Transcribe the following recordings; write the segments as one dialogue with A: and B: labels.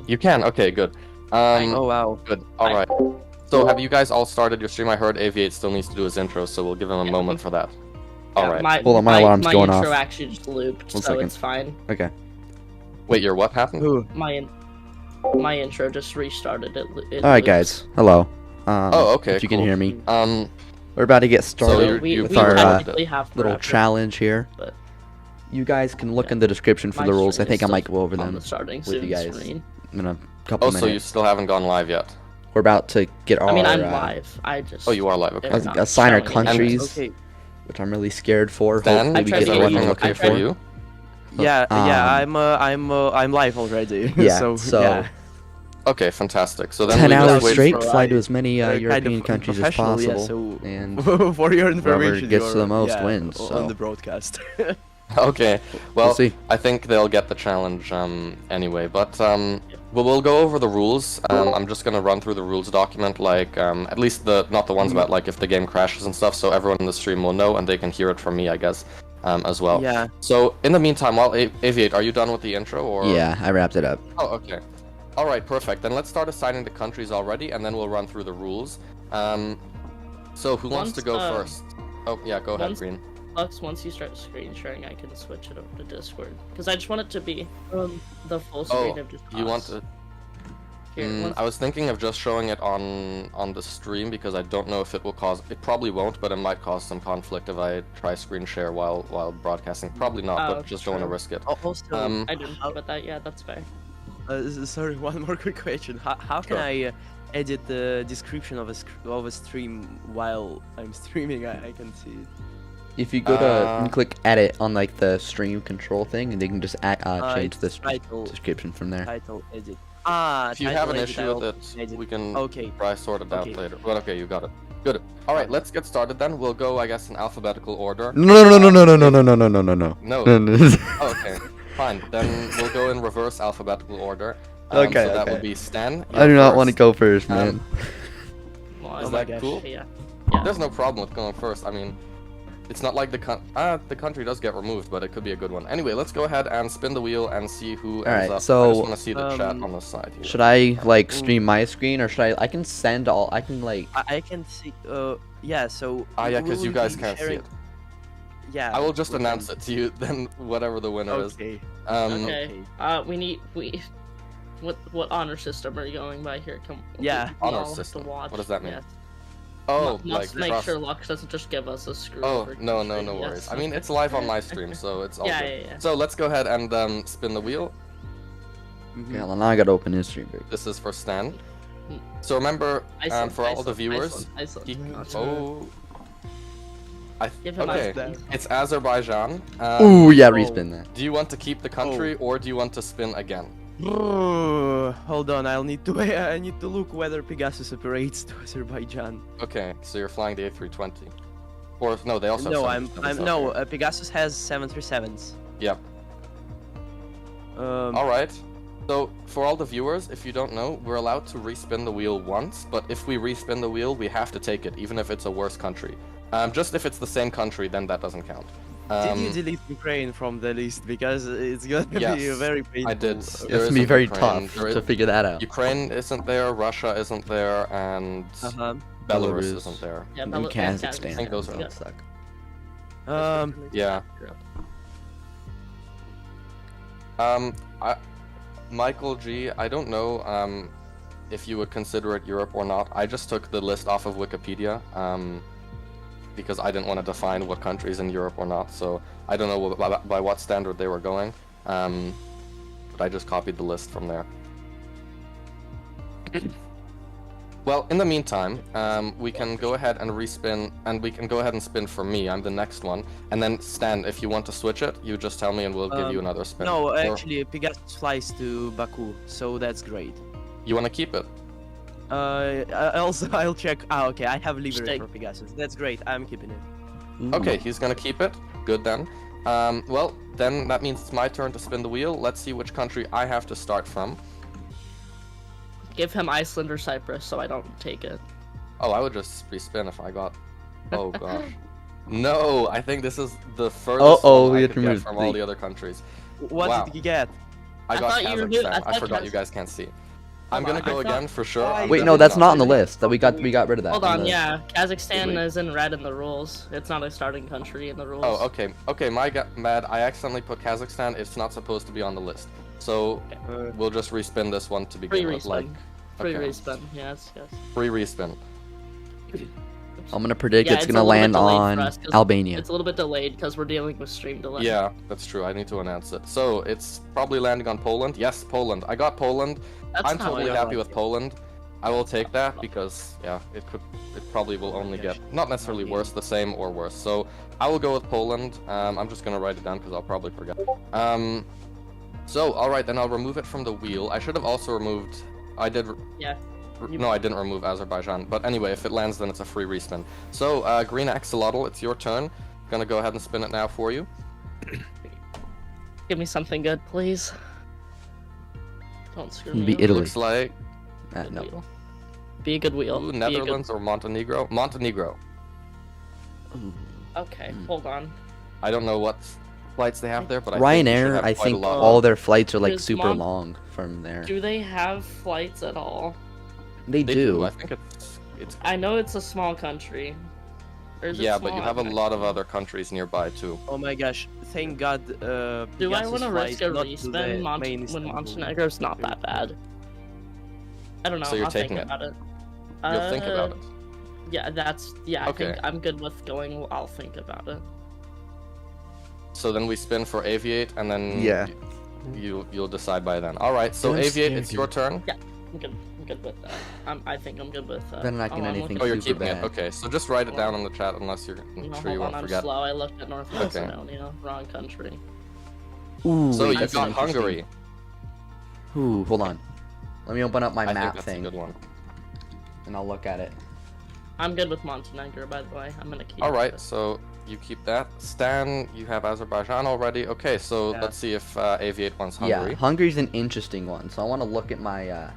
A: You can. Okay, good.
B: Oh wow.
A: Good. All right. So have you guys all started your stream? I heard Aviate still needs to do his intro, so we'll give him a moment for that. All right.
C: Hold on, my alarm's going off.
D: My intro actually just looped,
C: One
D: so
C: second.
D: it's fine.
C: Okay.
A: Wait, your what happened?
B: Who?
D: My intro just restarted. It
C: All right,
D: loops.
C: guys. Hello.
A: Oh, okay.
C: If you
A: cool.
C: can hear me,
A: Um,
C: we're about to get
A: So
C: started
A: you
C: with
D: we
C: our
D: technically have
C: little
D: forever,
C: challenge here.
D: but
C: You guys can look
D: Yeah.
C: in the description for
D: my
C: the rules. I
D: screen
C: think
D: is
C: I might
D: still
C: go over
D: on
C: them
D: the starting
C: with you
D: soon
C: guys
D: screen.
C: in a couple
A: oh, so you
C: minutes.
A: still haven't gone live yet?
C: We're about to get our
D: I mean, I'm live. I just.
A: Oh, you are live. Okay.
D: they're not
C: assign our
D: showing it.
C: countries,
B: Okay.
C: which I'm really scared for.
A: Dan,
C: Hopefully we
D: tried
A: is
C: get
D: to
C: everything
A: everything
D: I
A: okay
C: looking
A: for
D: tried-
A: you?
B: Yeah, yeah,
C: Um,
B: I'm live already.
C: Yeah,
B: so,
C: so-
B: yeah.
A: Okay, fantastic. So then
C: 10
A: we just
C: hours
A: wait
C: straight,
A: for-
C: fly to as many
B: Kind of
C: European countries as
B: professional, yeah,
C: possible,
B: so-
C: and
B: For your information,
C: gets
B: you're,
C: the most
B: yeah,
C: wins,
B: on
C: so.
B: the broadcast.
A: Okay. Well,
C: we'll see.
A: I think they'll get the challenge anyway, but we'll go over the rules. I'm just gonna run through the rules document, like at least not the ones about like if the game crashes and stuff, so everyone in the stream will know and they can hear it from me, I guess, as well.
B: Yeah.
A: So in the meantime, while Aviate, are you done with the intro or?
C: Yeah, I wrapped it up.
A: Oh, okay. All right, perfect. Then let's start assigning the countries already, and then we'll run through the rules. So who wants to go first? Oh yeah, go ahead,
D: once-
A: Green.
D: Once you start screen sharing, I can switch it over to Discord because I just want it to be the full screen of just.
A: You want
D: us.
A: to?
D: Here, once-
A: I was thinking of just showing it on the stream because I don't know if it will cause. It probably won't, but it might cause some conflict if I try screen share while broadcasting. Probably not,
D: Oh,
A: but just don't want to
D: true.
A: risk it.
B: Also,
D: I didn't think about that. Yeah, that's fair.
B: sorry, one more quick question. How can
A: Sure.
B: I edit the description of a stream while I'm streaming? I can see it.
C: If you go to and click edit on like the stream control thing, and they can just change
B: it's
C: the
B: title.
C: description from there.
B: Title edit. Ah,
A: If you
B: title
A: have an
B: edit,
A: issue
B: I'll
A: with it,
B: edit.
A: we can
B: Okay.
A: try sort it out
B: Okay.
A: later. But okay, you got it. Good. All right, let's get started then. We'll go, I guess, in alphabetical order.
C: No.
A: No. Oh, okay. Fine. Then we'll go in reverse alphabetical order.
C: Okay,
A: So that
C: okay.
A: would be Stan.
C: I do
A: you're
C: not want to
A: first.
C: go first, man.
D: Well,
A: Is
D: I-
A: that cool?
D: Yeah.
A: There's no problem with going first. I mean, it's not like the country does get removed, but it could be a good one. Anyway, let's go ahead and spin the wheel and see who ends
C: Alright,
A: up. I
C: so,
A: just want to see the chat on the side here.
C: Should I like stream my screen, or should I can send all? I can like.
B: I can see. Yeah. So.
A: Yeah,
B: we
A: because you
B: will
A: guys
B: be
A: can't see
B: sharing-
A: it.
B: Yeah.
A: I will just
B: we
A: announce
B: can-
A: it to you, then whatever the winner is.
B: Okay.
D: Okay. What honor system are you going by here?
B: Yeah.
D: we
A: Honor
D: all have to
A: system.
D: watch,
A: What does that mean?
D: yes.
A: Oh,
D: Must
A: like
D: make
A: trust.
D: sure Lux doesn't just give us a screw.
A: Oh,
D: over
A: no
D: screen,
A: worries.
D: yes.
A: I mean, it's live on my stream, so it's all
D: Yeah,
A: good.
D: yeah.
A: So let's go ahead and spin the wheel.
C: Okay, well, now I gotta open his stream.
A: This is for Stan. So remember,
D: Iceland,
A: for all the
D: Iceland,
A: viewers,
D: Iceland.
A: he- oh,
D: Give him
A: okay,
D: Iceland.
A: it's Azerbaijan.
C: Ooh, yeah, respin that.
A: Do you want to keep the country or do you want to spin again?
B: Hold on, I need to look whether Pegasus operates to Azerbaijan.
A: Okay, so you're flying the A320. Or no, they also.
B: No,
A: have
B: I'm
A: 737s,
B: no.
A: okay.
B: Pegasus has 737s.
A: Yep. All right. So for all the viewers, if you don't know, we're allowed to respin the wheel once, but if we respin the wheel, we have to take it, even if it's a worse country. Just if it's the same country, then that doesn't count.
B: Did you delete Ukraine from the list because it's gonna be
A: Yes,
B: very painful?
A: I did.
C: It's
A: There
C: gonna be
A: isn't
C: very
A: Ukraine.
C: tough
A: There
C: to
A: is-
C: figure that out.
A: Ukraine isn't there, Russia isn't there, and
B: Uh-huh.
A: Belarus
C: Belarus.
A: isn't there.
D: Yeah,
C: And
D: Bel-
C: Kazakhstan.
A: I think those are-
D: Yeah.
C: suck.
A: Yeah. Michael G, I don't know if you would consider it Europe or not. I just took the list off of Wikipedia because I didn't want to define what countries in Europe or not. So I don't know by what standard they were going, but I just copied the list from there. Well, in the meantime, we can go ahead and respin, and we can go ahead and spin for me. I'm the next one. And then, Stan, if you want to switch it, you just tell me and we'll give you another spin.
B: No,
A: Or
B: actually, Pegasus flies to Baku, so that's great.
A: you want to keep it?
B: Also, I'll check. Ah, okay, I have livery
D: Stay.
B: for Pegasus. That's great. I'm keeping it.
A: Okay, he's gonna keep it. Good then. Well, then that means it's my turn to spin the wheel. Let's see which country I have to start from.
D: Give him Iceland or Cyprus so I don't take it.
A: Oh, I would just respin if I got. Oh gosh. No, I think this is the furthest
C: Uh-oh,
A: one
C: we
A: I
C: had
A: could
C: to
A: get
C: move
A: from
C: the-
A: all the other countries.
B: What
A: Wow.
B: did you get?
A: I got
D: thought you were doing-
A: Kazakhstan. I
D: thought
A: forgot you
D: Kaz-
A: guys can't see. I'm
D: Hold
A: gonna
D: on,
A: go
D: I thought-
A: again for sure.
B: Wait,
C: Wait,
A: I'm
C: no, that's
A: definitely
C: not on the list. That we got rid of that.
D: Hold
C: on
D: on,
C: the-
D: yeah. Kazakhstan
C: Wait.
D: is in red in the rules. It's not a starting country in the rules.
A: Oh, okay. Okay, my bad. I accidentally put Kazakhstan. It's not supposed to be on the list. So we'll just respin this one to
D: Free
A: begin with.
D: respin.
A: Like,
D: Free
A: okay.
D: respin. Yes.
A: Free respin.
C: I'm gonna predict
D: Yeah,
C: it's
D: it's a
C: gonna
D: little bit
C: land
D: delayed for
C: on
D: us 'cause
C: Albania.
D: It's a little bit delayed because we're dealing with stream delay.
A: Yeah, that's true. I need to announce it. So it's probably landing on Poland. Yes, Poland. I got Poland.
D: That's
A: I'm
D: not
A: totally
D: what I
A: happy
D: like.
A: with Poland. I will take that because yeah, it probably will only get not necessarily worse, the same or worse. So I will go with Poland. I'm just gonna write it down because I'll probably forget. So all right, then I'll remove it from the wheel. I should have also removed. I did.
D: Yeah.
A: No, I didn't remove Azerbaijan. But anyway, if it lands, then it's a free respin. So green axolotl, it's your turn. Gonna go ahead and spin it now for you.
D: Give me something good, please. Don't screw me.
C: Be
D: over.
C: Italy.
A: Looks like
D: Good
C: No.
D: wheel. Be a good wheel.
A: ooh,
D: Be a good-
A: Netherlands or Montenegro. Montenegro.
D: Okay, hold on.
A: I don't know what flights they have there, but I think they should
C: Ryanair,
A: have
C: I
A: quite a
C: think
A: lot.
C: all their flights are like
D: Is
C: super
D: Mon-
C: long from there.
D: Do they have flights at all?
C: They
A: They
C: do.
A: I think it's
D: I know it's a small country. Or is it
A: yeah, but
D: small?
A: you have a
D: Okay.
A: lot of other countries nearby too.
B: Oh my gosh! Thank God.
D: Do I want to risk a respin? When Montenegro's not that bad. I don't know.
A: So you're
D: I'll
A: taking
D: think
A: it.
D: about it.
A: You'll think about it.
D: Yeah, I
A: Okay.
D: think I'm good with going. I'll think about it.
A: So then we spin for aviate, and then
C: Yeah.
A: you'll decide by then. All right. So
C: I'm
A: aviate,
C: scared,
A: it's your turn.
D: I'm good with that. I think I'm good with that.
C: Better not get
D: Hold on,
C: anything
A: Oh, you're
C: super
A: keeping it.
C: bad.
A: Okay. So just write it down in the chat, unless you're
D: No,
A: sure you
D: hold on,
A: won't
D: I'm
A: forget.
D: slow. I looked at North
A: Okay.
D: Macedonia. Wrong country.
C: Ooh,
A: So
C: wait,
A: you
C: that's
A: got
C: interesting.
A: Hungary.
C: Ooh, hold on. Let me open up my
A: I think
C: map
A: that's
C: thing,
A: a good one.
C: and I'll look at it.
D: I'm good with Montenegro, by the way. I'm gonna keep
A: All right.
D: it.
A: So you keep that. Stan, you have Azerbaijan already. Okay. So
B: Yeah.
A: let's see if aviate wants Hungary.
C: Yeah, Hungary's an interesting one, so I want to look at my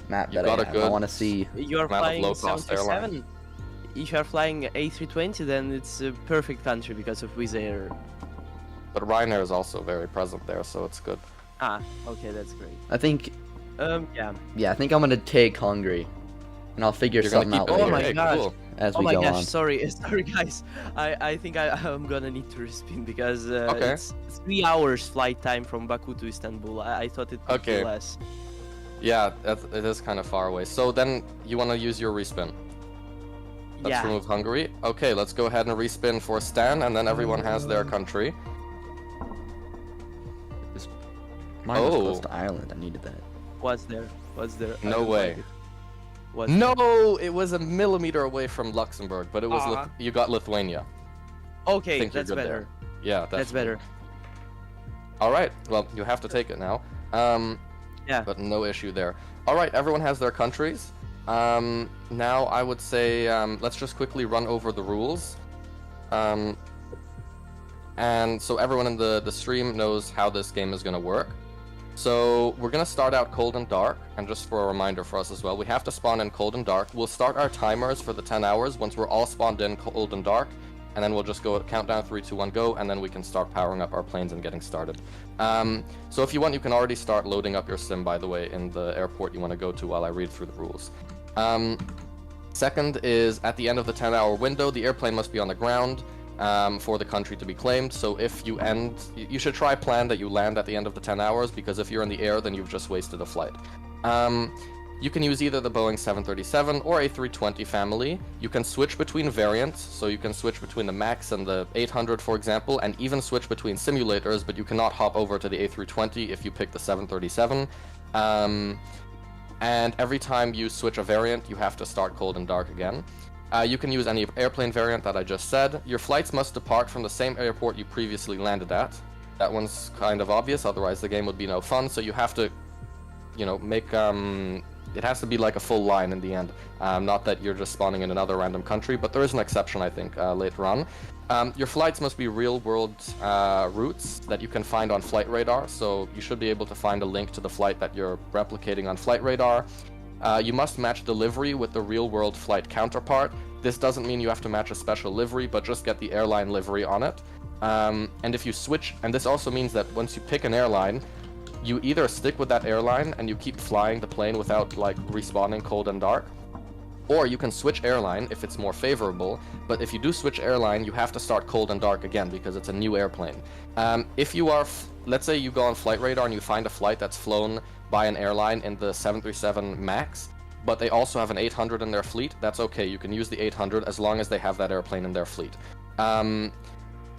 C: map
A: You
C: that
A: got
C: I
A: a
C: have.
A: good
C: I want to see.
B: You are
A: amount of
B: flying
A: low-cost
B: 77. If you are flying A320, then it's a perfect country because of Wizz Air.
A: But Ryanair is also very present there, so it's good.
B: Ah, okay, that's great.
C: I think,
B: Yeah.
C: yeah, I think I'm gonna take Hungary, and I'll figure
A: You're gonna
C: something
A: keep
C: out
A: it.
B: Oh
C: later
B: my
A: Okay,
B: gosh.
A: cool.
C: as
B: Oh
C: we
B: my
C: go
B: gosh,
C: on.
B: sorry guys. I think I'm gonna need to respin because
A: Okay.
B: it's 3 hours flight time from Baku to Istanbul. I thought it would
A: Okay.
B: be less.
A: Yeah, it is kind of far away. So then you want to use your respin. Let's
B: Yeah.
A: remove Hungary. Okay, let's go ahead and respin for Stan, and then everyone has their country.
C: Mine was
A: Oh.
C: close to Ireland. I needed that.
B: Was there? I
A: No
B: don't
A: way.
B: like it. Was
A: No, it was a millimeter away from Luxembourg, but it was
D: Aw.
A: you got Lithuania.
B: Okay,
A: think you're
B: that's
A: good
B: better.
A: there. Yeah,
B: That's better.
A: All right, well, you have to take it now.
B: Yeah.
A: But no issue there. All right, everyone has their countries. Now I would say let's just quickly run over the rules. And so everyone in the stream knows how this game is going to work. So we're going to start out cold and dark, and just for a reminder for us as well, we have to spawn in cold and dark. We'll start our timers for the 10 hours once we're all spawned in cold and dark, and then we'll just go countdown 3, 2, 1, go, and then we can start powering up our planes and getting started. So if you want, you can already start loading up your sim, by the way, in the airport you want to go to while I read through the rules. Second is, at the end of the 10-hour window, the airplane must be on the ground for the country to be claimed. So if you you should try plan that you land at the end of the 10 hours, because if you're in the air, then you've just wasted a flight. You can use either the Boeing 737 or A320 family. You can switch between variants, so you can switch between the MAX and the 800, for example, and even switch between simulators, but you cannot hop over to the A320 if you pick the 737. And every time you switch a variant, you have to start cold and dark again. You can use any airplane variant that I just said. Your flights must depart from the same airport you previously landed at. That one's kind of obvious, otherwise the game would be no fun, so you have to, make, it has to be like a full line in the end. Not that you're just spawning in another random country, but there is an exception, I think, later on. Your flights must be real-world routes that you can find on Flight Radar, so you should be able to find a link to the flight that you're replicating on Flight Radar. You must match the livery with the real-world flight counterpart. This doesn't mean you have to match a special livery, but just get the airline livery on it. And if you switch, and this also means that once you pick an airline, you either stick with that airline and you keep flying the plane without like respawning cold and dark, or you can switch airline if it's more favorable. But if you do switch airline, you have to start cold and dark again because it's a new airplane. If you are, let's say you go on Flight Radar and you find a flight that's flown by an airline in the 737 MAX, but they also have an 800 in their fleet, that's okay. You can use the 800 as long as they have that airplane in their fleet.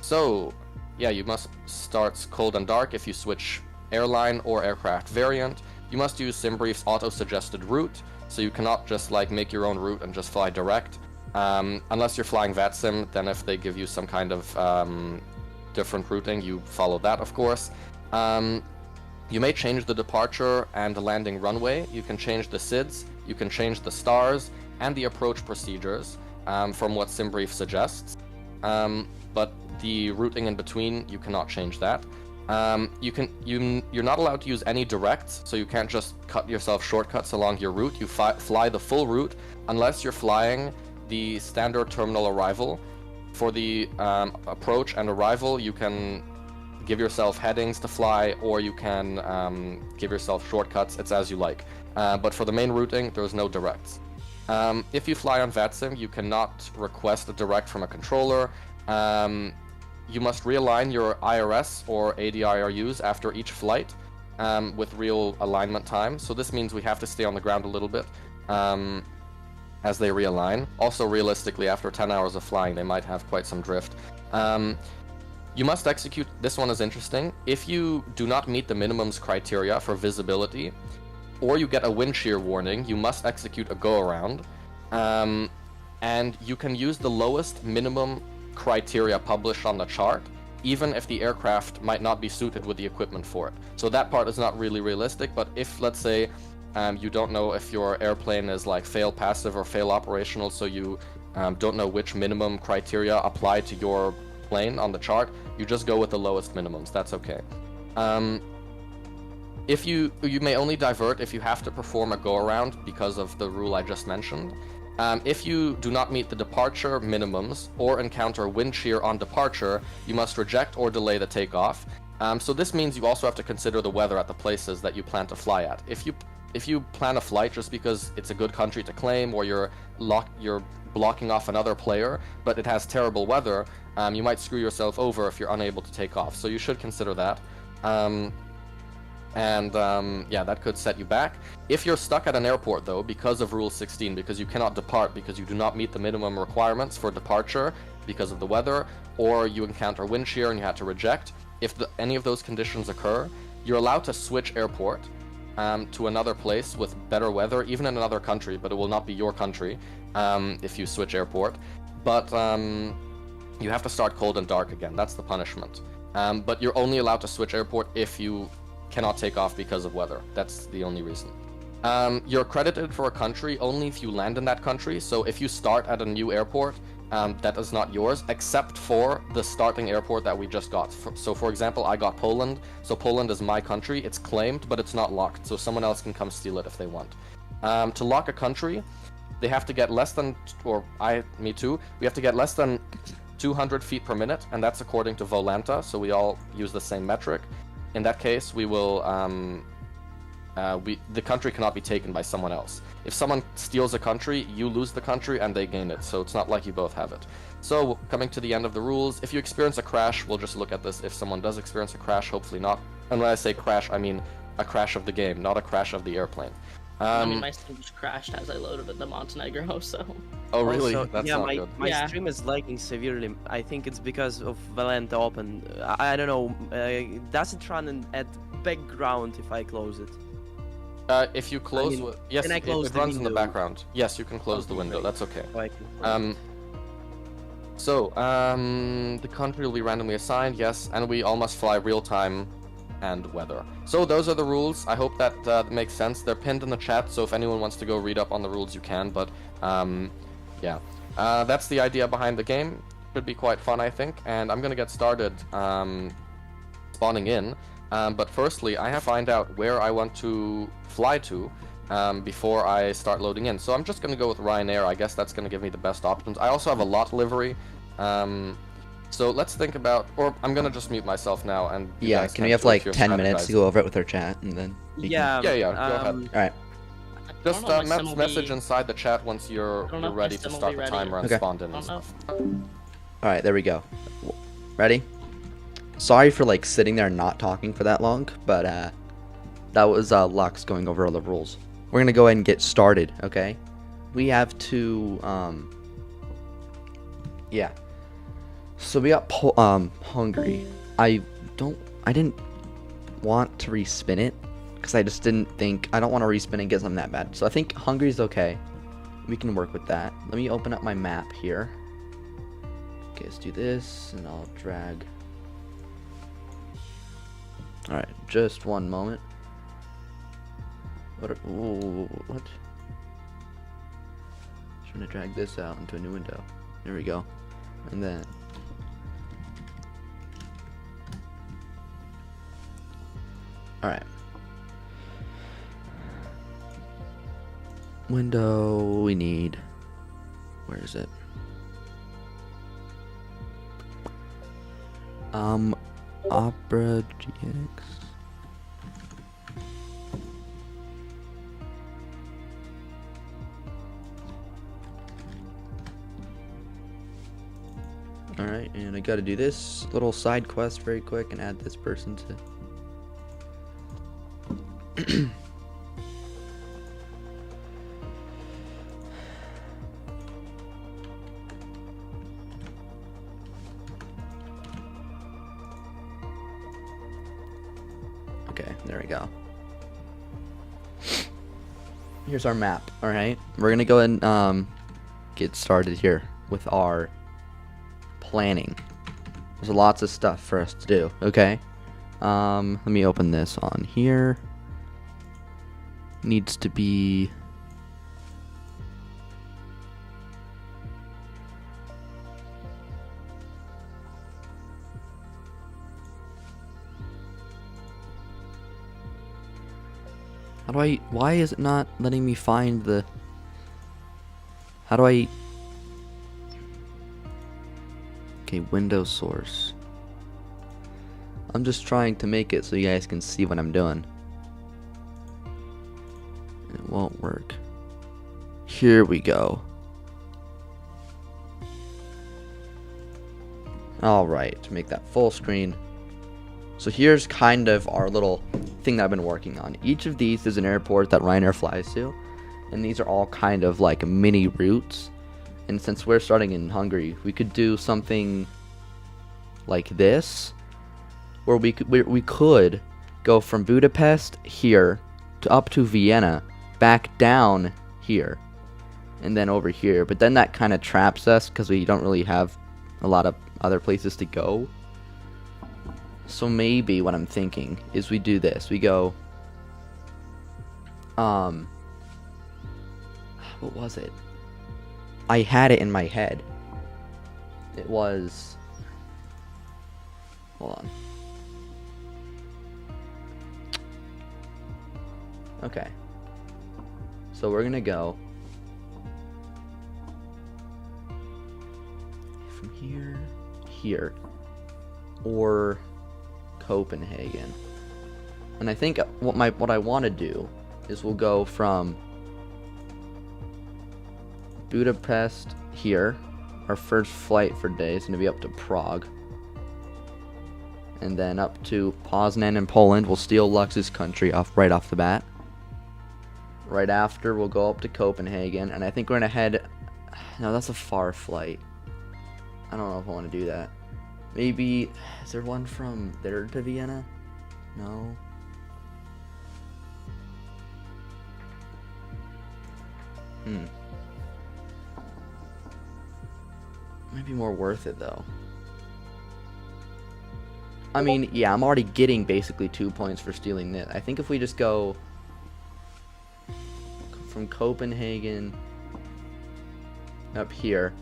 A: So, yeah, you must start cold and dark if you switch airline or aircraft variant. You must use SimBrief's auto-suggested route, so you cannot just like make your own route and just fly direct. Unless you're flying VATSIM, then if they give you some kind of different routing, you follow that, of course. You may change the departure and the landing runway. You can change the SIDS, you can change the stars, and the approach procedures from what SimBrief suggests. But the routing in between, you cannot change that. You're not allowed to use any directs, so you can't just cut yourself shortcuts along your route. You fly the full route unless you're flying the standard terminal arrival. For the approach and arrival, you can give yourself headings to fly, or you can give yourself shortcuts. It's as you like. But for the main routing, there's no directs. If you fly on VATSIM, you cannot request a direct from a controller. You must realign your IRS or ADIRUs after each flight with real alignment time. So this means we have to stay on the ground a little bit as they realign. Also, realistically, after 10 hours of flying, they might have quite some drift. You must execute, this one is interesting, if you do not meet the minimums criteria for visibility, or you get a wind shear warning, you must execute a go-around. And you can use the lowest minimum criteria published on the chart, even if the aircraft might not be suited with the equipment for it. So that part is not really realistic, but if, let's say, you don't know if your airplane is like fail passive or fail operational, so you don't know which minimum criteria apply to your plane on the chart, you just go with the lowest minimums. That's okay. If you may only divert if you have to perform a go-around because of the rule I just mentioned. If you do not meet the departure minimums or encounter wind shear on departure, you must reject or delay the takeoff. So this means you also have to consider the weather at the places that you plan to fly at. If you plan a flight just because it's a good country to claim, or you're blocking off another player, but it has terrible weather, you might screw yourself over if you're unable to take off. So you should consider that. Yeah, that could set you back. If you're stuck at an airport, though, because of Rule 16, because you cannot depart because you do not meet the minimum requirements for departure because of the weather, or you encounter wind shear and you had to reject, if any of those conditions occur, you're allowed to switch airport to another place with better weather, even in another country, but it will not be your country if you switch airport. But you have to start cold and dark again. That's the punishment. But you're only allowed to switch airport if you cannot take off because of weather. That's the only reason. You're credited for a country only if you land in that country. So if you start at a new airport, that is not yours, except for the starting airport that we just got. So for example, I got Poland. So Poland is my country. It's claimed, but it's not locked. So someone else can come steal it if they want. To lock a country, they have to get less than, me too, we have to get less than 200 feet per minute, and that's according to Volanta. So we all use the same metric. In that case, we will, the country cannot be taken by someone else. If someone steals a country, you lose the country and they gain it, so it's not like you both have it. So, coming to the end of the rules, if you experience a crash, we'll just look at this. If someone does experience a crash, hopefully not. And when I say crash, I mean a crash of the game, not a crash of the airplane.
D: I mean, my stream just crashed as I loaded into Montenegro, so...
A: Oh, really?
B: Also,
A: That's
B: yeah,
A: not good.
B: my stream is lagging severely. I think it's because of Valenta Open. I don't know. Does it run at background if I close it?
A: If you close... yes, it runs in the background. Yes, you can close the window. That's okay. The country will be randomly assigned, yes, and we all must fly real-time and weather. So those are the rules. I hope that makes sense. They're pinned in the chat, so if anyone wants to go read up on the rules, you can, but yeah. That's the idea behind the game. Should be quite fun, I think, and I'm gonna get started spawning in. But firstly, I have to find out where I want to fly to before I start loading in. So I'm just gonna go with Ryanair. I guess that's gonna give me the best options. I also have a lot livery. So let's think about, or I'm gonna just mute myself now and you
C: Yeah,
A: guys
C: can we have
A: do it
C: like
A: if you're
C: 10 minutes to
A: strategizing.
C: go over it with our chat and then we can-
B: Yeah.
A: Yeah, go ahead.
C: Alright.
D: I don't
A: Just
D: know, my sim will
A: message
D: be-
A: inside the chat once you're
D: I don't know if my
A: ready to
D: sim will
A: start
D: be
A: the
D: ready.
A: timer and
C: Okay.
A: spawned in
D: I
A: and
D: don't know.
A: stuff.
C: Alright, there we go. Ready? Sorry for like sitting there and not talking for that long, but that was Lux going over all the rules. We're gonna go ahead and get started, okay? We have to yeah. So we got Hungary. I didn't want to respin it because I just didn't think I don't want to respin and get something that bad. So I think Hungary's okay. We can work with that. Let me open up my map here. Okay, let's do this and I'll drag. Alright, just one moment. What? Just trying to drag this out into a new window. There we go. And then alright. Window we need. Where is it? Opera GX. Alright, and I gotta do this little side quest very quick and add this person to okay, there we go. Here's our map, alright? We're gonna go ahead and get started here with our planning. There's lots of stuff for us to do, okay? Let me open this on here. Needs to be why is it not letting me find the okay, window source. I'm just trying to make it so you guys can see what I'm doing. It won't work. Here we go. Alright, to make that full screen. So here's kind of our little thing that I've been working on. Each of these is an airport that Ryanair flies to. And these are all kind of like mini routes. And since we're starting in Hungary, we could do something like this. Where we could go from Budapest here to up to Vienna, back down here, and then over here. But then that kind of traps us because we don't really have a lot of other places to go. So maybe what I'm thinking is we do this. We go what was it? I had it in my head. It was, hold on. Okay. So we're gonna go from here, or Copenhagen. And I think what I want to do is we'll go from Budapest here. Our first flight for today is going to be up to Prague. And then up to Poznan in Poland. We'll steal Lux's country right off the bat. Right after, we'll go up to Copenhagen. And I think we're going to head... No, that's a far flight. I don't know if I want to do that. Maybe... Is there one from there to Vienna? No. Might be more worth it, though. I mean, yeah, I'm already getting basically 2 points for stealing this. I think if we just go from Copenhagen up here,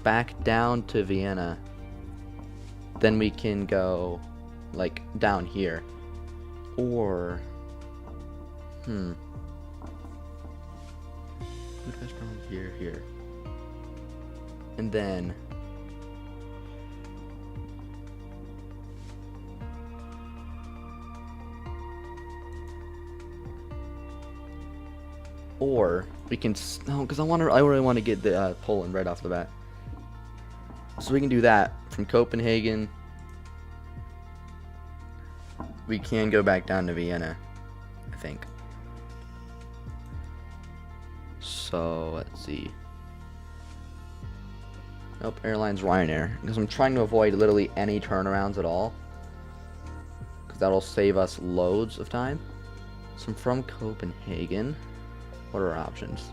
C: back down to Vienna, then we can go, like, down here. Or, Budapest from here. And then Or we can no, because I really want to get the Poland right off the bat. So we can do that from Copenhagen. We can go back down to Vienna, I think. So let's see. Nope, airline's Ryanair, because I'm trying to avoid literally any turnarounds at all, because that'll save us loads of time. So I'm from Copenhagen. What are our options?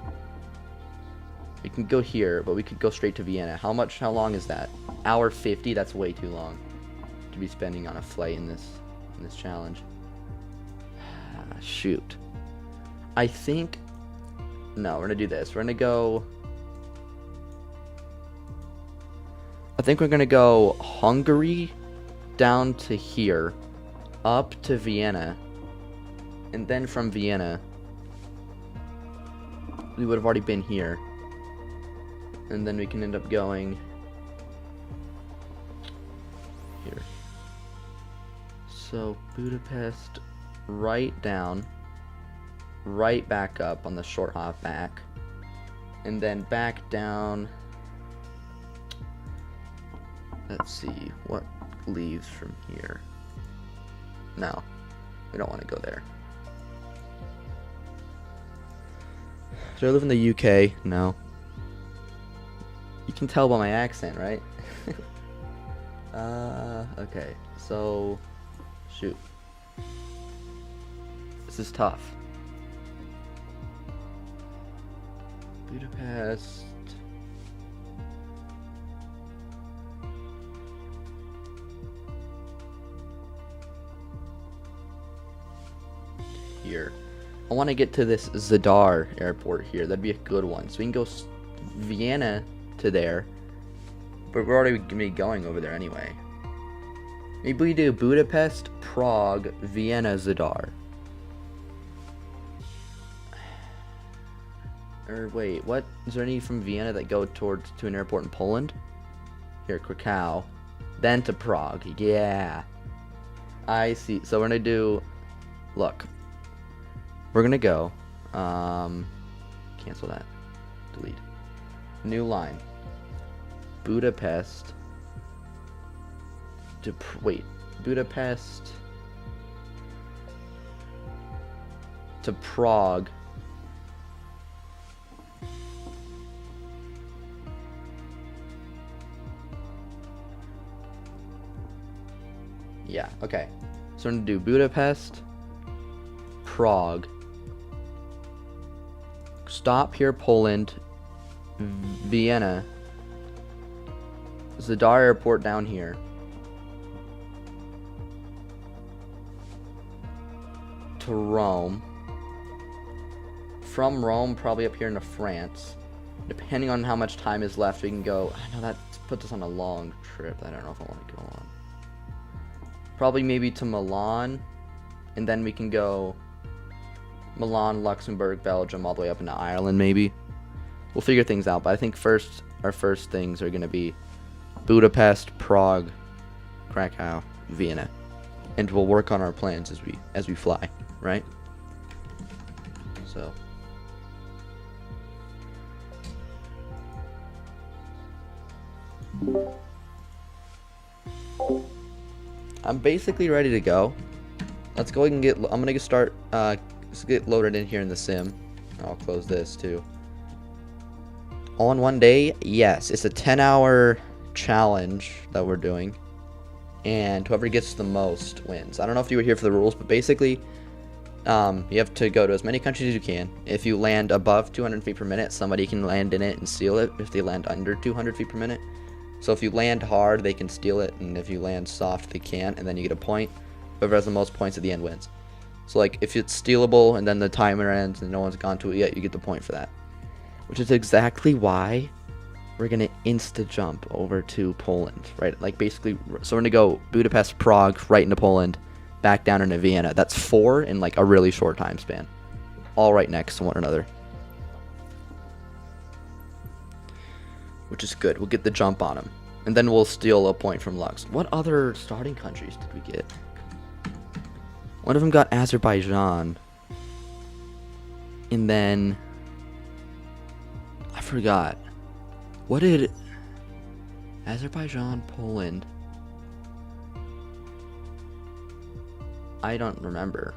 C: We can go here, but we could go straight to Vienna. How long is that? Hour 50? That's way too long to be spending on a flight in this challenge. Shoot. I think... No, we're gonna do this. We're gonna go... I think we're gonna go Hungary down to here, up to Vienna, and then from Vienna, we would have already been here. And then we can end up going here. So Budapest, right down, right back up on the short hop back, and then back down. Let's see what leaves from here. No, we don't want to go there. Do I live in the UK? No. You can tell by my accent, right? Okay. So, shoot. This is tough. Budapest. Here. I want to get to this Zadar airport here. That'd be a good one. So we can go Vienna to there. But we're already going to be going over there anyway. Maybe we do Budapest, Prague, Vienna, Zadar. Or wait, what? Is there any from Vienna that go to an airport in Poland? Here, Krakow. Then to Prague. Yeah. I see. So we're going to do... Look. We're going to go... cancel that. Delete. New line. Budapest... Budapest... to Prague... Yeah, okay. So I'm going to do Budapest, Prague, stop here, Poland, Vienna, Zadar Airport down here, to Rome, from Rome probably up here into France. Depending on how much time is left, we can go... I know that puts us on a long trip that I don't know if I want to go on. Probably maybe to Milan, and then we can go Milan, Luxembourg, Belgium, all the way up into Ireland maybe. We'll figure things out, but I think our first things are going to be Budapest, Prague, Krakow, Vienna. And we'll work on our plans as we fly, right? So... I'm basically ready to go. Let's go ahead and I'm gonna start, let's get loaded in here in the sim. I'll close this too. All in one day? Yes, it's a 10-hour challenge that we're doing. And whoever gets the most wins. I don't know if you were here for the rules, but basically, you have to go to as many countries as you can. If you land above 200 feet per minute, somebody can land in it and steal it if they land under 200 feet per minute. So if you land hard, they can steal it, and if you land soft, they can't, and then you get a point. Whoever has the most points at the end wins. So like, if it's stealable, and then the timer ends, and no one's gone to it yet, you get the point for that. Which is exactly why we're gonna insta-jump over to Poland, right? Like, basically, so we're gonna go Budapest, Prague, right into Poland, back down into Vienna. That's 4 in, like, a really short time span. All right next to one another. Which is good. We'll get the jump on them. And then we'll steal a point from Lux. What other starting countries did we get? One of them got Azerbaijan. And then... forgot. What did Azerbaijan, Poland? I don't remember.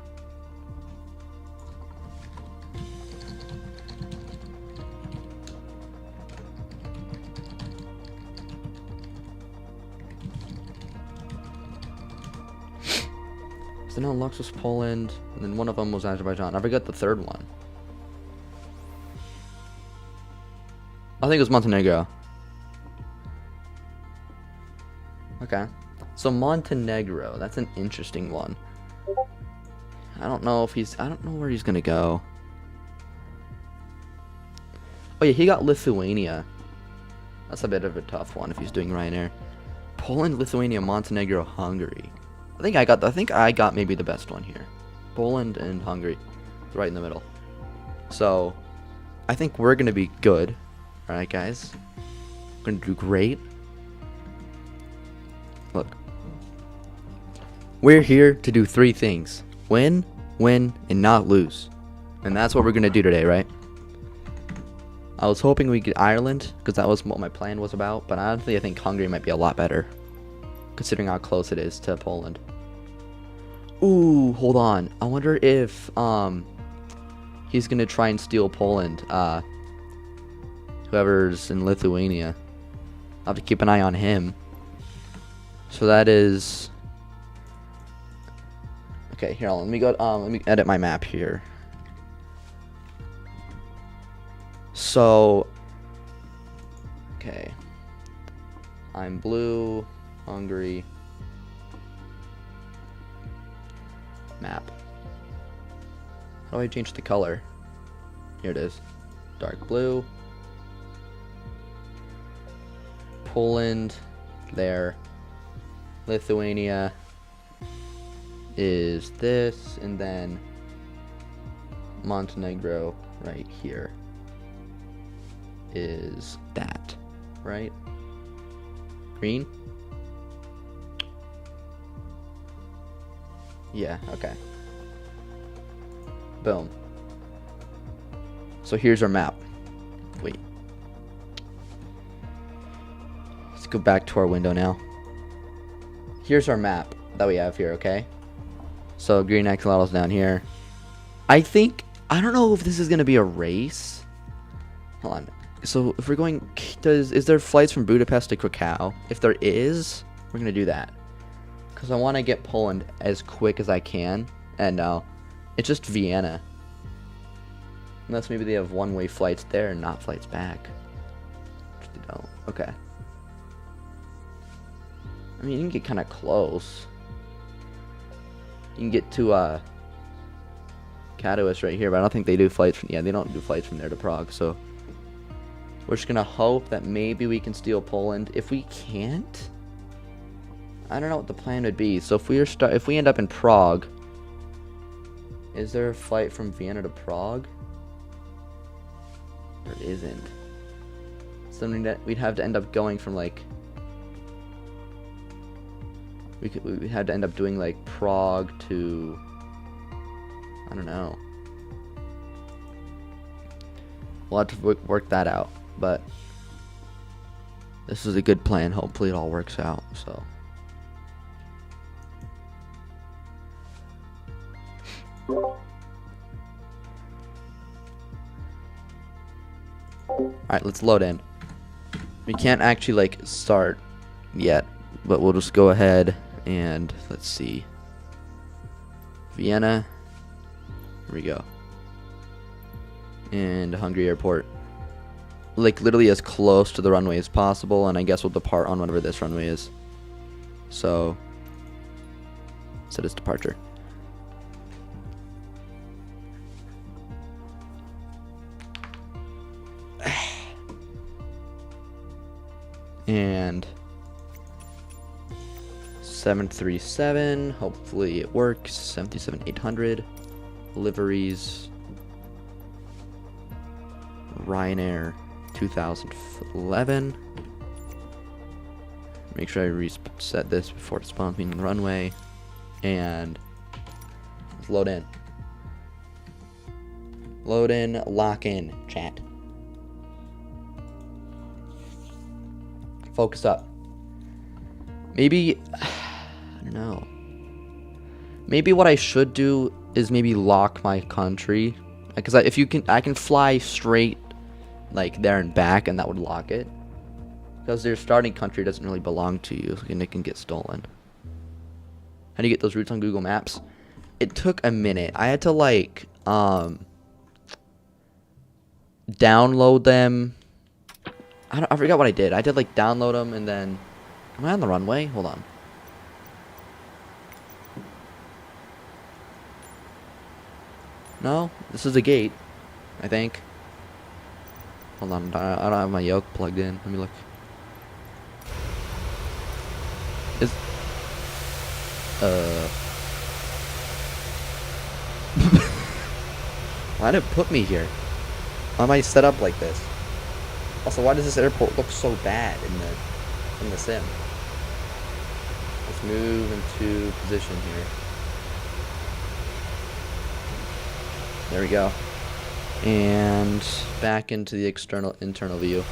C: So now Lux was Poland, and then one of them was Azerbaijan. I forgot the third one. I think it was Montenegro. Okay. So Montenegro, that's an interesting one. I don't know where he's gonna go. Oh yeah, he got Lithuania. That's a bit of a tough one if he's doing Ryanair. Poland, Lithuania, Montenegro, Hungary. I think I got maybe the best one here. Poland and Hungary. It's right in the middle. So I think we're gonna be good. Alright guys. We're gonna do great. Look. We're here to do 3 things. Win, and not lose. And that's what we're gonna do today, right? I was hoping we get Ireland, because that was what my plan was about, but honestly I think Hungary might be a lot better, considering how close it is to Poland. Ooh, hold on. I wonder if he's gonna try and steal Poland. Whoever's in Lithuania. I'll have to keep an eye on him. So that is... Okay, here, let me go. Let me edit my map here. So, okay, I'm blue, Hungary, map. How do I change the color? Here it is, dark blue, Poland, there, Lithuania is this, and then Montenegro right here is that, right? Green? Yeah, okay. Boom. So here's our map. Wait. Let's go back to our window now. Here's our map that we have here, okay? So green axolotls down here. I don't know if this is gonna be a race. Hold on. So if we're going, is there flights from Budapest to Krakow? If there is, we're gonna do that. Cause I want to get Poland as quick as I can. And no, it's just Vienna. Unless maybe they have one-way flights there and not flights back. Which they don't. Okay. I mean, you can get kind of close. You can get to Katowice right here, but I don't think they do flights from. Yeah, they don't do flights from there to Prague. So we're just gonna hope that maybe we can steal Poland. If we can't, I don't know what the plan would be. So if we end up in Prague, is there a flight from Vienna to Prague? There isn't. Something that we'd have to end up going from like. We had to end up doing like Prague to, I don't know. We'll have to work that out, but this is a good plan. Hopefully it all works out. So alright, let's load in. We can't actually like start yet, but we'll just go ahead and let's see. Vienna. Here we go. And Hungary airport. Like literally as close to the runway as possible, and I guess we'll depart on whatever this runway is. So set its departure. And 737, hopefully it works. 737-800 liveries. Ryanair 2011. Make sure I reset this before it spawns me in the runway. And let's load in. Load in, lock in, chat. Focus up. Maybe, I don't know. Maybe what I should do is maybe lock my country, because if you can, I can fly straight, like there and back, and that would lock it. Because their starting country doesn't really belong to you, and it can get stolen. How do you get those routes on Google Maps? It took a minute. I had to like download them. I forgot what I did. I did like download them and then. Am I on the runway? Hold on. No, this is a gate. I think. Hold on. I don't have my yoke plugged in. Let me look. Is why did it put me here? Why am I set up like this? Also, why does this airport look so bad in the sim? Let's move into position here. There we go. And back into the internal view.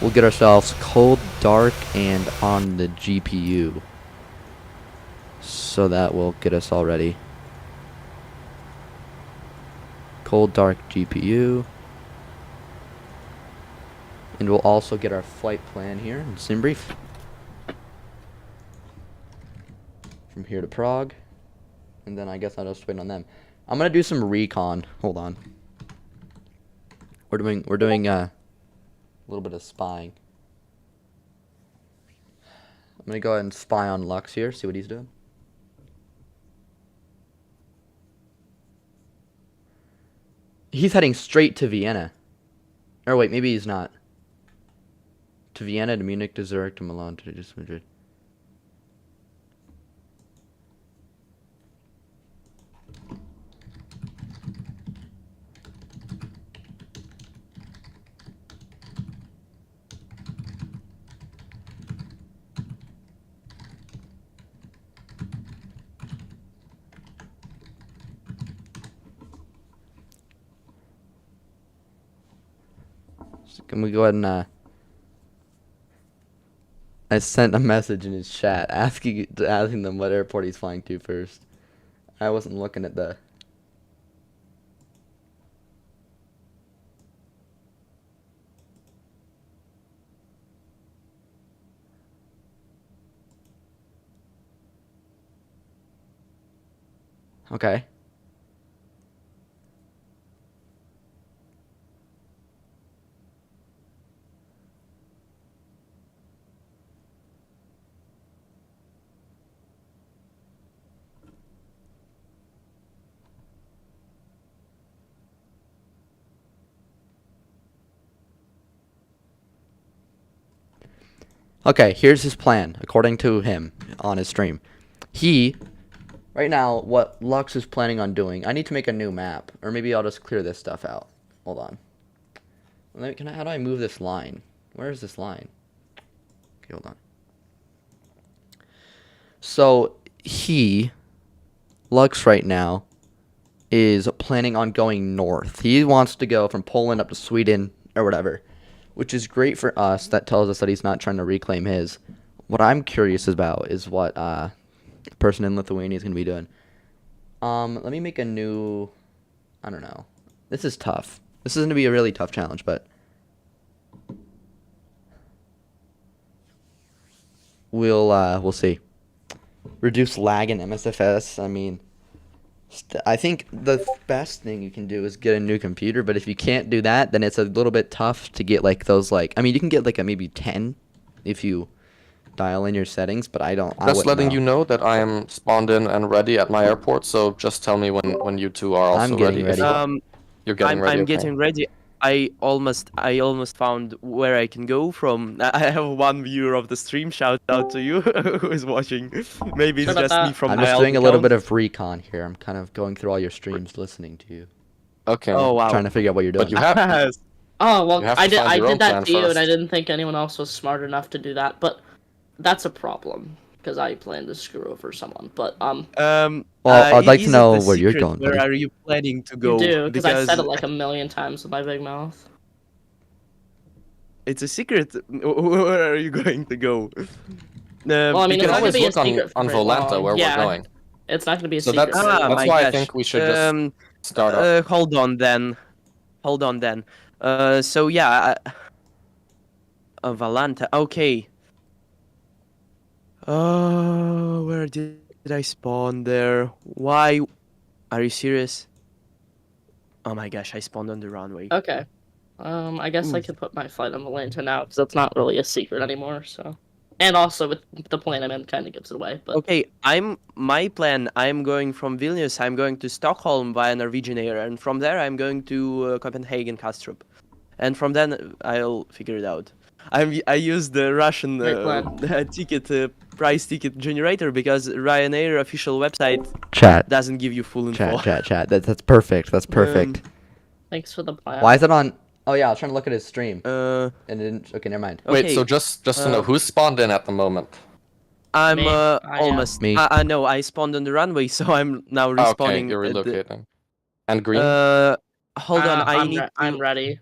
C: We'll get ourselves cold, dark, and on the GPU. So that will get us all ready. Cold, dark, GPU. And we'll also get our flight plan here in sim brief. From here to Prague. And then I guess I'll just wait on them. I'm gonna do some recon. Hold on. We're doing a little bit of spying. I'm gonna go ahead and spy on Lux here, see what he's doing. He's heading straight to Vienna. Or wait, maybe he's not. To Vienna, to Munich, to Zurich, to Milan, to Madrid. So can we go ahead and I sent a message in his chat asking them what airport he's flying to first. I wasn't looking at the. Okay. Okay, here's his plan, according to him on his stream. Right now, what Lux is planning on doing, I need to make a new map, or maybe I'll just clear this stuff out. Hold on. How do I move this line? Where is this line? Okay, hold on. So, Lux right now, is planning on going north. He wants to go from Poland up to Sweden, or whatever. Which is great for us. That tells us that he's not trying to reclaim his. What I'm curious about is what the person in Lithuania is going to be doing. Let me make a new. I don't know. This is tough. This is going to be a really tough challenge, but we'll see. Reduce lag in MSFS. I mean, I think the best thing you can do is get a new computer, but if you can't do that, then it's a little bit tough to get like those like. I mean, you can get like a maybe 10 if you dial in your settings, but I don't.
A: Just letting you know that I am spawned in and ready at my airport, so just tell me when you two are also
C: I'm getting ready.
A: You're getting ready.
B: I'm
A: okay.
B: getting ready. I almost found where I can go from. I have one viewer of the stream. Shout out to you who is watching. Maybe it's just me from
C: I'm
B: my
C: just
B: alt
C: doing a little
B: account.
C: bit of recon here. I'm kind of going through all your streams, listening to you,
A: Okay.
B: Oh wow.
C: trying to figure out what you're doing.
A: But you have.
D: Oh well,
A: You have to
D: I did.
A: find
D: I
A: your own
D: did that
A: plan
D: to you, and I
A: first.
D: didn't think anyone else was smart enough to do that. But that's a problem because I plan to screw over someone. But
C: Well, I'd like to
B: is it
C: know
B: the
C: where you're
B: secret?
C: going,
B: Where
C: buddy.
B: are you planning to go?
D: you do because I said it like a million times with my big mouth.
B: It's a secret. Where are you going to go?
D: Well, I mean,
A: You
D: it's
A: can
D: not gonna
A: always
D: be a
A: look on
D: secret for very
A: Volanta
D: long.
A: where
D: Yeah,
A: we're going.
D: it's not gonna be a
A: So
D: secret.
A: that's
D: for very
A: that's
B: my
D: long.
A: why I
B: gosh.
A: think we should just start up.
B: Hold on then. Hold on then. So yeah, Valanta. Okay. Where did I spawn there? Why? Are you serious? Oh my gosh, I spawned on the runway.
D: Okay. I guess I
B: Oof.
D: could put my flight on Volanta now because that's not really a secret anymore. So, and also with the plane I'm in, kind of gives it away. But
B: Okay, my plan. I'm going from Vilnius. I'm going to Stockholm via Norwegian Air, and from there I'm going to Copenhagen Kastrup, and from then I'll figure it out. I used the Russian
D: Great plan.
B: ticket price ticket generator because Ryanair official website
C: Chat.
B: doesn't give you full info.
C: Chat. That's perfect. That's perfect.
D: Thanks for the plan.
C: Why is it on? Oh yeah, I was trying to look at his stream.
B: Uh,
C: And it didn't. Okay, never mind.
A: Wait,
B: okay,
A: so just to know, who's spawned in at the moment?
B: I'm
D: Me, I am.
B: almost.
C: Me.
B: I know I spawned on the runway, so I'm now
A: Oh, okay,
B: respawning.
A: you're
B: at the-
A: relocating. And green?
B: Hold on. I need
D: I'm
B: to.
D: ready.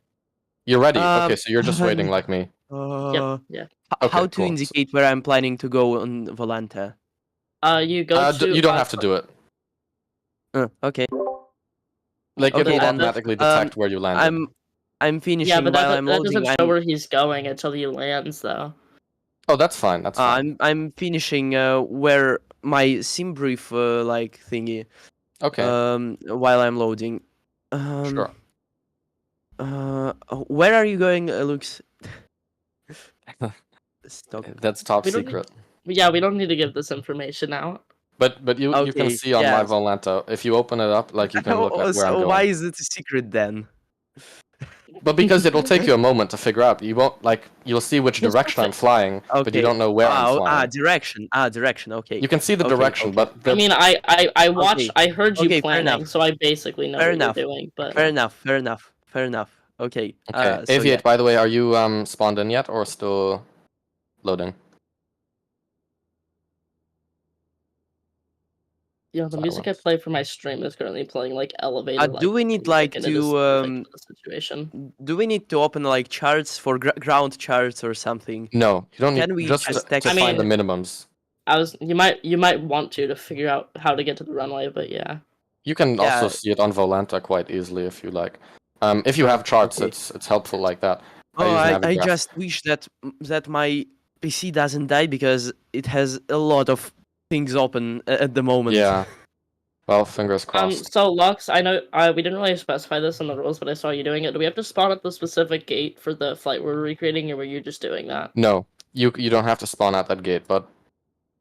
A: You're ready.
B: um,
A: Okay, so you're just waiting like me.
D: Yep. Yeah.
A: Okay,
B: How to
A: cool.
B: indicate where I'm planning to go on Volanta?
D: You go to.
A: You don't have to do it.
B: Okay.
A: Like
B: Okay,
A: it'll
B: then,
A: automatically detect where you landed.
B: I'm finishing
D: Yeah, but
B: while
D: that
B: I'm
D: that
B: loading.
D: doesn't show where he's going until he lands, though.
A: Oh, that's fine. That's fine.
B: I'm finishing where my sim brief like thingy.
A: Okay,
B: While I'm loading.
A: sure.
B: Where are you going, Lux? Stop.
A: That's top
D: We don't
A: secret.
D: Yeah, we don't need to give this information out.
A: But you can
B: Okay,
A: see on my
B: yes.
A: Volanta, if you open it up, like you can look at where I'm
B: So
A: going.
B: why is it a secret then?
A: But because it'll take you a moment to figure out. You won't you'll see which
D: Yes,
A: direction I'm flying, but you
B: Okay.
A: don't know where I'm flying.
B: Direction. Okay.
A: You can see the
B: Okay,
A: direction,
B: okay.
A: but
D: I mean, I watched. I heard you
B: Okay, fair
D: planning,
B: enough.
D: so I basically know
B: Fair
D: what
B: enough.
D: you're doing. But
B: Fair enough. Okay.
A: okay.
B: So
A: Aviate,
B: yeah.
A: by the way, are you spawned in yet or still loading?
D: the music I
A: Silence.
D: play for my stream is currently playing like elevated.
B: Do we need,
D: music,
B: like,
D: and it is
B: to,
D: perfect for the situation?
B: Do we need to open like charts for ground charts or something?
A: No, you don't
B: Can
A: need
B: we
A: just
B: just
A: to
B: text-
D: I
A: find the
D: mean-
A: minimums.
D: You might want to figure out how to get to the runway, but yeah.
A: You can also
B: Yeah.
A: see it on Volanta quite easily if you like. If you have charts,
B: Okay.
A: it's helpful like that.
B: Oh,
A: use
B: I
A: Navigraph.
B: just wish that my PC doesn't die because it has a lot of things open at the moment.
A: Yeah. Well, fingers crossed.
D: So Lux, I know we didn't really specify this in the rules, but I saw you doing it. Do we have to spawn at the specific gate for the flight we're recreating, or were you just doing that?
A: No, you don't have to spawn at that gate, but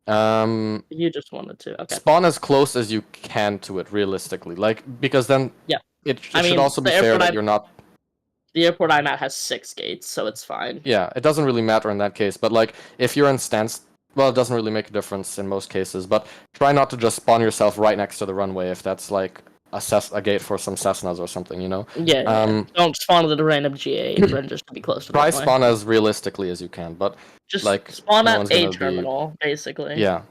D: You just wanted to. Okay.
A: spawn as close as you can to it realistically. Like because then
D: Yeah.
A: it
D: I
A: should
D: mean,
A: also be
D: the
A: fair
D: airport
A: that
D: I'm-
A: you're not.
D: The airport I'm at has 6 gates, so it's fine.
A: Yeah, it doesn't really matter in that case. But like if you're in stance, well, it doesn't really make a difference in most cases. But try not to just spawn yourself right next to the runway if that's like a gate for some Cessnas or something, you know.
D: Yeah. Don't spawn at a random G8 and just to be close to the
A: Try
D: runway.
A: spawn as realistically as you can, but
D: Just
A: like,
D: spawn
A: no
D: at
A: one's
D: a
A: gonna be-
D: terminal, basically.
A: yeah.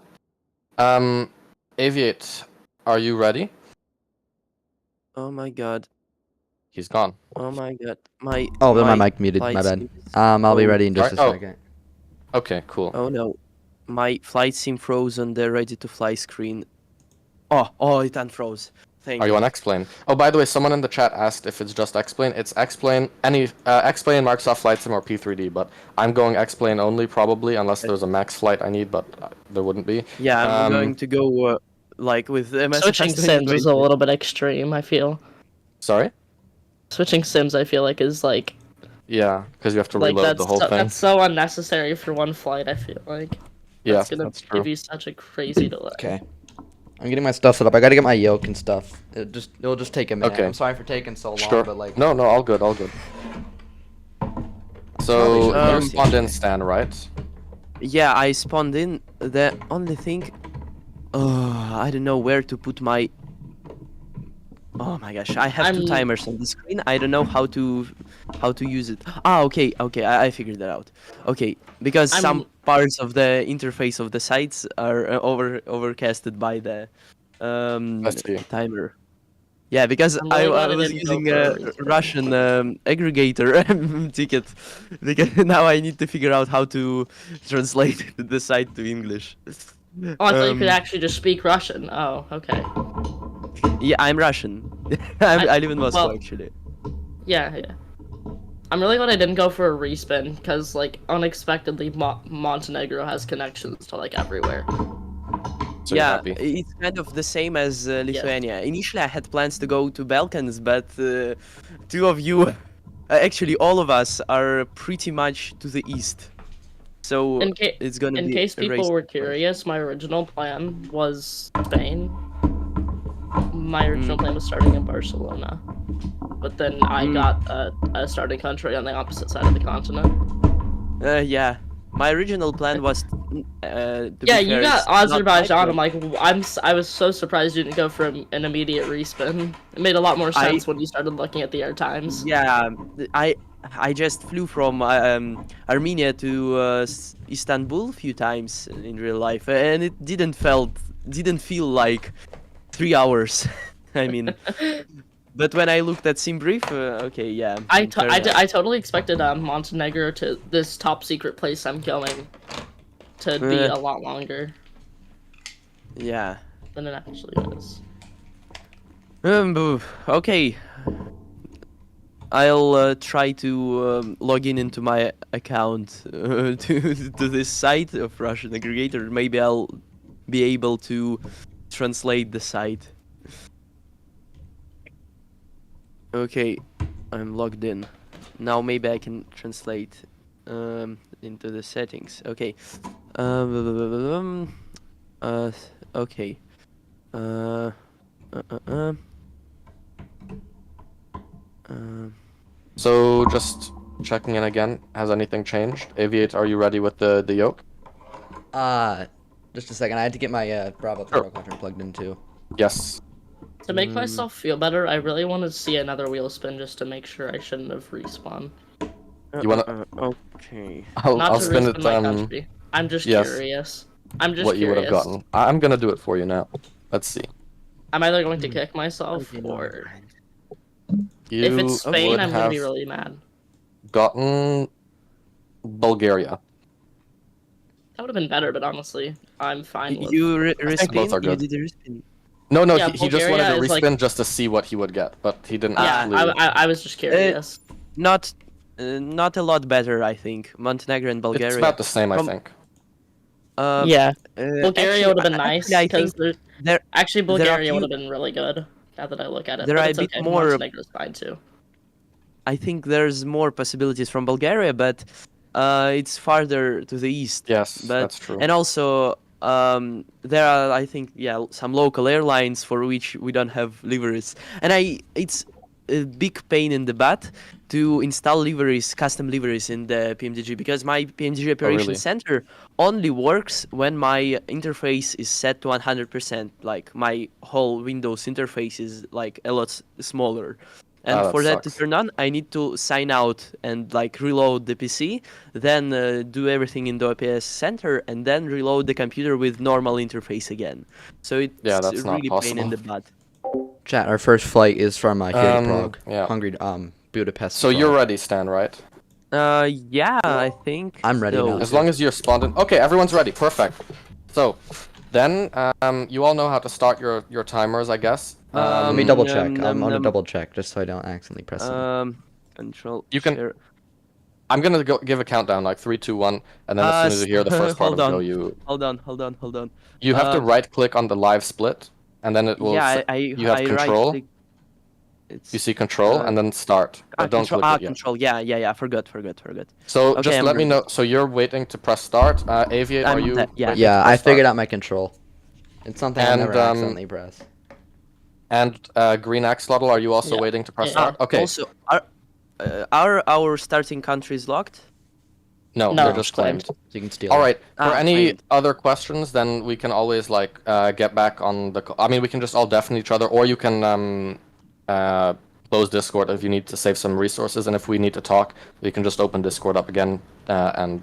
A: Aviate, are you ready?
B: Oh my god.
A: He's gone.
B: Oh my god. My.
C: Oh, then my mic muted.
B: flight
C: My bad.
B: sim is-
C: I'll be
B: Oh,
C: ready in just a
A: sorry. Oh.
C: second.
A: Okay, cool.
B: Oh no. My flight sim froze on the ready to fly screen. Oh, it unfroze. Thank
A: Are you on X-Plane? Oh, by the way, someone in the chat asked if it's just X-Plane. It's X-Plane, X-Plane, Microsoft Flight Sim, or P3D, but I'm going X-Plane only, probably, unless there's a max flight I need, but there wouldn't be.
B: Yeah, I'm
A: Um,
B: going to go like with MS
D: Switching sims is a little bit extreme, I feel.
A: Sorry?
D: Switching sims, I feel like, is like
A: Yeah, because you have to
D: like
A: reload the whole thing.
D: that's so unnecessary for one flight. I feel like
A: Yeah,
D: that's gonna
A: that's true.
D: give you such a crazy delay.
C: Okay. I'm getting my stuff set up. I gotta get my yoke and stuff. It'll just take a minute.
A: Okay.
C: I'm sorry for taking so long,
A: Sure.
C: but like.
A: No, all good, all good. So,
C: Probably
A: you
C: should-
A: spawned in Stan, right?
B: Yeah, I spawned in. The only thing, I don't know where to put my. Oh my gosh, I have two
D: I'm-
B: timers on the screen. I don't know how to use it. Okay, I figured that out. Okay, because some
D: I'm-
B: parts of the interface of the sites are overcasted by the
A: I see.
B: timer. Yeah, because
D: I'm
B: I,
D: really glad
B: I
D: I
B: was
D: didn't go
B: using
D: for
B: a
D: a reason.
B: Russian aggregator ticket because now I need to figure out how to translate the site to English.
D: Oh, I thought you could
B: Um,
D: actually just speak Russian. Oh, okay.
B: yeah, I'm Russian. I live in Moscow
D: well,
B: actually.
D: yeah, yeah. I'm really glad I didn't go for a respin, because, like, unexpectedly, Montenegro has connections to, like, everywhere.
A: So you're
B: Yeah,
A: happy.
B: it's kind of the same as
D: Yes.
B: Lithuania. Initially, I had plans to go to Balkans, but two of you, actually all of us, are pretty much to the east. So
D: In, ca-
B: it's gonna
D: in
B: be
D: case
B: a
D: people
B: race.
D: were curious, my original plan was Spain. My original plan was starting in Barcelona. But then I got a starting country on the opposite side of the continent.
B: Yeah, my original plan was, to
D: Yeah,
B: be
D: you
B: fair,
D: got
B: it's not my
D: Azerbaijan.
B: plan.
D: I was so surprised you didn't go for an immediate respin. It made a lot more
B: I
D: sense when you started looking at the air times.
B: Yeah, I just flew from Armenia to Istanbul a few times in real life, and it didn't feel like 3 hours. I mean, but when I looked at Sim Brief, okay, yeah, fair enough.
D: I totally expected Montenegro to this top secret place I'm going to be
B: Uh,
D: a lot longer
B: yeah.
D: than it actually is.
B: Okay. I'll try to log into my account to this site of Russian aggregator. Maybe I'll be able to translate the site. Okay, I'm logged in. Now maybe I can translate into the settings. Okay. Okay. Uh, uh, uh, uh.
A: So just checking in again. Has anything changed? Aviate, are you ready with the yoke?
C: Just a second. I had to get my Bravo thermal controller plugged in too.
A: Yes.
D: To make myself feel better, I really want to see another wheel spin just to make sure I shouldn't have respawned.
A: You wanna?
B: Okay.
A: I'll
D: Not to
A: spin
D: respin
A: it.
D: my country. I'm just
A: yes.
D: curious. I'm just
A: What you would
D: curious.
A: have gotten. I'm gonna do it for you now. Let's see.
D: I'm either going to kick myself
B: Okay,
D: or
A: You
D: if it's Spain,
A: would
D: I'm gonna
A: have
D: be really mad.
A: gotten Bulgaria.
D: That would have been better, but honestly, I'm fine with.
B: You
A: I think both
B: respin?
A: are
B: You
A: good.
B: did a respin?
A: No,
D: Yeah,
A: he just wanted to
D: Bulgaria is
A: respin
D: like-
A: just to see what he would get, but he didn't
D: Yeah,
A: actually.
D: I was just curious.
B: Not a lot better, I think. Montenegro and Bulgaria.
A: It's about the same, I
B: From-
A: think.
D: Yeah, Bulgaria
B: actually,
D: would have been nice
B: actually, I
D: because
B: think there
D: actually
B: there are
D: Bulgaria would
B: few-
D: have been really good. Now that I look at it,
B: there
D: but
B: are a
D: it's
B: bit
D: okay.
B: more-
D: Montenegro's fine too.
B: I think there's more possibilities from Bulgaria, but it's farther to the east.
A: Yes,
B: But
A: that's true.
B: and also there are, I think, some local airlines for which we don't have liveries, and it's a big pain in the butt to install liveries, custom liveries in the PMDG, because my PMDG operation
A: really?
B: center only works when my interface is set to 100%. Like my whole Windows interface is like a lot smaller. And
A: that
B: for that to
A: sucks.
B: turn on, I need to sign out and like reload the PC, then do everything in the OPS center, and then reload the computer with normal interface again. So it's
A: that's not
B: really pain in
A: possible.
B: the butt.
C: Chat. Our first flight is from here to Prague,
A: yeah.
C: Hungary, Budapest.
A: So
C: to
A: you're
C: Prague.
A: ready, Stan, right?
B: Yeah, I think.
C: I'm ready
B: so.
C: now.
A: As long as you're spawned in. Okay, everyone's ready. Perfect. So, then you all know how to start your timers, I guess.
C: Let me double check. I'm gonna
B: num.
C: double check just so I don't accidentally press it.
B: Control.
A: You can-
B: share.
A: I'm gonna give a countdown, like 3, 2, 1, and then as soon as you hear the first part,
B: hold
A: I'll
B: on.
A: show you.
B: Hold on.
A: You have to
B: Um,
A: right-click on the live split, and then it will.
B: Yeah,
A: you have
B: I
A: control.
B: right-click. It's,
A: You see control, and then start. But don't
B: control.
A: click it yet.
B: Control. Yeah. Forgot.
A: So
B: Okay,
A: just
B: I'm
A: let me
B: ready.
A: know. So you're waiting to press start. Aviate, are
B: I'm
A: you?
B: that- yeah.
A: waiting to
C: Yeah, I
A: press
C: figured
A: start?
C: out my control. It's something I
A: And,
C: never accidentally press.
A: And Green Axolotl, are you also
D: Yeah.
A: waiting to press
D: Yeah.
A: start? Okay.
B: Also, are our starting countries locked?
A: No,
D: No,
A: they're just claimed.
C: So you can steal.
A: All
C: it.
A: right. For any
B: claimed.
A: other questions, then we can always like get back on the. I mean, we can just all deafen each other, or you can close Discord if you need to save some resources, and if we need to talk, we can just open Discord up again and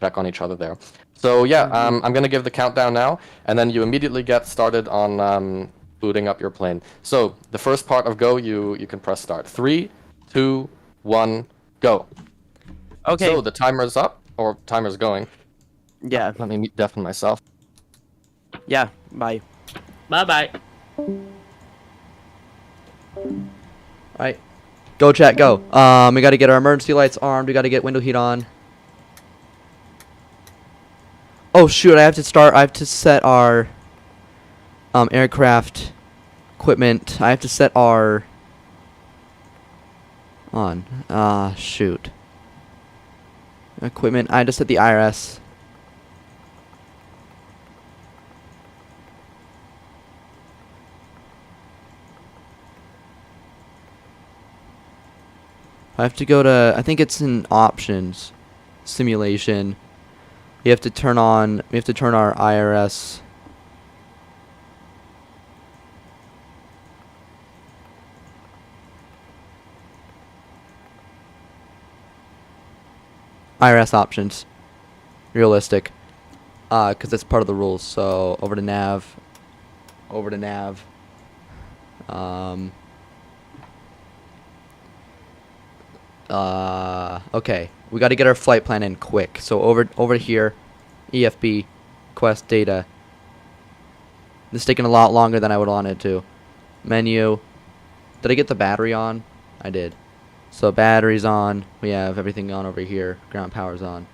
A: check on each other there. So yeah, I'm gonna give the countdown now, and then you immediately get started on booting up your plane. So the first part of go, you can press start. 3, 2, 1, go.
B: Okay.
A: So the timer's up, or timer's going.
B: Yeah.
A: Let me deafen myself.
B: Yeah. Bye.
D: Bye bye.
C: Alright. Go, chat, go. We gotta get our emergency lights armed. We gotta get window heat on. Oh, shoot. I have to set our aircraft equipment. I have to set our... on. Shoot. Equipment. I just set the IRS. I have to go to, I think it's in options, simulation. We have to turn our IRS. IRS options. Realistic. Because that's part of the rules. So, over to nav. Okay. We got to get our flight plan in quick. So over here, EFB, quest data. This is taking a lot longer than I would want it to. Menu. Did I get the battery on? I did. So battery's on. We have everything on over here. Ground power's on.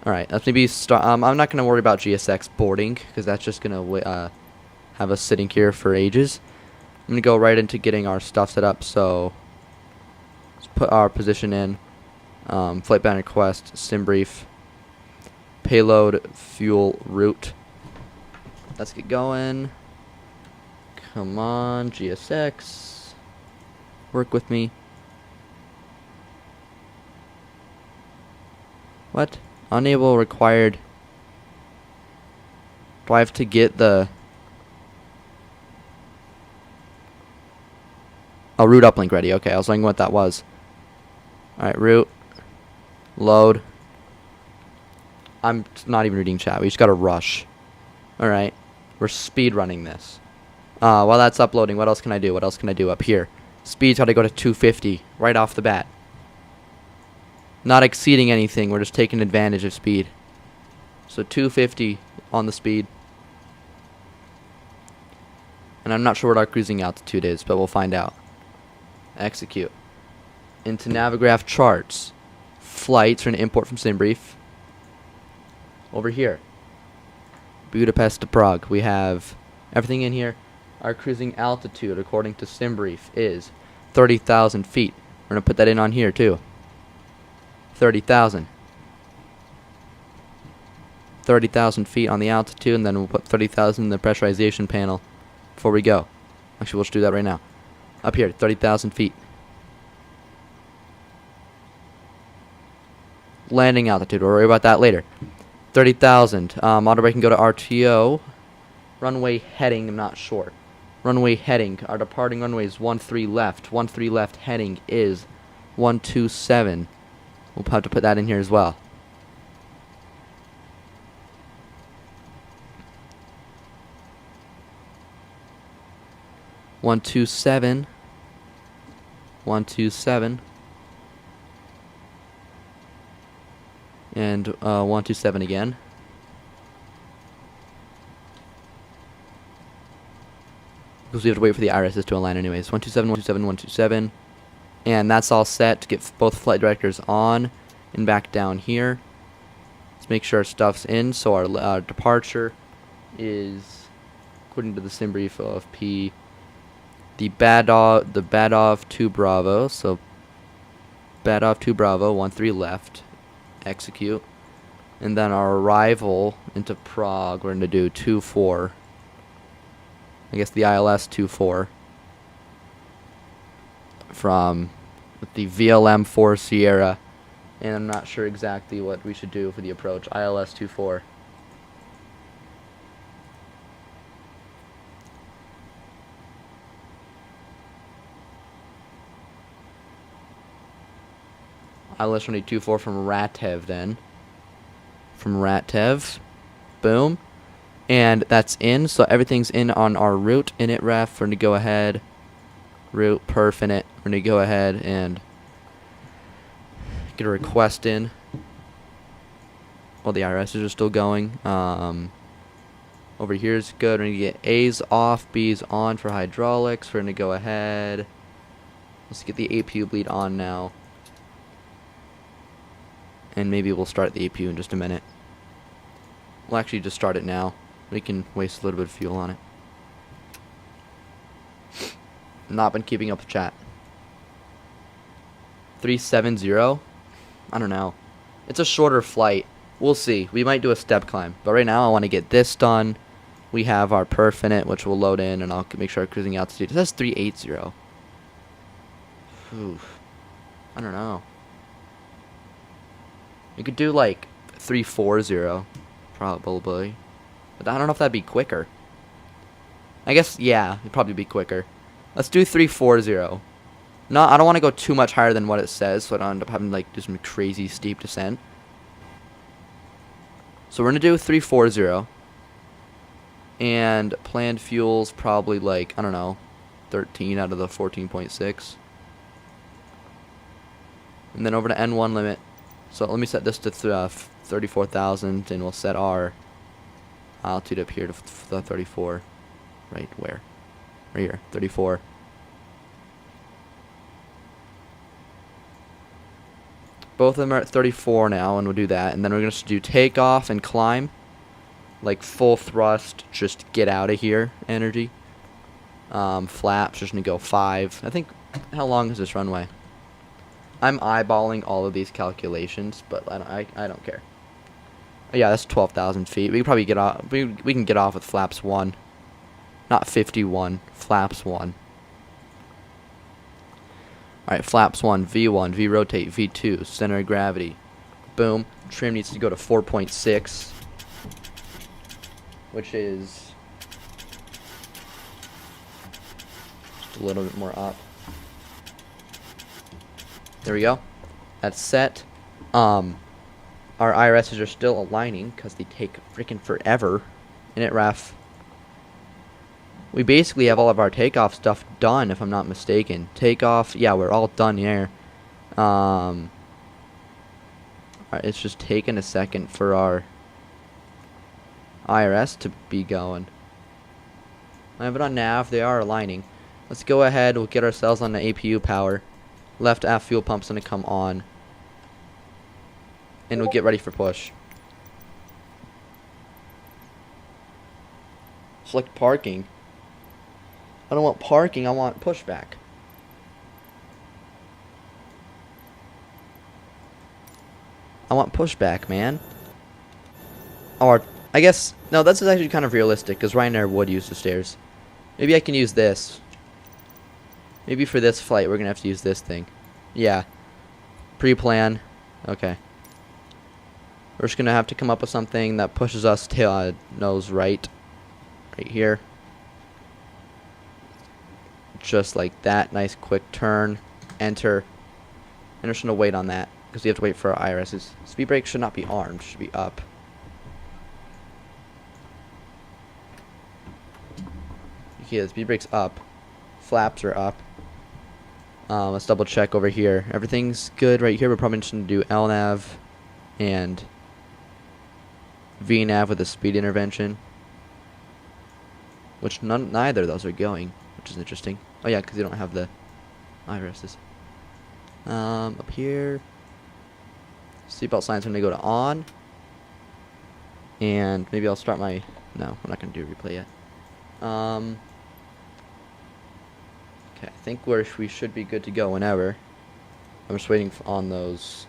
C: Alright, let's maybe start. I'm not going to worry about GSX boarding, because that's just going to have us sitting here for ages. I'm going to go right into getting our stuff set up. So let's put our position in. Flight plan request, sim brief, payload, fuel, route. Let's get going. Come on, GSX. Work with me. What? Unable, required. Do I have to get the... Oh, route uplink ready. Okay, I was wondering what that was. Alright, route. Load. I'm not even reading chat. We just gotta rush. Alright. We're speed running this. While that's uploading, what else can I do? What else can I do up here? Speed's gotta go to 250 right off the bat. Not exceeding anything. We're just taking advantage of speed. So 250 on the speed. And I'm not sure what our cruising altitude is, but we'll find out. Execute. Into Navigraph charts. Flights are an import from SimBrief. Over here. Budapest to Prague. We have everything in here. Our cruising altitude, according to SimBrief, is 30,000 feet. We're going to put that in on here, too. 30,000. 30,000 feet on the altitude, and then we'll put 30,000 in the pressurization panel before we go. Actually, we'll just do that right now. Up here, 30,000 feet. Landing altitude, we'll worry about that later. 30,000. Auto brake can go to RTO. Runway heading, I'm not sure. Runway heading, our departing runway is 13 left. 13 left heading is 127. We'll have to put that in here as well. One two seven. 127. And 127 again. Because we have to wait for the irises to align anyways. 127, 127, 127. And that's all set to get both flight directors on and back down here. Let's make sure our stuff's in. So our departure is, according to the sim brief of P, the Badov 2 Bravo. So Badov 2 Bravo, 13 left. Execute. And then our arrival into Prague, we're going to do 24. I guess the ILS 24. From the VLM 4 Sierra, and I'm not sure exactly what we should do for the approach. ILS 24. ILS 24 from Ratev then. From Ratev. Boom. And that's in, so everything's in on our route. Init ref, we're going to go ahead. Route, perf init. We're going to go ahead and get a request in. While the IRSs are still going. Over here is good. We're going to get A's off, B's on for hydraulics. We're going to go ahead. Let's get the APU bleed on now. And maybe we'll start the APU in just a minute. We'll actually just start it now. We can waste a little bit of fuel on it. Not been keeping up with chat. 370? I don't know. It's a shorter flight. We'll see. We might do a step climb. But right now I want to get this done. We have our perf in it, which will load in, and I'll make sure our cruising altitude. It says 380. Oof. I don't know. You could do like 340, probably. But I don't know if that'd be quicker. I guess, yeah, it'd probably be quicker. Let's do 340. No, I don't want to go too much higher than what it says, so I don't end up having to like do some crazy steep descent. So we're gonna do 340. And planned fuel's probably like, I don't know, 13 out of the 14.6. And then over to N1 limit. So let me set this to 34,000, and we'll set our altitude up here to 34. Right where? Right here, 34. Both of them are at 34 now, and we'll do that. And then we're going to do takeoff and climb. Like full thrust, just get out of here energy. Flaps, just going to go 5. I think, how long is this runway? I'm eyeballing all of these calculations, but I don't care. Oh, yeah, that's 12,000 feet. We can probably get off. We can get off with flaps 1, not 51. Flaps 1. All right, flaps 1, V1, V rotate, V2, center of gravity. Boom. Trim needs to go to 4.6, which is just a little bit more up. There we go. That's set. Our IRSs are still aligning because they take freaking forever. Init ref. We basically have all of our takeoff stuff done, if I'm not mistaken. Takeoff, yeah, we're all done here. Alright, it's just taking a second for our IRS to be going. I have it on nav, they are aligning. Let's go ahead, we'll get ourselves on the APU power. Left aft fuel pump's gonna come on. And we'll get ready for push. Select parking. I don't want parking, I want pushback. I want pushback, man. Or, I guess, no, that's actually kind of realistic, because Ryanair would use the stairs. Maybe I can use this. Maybe for this flight, we're going to have to use this thing. Yeah. Pre-plan. Okay. We're just going to have to come up with something that pushes us to nose right. Right here. Just like that. Nice quick turn. Enter. And we're just going to wait on that, because we have to wait for our IRSs. Speed brake should not be armed. Should be up. Okay, the speed brake's up. Flaps are up. Let's double check over here. Everything's good right here. We're probably just going to do LNAV and VNAV with a speed intervention. Which neither of those are going, which is interesting. Oh yeah, because you don't have the IRSs. Up here. Seatbelt signs are going to go to on. And maybe I'll start my... No, we're not going to do a replay yet. Okay, I think we should be good to go whenever. I'm just waiting on those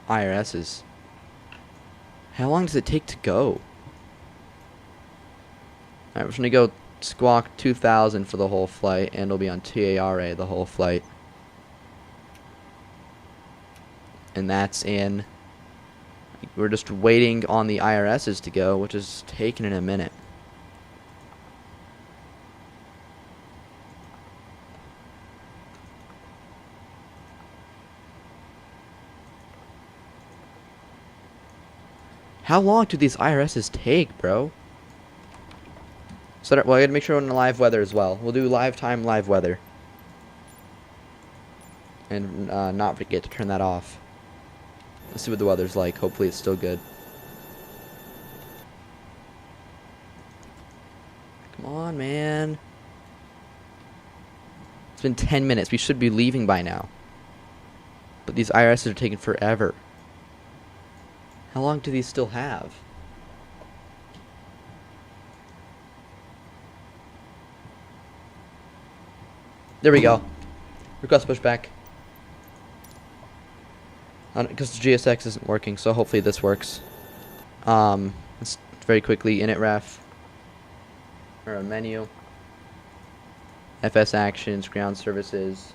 C: IRSs. How long does it take to go? Alright, we're just going to go squawk 2000 for the whole flight, and it'll be on TARA the whole flight. And that's in. We're just waiting on the IRSs to go, which is taking in a minute. How long do these IRSs take, bro? So, well, I gotta make sure we're in live weather as well. We'll do live time, live weather. And not forget to turn that off. Let's see what the weather's like. Hopefully it's still good. Come on, man. It's been 10 minutes. We should be leaving by now. But these IRSs are taking forever. How long do these still have? There we go. Request pushback. Because the GSX isn't working, so hopefully this works. Let's very quickly init ref. Or a menu. FS actions, ground services.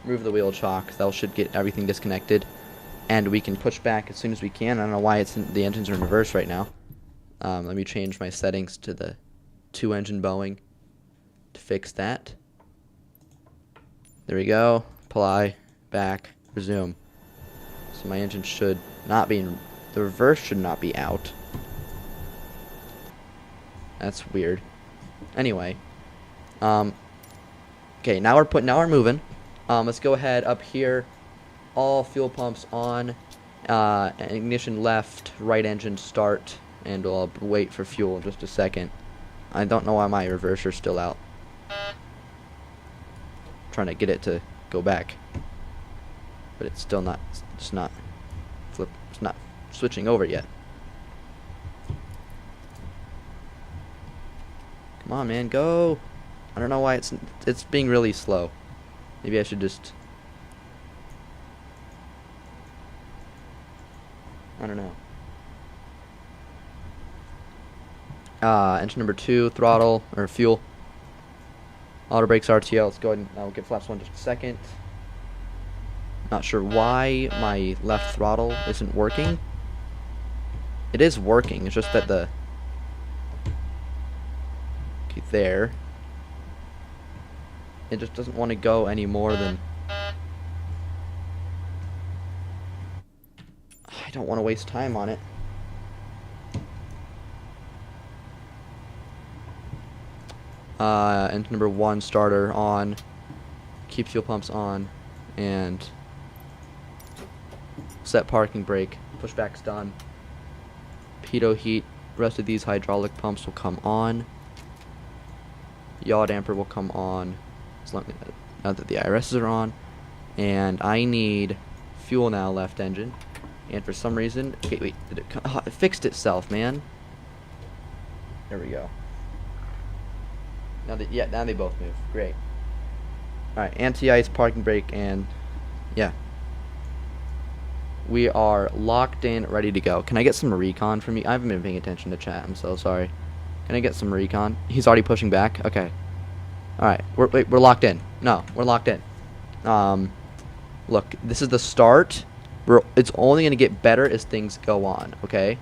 C: Remove the wheel chalk. That should get everything disconnected. And we can push back as soon as we can. I don't know why the engines are in reverse right now. Let me change my settings to the 2-engine Boeing to fix that. There we go. Apply. Back. Resume. So my engine should not be in... The reverse should not be out. That's weird. Anyway. Okay, now we're moving. Let's go ahead up here. All fuel pumps on. Ignition left. Right engine start. And we'll wait for fuel in just a second. I don't know why my reverser's still out. Trying to get it to go back. But it's still not, it's not switching over yet. Come on, man, go. I don't know why it's being really slow. Maybe I should just, I don't know. Engine number 2, throttle, or fuel. Auto brakes RTO, let's go ahead and I'll get flaps 1 just a second. Not sure why my left throttle isn't working. It is working, it's just that the... Okay, there. It just doesn't want to go any more than... I don't want to waste time on it. Engine number 1 starter on. Keep fuel pumps on. And... set parking brake. Pushback's done. Pitot heat. Rest of these hydraulic pumps will come on. Yaw damper will come on. As long as, now that the IRSs are on. And I need fuel now, left engine. And for some reason... Okay, wait. Did it, it fixed itself, man. There we go. Now now they both move. Great. Alright, anti-ice, parking brake, and... yeah. We are locked in, ready to go. Can I get some recon from you? I haven't been paying attention to chat. I'm so sorry. Can I get some recon? He's already pushing back? Okay. Alright, we're locked in. No, we're locked in. Look, this is the start. It's only going to get better as things go on, okay?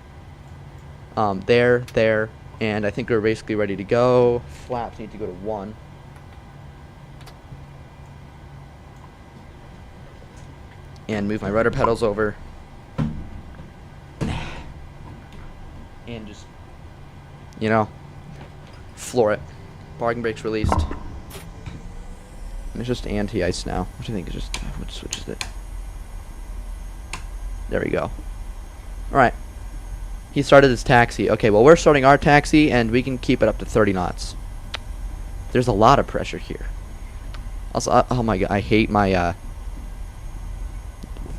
C: There, and I think we're basically ready to go. Flaps need to go to 1. And move my rudder pedals over. And just, you know, floor it. Parking brake's released. And it's just anti-ice now, which I think is just, which switches it. There we go. Alright. He started his taxi. Okay, well, we're starting our taxi, and we can keep it up to 30 knots. There's a lot of pressure here. Also, oh my god, I hate my,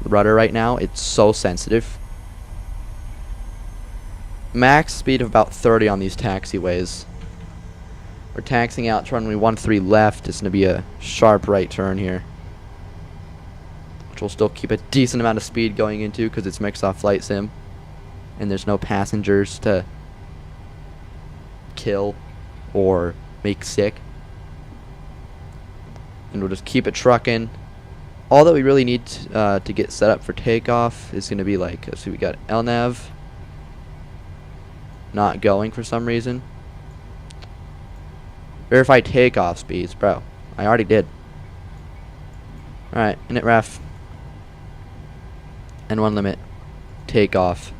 C: rudder right now. It's so sensitive. Max speed of about 30 on these taxiways. We're taxiing out to runway 13 left. It's going to be a sharp right turn here, which will still keep a decent amount of speed going into because it's Microsoft Flight Sim and there's no passengers to kill or make sick. And we'll just keep it trucking. All that we really need to get set up for takeoff is going to be like, let's see, we got LNAV not going for some reason. Verify takeoff speeds, bro. I already did. Alright, init ref. N1 limit. takeoff.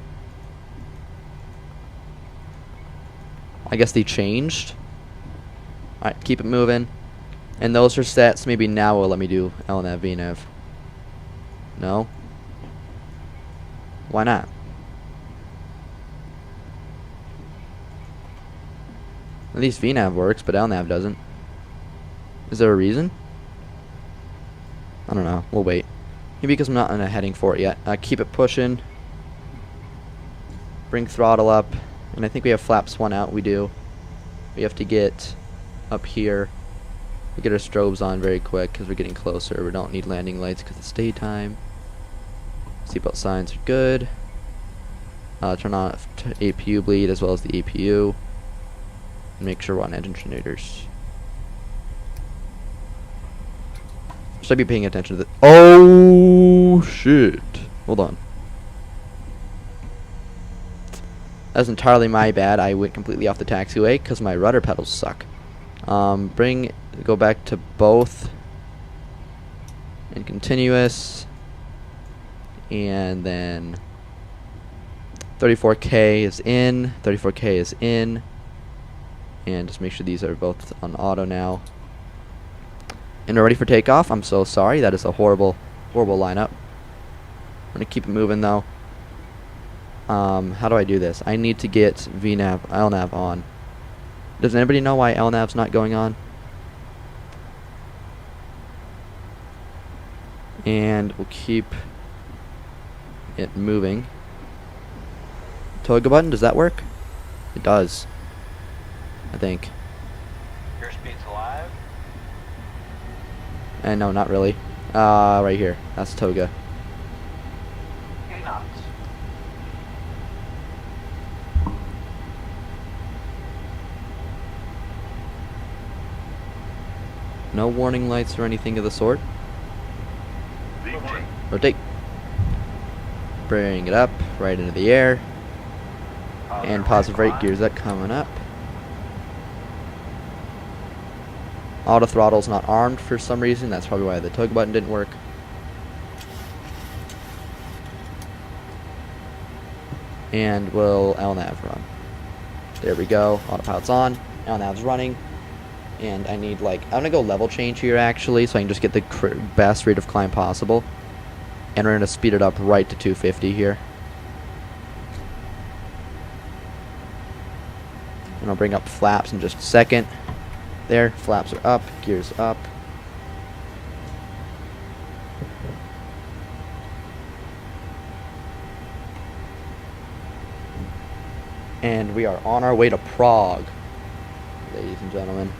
C: I guess they changed. Alright, keep it moving. And those are set, so maybe now will let me do LNAV, VNAV. No? Why not? At least VNAV works, but LNAV doesn't. Is there a reason? I don't know. We'll wait. Maybe because I'm not in a heading for it yet. Keep it pushing. Bring throttle up. And I think we have flaps 1 out. We do. We have to get up here. We get our strobes on very quick because we're getting closer. We don't need landing lights because it's daytime. Seatbelt signs are good. Turn off APU bleed as well as the APU. And make sure we're on engine generators. Should I be paying attention to the... Oh, shit. Hold on. That's entirely my bad. I went completely off the taxiway because my rudder pedals suck. Go back to both. And continuous. And then 34K is in. 34K is in. And just make sure these are both on auto now. And we're ready for takeoff. I'm so sorry. That is a horrible, horrible lineup. I'm going to keep it moving though. How do I do this? I need to get VNAV, LNAV on. Does anybody know why LNAV's not going on? And we'll keep it moving. Toga button, does that work? It does. I think.
E: Your speed's alive?
C: And no, not really. Right here. That's Toga.
E: 80 knots.
C: No warning lights or anything of the sort.
E: Rotate.
C: Rotate. Bring it up, right into the air. And positive rate gears that coming up. Auto throttle's not armed for some reason. That's probably why the tug button didn't work. And we'll LNAV run. There we go. Autopilot's on. LNAV's running. And I need I'm gonna go level change here actually, so I can just get the best rate of climb possible. And we're gonna speed it up right to 250 here. And I'll bring up flaps in just a second. There, flaps are up, gears up. And we are on our way to Prague, ladies and gentlemen.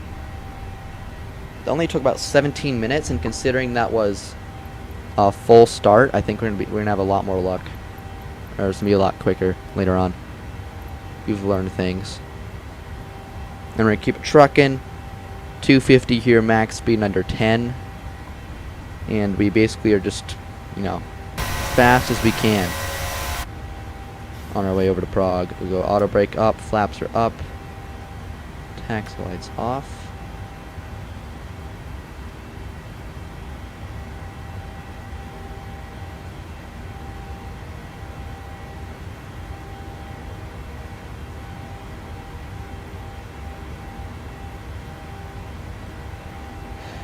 C: It only took about 17 minutes, and considering that was a full start, I think we're gonna have a lot more luck. Or it's gonna be a lot quicker later on. We've learned things. And we're gonna keep it trucking. 250 here, max speed under 10. And we basically are just, fast as we can. On our way over to Prague. We go auto brake up, flaps are up. Taxi lights off.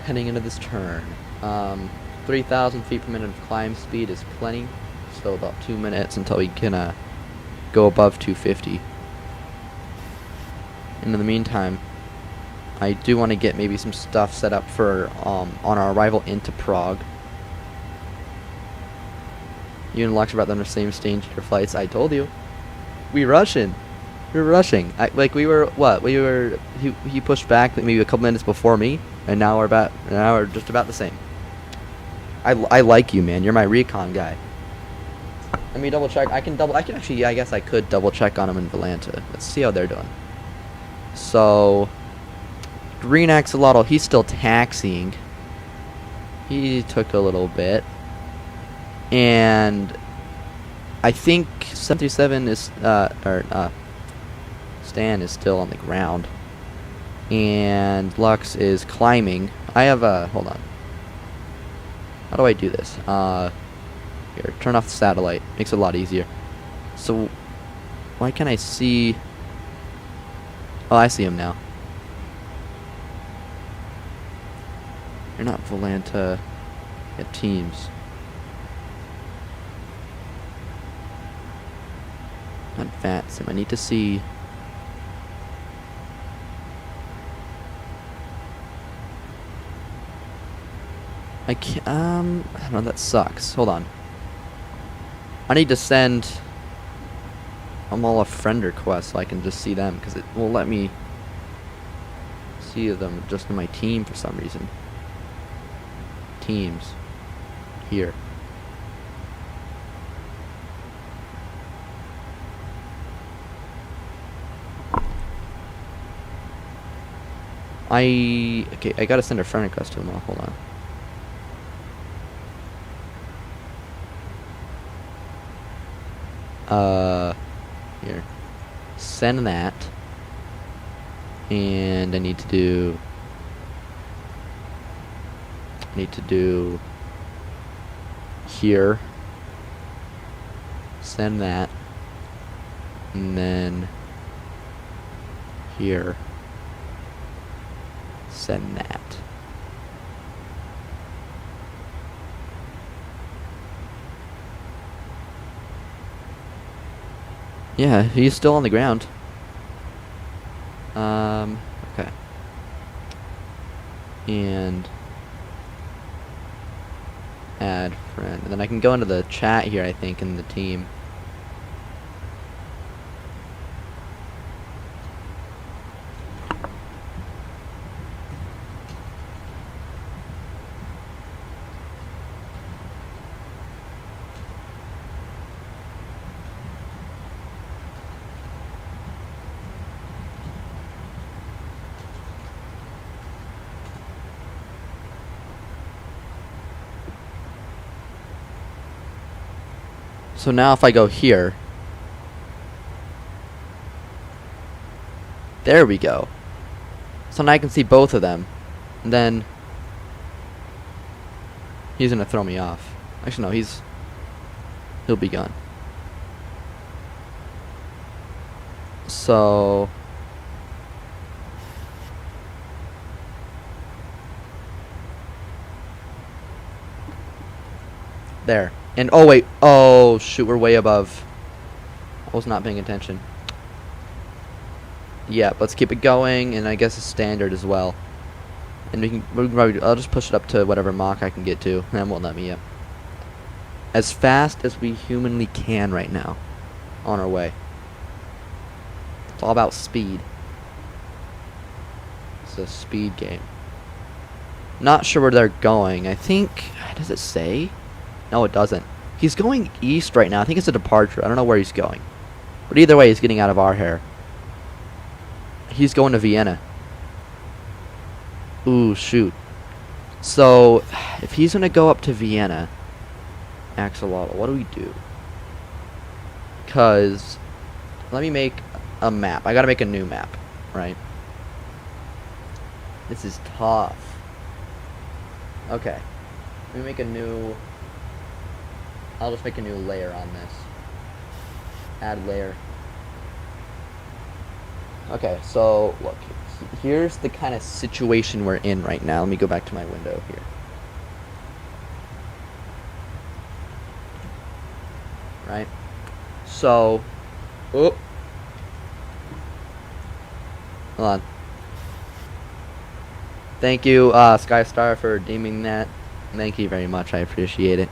C: Heading into this turn. 3,000 feet per minute of climb speed is plenty. Still about 2 minutes until we can go above 250. And in the meantime, I do want to get maybe some stuff set up for on our arrival into Prague. You and Lux are about on the same stage for flights. I told you. We were rushing. He pushed back maybe a couple minutes before me, and now we're just about the same. I like you, man. You're my recon guy. Let me double check. I guess I could double check on them in Valanta. Let's see how they're doing. So, green axolotl, he's still taxiing. He took a little bit. And I think 737 is, Stan is still on the ground. And Lux is climbing. I have hold on. How do I do this? Here, turn off the satellite. Makes it a lot easier. So, why can't I see... Oh, I see him now. You're not Volanta at teams. Not VATSIM. I need to see... I can't, I don't know, that sucks. Hold on. I need to send them all a friend request so I can just see them, because it will let me see them just in my team for some reason. Teams. Here. Okay, I gotta send a friend request to him. Oh, hold on. Here. Send that. And I need to do here. Send that. And then here. Send that. Yeah, he's still on the ground. Okay. And add friend. And then I can go into the chat here, I think, in the team. So now if I go here, there we go. So now I can see both of them. And then he's gonna throw me off. Actually no, he'll be gone. So there. And oh wait, oh shoot, we're way above. I was not paying attention. Yeah, let's keep it going, and I guess a standard as well. And we can probably, I'll just push it up to whatever mock I can get to. That won't let me yet. As fast as we humanly can right now. On our way. It's all about speed. It's a speed game. Not sure where they're going. I think, does it say? No, it doesn't. He's going east right now. I think it's a departure. I don't know where he's going. But either way, he's getting out of our hair. He's going to Vienna. Ooh, shoot. So, if he's going to go up to Vienna, Axolotl, what do we do? Because, let me make a map. I got to make a new map, right? This is tough. Okay. Let me make a new... I'll just make a new layer on this. Add layer. Okay, so look, here's the kind of situation we're in right now. Let me go back to my window here. Right? So, oh. Hold on. Thank you, Skystar, for deeming that. Thank you very much, I appreciate it.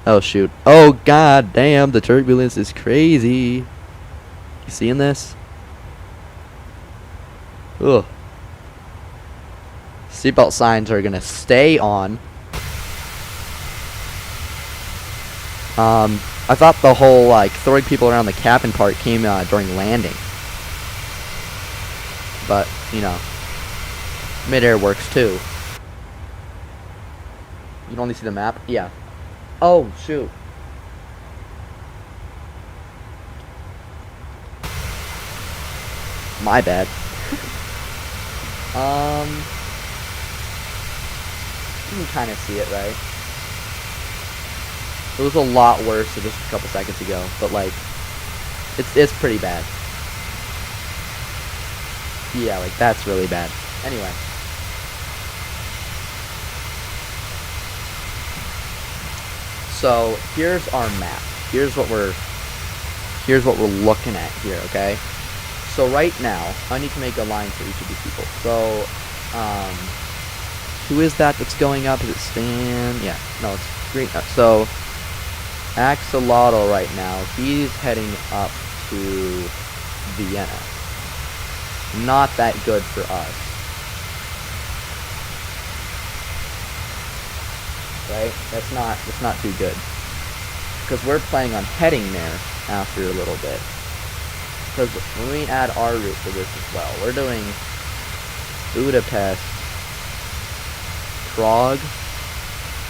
C: Oh shoot. Oh god damn, the turbulence is crazy. You seeing this? Ugh. Seatbelt signs are gonna stay on. I thought the whole like throwing people around the cabin part came during landing. But, you know, midair works too. You can only see the map? Yeah. Oh, shoot. My bad. You can kind of see it, right? It was a lot worse just a couple seconds ago, but like, It's pretty bad. Yeah, like that's really bad. Anyway. So here's our map. Here's what we're looking at here, okay? So right now, I need to make a line for each of these people. So, who is that that's going up? Is it Stan? Yeah, no, it's Green. So, Axolotl right now, he's heading up to Vienna. Not that good for us. Right? That's not too good. Because we're planning on heading there after a little bit. Because when we add our route to this as well, we're doing Budapest, Prague,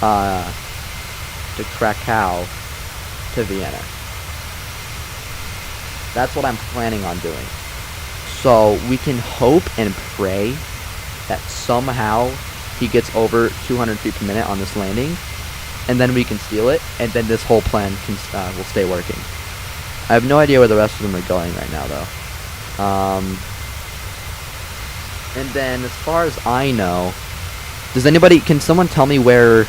C: to Krakow, to Vienna. That's what I'm planning on doing. So we can hope and pray that somehow he gets over 200 feet per minute on this landing, and then we can steal it, and then this whole plan will stay working. I have no idea where the rest of them are going right now, though. And then, as far as I know, can someone tell me where...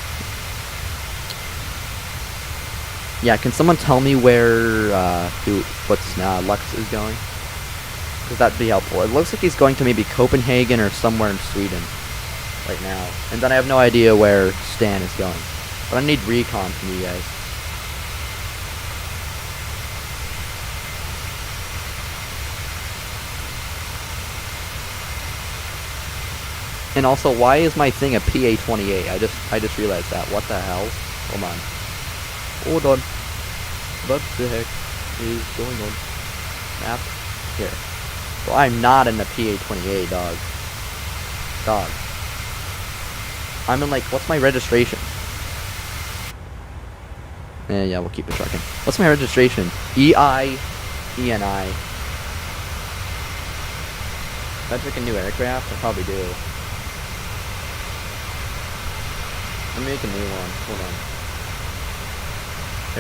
C: Yeah, can someone tell me where, Lux is going? Because that'd be helpful. It looks like he's going to maybe Copenhagen or somewhere in Sweden right now. And then I have no idea where Stan is going. But I need recon from you guys. And also, why is my thing a PA-28? I just realized that. What the hell? Hold on. Hold on. What the heck is going on? Map. Here. Well, I'm not in the PA-28, dog. Dog. I'm in, like, what's my registration? Yeah, we'll keep it trucking. What's my registration? EI, ENI. If I pick a new aircraft, I probably do. Let me make a new one. Hold on.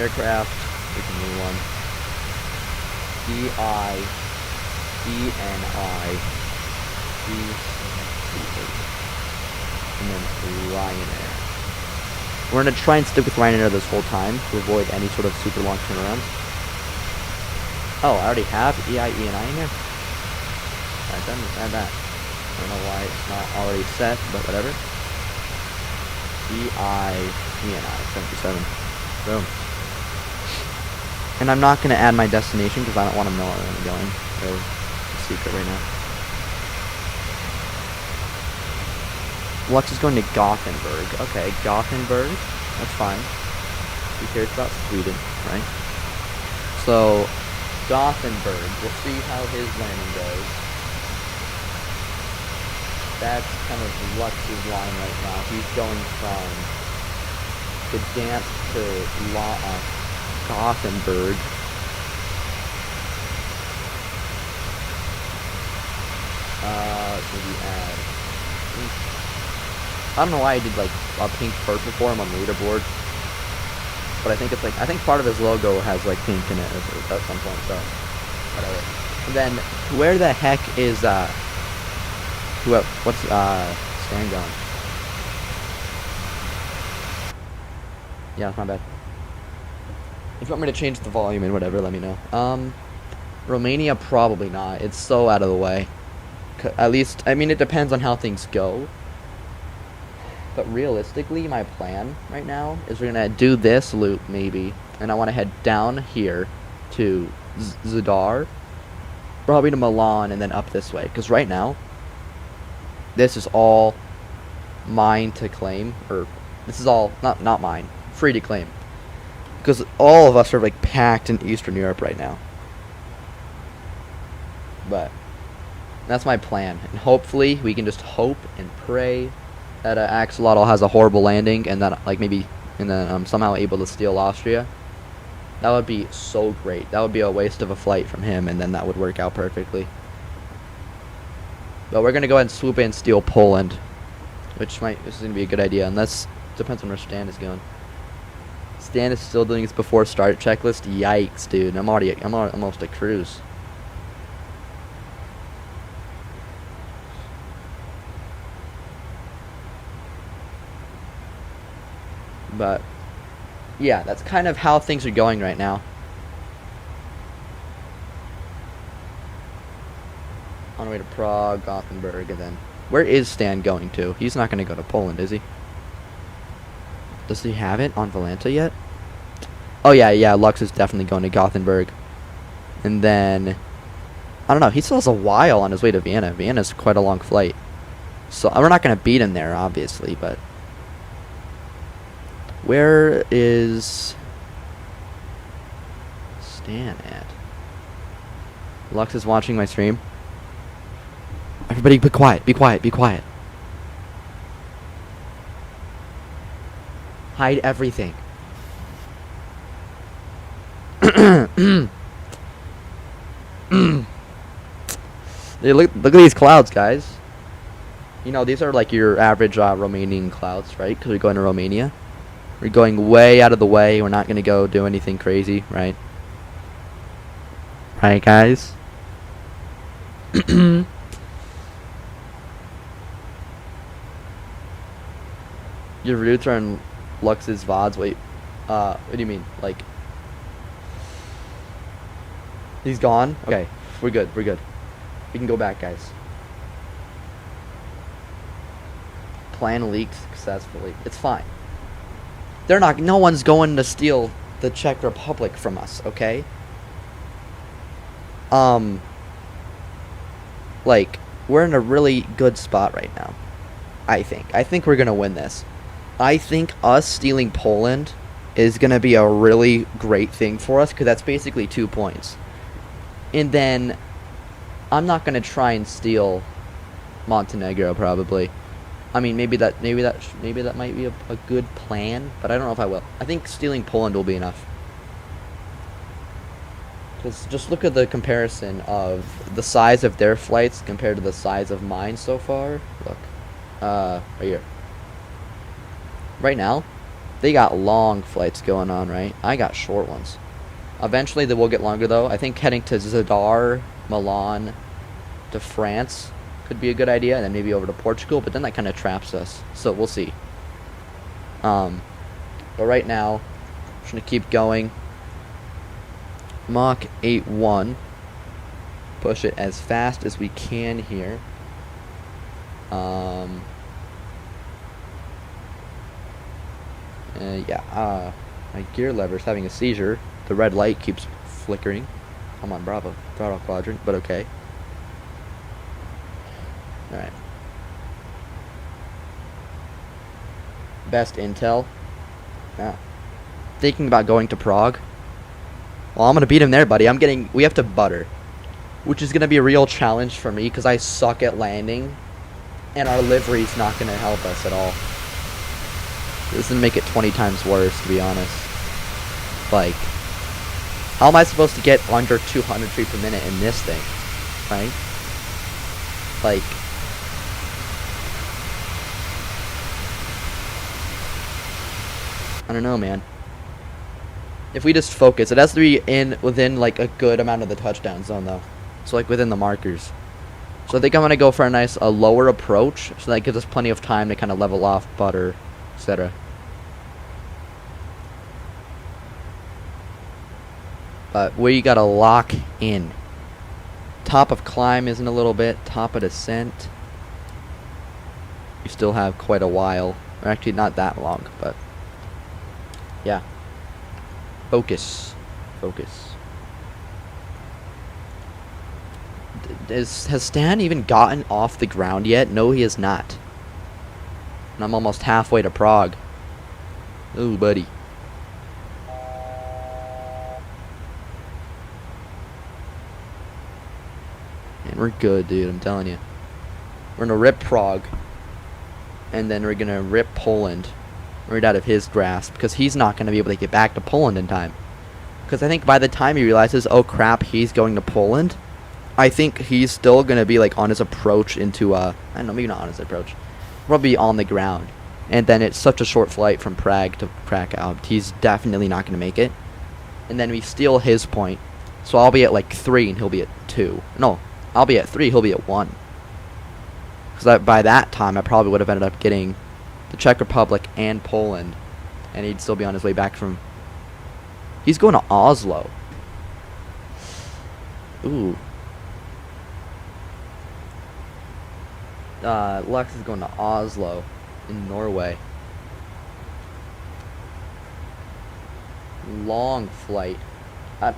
C: Aircraft. Make a new one. EI, ENI, and then Ryanair. We're going to try and stick with Ryanair this whole time to avoid any sort of super long turnaround. Oh, I already have EI, ENI in here? Alright, then let's add that. I don't know why it's not already set, but whatever. EI, ENI, 77. Boom. And I'm not going to add my destination because I don't want to know where I'm going. So, it's a secret right now. Lux is going to Gothenburg. Okay, Gothenburg. That's fine. Who cares about Sweden, right? So, Gothenburg. We'll see how his landing goes. That's kind of Lux's line right now. He's going from Gdansk to Gothenburg. Maybe add... I don't know why I did like a pink purple for him on the leaderboard, but I think it's like, I think part of his logo has like pink in it at some point, so whatever. And then where the heck is what's Stan going? Yeah, my bad. If you want me to change the volume and whatever, let me know. Romania, probably not. It's so out of the way. At least, I mean, it depends on how things go. But realistically, my plan right now is we're going to do this loop, maybe. And I want to head down here to Zadar. Probably to Milan and then up this way. Because right now, this is all mine to claim. Or, this is all, not mine. Free to claim. Because all of us are like packed in Eastern Europe right now. But that's my plan. And hopefully, we can just hope and pray that Axolotl has a horrible landing, and that I'm somehow able to steal Austria. That would be so great. That would be a waste of a flight from him, and then that would work out perfectly. But we're gonna go ahead and swoop in and steal Poland, this is gonna be a good idea, unless depends on where Stan is going. Stan is still doing his before start checklist. Yikes, dude. I'm almost at cruise. But yeah, that's kind of how things are going right now. On the way to Prague, Gothenburg, and then where is Stan going to? He's not going to go to Poland, is he? Does he have it on Valenta yet? Oh yeah, Lux is definitely going to Gothenburg. And then I don't know, he still has a while on his way to Vienna. Vienna's quite a long flight. So we're not going to beat him there, obviously, but where is Stan at? Lux is watching my stream. Everybody be quiet, be quiet, be quiet. Hide everything. Hey, look at these clouds, guys. You know, these are like your average Romanian clouds, right? Because we're going to Romania. We're going way out of the way. We're not going to go do anything crazy, right? Right, guys? Your roots are in Lux's VODs. Wait, what do you mean? Like, he's gone? Okay, we're good, we're good. We can go back, guys. Plan leaked successfully. It's fine. They're not, no one's going to steal the Czech Republic from us, okay? Like, we're in a really good spot right now. I think we're gonna win this. I think us stealing Poland is going to be a really great thing for us, because that's basically 2 points. And then I'm not going to try and steal Montenegro, probably. I mean, maybe that might be a good plan, but I don't know if I will. I think stealing Poland will be enough. Just look at the comparison of the size of their flights compared to the size of mine so far. Look, right here. Right now, they got long flights going on, right? I got short ones. Eventually, they will get longer, though. I think heading to Zadar, Milan, to France could be a good idea, and then maybe over to Portugal, but then that kind of traps us, so we'll see. But right now, I'm just going to keep going. Mach 8.1. Push it as fast as we can here. My gear lever's having a seizure. The red light keeps flickering. Come on, Bravo. Throttle quadrant, but okay. Alright. Best intel. Now, thinking about going to Prague. Well, I'm gonna beat him there, buddy. We have to butter. Which is gonna be a real challenge for me, because I suck at landing. And our livery's not gonna help us at all. This would make it 20 times worse, to be honest. Like, how am I supposed to get under 200 feet per minute in this thing? Right? Like, I don't know, man. If we just focus, it has to be within like a good amount of the touchdown zone, though. So like within the markers. So I think I'm gonna go for a lower approach, so that gives us plenty of time to kind of level off, butter, etc. But we gotta lock in. Top of climb isn't a little bit. Top of descent. We still have quite a while. Or actually, not that long, but yeah. Focus. Focus. Has Stan even gotten off the ground yet? No, he has not. And I'm almost halfway to Prague. Ooh, buddy. And we're good, dude. I'm telling you. We're gonna rip Prague. And then we're gonna rip Poland right out of his grasp, because he's not gonna be able to get back to Poland in time. Because I think by the time he realizes, oh crap, he's going to Poland, I think he's still gonna be like on his approach into I don't know, maybe not on his approach, probably on the ground. and then it's such a short flight from Prague to Krakow. He's definitely not going to make it. And then we steal his point, so I'll be at like 3 and he'll be at 2. No, I'll be at 3, he'll be at 1. Because by that time, I probably would have ended up getting the Czech Republic and Poland, and he'd still be on his way back from... He's going to Oslo. Ooh. Lux is going to Oslo in Norway. Long flight.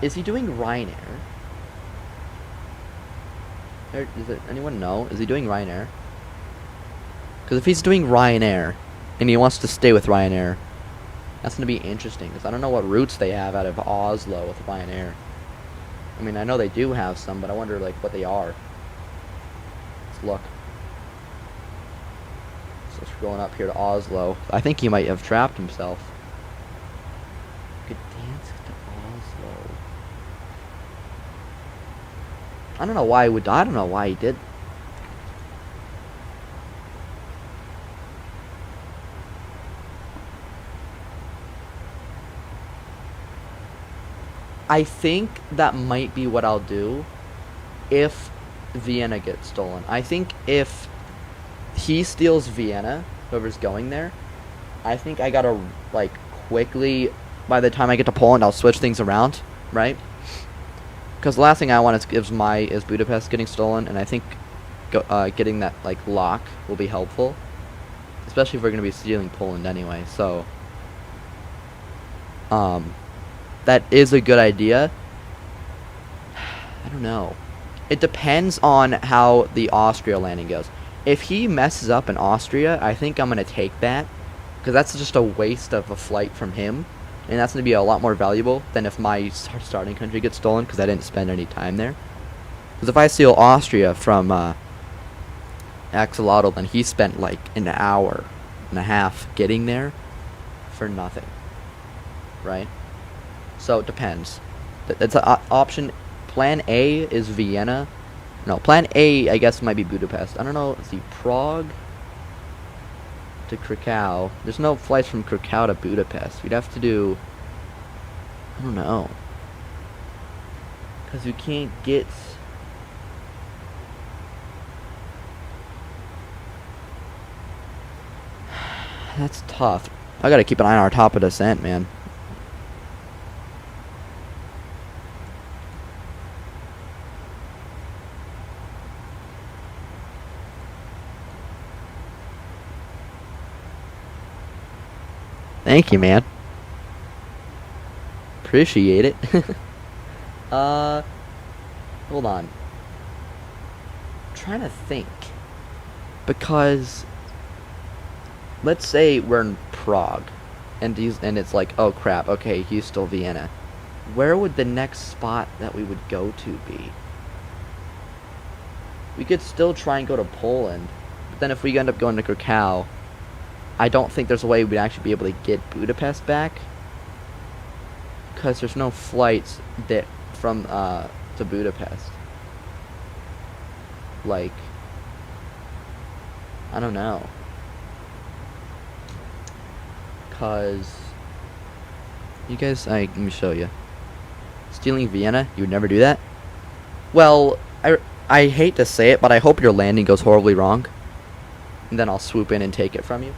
C: Is he doing Ryanair? Does anyone know? Is he doing Ryanair? Because if he's doing Ryanair, and he wants to stay with Ryanair, that's going to be interesting, because I don't know what routes they have out of Oslo with Ryanair. I mean, I know they do have some, but I wonder, like, what they are. Let's look. So scrolling up here to Oslo. I think he might have trapped himself. Gdansk to Oslo. I don't know why he would. I don't know why he did. I think that might be what I'll do if Vienna gets stolen. I think if he steals Vienna, whoever's going there, I think I gotta, like, quickly, by the time I get to Poland, I'll switch things around, right? Because the last thing I want is Budapest getting stolen, and I think getting that, like, lock will be helpful. Especially if we're gonna be stealing Poland anyway, so... that is a good idea. I don't know. It depends on how the Austria landing goes. If he messes up in Austria, I think I'm going to take that. Because that's just a waste of a flight from him. And that's going to be a lot more valuable than if my starting country gets stolen, because I didn't spend any time there. Because if I steal Austria from Axolotl, then he spent like an hour and a half getting there for nothing. Right? So it depends. It's an option. Plan A is Vienna. No, Plan A, I guess, might be Budapest. I don't know. Let's see. Prague to Krakow. There's no flights from Krakow to Budapest. We'd have to do... I don't know. Because we can't get... That's tough. I gotta keep an eye on our top of descent, man. Thank you, man. Appreciate it. Hold on. I'm trying to think. Because let's say we're in Prague and it's like, oh crap, okay, he's still Vienna. Where would the next spot that we would go to be? We could still try and go to Poland, but then if we end up going to Krakow, I don't think there's a way we'd actually be able to get Budapest back, because there's no flights that from to Budapest. Like, I don't know, cause you guys, let me show you. Stealing Vienna, you would never do that. Well, I hate to say it, but I hope your landing goes horribly wrong, and then I'll swoop in and take it from you.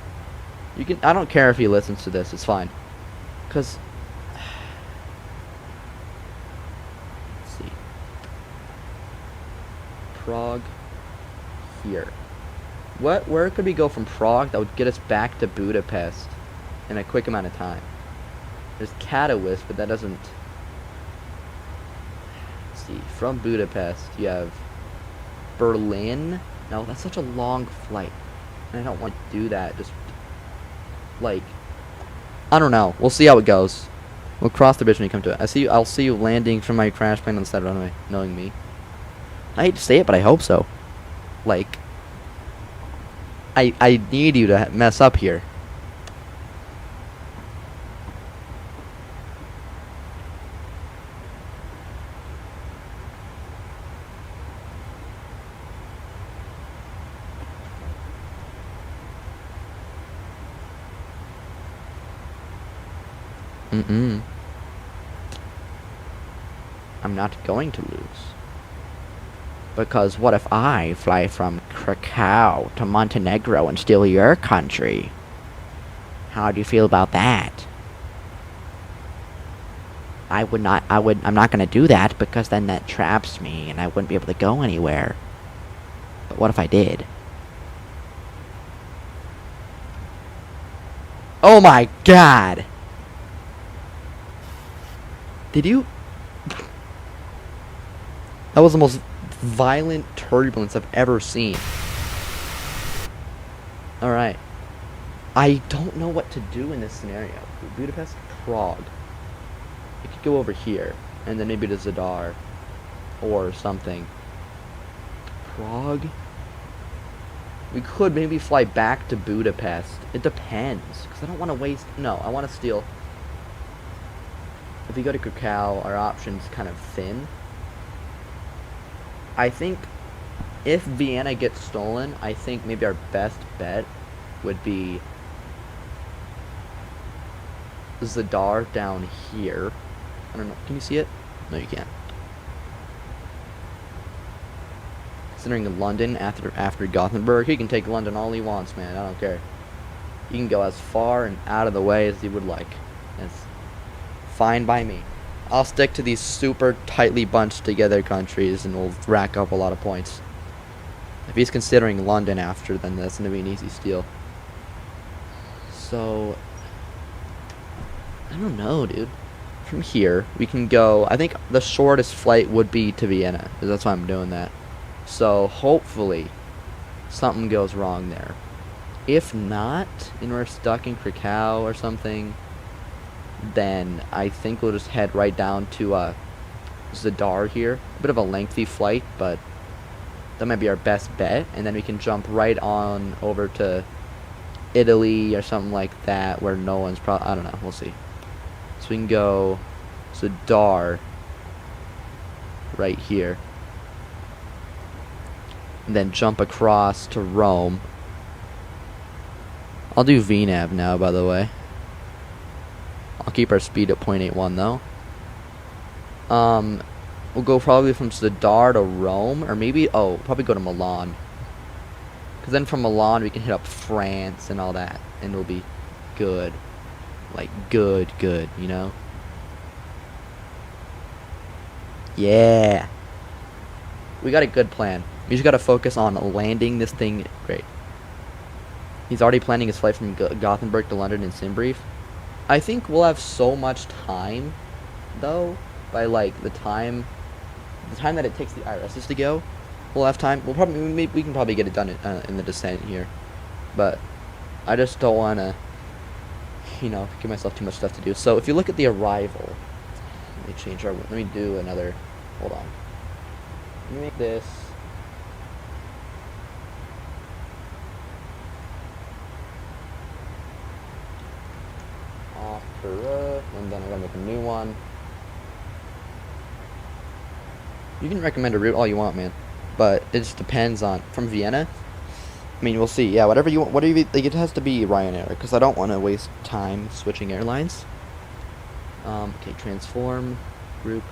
C: You can. I don't care if he listens to this. It's fine. Cause let's see. Prague here. Where could we go from Prague that would get us back to Budapest in a quick amount of time? There's Katowice, but that doesn't. Let's see. From Budapest, you have Berlin. No, that's such a long flight, and I don't want to do that. Just like, I don't know. We'll see how it goes. We'll cross the bridge when we come to it. I'll see you landing from my crash plane on the side of the runway, knowing me. I hate to say it, but I hope so. Like, I need you to mess up here. Mm-mm. I'm not going to lose. Because what if I fly from Krakow to Montenegro and steal your country? How do you feel about that? I'm not gonna do that because then that traps me and I wouldn't be able to go anywhere. But what if I did? Oh my god! Did you? That was the most violent turbulence I've ever seen. Alright. I don't know what to do in this scenario. Budapest, Prague. I could go over here, and then maybe to Zadar, or something. Prague? We could maybe fly back to Budapest. It depends, because I don't want to waste... No, I want to steal... If we go to Krakow, our option's kind of thin. I think if Vienna gets stolen, I think maybe our best bet would be Zadar down here. I don't know. Can you see it? No, you can't. Considering London after Gothenburg, he can take London all he wants, man. I don't care. He can go as far and out of the way as he would like. It's fine by me. I'll stick to these super tightly bunched together countries and we'll rack up a lot of points. If he's considering London after, then that's going to be an easy steal. So, I don't know, dude. From here, we can go... I think the shortest flight would be to Vienna. That's why I'm doing that. So, hopefully, something goes wrong there. If not, and we're stuck in Krakow or something, then I think we'll just head right down to Zadar here. A bit of a lengthy flight, but that might be our best bet. And then we can jump right on over to Italy or something like that, where no one's probably... I don't know, we'll see. So we can go Zadar right here. And then jump across to Rome. I'll do VNAV now, by the way. I'll keep our speed at 0.81 though. We'll go probably from Zadar to Rome, or maybe, probably go to Milan. Because then from Milan we can hit up France and all that, and it'll be good. Like, good, you know? Yeah! We got a good plan. We just gotta focus on landing this thing great. He's already planning his flight from Gothenburg to London in Simbrief. I think we'll have so much time, though, by like the time that it takes the IRSs to go. We'll have time. We can probably get it done in the descent here, but I just don't want to, give myself too much stuff to do. So if you look at the arrival, let me do another. Hold on. Let me make this. And then I'm gonna make a new one. You can recommend a route all you want, man, but it just depends on from Vienna. I mean, we'll see. Yeah, whatever you want. Like, it has to be Ryanair because I don't want to waste time switching airlines. Okay, transform, group,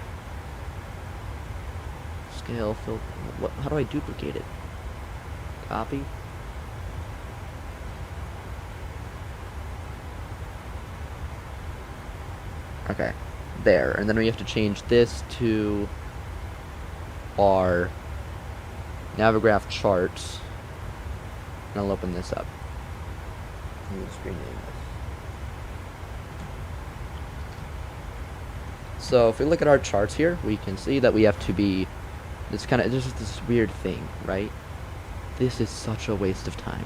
C: scale, fill. How do I duplicate it? Copy. Okay, there, and then we have to change this to our Navigraph charts, and I'll open this up. I'm gonna screen name this. So if we look at our charts here, we can see that we have to be this weird thing, right? This is such a waste of time.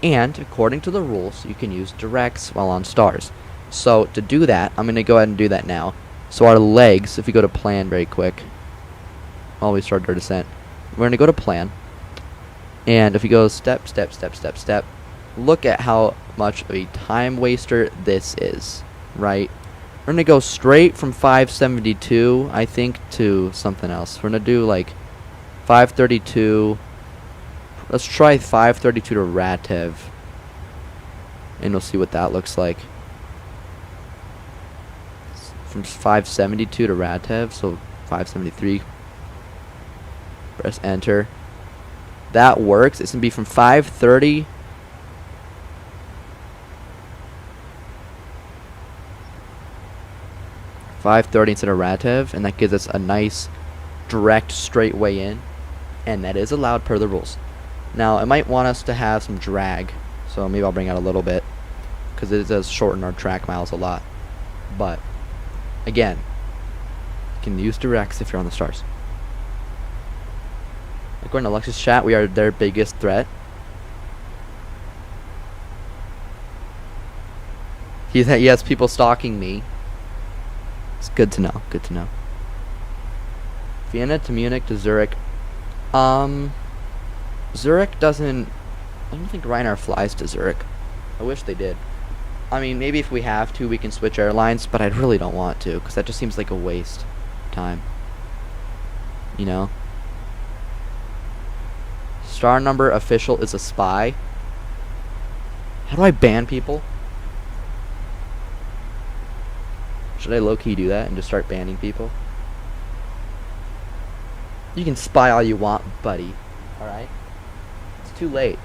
C: And according to the rules, you can use directs while on stars. So to do that, I'm going to go ahead and do that now. So our legs, if we go to plan very quick, while we start our descent, we're going to go to plan. And if we go step, step, step, step, step, look at how much of a time waster this is, right? We're going to go straight from 572, I think, to something else. We're going to do like 532. Let's try 532 to Ratev. And we'll see what that looks like. from 572 to Ratev, so 573. Press enter. That works. It's gonna be from 530. instead of Ratev, and that gives us a nice direct straight way in, and that is allowed per the rules. Now it might want us to have some drag, so maybe I'll bring out a little bit because it does shorten our track miles a lot. But again, you can use directs if you're on the stars. According to Alexis chat, we are their biggest threat. He has people stalking me. It's good to know. Good to know. Vienna to Munich to Zurich. Zurich doesn't. I don't think Ryanair flies to Zurich. I wish they did. I mean, maybe if we have to, we can switch airlines, but I really don't want to, because that just seems like a waste of time. You know? Star number official is a spy. How do I ban people? Should I low-key do that and just start banning people? You can spy all you want, buddy. Alright? It's too late.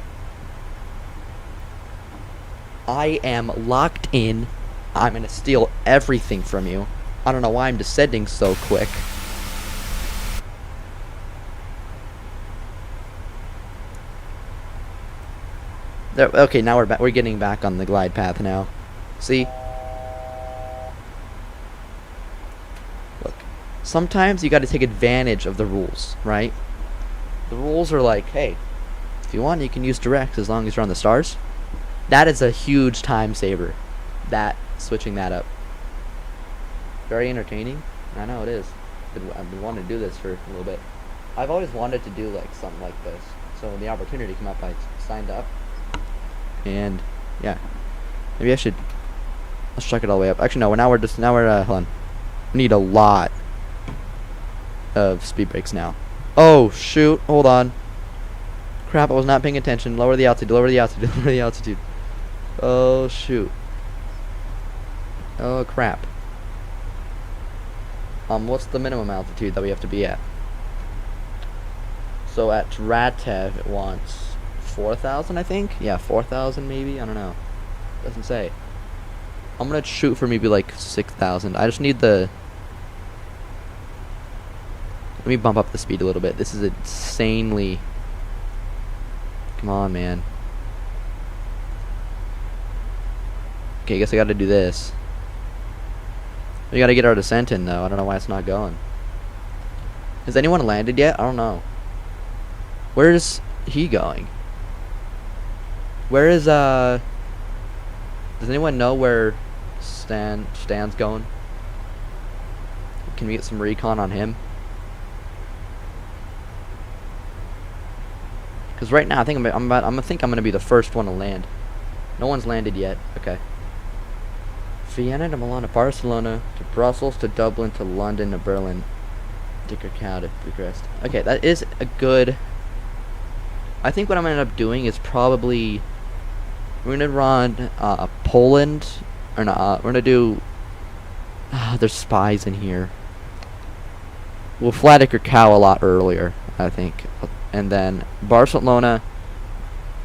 C: I am locked in. I'm gonna steal everything from you. I don't know why I'm descending so quick. There, okay, now we're getting back on the glide path now. See? Look. Sometimes you gotta take advantage of the rules, right? The rules are like, hey, if you want, you can use directs as long as you're on the stars. That is a huge time saver. Switching that up. Very entertaining. I know it is. I've been wanting to do this for a little bit. I've always wanted to do like something like this. So when the opportunity came up, I signed up. And yeah, maybe I should. Let's check it all the way up. Actually, no. Hold on. We need a lot of speed breaks now. Oh shoot! Hold on. Crap! I was not paying attention. Lower the altitude. Lower the altitude. Lower the altitude. Oh shoot. Oh crap. What's the minimum altitude that we have to be at? So at Ratev it wants 4,000, I think. Yeah, 4,000 maybe. I don't know. Doesn't say. I'm gonna shoot for maybe like 6,000. I just need the. Let me bump up the speed a little bit. This is insanely. Come on, man. Okay, I guess I gotta do this. We gotta get our descent in, though. I don't know why it's not going. Has anyone landed yet? I don't know. Where's he going? Where is, Does anyone know where Stan's going? Can we get some recon on him? Because right now, I think I'm gonna be the first one to land. No one's landed yet. Okay. Vienna to Milan to Barcelona to Brussels to Dublin to London to Berlin to Krakow to Bucharest. Okay, that is a good. I think what I'm gonna end up doing is probably we're gonna run Poland or not. We're gonna do. There's spies in here. We'll fly to Krakow a lot earlier, I think, and then Barcelona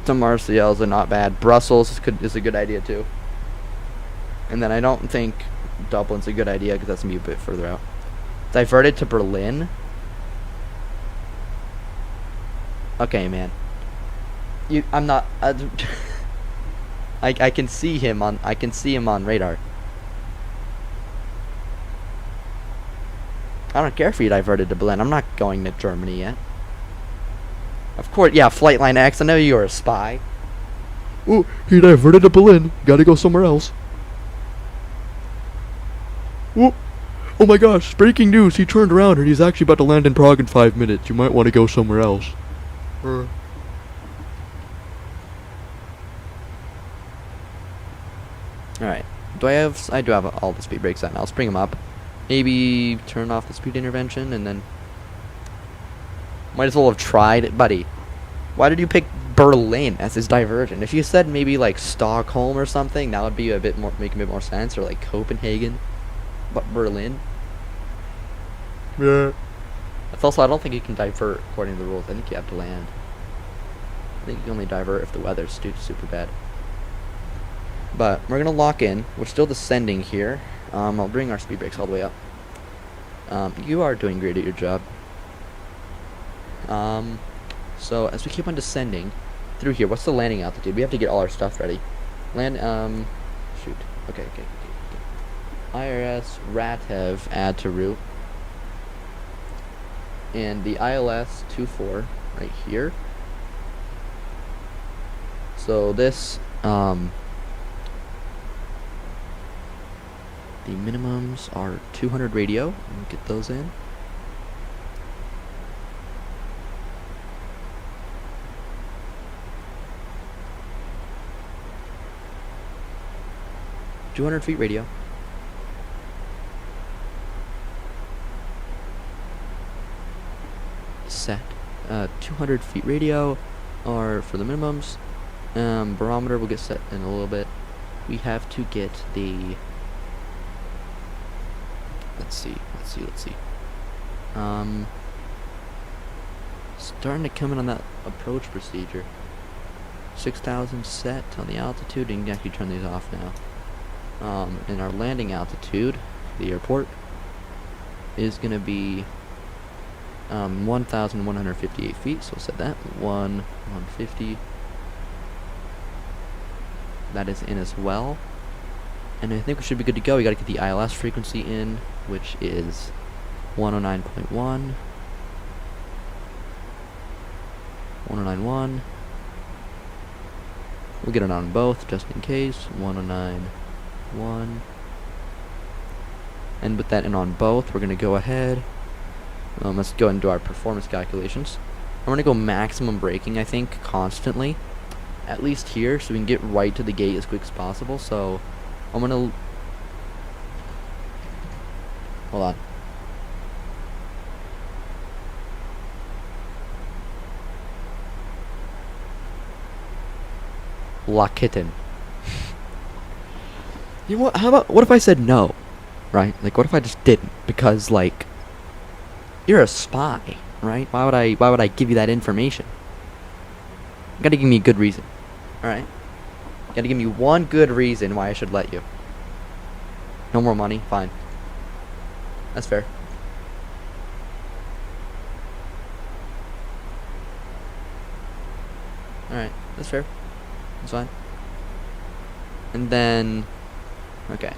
C: to Marseille is not bad. Brussels is a good idea too. And then I don't think Dublin's a good idea because that's going to be a bit further out. Diverted to Berlin? Okay, man. I'm not... I can see him on... I can see him on radar. I don't care if he diverted to Berlin. I'm not going to Germany yet. Of course, yeah, Flightline X. I know you're a spy.
F: Oh, he diverted to Berlin. Gotta go somewhere else. Oh my gosh, breaking news, he turned around and he's actually about to land in Prague in 5 minutes. You might want to go somewhere else.
C: Alright. I do have all the speed brakes on. I'll bring them up. Maybe turn off the speed intervention and then... Might as well have tried it. Buddy, why did you pick Berlin as his diversion? If you said maybe like Stockholm or something, that would be make a bit more sense. Or like Copenhagen. but Berlin.
F: Yeah.
C: It's also, I don't think you can divert according to the rules. I think you have to land. I think you can only divert if the weather's super bad. But we're gonna lock in. We're still descending here. I'll bring our speed brakes all the way up. You are doing great at your job. So as we keep on descending through here, what's the landing altitude? We have to get all our stuff ready. Land, shoot. Okay. IRS, RATEV, add to route. And the ILS 24 right here. So this, the minimums are 200 radio. We'll get those in. $200 feet radio. Set. 200 feet radio are for the minimums. Barometer will get set in a little bit. We have to get the. Let's see. Starting to come in on that approach procedure. 6,000 set on the altitude, and you can actually turn these off now. And our landing altitude, the airport, is going to be 1,158 feet. So we'll set that 150. That is in as well. And I think we should be good to go. We got to get the ILS frequency in, which is 109.1. 1091. We'll get it on both just in case. 109.1. And with that in on both, we're going to go ahead. Let's go and do our performance calculations. I'm going to go maximum braking, I think, constantly. At least here, so we can get right to the gate as quick as possible. So I'm going to... Hold on. Lakitten. You know what? How about, what if I said no? Right? Like, what if I just didn't? Because, like, you're a spy, right? Why would I give you that information? You gotta give me a good reason. Alright? You gotta give me one good reason why I should let you. No more money? Fine. That's fair. Alright, that's fair. That's fine. And then... Okay.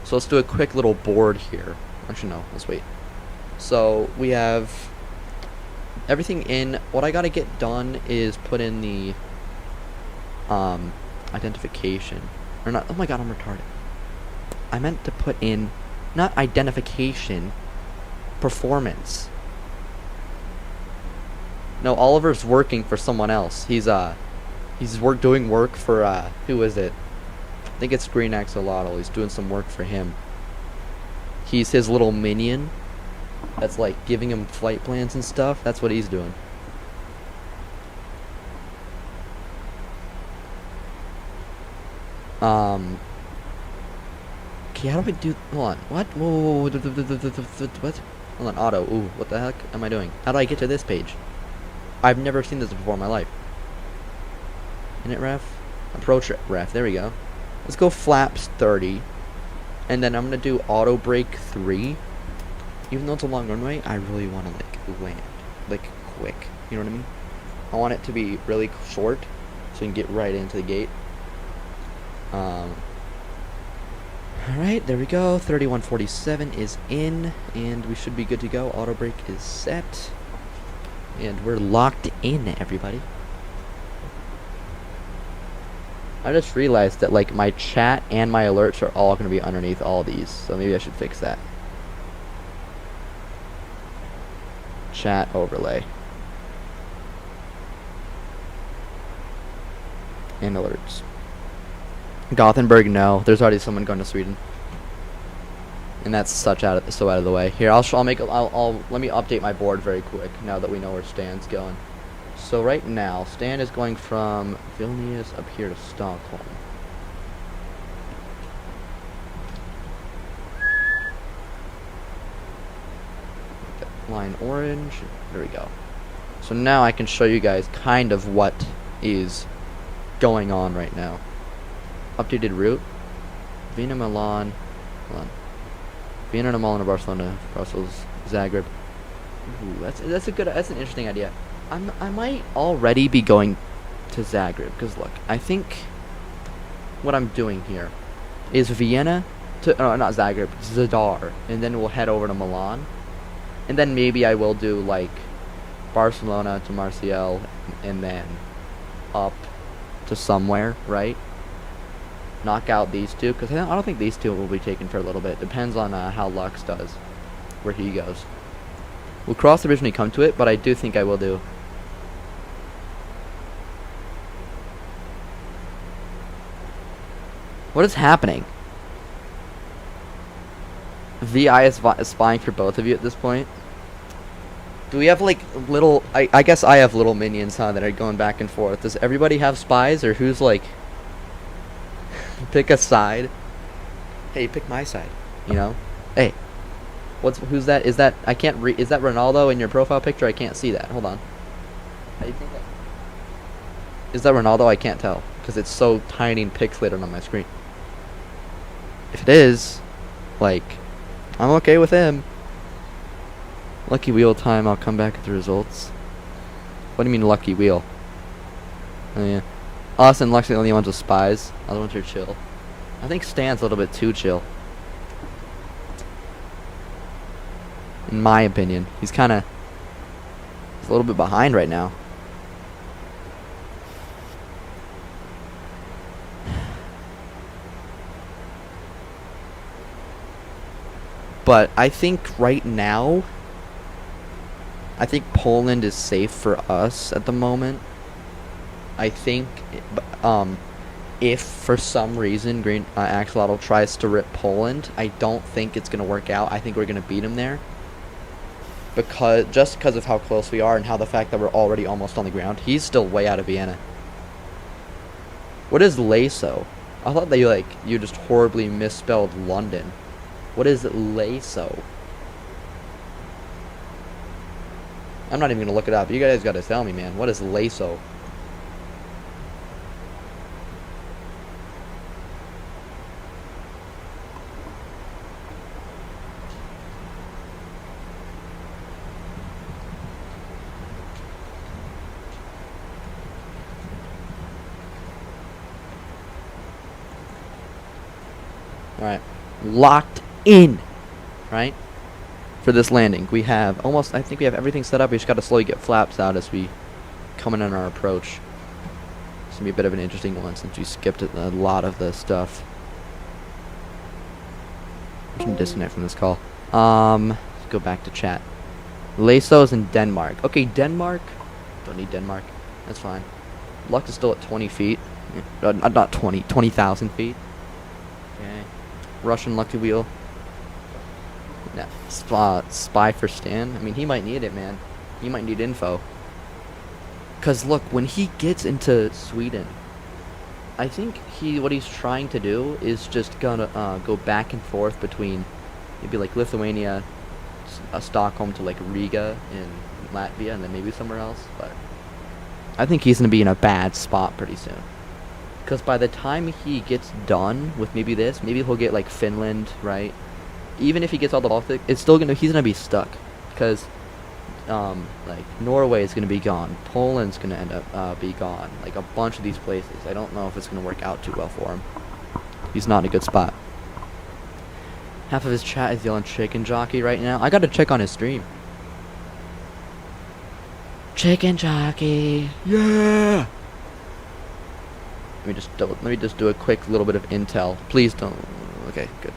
C: So let's do a quick little board here. Actually, no. Let's wait. So we have everything in. What I gotta get done is put in the identification. Or not. Oh my god, I'm retarded. I meant to put in not identification, performance. No, Oliver's working for someone else. He's doing work for who is it? I think it's Green Axolotl. He's doing some work for him. He's his little minion that's like giving him flight plans and stuff. That's what he's doing. Okay, how do I do... Hold on. What? Whoa. What? Hold on, auto. Ooh, what the heck am I doing? How do I get to this page? I've never seen this before in my life. Init ref? Approach ref. There we go. Let's go flaps 30. And then I'm going to do auto brake 3. Even though it's a long runway, I really want to, like, land. Like, quick. You know what I mean? I want it to be really short, so we can get right into the gate. Alright, there we go. 3147 is in, and we should be good to go. Auto brake is set. And we're locked in, everybody. I just realized that, like, my chat and my alerts are all going to be underneath all these, so maybe I should fix that. Chat overlay. And alerts. Gothenburg, no. There's already someone going to Sweden. And that's so out of the way. Here, I'll let me update my board very quick now that we know where Stan's going. So right now, Stan is going from Vilnius up here to Stockholm. line orange. There we go. So now I can show you guys kind of what is going on right now. Updated route. Vienna, Milan. Vienna to Milan to Barcelona, Brussels, Zagreb. Ooh, that's an interesting idea. I might already be going to Zagreb because look, I think what I'm doing here is Vienna to not Zagreb, Zadar, and then we'll head over to Milan, and then maybe I will do like Barcelona to Marseille, and then up to somewhere, right? Knock out these two because I don't think these two will be taken for a little bit. Depends on how Lux does, where he goes. We'll cross the bridge when we come to it, but I do think I will do. What is happening? VI is spying for both of you at this point. Do we have like little... I guess I have little minions, huh, that are going back and forth. Does everybody have spies, or who's like... pick a side? Hey, pick my side, you know? Hey. Who's that? Is that... I can't read... Is that Ronaldo in your profile picture? I can't see that. Hold on. How do you think that... Is that Ronaldo? I can't tell. Because it's so tiny and pixelated on my screen. If it is, like... I'm okay with him. Lucky wheel time, I'll come back with the results. What do you mean lucky wheel? Oh yeah. Us and Lux are the only ones with spies. Other ones are chill. I think Stan's a little bit too chill. In my opinion. He's kinda... He's a little bit behind right now. But I think right now... I think Poland is safe for us at the moment. I think if for some reason Axolotl tries to rip Poland, I don't think it's going to work out. I think we're going to beat him there. Just because of how close we are and how the fact that we're already almost on the ground. He's still way out of Vienna. What is Laso? I thought that you just horribly misspelled London. What is Laso? I'm not even going to look it up. You guys got to tell me, man. What is Laso? Alright. Locked in. Right? For this landing. We have almost, I think we have everything set up. We just got to slowly get flaps out as we come in on our approach. It's going to be a bit of an interesting one since we skipped a lot of the stuff. I can disconnect from this call. Let's go back to chat. Laso's in Denmark. Okay, Denmark. Don't need Denmark. That's fine. Lux is still at 20 feet. Not 20, 20,000 feet. Okay. Russian lucky wheel. Spy for Stan. I mean, he might need it, man. He might need info. Because, look, when he gets into Sweden, I think what he's trying to do is just gonna go back and forth between maybe, like, Lithuania, Stockholm to, like, Riga in Latvia, and then maybe somewhere else. But I think he's gonna be in a bad spot pretty soon. Because by the time he gets done with maybe this, maybe he'll get, like, Finland, right? Even if he gets all the Baltic, it's still he's gonna be stuck, because like Norway is gonna be gone, Poland's gonna end up be gone, like a bunch of these places. I don't know if it's gonna work out too well for him. He's not in a good spot. Half of his chat is yelling chicken jockey right now. I gotta check on his stream. Chicken jockey, yeah. Let me just do a quick little bit of intel. Please don't. Okay, good.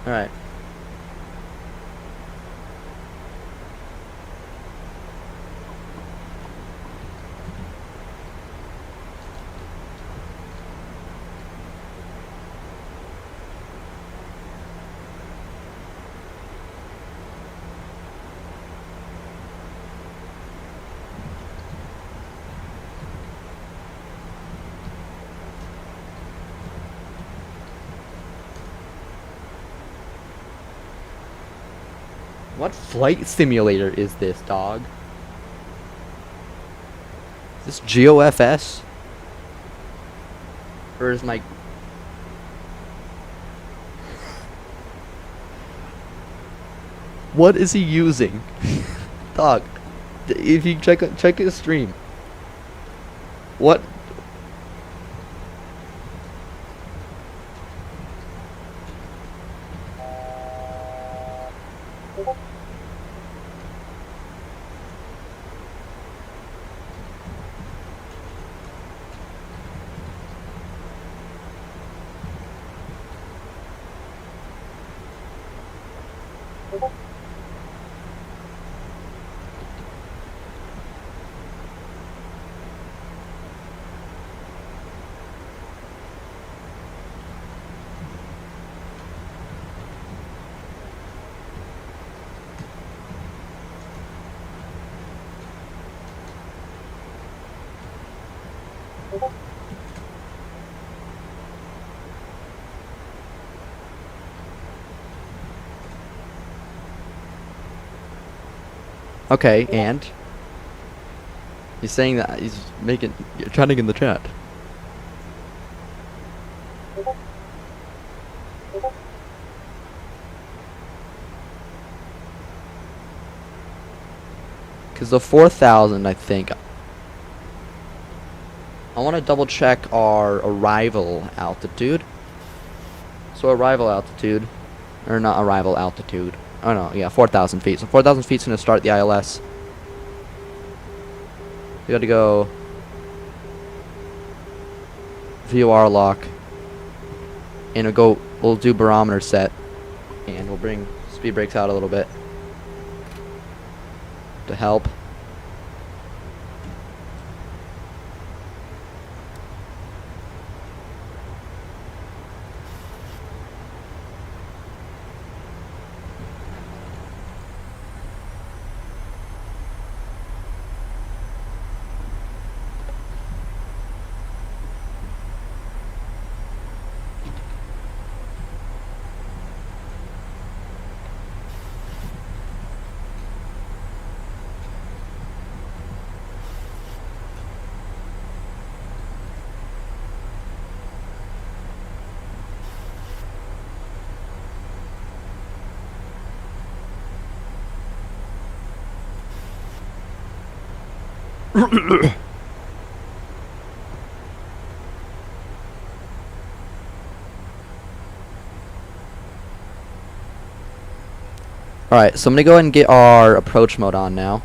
C: Alright. What flight simulator is this, dog? Is this GOFS? Or is my... What is he using? Dog, if you check his stream. What? Okay, and he's saying that he's chatting in the chat. Because the 4,000, I think. I want to double check our arrival altitude. So arrival altitude, or not arrival altitude. Oh no, yeah, 4,000 feet. So 4,000 feet is going to start the ILS. We got to go VOR lock, and we'll do barometer set, and we'll bring speed brakes out a little bit to help. Alright, so I'm going to go ahead and get our approach mode on now.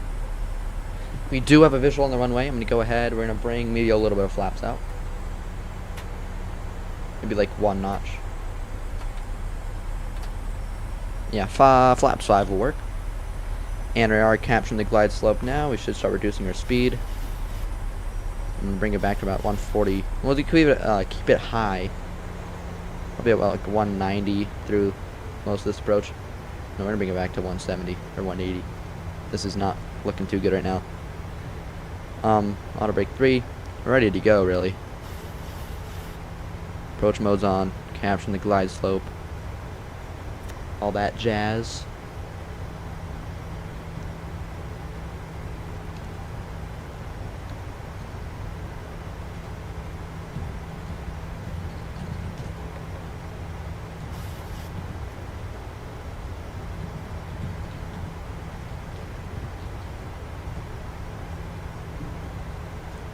C: We do have a visual on the runway. I'm going to go ahead. We're going to bring maybe a little bit of flaps out. Maybe like 1 notch. Yeah, flaps 5 will work. And we are capturing the glide slope now. We should start reducing our speed. And bring it back to about 140. Well, we could keep it high. Probably about like 190 through most of this approach. No, we're gonna bring it back to 170 or 180. This is not looking too good right now. Auto brake 3. We're ready to go, really. Approach mode's on. Capturing the glide slope. All that jazz.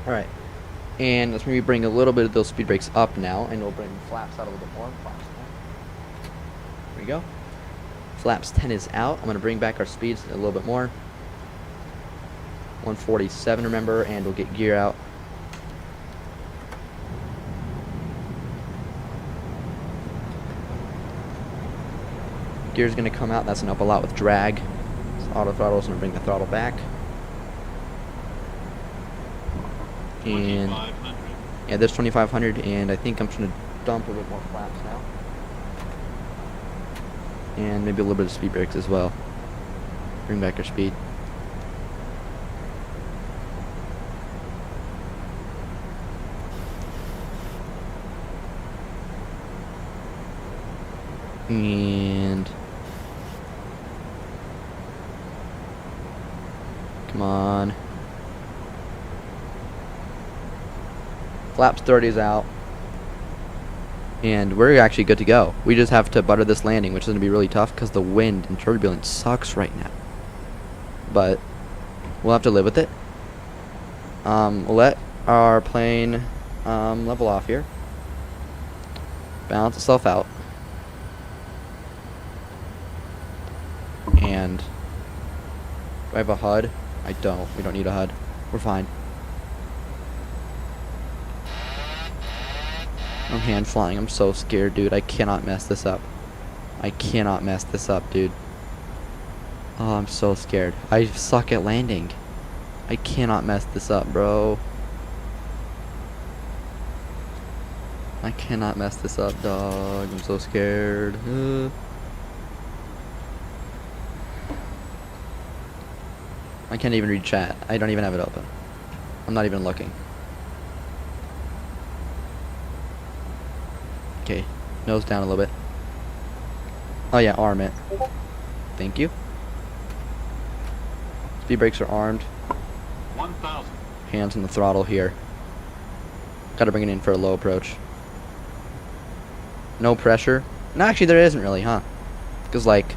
C: Alright, and let's maybe bring a little bit of those speed brakes up now, and we'll bring flaps out a little bit more. Flaps 10. There we go. Flaps 10 is out. I'm going to bring back our speeds a little bit more. 147, remember, and we'll get gear out. Gear's going to come out. That's going to help a lot with drag. So auto throttle is going to bring the throttle back. And yeah, there's 2,500, and I think I'm just gonna dump a bit more flaps now, and maybe a little bit of speed brakes as well. Bring back our speed. And Come on. Flaps 30 is out. And we're actually good to go. We just have to butter this landing, which is going to be really tough because the wind and turbulence sucks right now. But we'll have to live with it. We'll let our plane level off here. Balance itself out. And do I have a HUD? I don't. We don't need a HUD. We're fine. I'm hand flying. I'm so scared, dude. I cannot mess this up. I cannot mess this up, dude. Oh, I'm so scared. I suck at landing. I cannot mess this up, bro. I cannot mess this up, dog. I'm so scared. I can't even read chat. I don't even have it open. I'm not even looking. Okay, nose down a little bit. Oh yeah, arm it. Thank you. Speed brakes are armed.
E: 1,000.
C: Hands on the throttle here. Gotta bring it in for a low approach. No pressure. No, actually there isn't really, huh? Because like,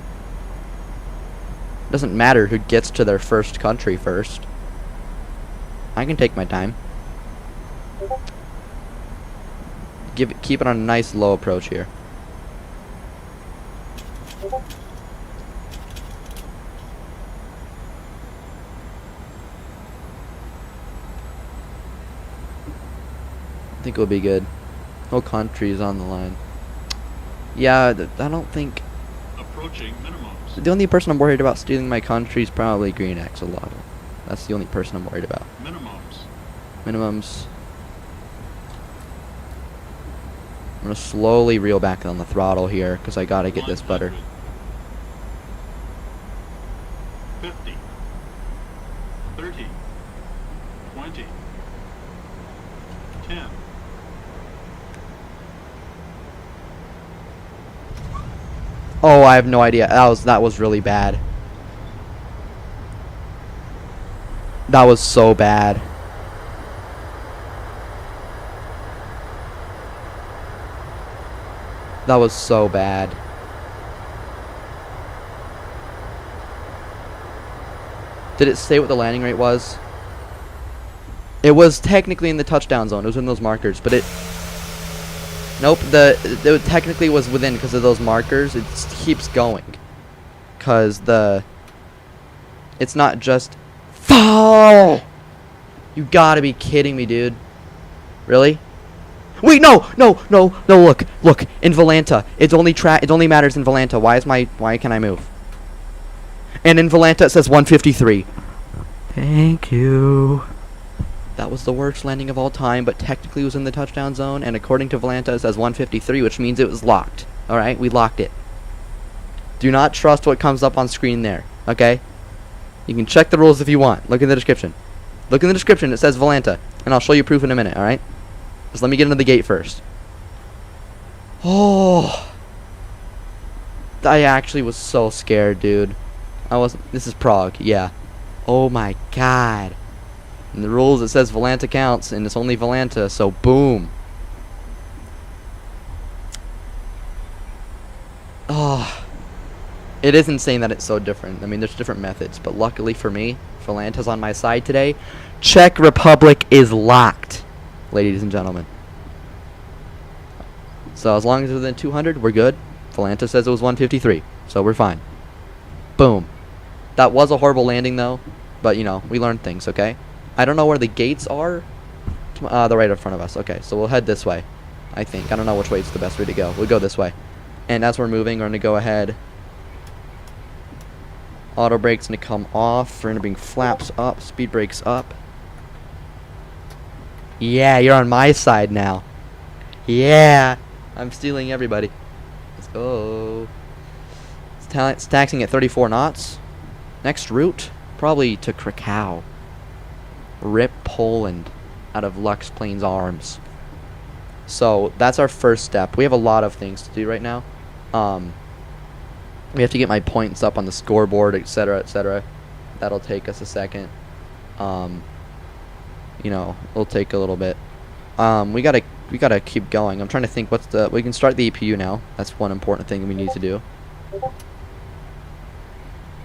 C: it doesn't matter who gets to their first country first. I can take my time. Keep it on a nice low approach here. I think it'll be good. No countries on the line. Yeah, I don't think.
E: Approaching minimums.
C: The only person I'm worried about stealing my country is probably Green Axolotl. That's the only person I'm worried about.
E: Minimums.
C: Minimums. I'm gonna slowly reel back on the throttle here because I gotta get this butter.
E: 50. 30. 20. 10.
C: Oh, I have no idea. That was really bad. That was so bad. That was so bad. Did it say what the landing rate was? It was technically in the touchdown zone. It was in those markers, but it... Nope, it technically was within because of those markers. It keeps going. Because it's not just... Fall! You gotta be kidding me, dude. Really? Wait, no, look, in Volanta. It only matters in Volanta. Why can I move? And in Volanta it says 153. Thank you. That was the worst landing of all time, but technically it was in the touchdown zone, and according to Volanta it says 153, which means it was locked. Alright, we locked it. Do not trust what comes up on screen there, okay? You can check the rules if you want. Look in the description. Look in the description, it says Volanta, and I'll show you proof in a minute, alright? Just let me get into the gate first. Oh, I actually was so scared, dude. This is Prague, yeah. Oh my god. In the rules it says Volanta counts, and it's only Volanta, so boom. Oh, it is insane that it's so different. I mean, there's different methods, but luckily for me, Volanta's on my side today. Czech Republic is locked, ladies and gentlemen. So as long as it's within 200, we're good. Volanta says it was 153, so we're fine. Boom. That was a horrible landing, though, but, you know, we learned things, okay? I don't know where the gates are. They're right in front of us. Okay, so we'll head this way, I think. I don't know which way is the best way to go. We'll go this way. And as we're moving, we're going to go ahead. Auto brake's going to come off. We're going to bring flaps up, speed brakes up. Yeah, you're on my side now. Yeah. I'm stealing everybody. Let's go. It's taxing at 34 knots. Next route, probably to Krakow. Rip Poland out of Lux Plane's arms. So that's our first step. We have a lot of things to do right now. We have to get my points up on the scoreboard, etc., etc. That'll take us a second. you know, it'll take a little bit. We gotta keep going. I'm trying to think we can start the APU now. That's one important thing we need to do.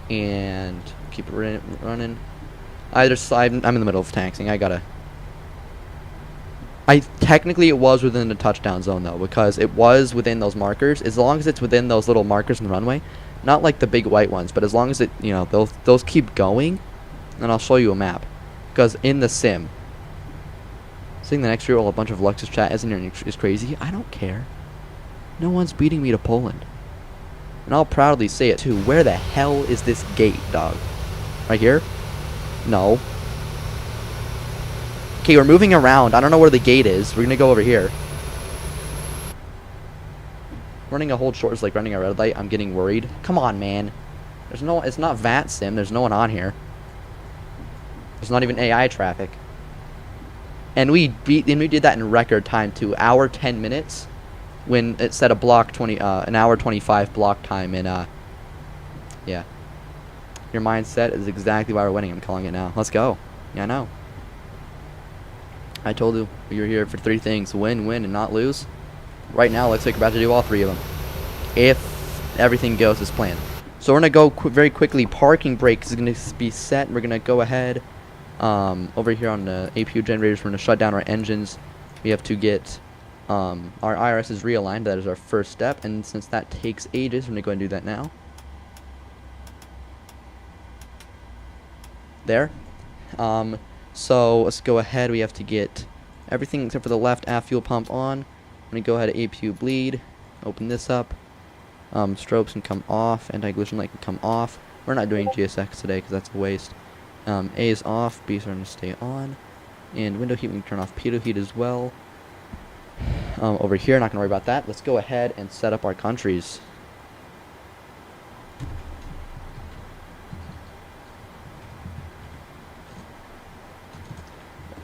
C: And keep it running. I'm in the middle of taxing. Technically it was within the touchdown zone though, because it was within those markers. As long as it's within those little markers in the runway, not like the big white ones, but as long as it, you know, those keep going, and I'll show you a map. Because in the sim, seeing the next year while a bunch of Luxus chat isn't here is crazy. I don't care. No one's beating me to Poland. And I'll proudly say it too. Where the hell is this gate, dog? Right here? No. Okay, we're moving around. I don't know where the gate is. We're gonna go over here. Running a hold short is like running a red light. I'm getting worried. Come on, man. It's not VAT sim. There's no one on here. There's not even AI traffic. And we did that in record time too. Hour 10 minutes. When it said an hour 25 block time in yeah. Your mindset is exactly why we're winning. I'm calling it now. Let's go. Yeah, I know. I told you you're here for 3 things: win, win, and not lose. Right now, looks like we're about to do all 3 of them, if everything goes as planned. So we're gonna go very quickly. Parking brake is gonna be set. We're gonna go ahead over here on the APU generators. We're gonna shut down our engines. We have to get our IRS is realigned. That is our first step, and since that takes ages, we're gonna go ahead and do that now. There. So let's go ahead. We have to get everything except for the left aft fuel pump on. I'm gonna go ahead to APU bleed. Open this up. Strobes can come off. Anti-collision light can come off. We're not doing GSX today because that's a waste. A is off. B is going to stay on. And window heat we can turn off. Pitot heat as well. Over here, not gonna worry about that. Let's go ahead and set up our countries.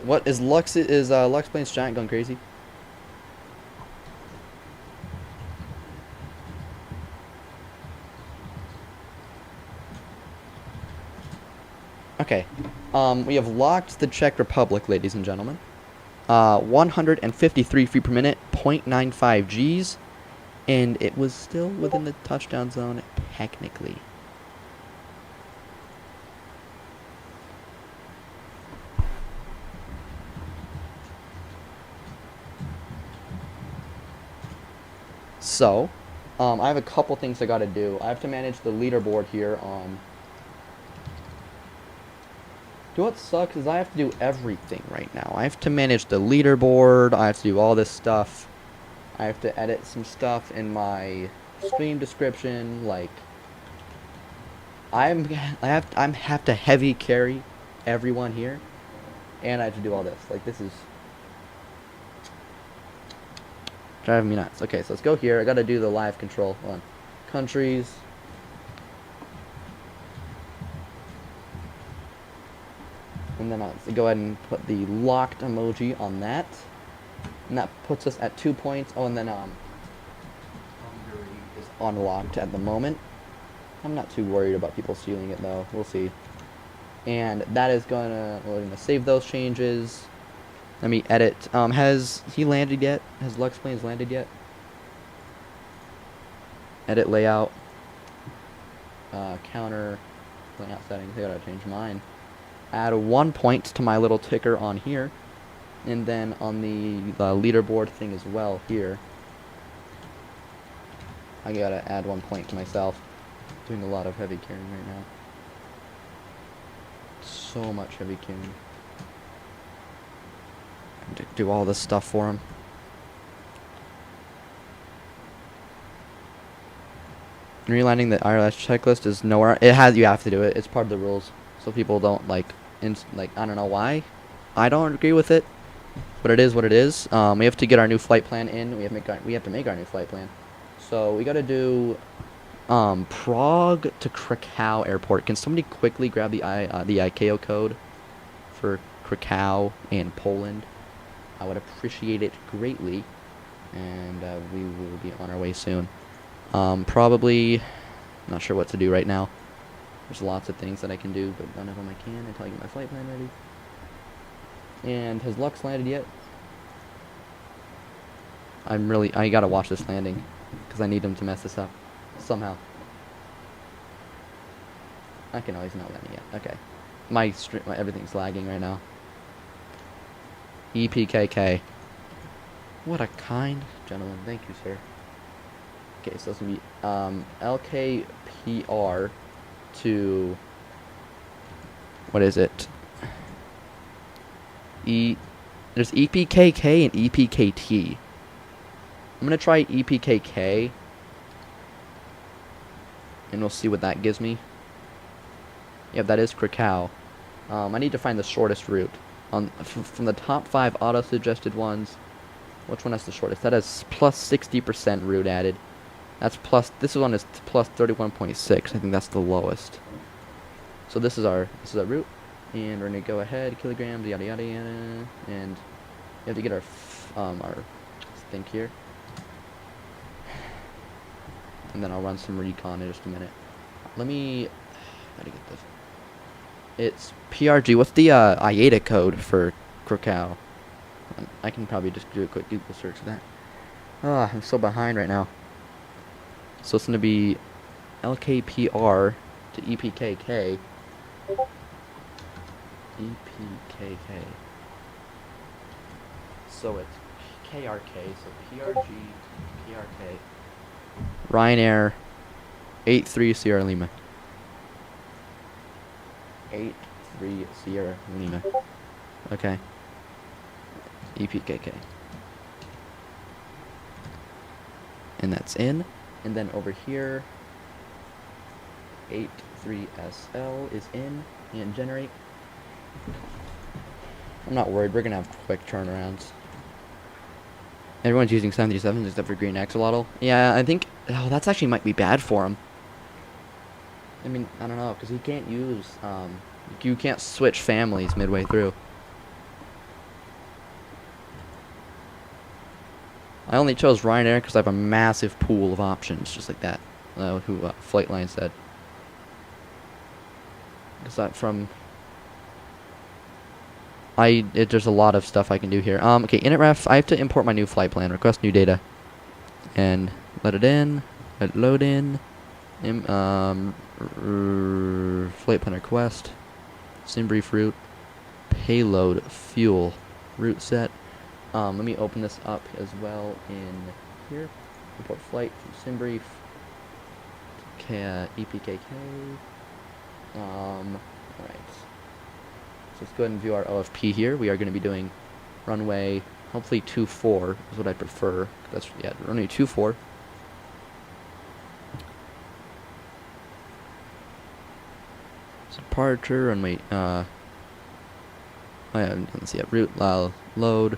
C: What is Lux Plains Giant going crazy? Okay. We have locked the Czech Republic, ladies and gentlemen. 153 feet per minute, 0.95 Gs, and it was still within the touchdown zone technically. So, I have a couple things I gotta do. I have to manage the leaderboard here on... What sucks is I have to do everything right now. I have to manage the leaderboard. I have to do all this stuff. I have to edit some stuff in my stream description. Like, I have to heavy carry everyone here, and I have to do all this. Like, this is driving me nuts. Okay, so let's go here. I gotta do the live control on countries. And then I'll go ahead and put the locked emoji on that. And that puts us at 2 points. Oh, and then Hungary is unlocked at the moment. I'm not too worried about people stealing it though. We'll see. And that is we're gonna save those changes. Let me edit. Has he landed yet? Has Lux Plains landed yet? Edit layout. Counter layout settings. I gotta change mine. Add 1 point to my little ticker on here, and then on the leaderboard thing as well here. I gotta add 1 point to myself. Doing a lot of heavy carrying right now. So much heavy carrying. Do all this stuff for him. Realigning the IRS checklist is nowhere. You have to do it. It's part of the rules. So people don't I don't know why. I don't agree with it, but it is what it is. We have to get our new flight plan in. We have to make our new flight plan. So we got to do Prague to Krakow airport. Can somebody quickly grab the ICAO code for Krakow and Poland? I would appreciate it greatly, and we will be on our way soon. Probably not sure what to do right now. There's lots of things that I can do, but none of them I can until I get my flight plan ready. And has Lux landed yet? I gotta watch this landing, because I need him to mess this up, somehow. Okay, no, he's not landing yet. Okay. My everything's lagging right now. EPKK. What a kind gentleman. Thank you, sir. Okay, so it's gonna be LKPR to what is it? There's EPKK and EPKT. I'm gonna try EPKK, and we'll see what that gives me. Yeah, that is Krakow. I need to find the shortest route. From the top 5 auto-suggested ones, which one has the shortest? That has plus 60% route added. That's plus, this one is plus 31.6. I think that's the lowest. So this is our route, and we're gonna go ahead, kilograms, yada yada yada, and we have to get our thing here, and then I'll run some recon in just a minute. Let me, gotta get this. It's PRG. What's the IATA code for Krakow? I can probably just do a quick Google search of that. Ah, I'm so behind right now. So it's gonna be LKPR to EPKK. EPKK. So it's KRK. So PRG, PRK. Ryanair 83 Sierra Lima. 83 Sierra Lima. Okay. EPKK. And that's in. And then over here, 83SL is in and generate. I'm not worried. We're going to have quick turnarounds. Everyone's using 737s except for Green Axolotl. Yeah, I think... Oh, that's actually might be bad for him. I mean, I don't know, because he can't use... you can't switch families midway through. I only chose Ryanair because I have a massive pool of options, just like that. Flightline said. Because that from... there's a lot of stuff I can do here. Okay, init I have to import my new flight plan. Request new data. And let it in. Let it load in. Flight plan request. SimBrief route. Payload. Fuel. Route set. Let me open this up as well in here. Import flight from SimBrief. EPKK. Alright. So let's go ahead and view our OFP here. We are going to be doing runway, hopefully 24 is what I prefer. That's, yeah, runway 24. Departure, runway, let's see, route, load.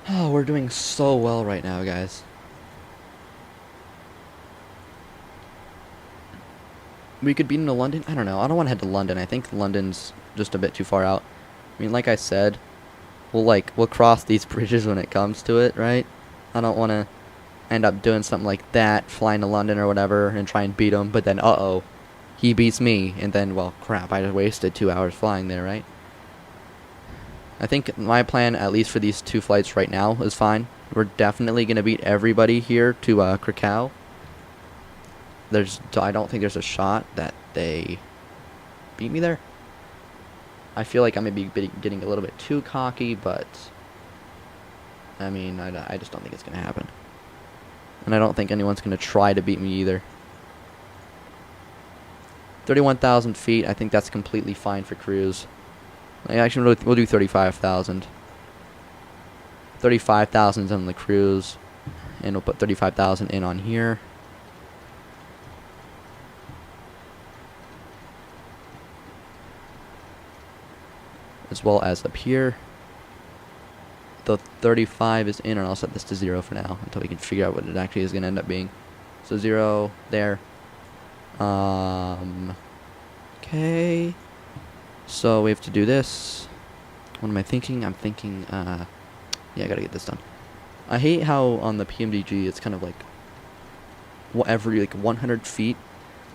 C: Oh, we're doing so well right now, guys. We could beat into London? I don't know. I don't want to head to London. I think London's just a bit too far out. I mean, like I said, we'll cross these bridges when it comes to it, right? I don't want to end up doing something like that, flying to London or whatever, and try and beat him, but then, uh-oh, he beats me, and then, well, crap, I just wasted 2 hours flying there, right? I think my plan, at least for these 2 flights right now, is fine. We're definitely going to beat everybody here to Krakow. I don't think there's a shot that they beat me there. I feel like I may be getting a little bit too cocky, but I mean, I just don't think it's going to happen. And I don't think anyone's going to try to beat me either. 31,000 feet, I think that's completely fine for cruise. Actually, we'll do 35,000. 35,000 on the cruise, and we'll put 35,000 in on here. As well as up here. The 35 is in, and I'll set this to 0 for now until we can figure out what it actually is going to end up being. So 0 there. Okay. So we have to do this. What am I thinking? I'm thinking, yeah, I gotta get this done. I hate how on the PMDG it's kind of like every like 100 feet.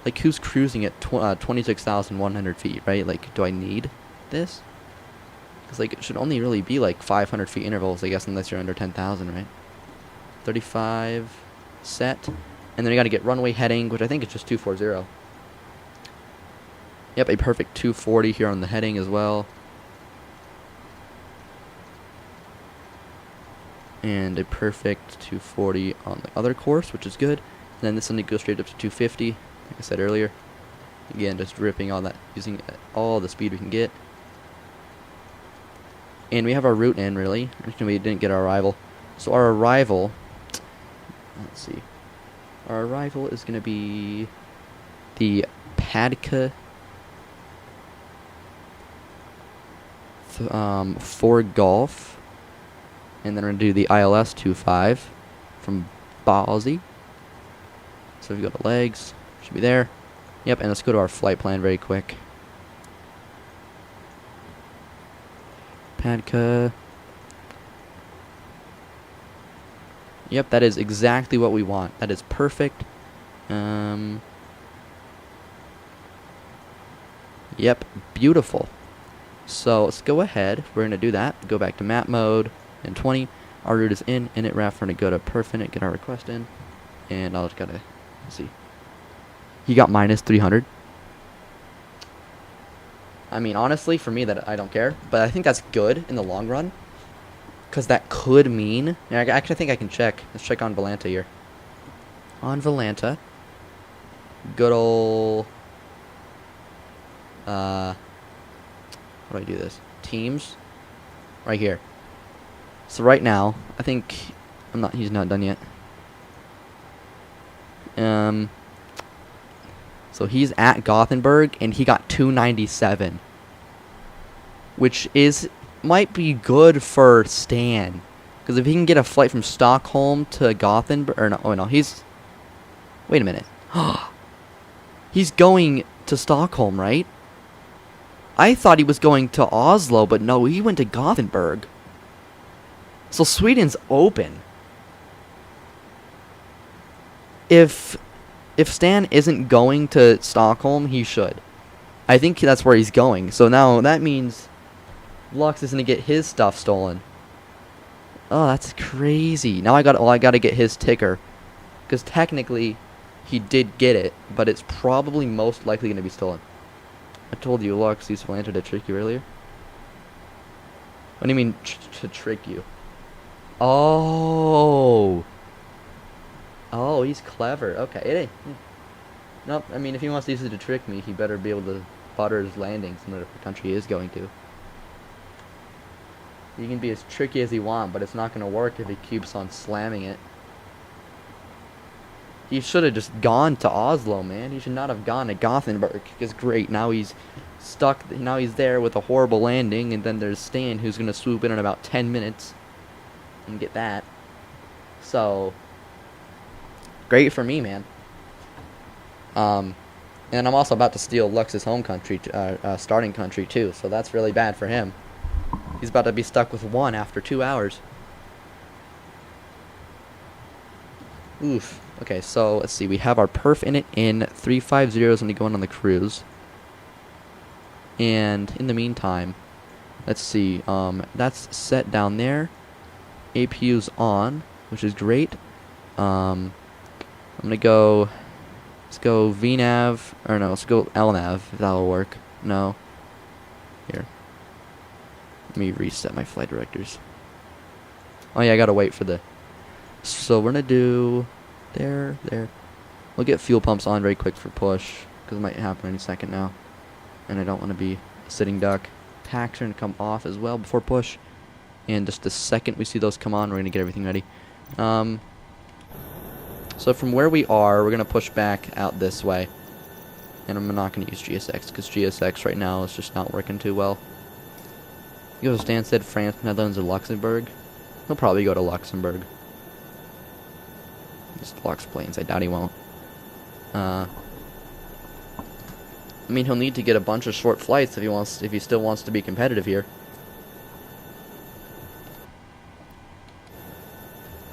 C: Like, who's cruising at 26,100 feet, right? Like, do I need this? Because, like, it should only really be like 500 feet intervals, I guess, unless you're under 10,000, right? 35 set. And then you gotta get runway heading, which I think is just 240. Yep, a perfect 240 here on the heading as well. And a perfect 240 on the other course, which is good. And then this one goes straight up to 250, like I said earlier. Again, just ripping all that, using all the speed we can get. And we have our route in, really. Actually, we didn't get our arrival. So our arrival, let's see. Our arrival is going to be the Padka 4 Golf. And then we're going to do the ILS 25 from Ballsy. So if you go to legs, should be there. Yep, and let's go to our flight plan very quick. Padka. Yep, that is exactly what we want. That is perfect. Yep, beautiful. So let's go ahead. We're going to do that. Go back to map mode. And 20. Our route is in. Init ref. We're going to go to Perfinite, get our request in. And I'll just gotta see. He got minus 300. I mean, honestly, for me, that I don't care. But I think that's good in the long run. Because that could mean... Yeah, I actually think I can check. Let's check on Volanta here. On Volanta. Good ol'... how do I do this? Teams. Right here. So right now, I think... He's not done yet. So he's at Gothenburg, and he got 297. Which might be good for Stan. Because if he can get a flight from Stockholm to Gothenburg... Or no, oh no, he's... Wait a minute. He's going to Stockholm, right? I thought he was going to Oslo, but no, he went to Gothenburg. So Sweden's open. If Stan isn't going to Stockholm, he should. I think that's where he's going. So now that means Lux is going to get his stuff stolen. Oh, that's crazy. Now I gotta get his ticker. Because technically, he did get it, but it's probably most likely going to be stolen. I told you Lux used Volanta to trick you earlier. What do you mean, to trick you? Oh. Oh, he's clever. Okay. Nope. I mean, if he wants to use it to trick me, he better be able to butter his landings in whatever country he is going to. He can be as tricky as he wants, but it's not going to work if he keeps on slamming it. He should have just gone to Oslo, man. He should not have gone to Gothenburg. Because great, now he's stuck. Now he's there with a horrible landing, and then there's Stan who's going to swoop in about 10 minutes and get that. So, great for me, man. And I'm also about to steal Lux's home country, starting country too. So that's really bad for him. He's about to be stuck with 1 after 2 hours. Oof. Okay, so let's see. We have our perf in it in 350 is going to go on the cruise. And in the meantime, let's see. That's set down there. APU's on, which is great. I'm going to go... Let's go VNav, or no, let's go LNav, if that'll work. No. Here. Let me reset my flight directors. Oh yeah, I gotta wait for the... So we're gonna do... There. We'll get fuel pumps on very quick for push, because it might happen any second now. And I don't want to be a sitting duck. Packs are gonna come off as well before push. And just the second we see those come on, we're gonna get everything ready. So from where we are, we're going to push back out this way. And I'm not going to use GSX, because GSX right now is just not working too well. You go to Stansted, France, Netherlands, or Luxembourg. He'll probably go to Luxembourg. Just Lux planes, I doubt he won't. I mean, he'll need to get a bunch of short flights if he still wants to be competitive here.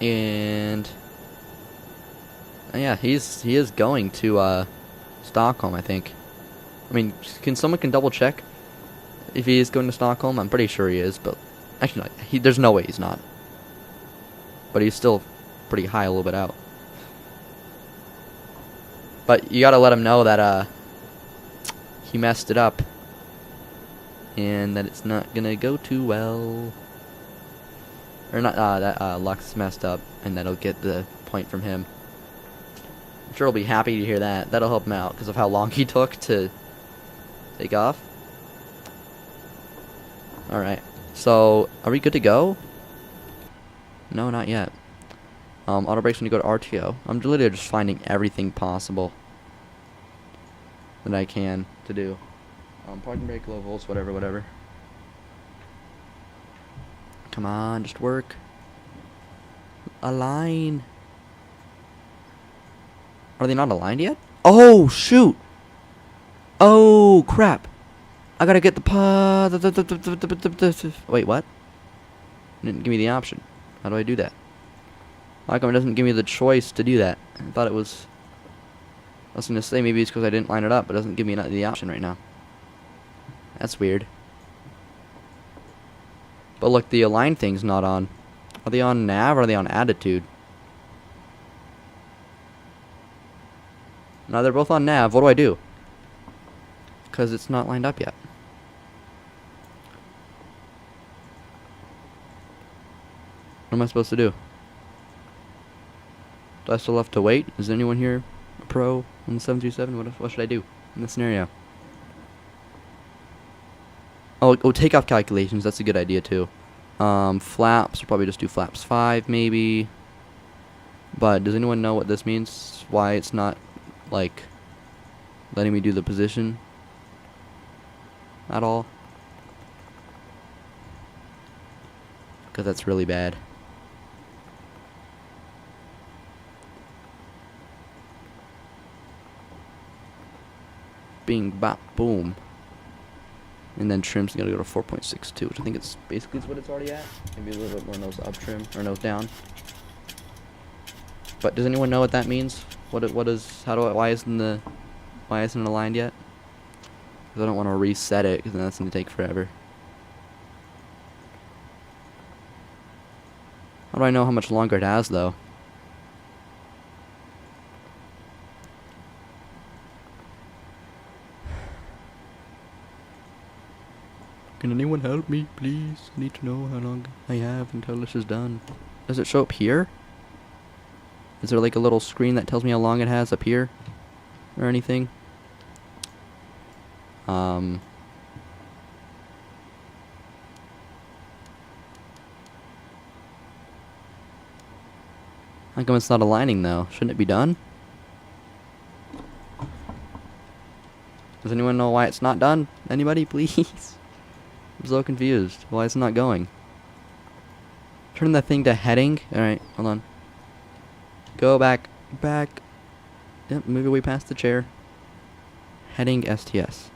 C: And yeah, he is going to Stockholm, I think. I mean, someone double check if he is going to Stockholm? I'm pretty sure he is, but actually no, there's no way he's not. But he's still pretty high, a little bit out. But you gotta let him know that he messed it up, and that it's not gonna go too well. Or not, that Lux messed up, and that'll get the point from him. I'm sure he'll be happy to hear that. That'll help him out, because of how long he took to take off. Alright, so, are we good to go? No, not yet. Auto brakes when you go to RTO. I'm literally just finding everything possible that I can to do. Parking brake, low volts, whatever. Come on, just work. Align. Are they not aligned yet? Oh, shoot! Oh, crap. I gotta get the wait, what? Didn't give me the option. How do I do that? How come it doesn't give me the choice to do that? I thought it was... I was gonna say maybe it's because I didn't line it up, but it doesn't give me the option right now. That's weird. But look, the align thing's not on. Are they on nav or are they on attitude? No, they're both on nav. What do I do? Because it's not lined up yet. What am I supposed to do? Do I still have to wait? Is anyone here a pro on the 737? What should I do in this scenario? Oh, takeoff calculations. That's a good idea too. Flaps. We'll probably just do flaps 5 maybe. But does anyone know what this means? Why it's not like letting me do the position at all? Because that's really bad. Bing, bop, boom. And then trim's gonna go to 4.62, which I think it's basically what it's already at. Maybe a little bit more nose up trim, or nose down. But does anyone know what that means? Why isn't it aligned yet? Because I don't want to reset it, because then that's gonna take forever. How do I know how much longer it has, though?
F: Can anyone help me, please? I need to know how long
C: I have until this is done. Does it show up here? Is there like a little screen that tells me how long it has up here? Or anything? How come it's not aligning though? Shouldn't it be done? Does anyone know why it's not done? Anybody, please? I'm so confused. Why it's not going? Turn that thing to heading. Alright, hold on. Go back. Back. Yep, move away past the chair. Heading STS.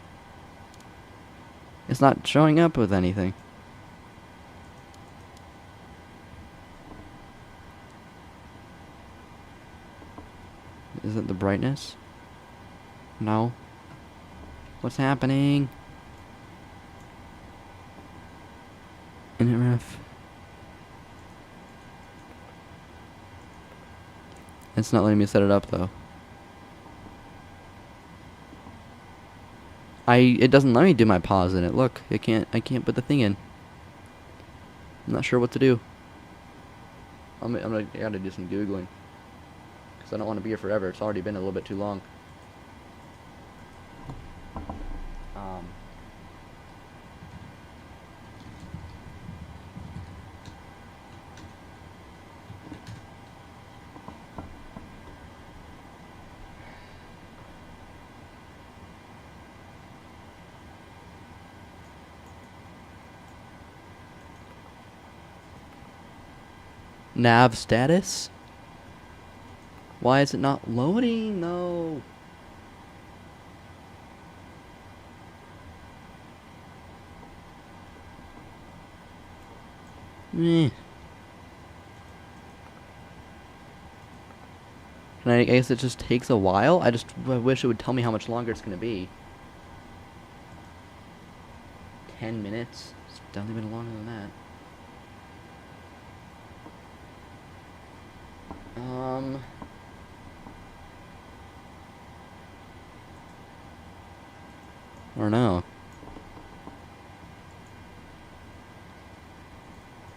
C: It's not showing up with anything. Is it the brightness? No. What's happening? Init ref. It's not letting me set it up though. It doesn't let me do my pause in it. Look, I can't put the thing in. I'm not sure what to do. I gotta do some Googling. Because I don't want to be here forever. It's already been a little bit too long. Nav status? Why is it not loading? No. And I guess it just takes a while. I wish it would tell me how much longer it's gonna be. 10 minutes? It's definitely been longer than that. I don't know.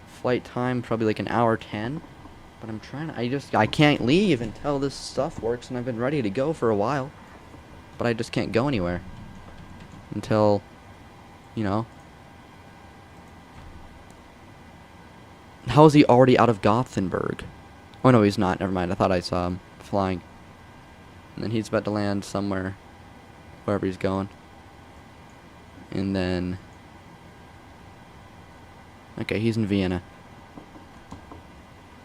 C: Flight time probably like an hour 10. But I'm trying to, I can't leave until this stuff works, and I've been ready to go for a while. But I just can't go anywhere. Until, you know. How is he already out of Gothenburg? Oh no, he's not. Never mind. I thought I saw him flying. And then he's about to land somewhere. Wherever he's going. And then... Okay, he's in Vienna.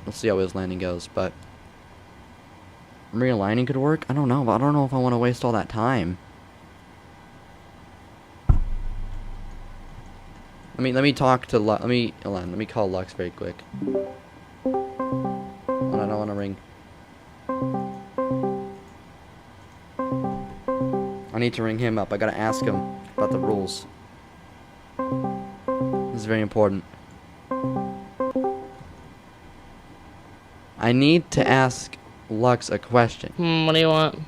C: Let's see how his landing goes, but... Realigning could work? I don't know, but I don't know if I want to waste all that time. Let me talk to Hold on, let me call Lux very quick. Oh, I don't want to ring. I need to ring him up. I gotta ask him about the rules. This is very important. I need to ask Lux a question.
D: What do you want?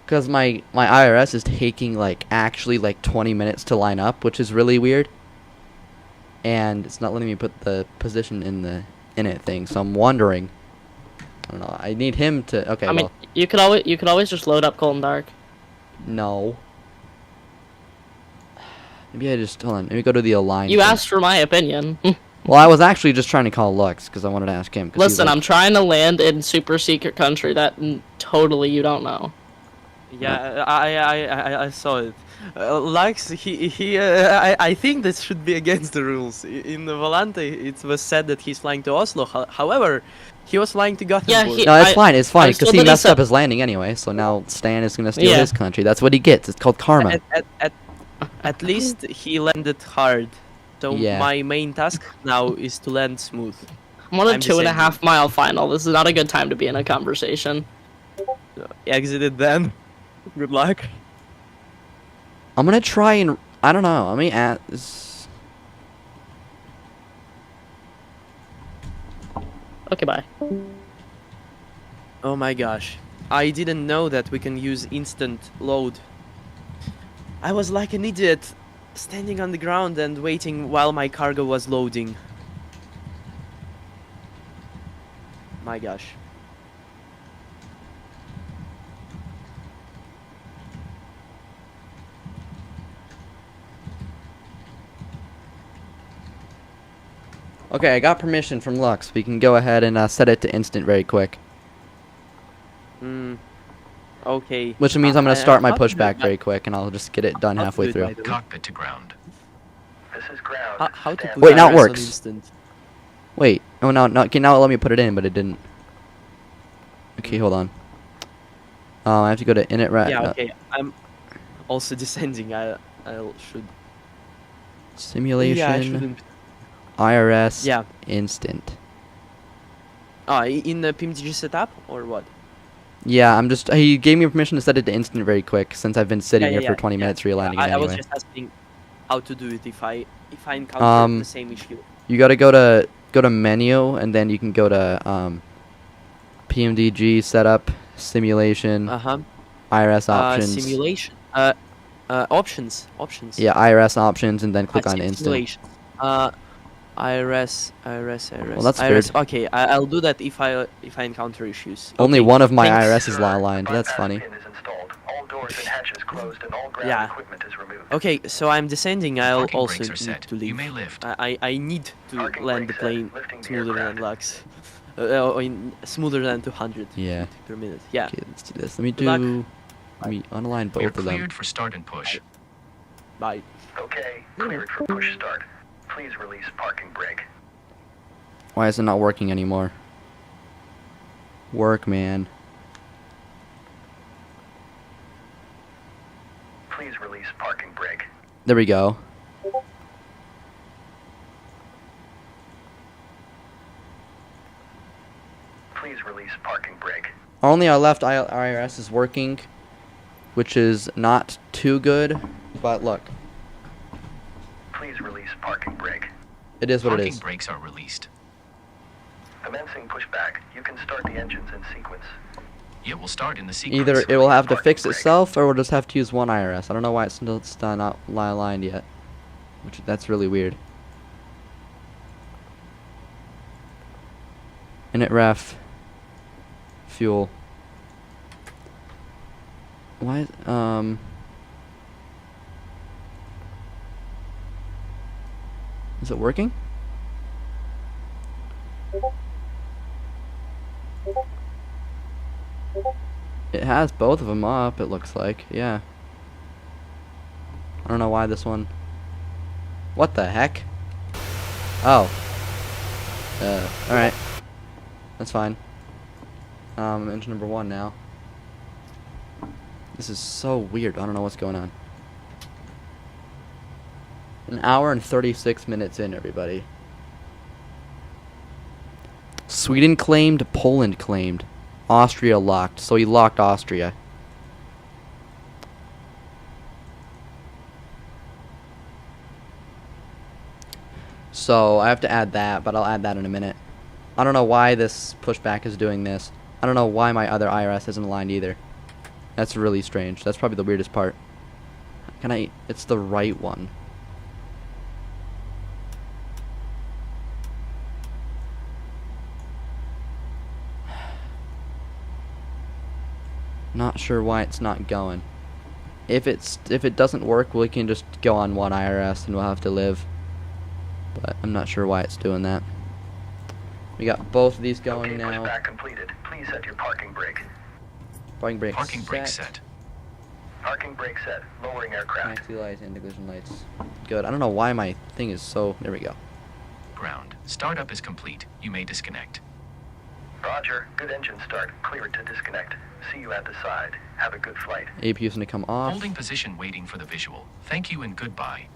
C: Because my IRS is taking actually 20 minutes to line up, which is really weird. And it's not letting me put the position in it thing, so I'm wondering. I don't know. I need him to. Okay.
D: I mean, you could always just load up Cold and Dark.
C: No. Maybe I just hold on. Let me go to the align.
D: You asked for my opinion.
C: Well, I was actually just trying to call Lux because I wanted to ask him.
D: Listen, I'm trying to land in super secret country that totally you don't know.
B: Yeah, I saw it. Lux, I think this should be against the rules. In the Volante, it was said that he's flying to Oslo. However, he was flying to Gothenburg.
C: No, it's fine. It's fine because he messed
D: said...
C: up his landing anyway. So now Stan is gonna steal his country. That's what he gets. It's called karma.
B: At least he landed hard. So my main task now is to land smooth.
D: I'm on a 2.5 mile final. This is not a good time to be in a conversation.
B: Exited then. Good luck.
C: I'm gonna try and I don't know. Let me add this.
D: Okay, bye.
B: Oh my gosh. I didn't know that we can use instant load. I was like an idiot, standing on the ground and waiting while my cargo was loading. My gosh.
C: Okay, I got permission from Lux. We can go ahead and set it to instant very quick.
B: Okay.
C: Which means I'm gonna start my pushback very quick, and I'll just get it done halfway through.
G: Cockpit to ground.
H: This is ground.
B: How to put
C: Wait, now it
B: IRS on
C: works.
B: instant?
C: Wait. Oh no, okay, now let me put it in, but it didn't. Okay, hold on. I have to go to init right.
B: Yeah, okay. I'm also descending. I should.
C: Simulation.
B: Yeah, I shouldn't.
C: IRS.
B: Yeah.
C: Instant.
B: In the PMDG setup or what?
C: Yeah, he gave me permission to set it to instant very quick since I've been sitting here for 20 minutes realigning it
B: I was
C: anyway.
B: just asking how to do it if I encounter the same issue.
C: You gotta go to menu, and then you can go to PMDG setup simulation. IRS options.
B: Simulation. Options.
C: Yeah, IRS options, and then click on instant.
B: Simulation. IRS.
C: Well, that's
B: IRS.
C: weird.
B: Okay, I'll do that if I encounter issues.
C: Only
B: Okay,
C: one of my
B: thanks.
C: IRS is aligned. That's funny.
H: All doors and hatches closed and all ground
B: Yeah.
H: equipment is removed.
B: Okay, so I'm descending. I'll
G: Parking
B: also
G: brakes are
B: need
G: set.
B: to leave.
G: You may lift.
B: I need to
H: Parking
B: land the
H: brakes set.
B: plane
H: Lifting the
B: smoother than
H: aircraft.
B: Lux. Smoother than 200
C: Yeah.
B: feet per minute. Yeah.
C: Okay, let's do this. Let me
B: Good luck.
C: Let me unalign
G: You're
C: both of them.
G: cleared for start and push.
B: Bye.
H: Okay, cleared for push start. Please release parking brake.
C: Why is it not working anymore? Work, man.
H: Please release parking brake.
C: There we go.
H: Please release parking brake.
C: Only our left IRS is working, which is not too good, but look,
H: Please release parking brake.
C: it is what it
G: Parking
C: is.
G: brakes are released.
H: Commencing pushback. You can start the engines in sequence.
G: It will start in the sequence.
C: Either it will have to
H: Parking
C: fix
H: brake.
C: itself, or we'll just have to use one IRS. I don't know why it's still not aligned yet, which that's really weird. Init ref. Fuel. Why is, is it working? It has both of them up, it looks like. Yeah. I don't know why this one... What the heck? Oh. Alright. That's fine. Engine number 1 now. This is so weird. I don't know what's going on. An hour and 36 minutes in, everybody. Sweden claimed, Poland claimed. Austria locked, so he locked Austria. So I have to add that, but I'll add that in a minute. I don't know why this pushback is doing this. I don't know why my other IRS isn't aligned either. That's really strange. That's probably the weirdest part. Can I... It's the right one. Not sure why it's not going. If it doesn't work, we can just go on one IRS and we'll have to live. But I'm not sure why it's doing that. We got both of these going
H: Okay,
C: now.
H: pushback completed. Please set your parking brake.
C: Parking brake
G: Parking brake set.
H: Parking brake set. Lowering aircraft.
C: Taxi lights and collision lights. Good. I don't know why my thing is so... There we go.
G: Ground. Startup is complete. You may disconnect.
H: Roger. Good engine start. Cleared to disconnect. See you at the side. Have a good flight.
C: APU's gonna come off.
G: Holding position waiting for the visual. Thank you and goodbye.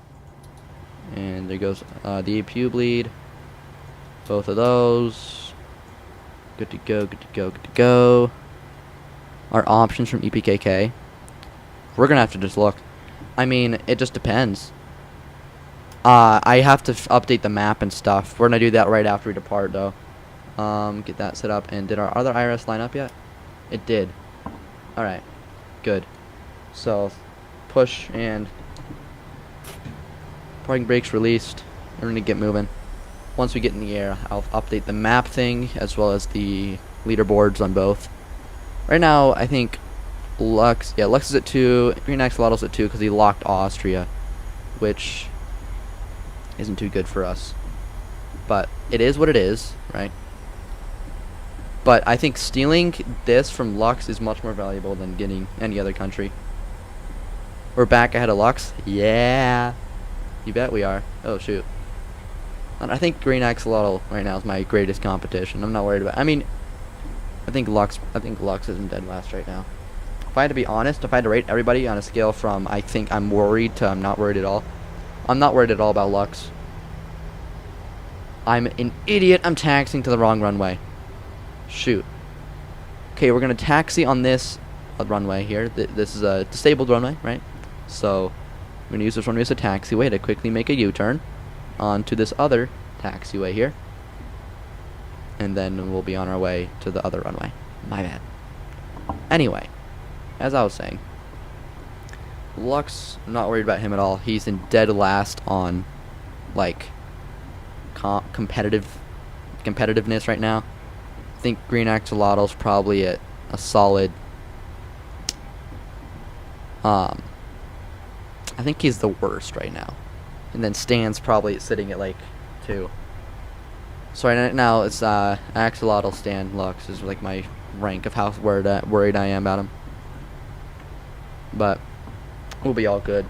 C: And there goes the APU bleed. Both of those. Good to go, good to go, good to go. Our options from EPKK. We're gonna have to just look. I mean, it just depends. I have to update the map and stuff. We're gonna do that right after we depart, though. Get that set up. And did our other IRS line up yet? It did. Alright. Good. So, push and... Parking brakes released. We're gonna get moving. Once we get in the air, I'll update the map thing as well as the leaderboards on both. Right now, I think Lux is at 2. Green Axolotl's at 2 because he locked Austria, which isn't too good for us. But it is what it is, right? But I think stealing this from Lux is much more valuable than getting any other country. We're back ahead of Lux. Yeah. You bet we are. Oh, shoot. And I think Green Axolotl right now is my greatest competition. I'm not worried about... I mean, I think Lux isn't dead last right now. If I had to be honest, if I had to rate everybody on a scale from I think I'm worried to I'm not worried at all, I'm not worried at all about Lux. I'm an idiot. I'm taxiing to the wrong runway. Shoot. Okay, we're going to taxi on this runway here. This is a disabled runway, right? So, we're going to use this runway as a taxiway to quickly make a U-turn onto this other taxiway here. And then we'll be on our way to the other runway. My bad. Anyway, as I was saying, Lux, I'm not worried about him at all. He's in dead last on, like, competitiveness right now. I think Green Axolotl's probably at a solid... I think he's the worst right now. And then Stan's probably sitting at, like, 2. So right now it's Axolotl, Stan, Lux is like my rank of how worried I am about him. But we'll be all good.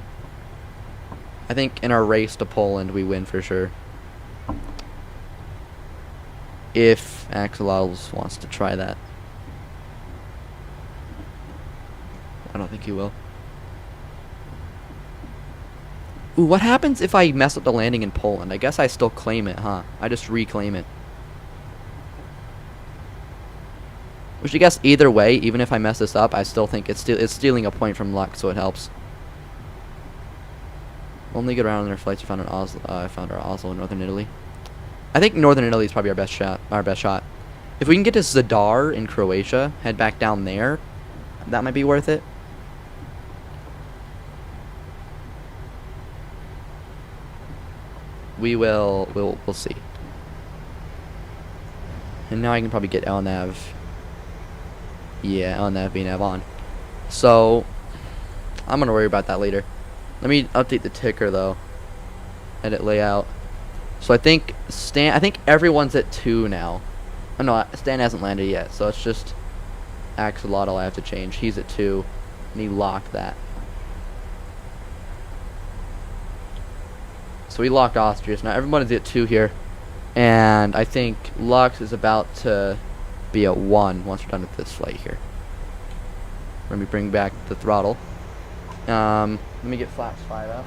C: I think in our race to Poland we win for sure. If Axolotl wants to try that. I don't think he will. Ooh, what happens if I mess up the landing in Poland? I guess I still claim it, huh? I just reclaim it. Which I guess either way, even if I mess this up, I still think it's stealing a point from luck, so it helps. Only good around their flights are found in Oslo. I found our Oslo in northern Italy. I think northern Italy is probably our best shot. If we can get to Zadar in Croatia, head back down there, that might be worth it. We'll see. And now I can probably get LNAV. Yeah, LNAV, VNAV on. So I'm gonna worry about that later. Let me update the ticker though. Edit layout. So I think everyone's at 2 now. Oh no, Stan hasn't landed yet, so it's just Axolotl I have to change. He's at 2, and he locked that. So we locked Austria. So now everybody's at 2 here, and I think Lux is about to be at 1 once we're done with this flight here. Let me bring back the throttle. Let me get flaps 5 out.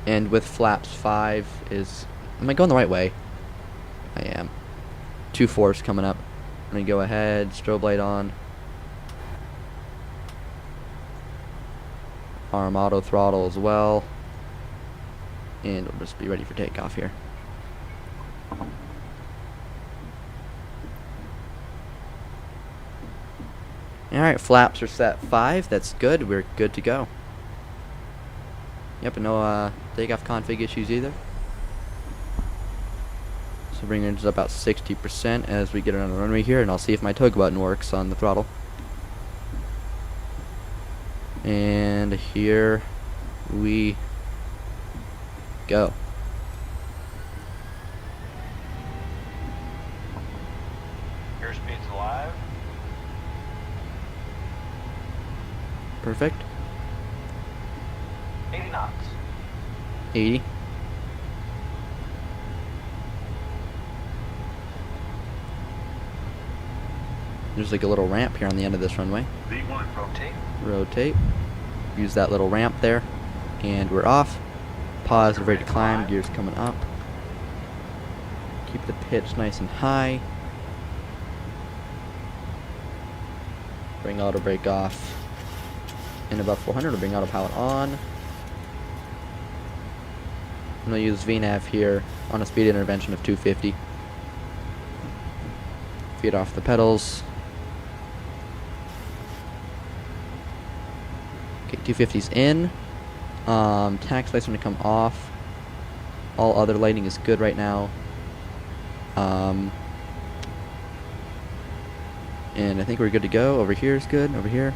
C: And with flaps 5 is... Am I going the right way? I am. 2-4's coming up. I'm going to go ahead, strobe light on. Arm auto throttle as well. And we'll just be ready for takeoff here. Alright, flaps are set 5. That's good. We're good to go. Yep, no takeoff config issues either. So bring it to about 60% as we get it on the runway here, and I'll see if my tug button works on the throttle. And here we go.
H: Airspeed's alive.
C: Perfect.
H: 80 knots.
C: 80. There's like a little ramp here on the end of this runway.
H: V1, rotate.
C: Rotate. Use that little ramp there. And we're off. Pause, we're ready to climb. Gears coming up. Keep the pitch nice and high. Bring auto brake off. And above 400 to bring autopilot on. I'm going to use VNAV here on a speed intervention of 250. Feet off the pedals. Okay, 250's in. Tax light's going to come off. All other lighting is good right now. And I think we're good to go. Over here is good. Over here.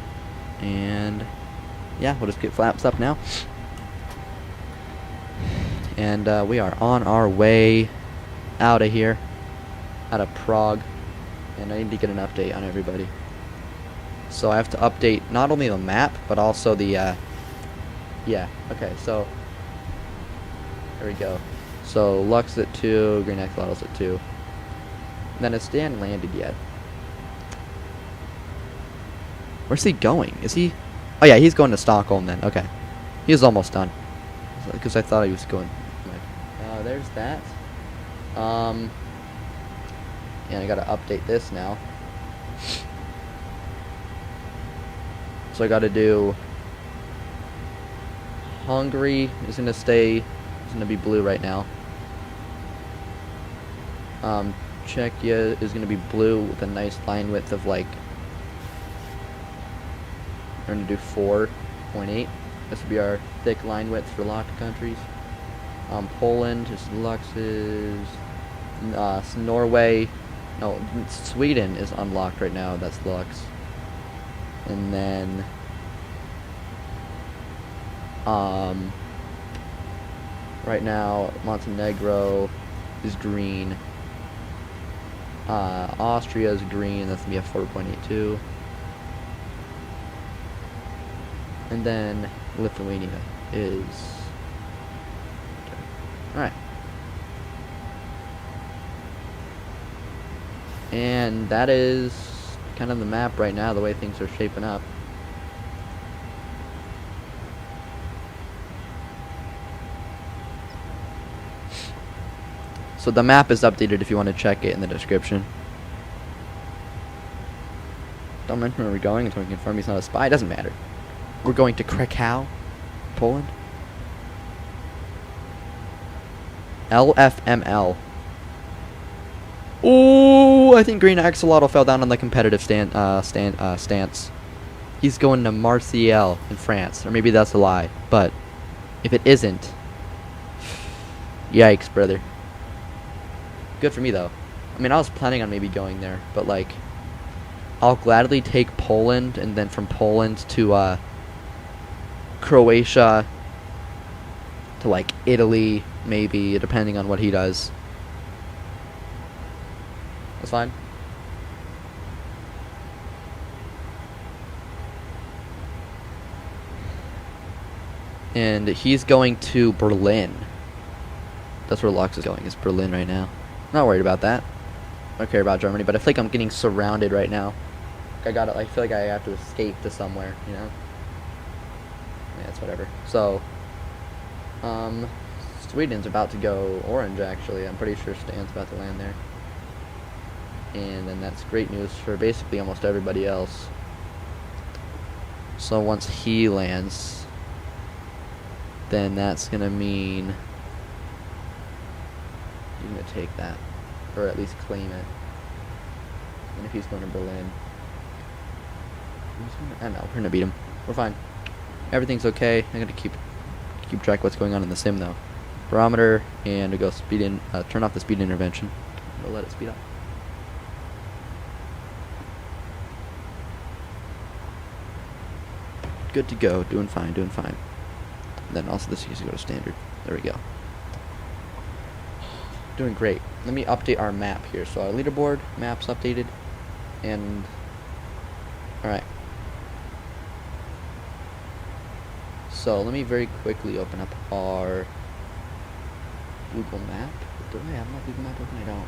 C: And yeah, we'll just get flaps up now. And we are on our way out of here. Out of Prague. And I need to get an update on everybody. So I have to update not only the map, but also the, yeah, okay, so, there we go. So, Lux at 2, Green Axolotl's at 2. And then has Stan landed yet? Where's he going? Is he, oh yeah, he's going to Stockholm then, okay. He's almost done. Because I thought he was going, there's that. And I gotta update this now. So I gotta do Hungary is gonna stay, it's gonna be blue right now. Czechia is gonna be blue with a nice line width of like, we're gonna do 4.8. This will be our thick line width for locked countries. Poland is Lux's. Norway, no, Sweden is unlocked right now. That's Lux. And then, right now Montenegro is green. Austria is green. That's gonna be a 4.82. And then Lithuania is. Alright. And that is kind of the map right now, the way things are shaping up. So the map is updated if you want to check it in the description. Don't mention where we're going until we confirm he's not a spy. It doesn't matter. We're going to Krakow, Poland. LFML. Oh, I think Green Axolotl fell down on the competitive stance. He's going to Marseille in France. Or maybe that's a lie. But if it isn't, yikes, brother. Good for me, though. I mean, I was planning on maybe going there. But, like, I'll gladly take Poland. And then from Poland to Croatia. To, like, Italy, maybe. Depending on what he does. That's fine. And he's going to Berlin. That's where Lux is going, is Berlin right now. Not worried about that. I don't care about Germany, but I feel like I'm getting surrounded right now. I feel like I have to escape to somewhere, you know? Yeah, it's whatever. So, Sweden's about to go orange, actually. I'm pretty sure Stan's about to land there. And then that's great news for basically almost everybody else. So once he lands, then that's gonna mean he's gonna take that, or at least claim it. And if he's going to Berlin, I don't know, we're gonna beat him. We're fine. Everything's okay. I'm gonna keep track of what's going on in the sim though. Barometer, and we go speed in. Turn off the speed intervention. We'll let it speed up. Good to go. Doing fine. Doing fine. And then also this needs to go to standard. There we go. Doing great. Let me update our map here. So our leaderboard map's updated. And alright. So let me very quickly open up our Google map. Do I have my Google map open? I don't.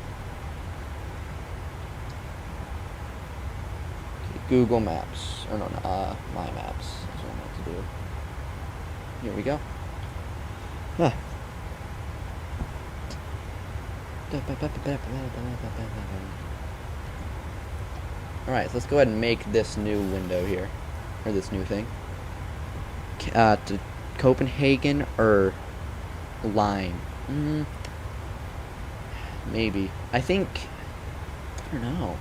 C: Okay, Google Maps. Or no, my maps. That's what I want to do. Here we go. Huh. Alright, so let's go ahead and make this new window here. Or this new thing. To Copenhagen or Line? Maybe. I don't know.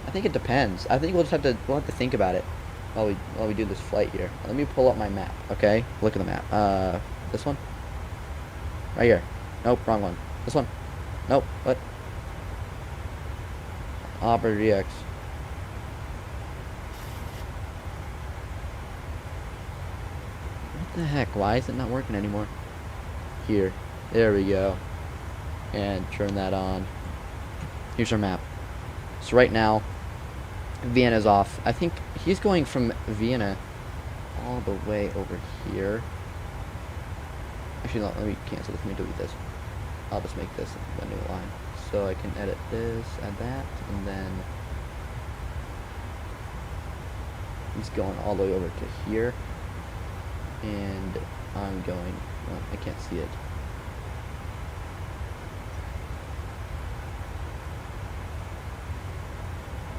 C: I think it depends. I think we'll have to think about it while we do this flight here. Let me pull up my map, okay? Look at the map. This one? Right here. Nope, wrong one. This one? Nope, what? Opera GX. What the heck? Why is it not working anymore? Here. There we go. And turn that on. Here's our map. So right now, Vienna's off. I think he's going from Vienna all the way over here. Actually, no, let me cancel this. Let me delete this. I'll just make this a new line. So I can edit this, add that, and then he's going all the way over to here. And I'm going, well, I can't see it.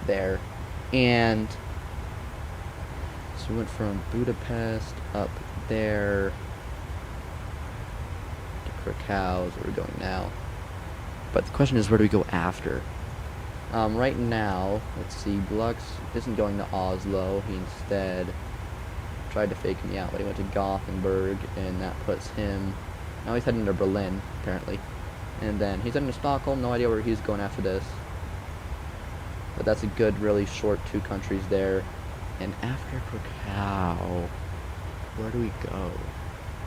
C: There. And so we went from Budapest up there to Krakow is where we're going now. But the question is, where do we go after? Right now, let's see, Blux isn't going to Oslo. He instead tried to fake me out, but he went to Gothenburg, and that puts him, now he's heading to Berlin, apparently. And then he's heading to Stockholm, no idea where he's going after this. But that's a good, really short 2 countries there. And after Krakow, where do we go?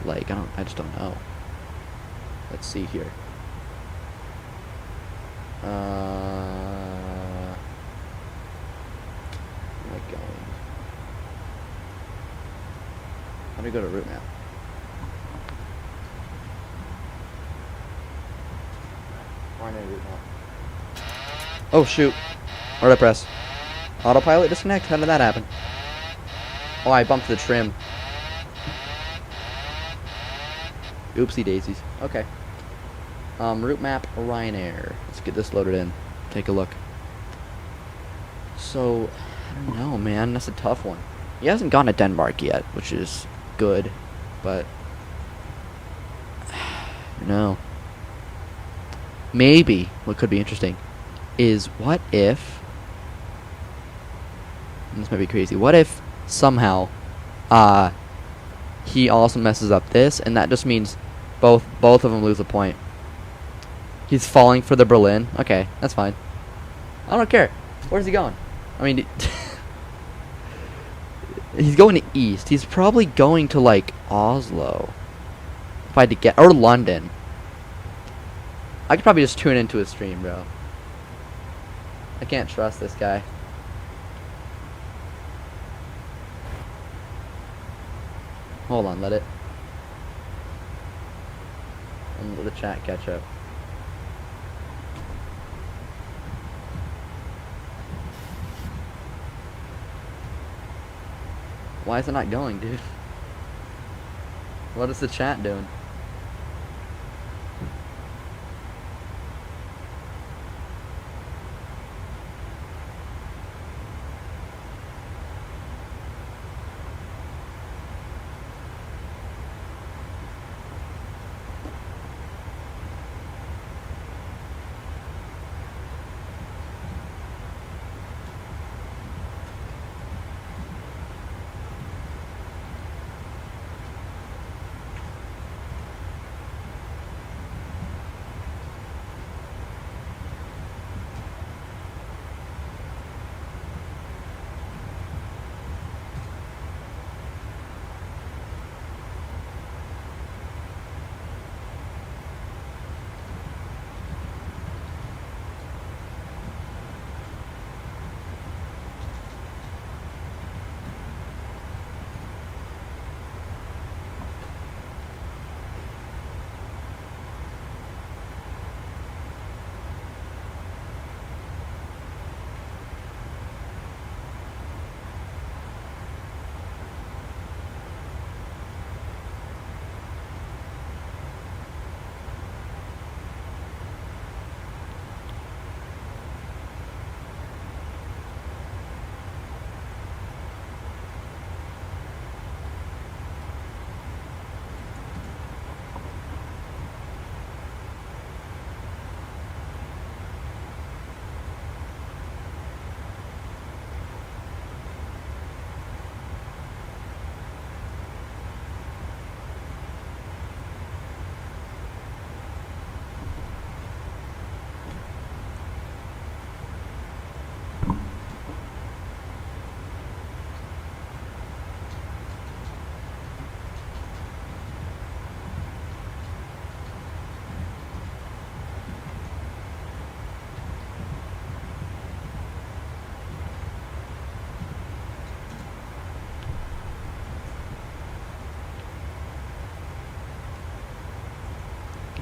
C: Like, I just don't know. Let's see here. Where am I going? How do we go to route map? Find a route map. Oh shoot. What did I press? Autopilot disconnect? How did that happen? Oh, I bumped the trim. Oopsie daisies. Okay. Route map Ryanair. Let's get this loaded in. Take a look. So, I don't know, man. That's a tough one. He hasn't gone to Denmark yet, which is good, but no. Maybe what could be interesting is what if, and this might be crazy, what if somehow he also messes up this, and that just means both of them lose a point. He's falling for the Berlin. Okay, that's fine. I don't care. Where's he going? I mean, he's going to east. He's probably going to like Oslo. If I had to get, or London. I could probably just tune into his stream, bro. I can't trust this guy. Hold on, let the chat catch up. Why is it not going, dude? What is the chat doing?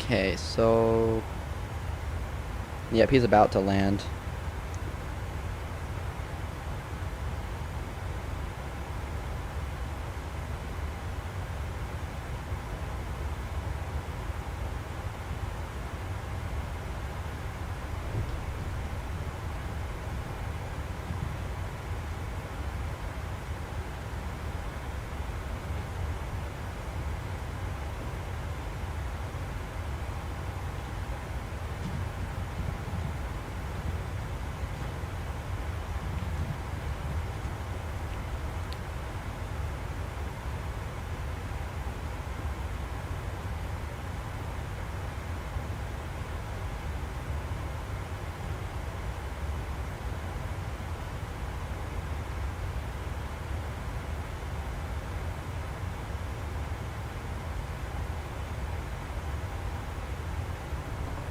C: Okay, so yep, he's about to land.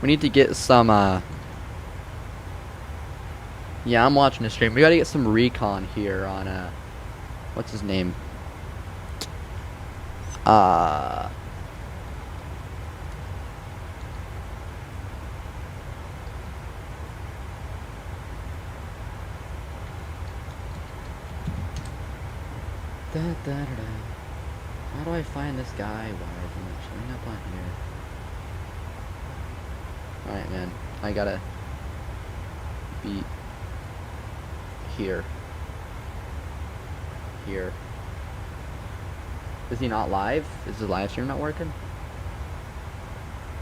C: We need to get some, yeah, I'm watching the stream. We gotta get some recon here on, what's his name? How do I find this guy? Why isn't it showing up on here? Alright, man. I gotta be here. Here. Is he not live? Is the live stream not working?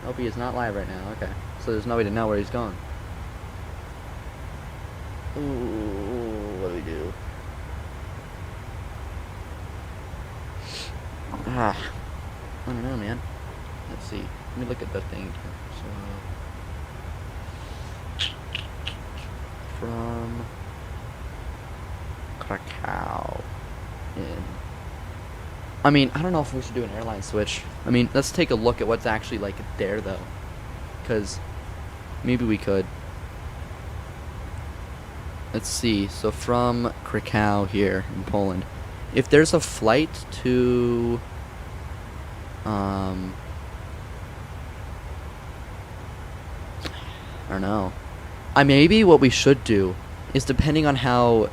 C: Nope, he is not live right now. Okay. So there's no way to know where he's going. Ooh, what do we do? Ah, I don't know, man. Let's see. Let me look at the thing here. So, from Krakow in. I mean, I don't know if we should do an airline switch. I mean, let's take a look at what's actually like there, though, because maybe we could. Let's see. So from Krakow here in Poland, if there's a flight to I don't know. Maybe what we should do is, depending on how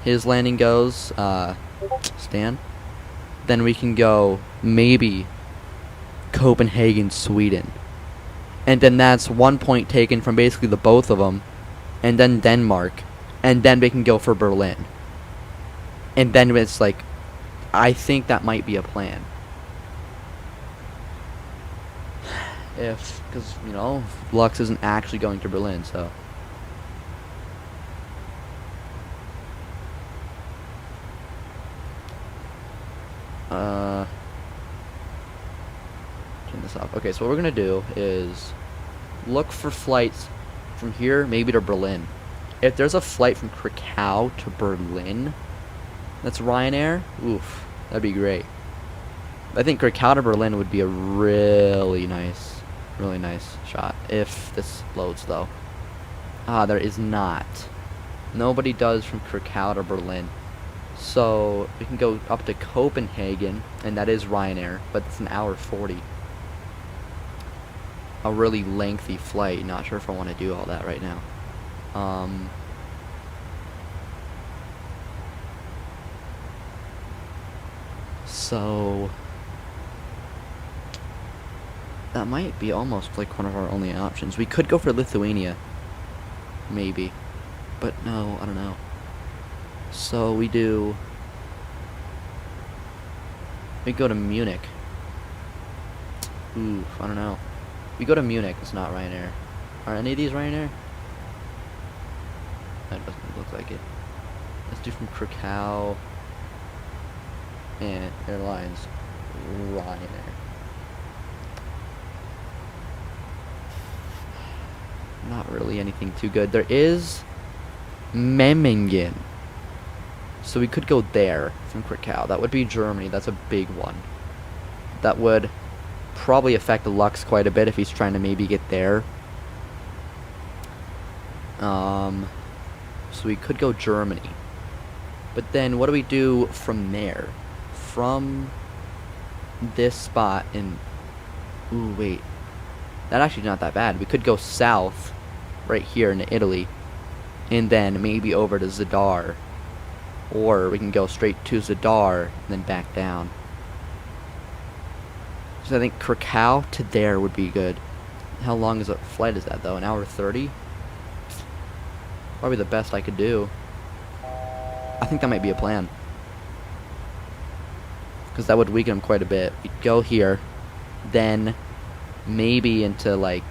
C: his landing goes, Stan, then we can go maybe Copenhagen, Sweden, and then that's 1 point taken from basically the both of them, and then Denmark, and then we can go for Berlin, and then it's like, I think that might be a plan. Because, you know, Lux isn't actually going to Berlin, so. Turn this off. Okay, so what we're gonna do is look for flights from here, maybe to Berlin. If there's a flight from Krakow to Berlin, that's Ryanair, oof, that'd be great. I think Krakow to Berlin would be a really nice shot, if this loads, though. There is not. Nobody does from Krakow to Berlin. So we can go up to Copenhagen, and that is Ryanair, but it's an hour 40. A really lengthy flight. Not sure if I want to do all that right now. So that might be almost like one of our only options. We could go for Lithuania, maybe, but no, I don't know. So we go to Munich. Ooh, I don't know. We go to Munich. It's not Ryanair. Are any of these Ryanair? That doesn't look like it. Let's do from Krakow and Airlines Ryanair. Not really anything too good. There is Memmingen. So we could go there from Krakow. That would be Germany. That's a big one. That would probably affect the Lux quite a bit if he's trying to maybe get there. So we could go Germany. But then what do we do from there? From this spot in... Ooh, wait. That's actually not that bad. We could go south, right here in Italy, and then maybe over to Zadar. Or we can go straight to Zadar and then back down. So I think Krakow to there would be good. How long is a flight is that, though? An hour 30? Probably the best I could do. I think that might be a plan. Because that would weaken him quite a bit. We'd go here, then maybe into, like,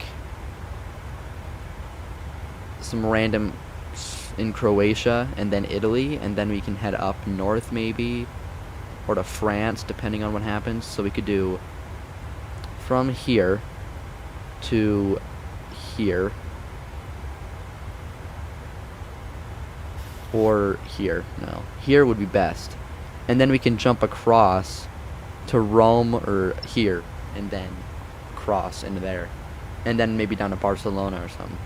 C: some random in Croatia, and then Italy, and then we can head up north maybe, or to France, depending on what happens. So we could do from here to here, or here. No, here would be best, and then we can jump across to Rome or here, and then cross into there, and then maybe down to Barcelona or something.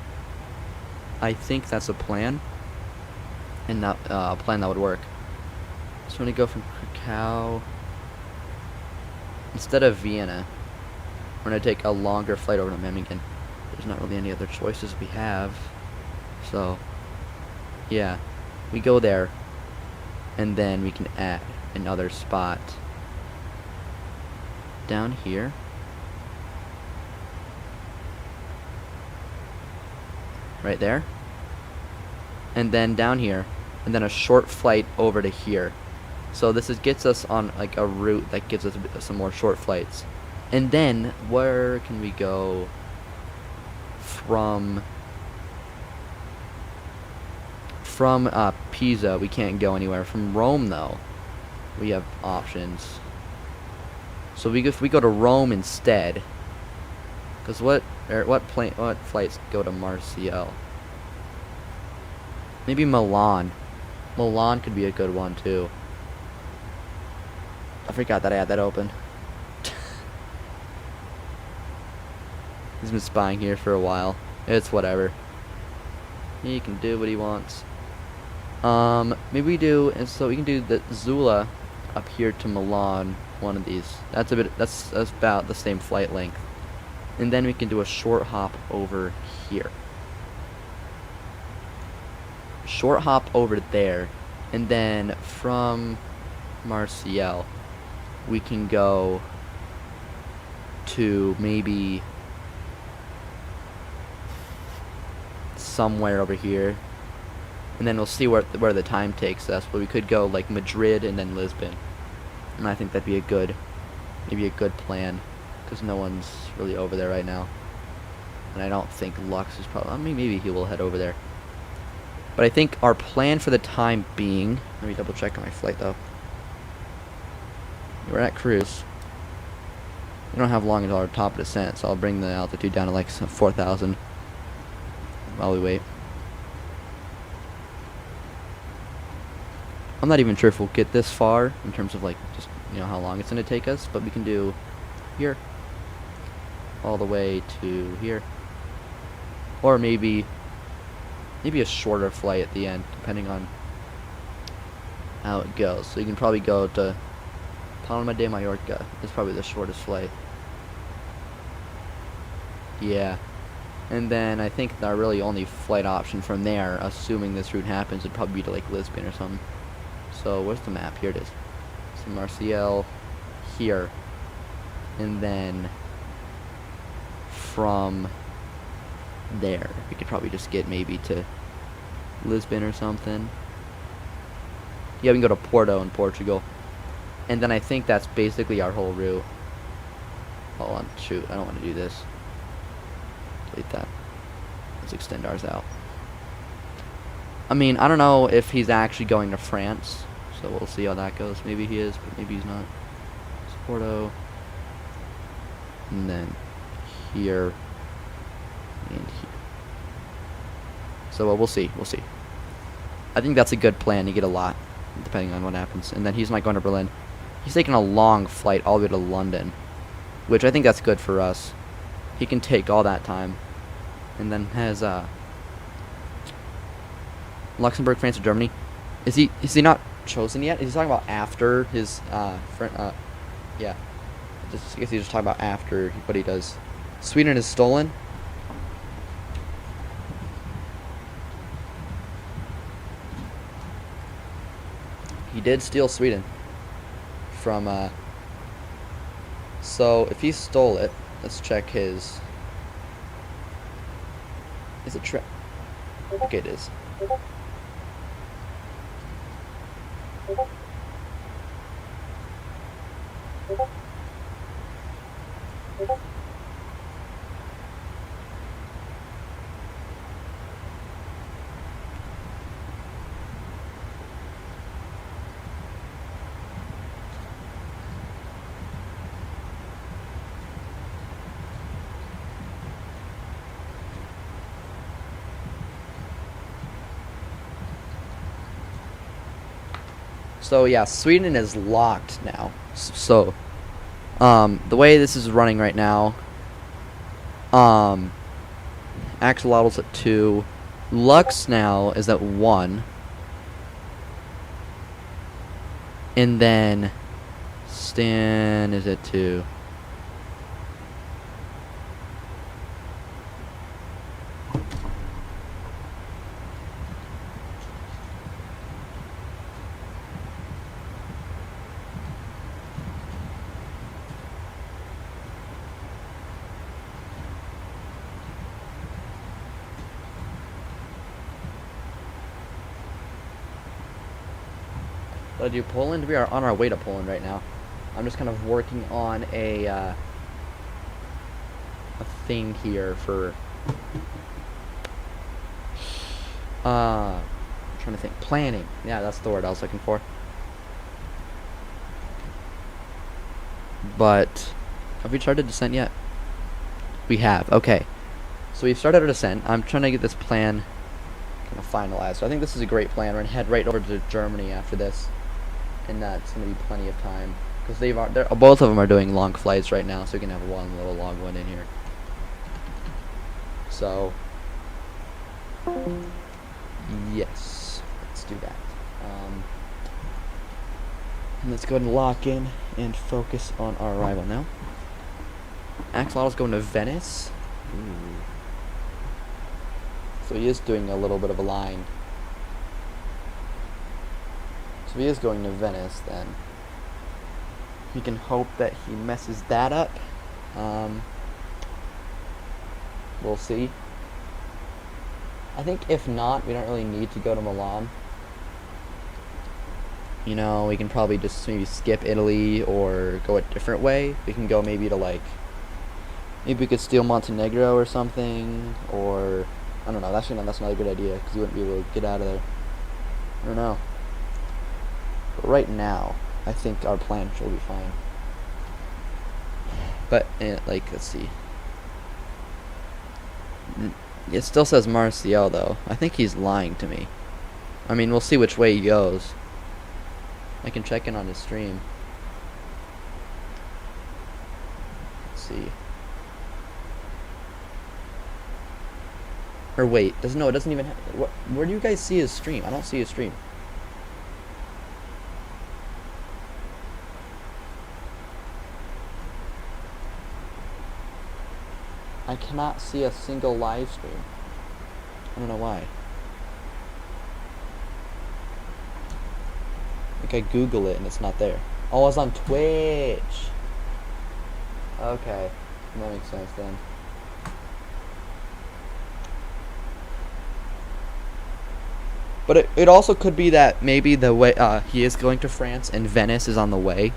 C: I think that's a plan, and that a plan that would work. So I'm gonna go from Krakow. Instead of Vienna, we're gonna take a longer flight over to Memmingen. There's not really any other choices we have, so yeah, we go there, and then we can add another spot down here. right there, and then down here, and then a short flight over to here. So this gets us on like a route that gives us some more short flights. And then where can we go from Pisa? We can't go anywhere. From Rome though, we have options. So if we go to Rome instead, because what flights go to Marseille? Maybe Milan. Milan could be a good one too. I forgot that I had that open. He's been spying here for a while. It's whatever. He can do what he wants. Maybe we do, and so we can do the Zula up here to Milan. One of these. That's about the same flight length. And then we can do a short hop over here. Short hop over there, and then from Marseille we can go to maybe somewhere over here, and then we'll see where the time takes us. But we could go like Madrid and then Lisbon, and I think that'd be maybe a good plan, because no one's really over there right now, and I don't think Lux is probably. I mean, maybe he will head over there. But I think our plan for the time being, let me double check on my flight though. We're at cruise. We don't have long until our top of descent, so I'll bring the altitude down to like 4,000 while we wait. I'm not even sure if we'll get this far in terms of like just, you know, how long it's going to take us, but we can do here all the way to here, or maybe a shorter flight at the end, depending on how it goes. So you can probably go to Palma de Mallorca. It's probably the shortest flight. Yeah. And then I think our really only flight option from there, assuming this route happens, would probably be to like Lisbon or something. So where's the map? Here it is. So Marseille here. And then from there we could probably just get maybe to Lisbon or something. Yeah, we can go to Porto in Portugal, and then I think that's basically our whole route. Hold on, shoot, I don't want to do this. Delete that. Let's extend ours out. I mean, I don't know if he's actually going to France, so we'll see how that goes. Maybe he is, but maybe he's not. It's Porto, and then here and here. So we'll see. I think that's a good plan. You get a lot, depending on what happens. And then he's not going to Berlin. He's taking a long flight all the way to London, which I think that's good for us. He can take all that time, and then has Luxembourg, France, or Germany. Is he not chosen yet? Is he talking about after his yeah. I guess he's just talking about after what he does. Sweden is stolen. He did steal Sweden from, so if he stole it, let's check his, is it okay, it is. So yeah, Sweden is locked now. So, the way this is running right now, axolotl's at 2, Lux now is at 1, and then Stan is at 2. Did I do Poland? We are on our way to Poland right now. I'm just kind of working on a thing here for I'm trying to think. Planning. Yeah, that's the word I was looking for. But have we started descent yet? We have. Okay. So we've started our descent. I'm trying to get this plan kind of finalized. So I think this is a great plan. We're gonna head right over to Germany after this, and that's gonna be plenty of time because both of them are doing long flights right now, so we can have one little long one in here. So yes, let's do that. And let's go ahead and lock in and focus on our arrival now. Axolotl's going to Venice. Ooh. So he is doing a little bit of a line. So he is going to Venice then. We can hope that he messes that up. We'll see. I think if not, we don't really need to go to Milan. You know, we can probably just maybe skip Italy or go a different way. We can go maybe to maybe we could steal Montenegro or something, or I don't know. That's not a good idea because you wouldn't be able to get out of there. I don't know. But right now, I think our plan will be fine. But let's see. It still says Marcial though. I think he's lying to me. I mean, we'll see which way he goes. I can check in on his stream. Let's see. Or wait, it doesn't even have, where do you guys see his stream? I don't see his stream. I cannot see a single live stream. I don't know why. I Google it and it's not there. Oh, it's on Twitch. Okay, that makes sense then. But it also could be that maybe the way he is going to France and Venice is on the way,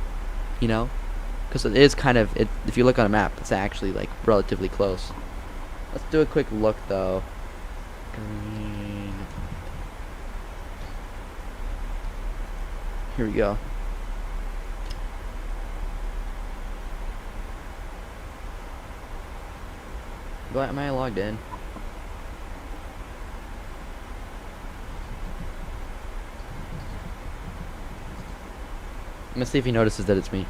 C: you know, because it is kind of if you look on a map, it's actually like relatively close. Let's do a quick look though. Green. Here we go. Am I logged in? I'm gonna see if he notices that it's me.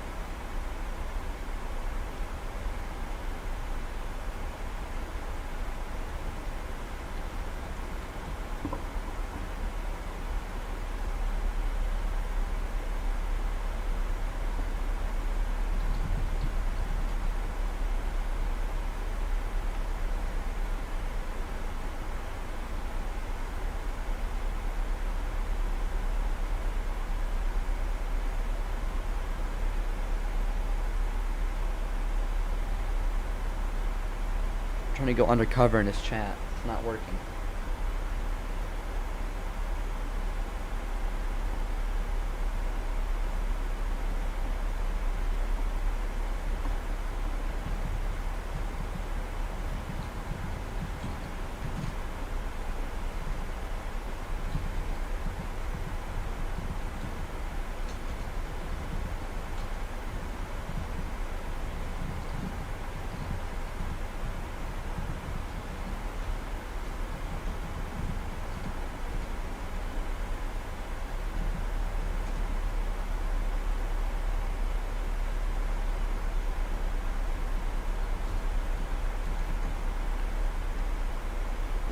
C: Trying to go undercover in his chat. It's not working.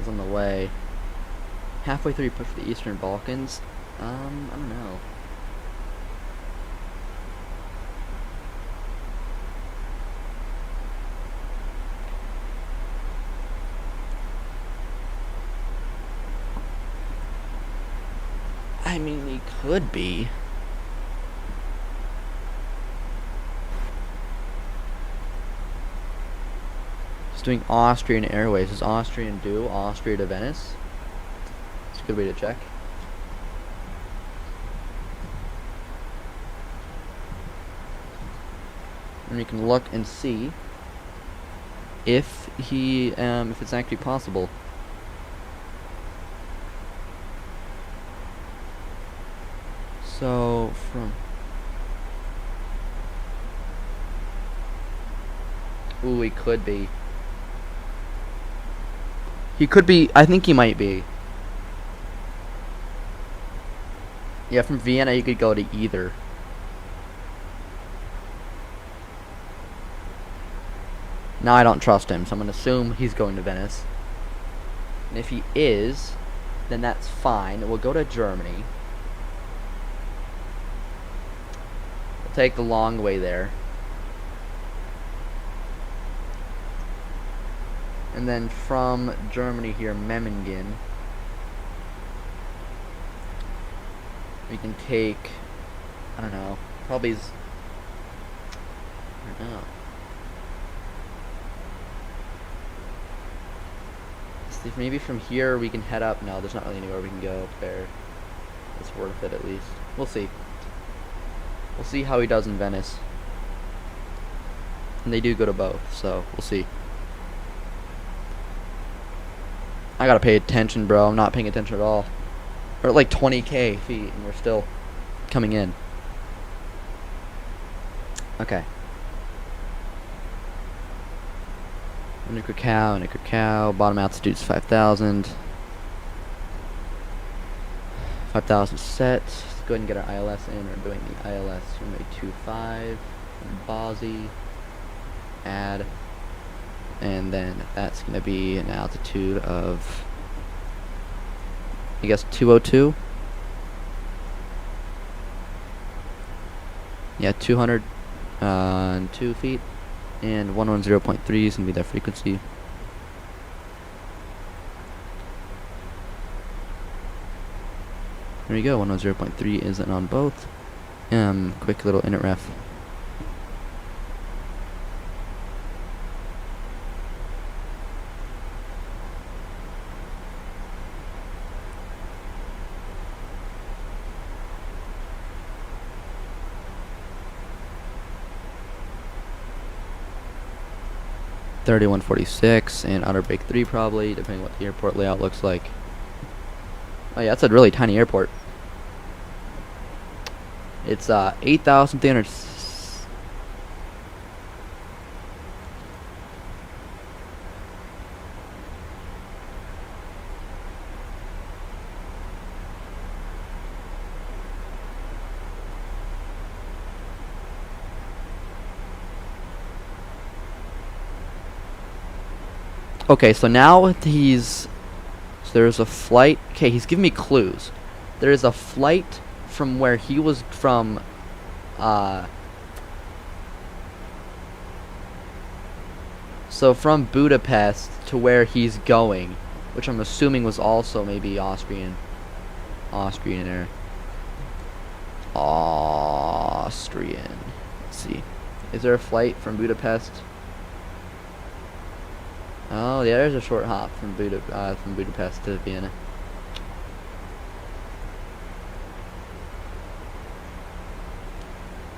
C: On the way. Halfway through, push for the Eastern Balkans. I don't know. I mean, he could be. Doing Austrian Airways. Does Austrian do Austria to Venice? It's a good way to check. And we can look and see if if it's actually possible. So ooh, he could be. He could be. I think he might be. Yeah, from Vienna you could go to either. Now I don't trust him, so I'm going to assume he's going to Venice. And if he is, then that's fine. We'll go to Germany. We'll take the long way there. And then from Germany here, Memmingen. We can take, I don't know, probably, I don't know. Maybe from here we can head up. No, there's not really anywhere we can go up there. It's worth it at least. We'll see. We'll see how he does in Venice. And they do go to both, so we'll see. I gotta pay attention, bro. I'm not paying attention at all. We're at like 20k feet and we're still coming in. Okay. Under Krakow, bottom altitude's 5,000. 5,000 set. Let's go ahead and get our ILS in. We're doing the ILS runway 25 from Bozzy. Add. And then that's going to be an altitude of, I guess, 202. Yeah, 202 feet. And 110.3 is going to be that frequency. There you go, 110.3 isn't on both. Quick little init ref. .3146 and outer break 3 probably, depending what the airport layout looks like. Oh yeah, that's a really tiny airport. It's 8,300. Okay, so now he's, so there's a flight. Okay, he's giving me clues. There is a flight from where he was from, so from Budapest to where he's going, which I'm assuming was also maybe Austrian air. Austrian. Let's see. Is there a flight from Budapest? Oh, yeah, there's a short hop from Budapest to Vienna.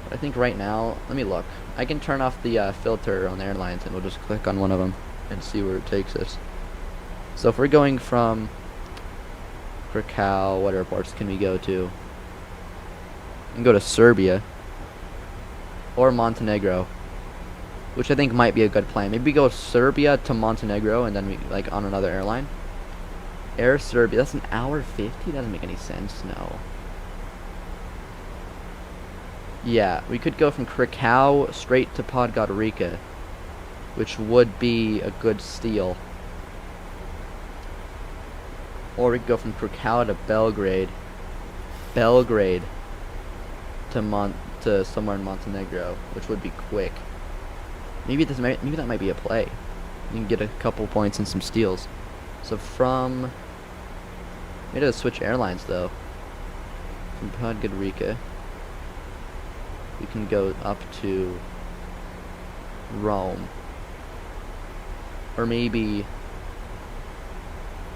C: But I think right now, let me look. I can turn off the filter on the airlines and we'll just click on one of them and see where it takes us. So if we're going from Krakow, what airports can we go to? We can go to Serbia or Montenegro, which I think might be a good plan. Maybe go Serbia to Montenegro and then we like on another airline. Air Serbia, that's an hour 50? That doesn't make any sense, no. Yeah, we could go from Krakow straight to Podgorica, which would be a good steal. Or we could go from Krakow to Belgrade. Belgrade to somewhere in Montenegro, which would be quick. Maybe that might be a play. You can get a couple points and some steals. So from, we had to switch airlines though. From Podgorica, we can go up to Rome, or maybe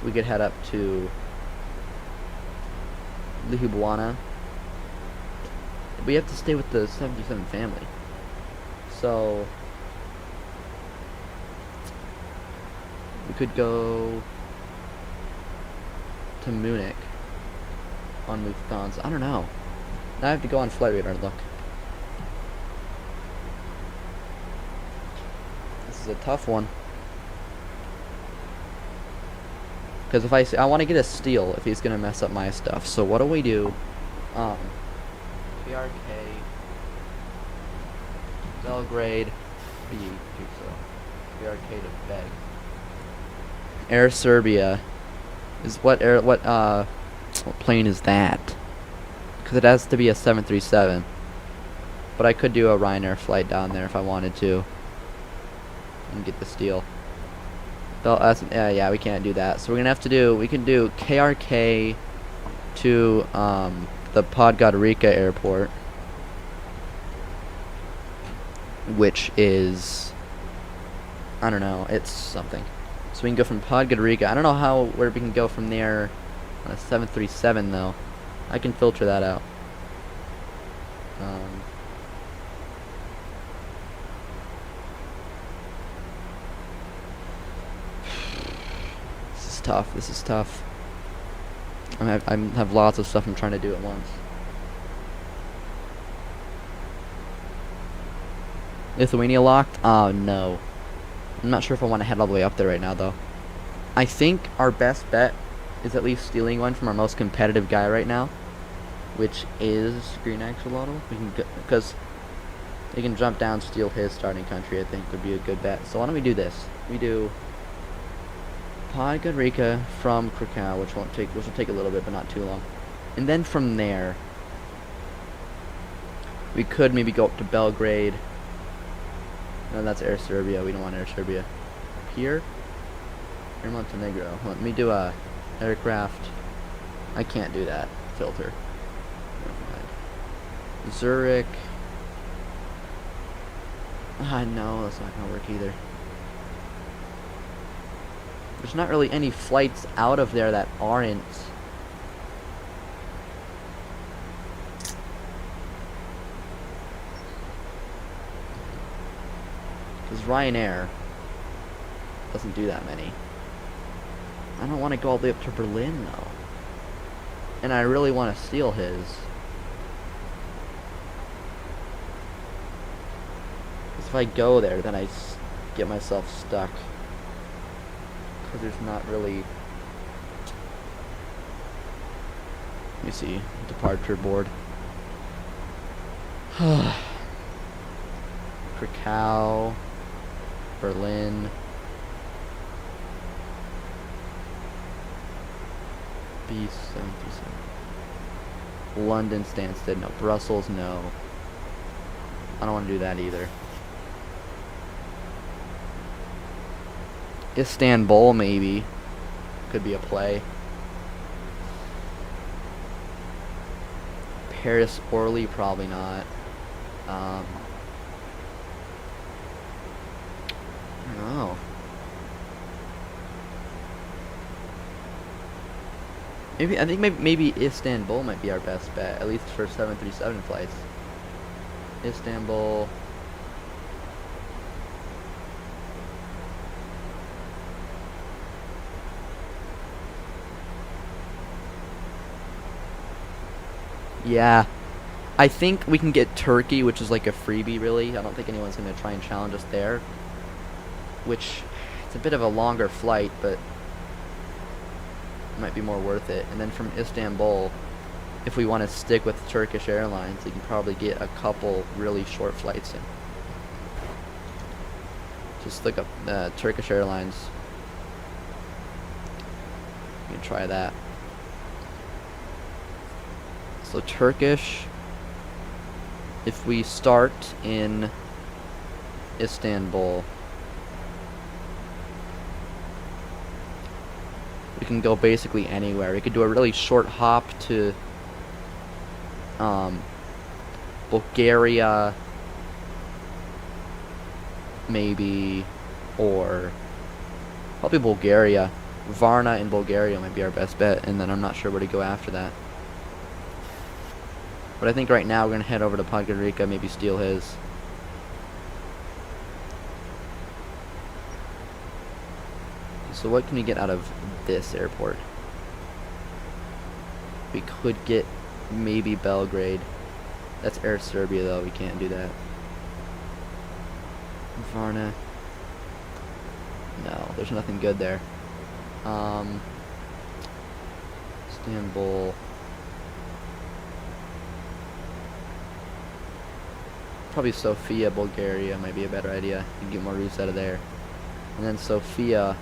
C: we could head up to Ljubljana. We have to stay with the 77 family. So we could go to Munich on Lufthansa. I don't know. Now I have to go on Flight Radar and look. This is a tough one. Because if I want to get a steal if he's gonna mess up my stuff. So what do we do? PRK, Belgrade, B, so PRK to Beg. Air Serbia is what plane is that? Because it has to be a 737. But I could do a Ryanair flight down there if I wanted to and get the steal. Yeah, we can't do that. So we're gonna have to do. We can do KRK to the Podgorica airport, which is, I don't know. It's something. So we can go from Podgorica. I don't know where we can go from there on a 737 though. I can filter that out. Tough. This is tough. I have lots of stuff I'm trying to do at once. Lithuania locked? Oh no. I'm not sure if I want to head all the way up there right now though. I think our best bet is at least stealing one from our most competitive guy right now, which is Green Axolotl. We can because they can jump down, steal his starting country. I think would be a good bet. So why don't we do this? We do Podgorica from Krakow, which will take a little bit, but not too long. And then from there, we could maybe go up to Belgrade. No, that's Air Serbia. We don't want Air Serbia. Up here, Air Montenegro. Let me do a aircraft. I can't do that filter. Never mind. Zurich. No, that's not gonna work either. There's not really any flights out of there that aren't. Because Ryanair doesn't do that many. I don't want to go all the way up to Berlin though. And I really want to steal his. Because if I go there, then I get myself stuck. Because there's not really. Let me see. Departure board. Krakow. Berlin. B737. London Stansted. No. Brussels. No. I don't want to do that either. Istanbul, maybe. Could be a play. Paris, Orly, probably not. I don't know. I think maybe Istanbul might be our best bet, at least for 737 flights. Istanbul. Yeah, I think we can get Turkey, which is like a freebie, really. I don't think anyone's going to try and challenge us there. Which, it's a bit of a longer flight, but it might be more worth it. And then from Istanbul, if we want to stick with Turkish Airlines, you can probably get a couple really short flights in. Just look up Turkish Airlines. You can try that. So Turkish, if we start in Istanbul, we can go basically anywhere. We could do a really short hop to Bulgaria, maybe, or probably Bulgaria. Varna in Bulgaria might be our best bet, and then I'm not sure where to go after that. But I think right now we're going to head over to Podgorica, maybe steal his. So what can we get out of this airport? We could get maybe Belgrade. That's Air Serbia though, we can't do that. Varna. No, there's nothing good there. Istanbul. Probably Sofia, Bulgaria might be a better idea. You can get more routes out of there. And then Sofia,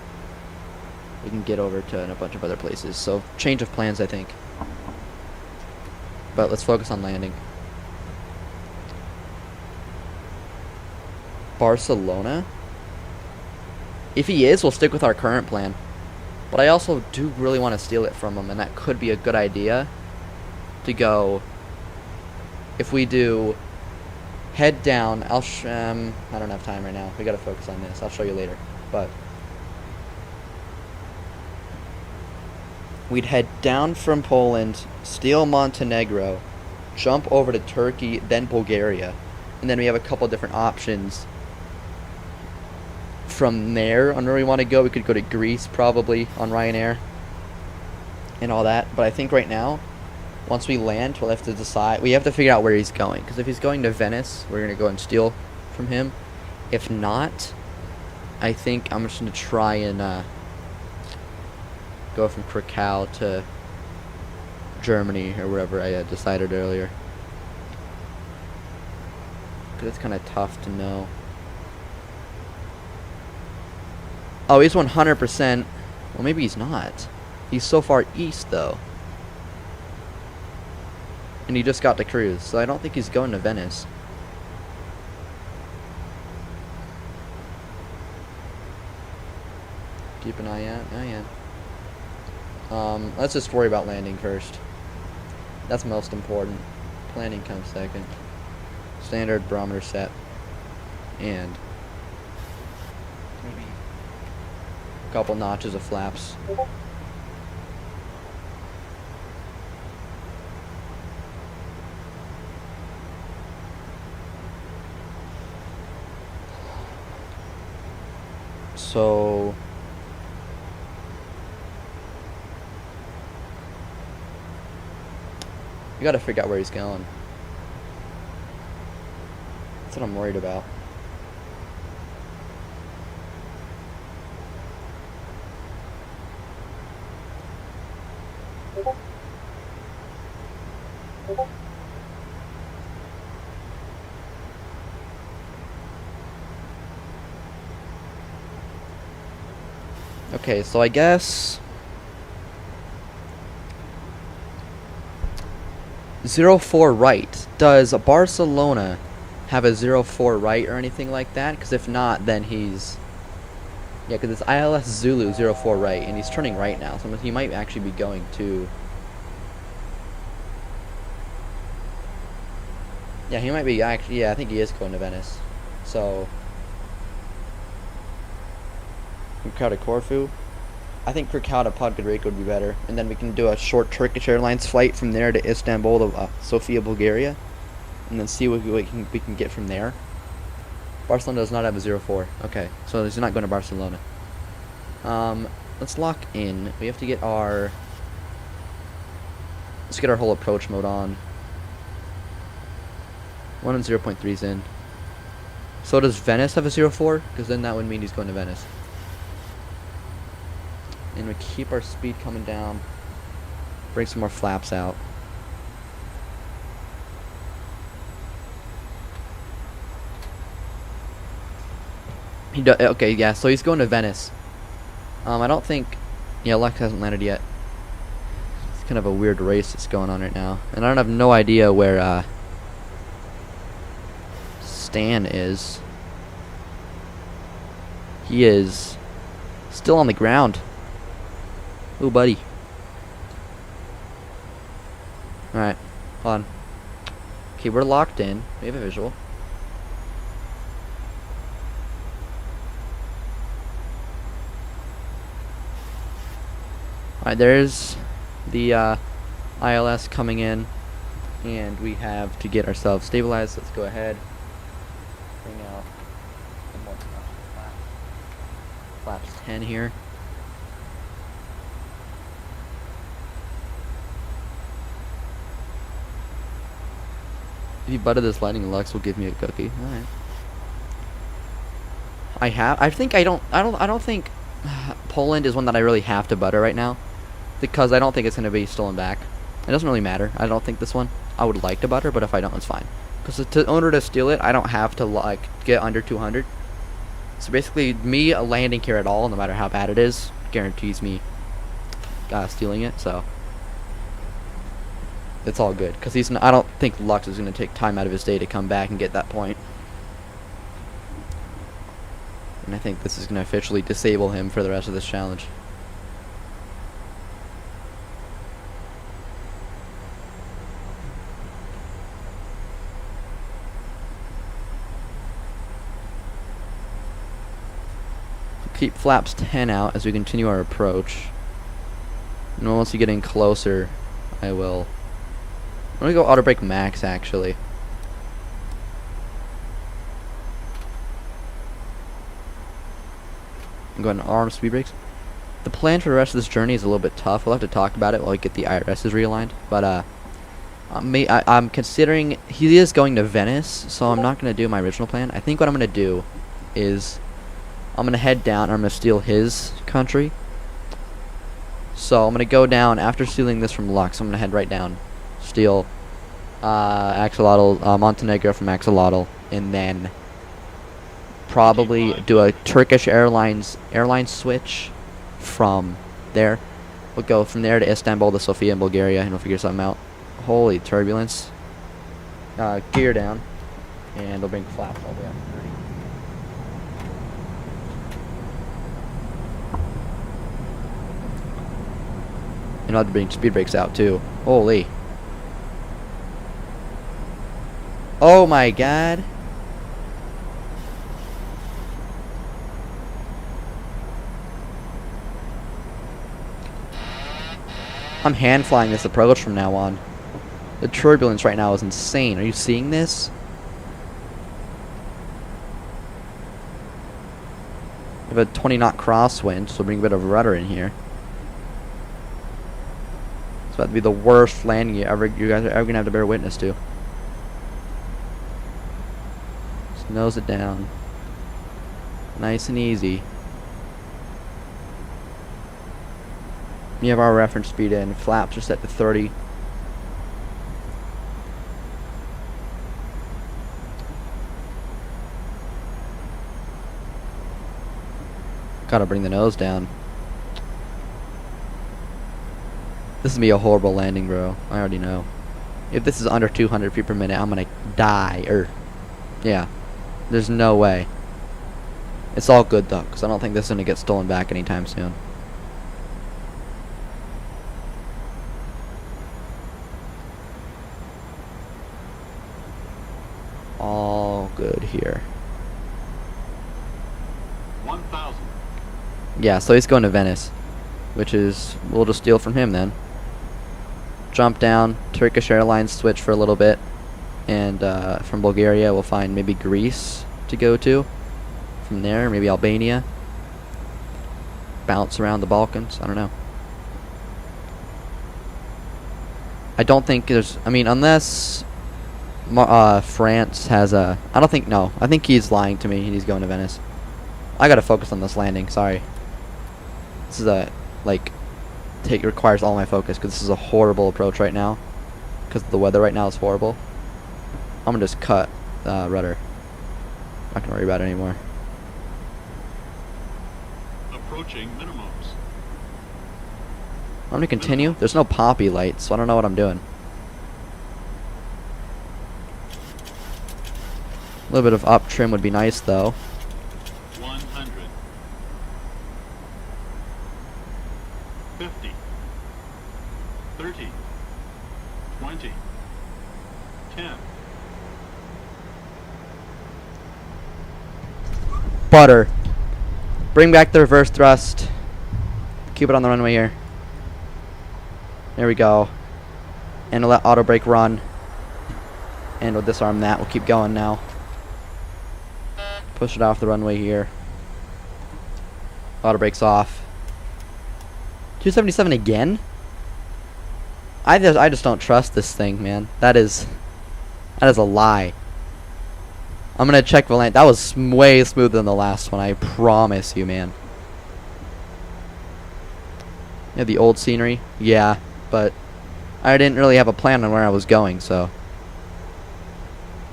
C: we can get over to a bunch of other places. So change of plans, I think. But let's focus on landing. Barcelona? If he is, we'll stick with our current plan. But I also do really want to steal it from him, and that could be a good idea to go. If we do head down, I don't have time right now. We gotta focus on this. I'll show you later. But we'd head down from Poland, steal Montenegro, jump over to Turkey, then Bulgaria, and then we have a couple different options from there on where we want to go. We could go to Greece probably on Ryanair and all that, but I think right now, once we land, we'll have to decide. We have to figure out where he's going, because if he's going to Venice, we're going to go and steal from him. If not, I think I'm just going to try and go from Krakow to Germany or wherever I had decided earlier, because it's kind of tough to know. Oh, he's 100%. Well, maybe he's not. He's so far east, though. And he just got to cruise, so I don't think he's going to Venice. Keep an eye out. Oh, yeah. Let's just worry about landing first. That's most important. Planning comes second. Standard barometer set. And maybe a couple notches of flaps. So we gotta figure out where he's going. That's what I'm worried about. Okay, so I guess 04 right. Does Barcelona have a 04 right or anything like that? Because if not, then he's... Yeah, because it's ILS Zulu 04 right, and he's turning right now, so he might actually be going to... Yeah, he might be actually... Yeah, I think he is going to Venice. So... Krakow to Corfu. I think Krakow to Podgorica would be better, and then we can do a short Turkish Airlines flight from there to Istanbul to Sofia, Bulgaria, and then see what we can get from there. Barcelona does not have a 04. Okay, so he's not going to Barcelona. Let's lock in. We have to get our... Let's get our whole approach mode on. 1 and 0.3's in. So does Venice have a 04? Because then that would mean he's going to Venice. And we keep our speed coming down. Bring some more flaps out. Okay, yeah, so he's going to Venice. I don't think... Yeah, Lex hasn't landed yet. It's kind of a weird race that's going on right now. And I don't have no idea where Stan is. He is still on the ground. Ooh, buddy. Alright, hold on. Okay, we're locked in. We have a visual. Alright, there's the ILS coming in. And we have to get ourselves stabilized. Let's go ahead. Bring out one more flaps 10 here. If you butter this landing, Lux will give me a cookie. All right. I don't think Poland is one that I really have to butter right now, because I don't think it's going to be stolen back. It doesn't really matter. I don't think this one I would like to butter, but if I don't, it's fine. Because in order to steal it, I don't have to like get under 200. So basically, me landing here at all, no matter how bad it is, guarantees me stealing it. So it's all good. Because I don't think Lux is going to take time out of his day to come back and get that point. And I think this is going to officially disable him for the rest of this challenge. Keep flaps 10 out as we continue our approach. And once we get in closer, I'm going to go auto brake max actually. I'm going to arm speed brakes. The plan for the rest of this journey is a little bit tough. We'll have to talk about it while we get the IRSs realigned. But I'm considering, he is going to Venice, so I'm not going to do my original plan. I think what I'm going to do is I'm going to head down and I'm going to steal his country. So I'm going to go down after stealing this from Lux. I'm going to head right down, steal Axolotl, Montenegro from Axolotl, and then probably do a Turkish Airlines switch from there. We'll go from there to Istanbul to Sofia in Bulgaria, and we'll figure something out. Holy turbulence. Gear down, and we'll bring flaps all the way up to 30. And I'll have to bring speed brakes out too. Holy. Oh my god. I'm hand flying this approach from now on. The turbulence right now is insane. Are you seeing this? We have a 20 knot crosswind, so bring a bit of rudder in here. It's about to be the worst landing you guys are ever gonna have to bear witness to. Just nose it down. Nice and easy. We have our reference speed in. Flaps are set to 30. Gotta bring the nose down. This is gonna be a horrible landing, bro. I already know. If this is under 200 feet per minute, I'm gonna die. Yeah. There's no way. It's all good though, because I don't think this is gonna get stolen back anytime soon. All good here.
E: 1,000.
C: Yeah, so he's going to Venice, which is, we'll just steal from him then. Jump down, Turkish Airlines switch for a little bit, and from Bulgaria we'll find maybe Greece to go to. From there, maybe Albania. Bounce around the Balkans, I don't know. I don't think there's, I mean, unless France has a, I don't think, no, I think he's lying to me and he's going to Venice. I gotta focus on this landing, sorry. This is a, like, requires all my focus because this is a horrible approach right now. Because the weather right now is horrible. I'm gonna just cut rudder. Not gonna worry about it anymore.
E: Approaching minimums.
C: I'm gonna continue. There's no poppy lights, so I don't know what I'm doing. A little bit of up trim would be nice though.
E: 100. 50. 30. 20. 10.
C: Butter. Bring back the reverse thrust. Keep it on the runway here. There we go. And we'll let auto brake run. And we'll disarm that. We'll keep going now. Push it off the runway here. Auto brakes off. 277 again? I just don't trust this thing, man. That is That is a lie. I'm gonna check Valente. That was way smoother than the last one, I promise you, man. Yeah, the old scenery. Yeah, but I didn't really have a plan on where I was going, so.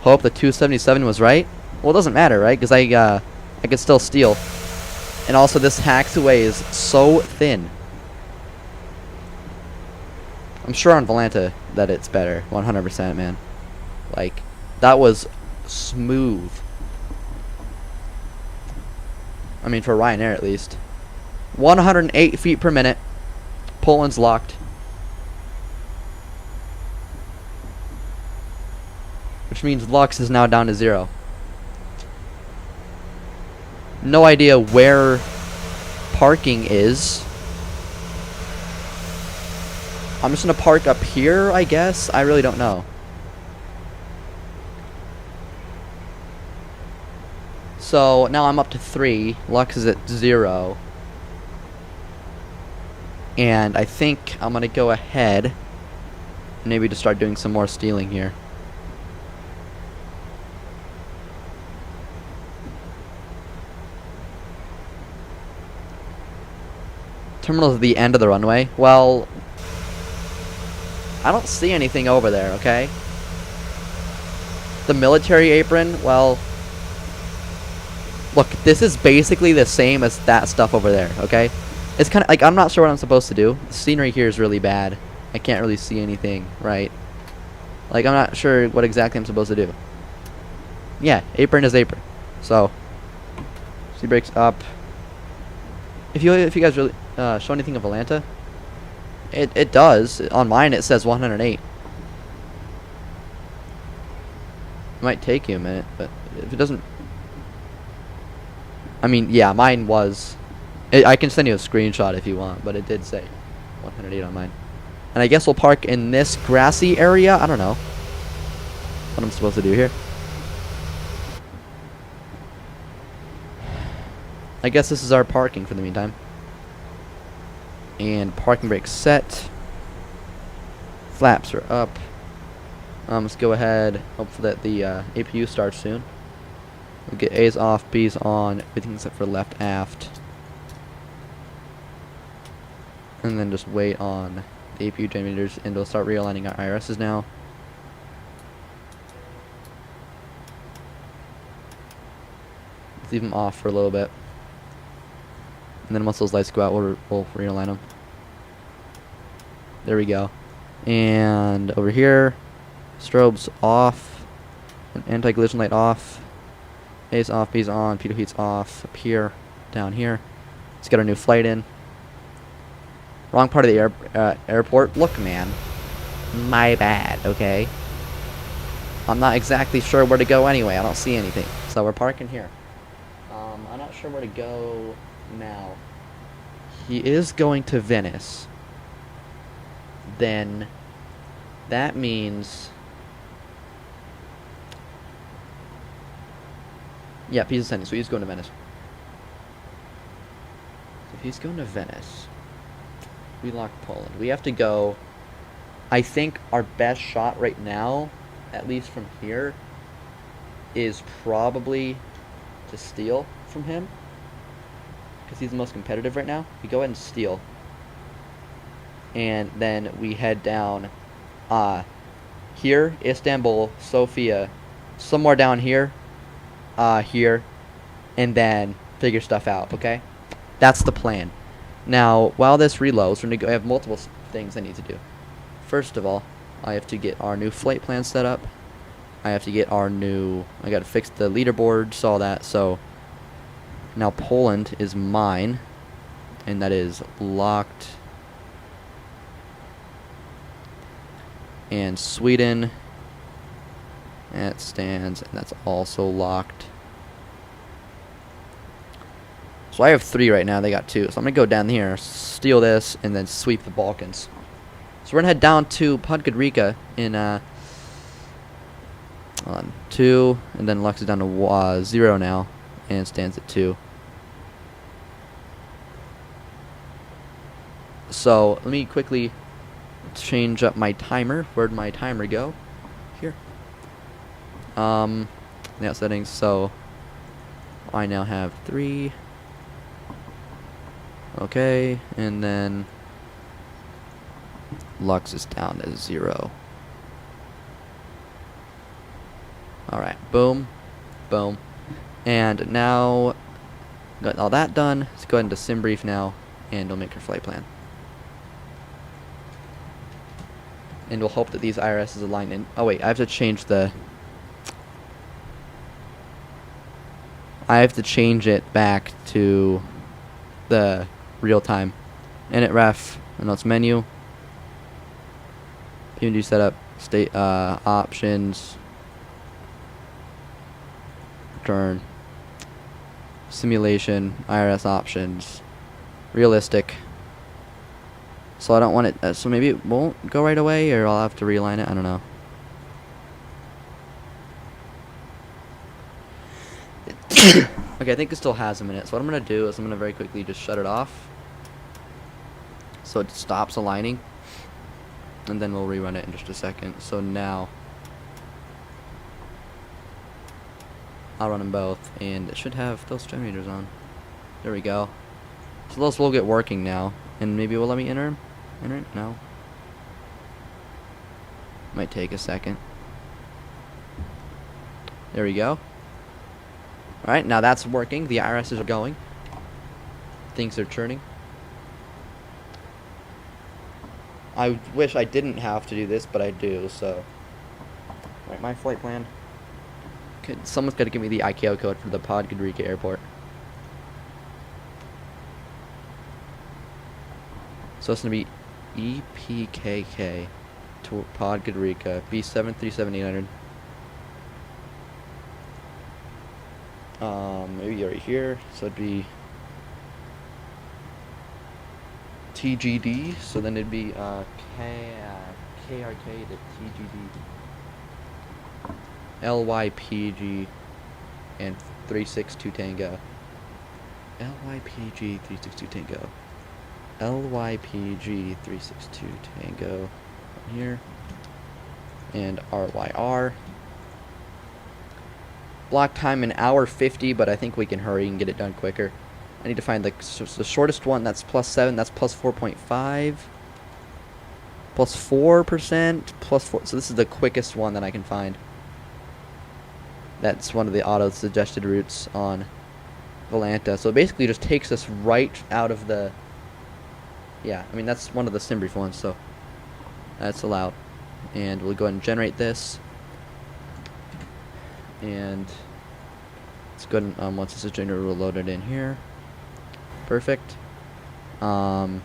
C: Hope the 277 was right. Well, it doesn't matter, right? Because I could still steal. And also, this taxiway is so thin. I'm sure on Valente that it's better. 100%, man. Like, that was smooth. I mean, for Ryanair at least. 108 feet per minute. Poland's locked. Which means Lux is now down to 0. No idea where parking is. I'm just gonna park up here, I guess. I really don't know. So now I'm up to 3. Lux is at 0. And I think I'm gonna go ahead and maybe just start doing some more stealing here. Terminal's at the end of the runway. Well, I don't see anything over there, okay? The military apron, well, look, this is basically the same as that stuff over there, okay? It's kind of like, I'm not sure what I'm supposed to do. The scenery here is really bad. I can't really see anything, right? Like, I'm not sure what exactly I'm supposed to do. Yeah, apron is apron. So, sea brakes up. If you guys really show anything of Valente, it does. On mine it says 108. It might take you a minute, but if it doesn't, I mean, yeah, mine was. I can send you a screenshot if you want, but it did say 108 on mine. And I guess we'll park in this grassy area. I don't know what I'm supposed to do here. I guess this is our parking for the meantime. And parking brake set. Flaps are up. Let's go ahead. Hope that the APU starts soon. We'll get A's off, B's on, everything except for left aft. And then just wait on the APU generators, and we'll start realigning our IRSs now. Let's leave them off for a little bit. And then once those lights go out, we'll realign them. There we go. And over here, strobes off, an anti-collision light off, A's off, B's on, pitot heat's off, up here, down here. Let's get our new flight in. Wrong part of the airport. Look, man, my bad, okay? I'm not exactly sure where to go anyway. I don't see anything. So we're parking here. I'm not sure where to go now. He is going to Venice. Then that means, yeah, he's ascending, so he's going to Venice. So if he's going to Venice, we lock Poland. We have to go. I think our best shot right now, at least from here, is probably to steal from him, because he's the most competitive right now. We go ahead and steal, and then we head down here, Istanbul, Sofia, somewhere down here, here, and then figure stuff out, okay? That's the plan. Now, while this reloads, we're going to go. I have multiple things I need to do. First of all, I have to get our new flight plan set up. I have to get our new, I got to fix the leaderboards, all that. So now Poland is mine, and that is locked. And Sweden, that stands, and that's also locked. So I have 3 right now, they got 2. So I'm going to go down here, steal this, and then sweep the Balkans. So we're going to head down to Podgorica in 2, and then Lux is down to 0 now, and stands at 2. So let me quickly change up my timer. Where'd my timer go? Here. layout settings. So I now have 3. Okay, and then Lux is down to 0. Alright, boom, boom. And now, got all that done. Let's go ahead into sim brief now, and we'll make our flight plan. And we'll hope that these IRSs align in. Oh wait, I have to change the... I have to change it back to the real time. Init ref, and it's menu. PMD setup, state options, return, simulation, IRS options, realistic. So I don't want it, so maybe it won't go right away, or I'll have to realign it, I don't know. Okay, I think it still has a minute, so what I'm going to do is I'm going to very quickly just shut it off, so it stops aligning, and then we'll rerun it in just a second. So now, I'll run them both, and it should have those generators on. There we go. So those will get working now, and maybe it will let me enter them? Enter it? No. Might take a second. There we go. Alright, now that's working. The IRSs are going. Things are churning. I wish I didn't have to do this, but I do, so. Alright, my flight plan. Okay, someone's got to give me the ICAO code for the Podgorica airport. So it's going to be EPKK to Podgorica B737800. Maybe right here, so it'd be TGD, so then it'd be KRK to TGD, LYPG, and 362 Tango. LYPG 362 Tango. LYPG 362 Tango here, and RYR. Block time an hour 50, but I think we can hurry and get it done quicker. I need to find the shortest one. That's +7. That's +4.5. +4%. +4. So this is the quickest one that I can find. That's one of the auto suggested routes on Volanta. So it basically just takes us right out of the. Yeah, I mean that's one of the SimBrief ones, so that's allowed. And we'll go ahead and generate this. And let's go ahead and once this is generated, we'll load it in here. Perfect. And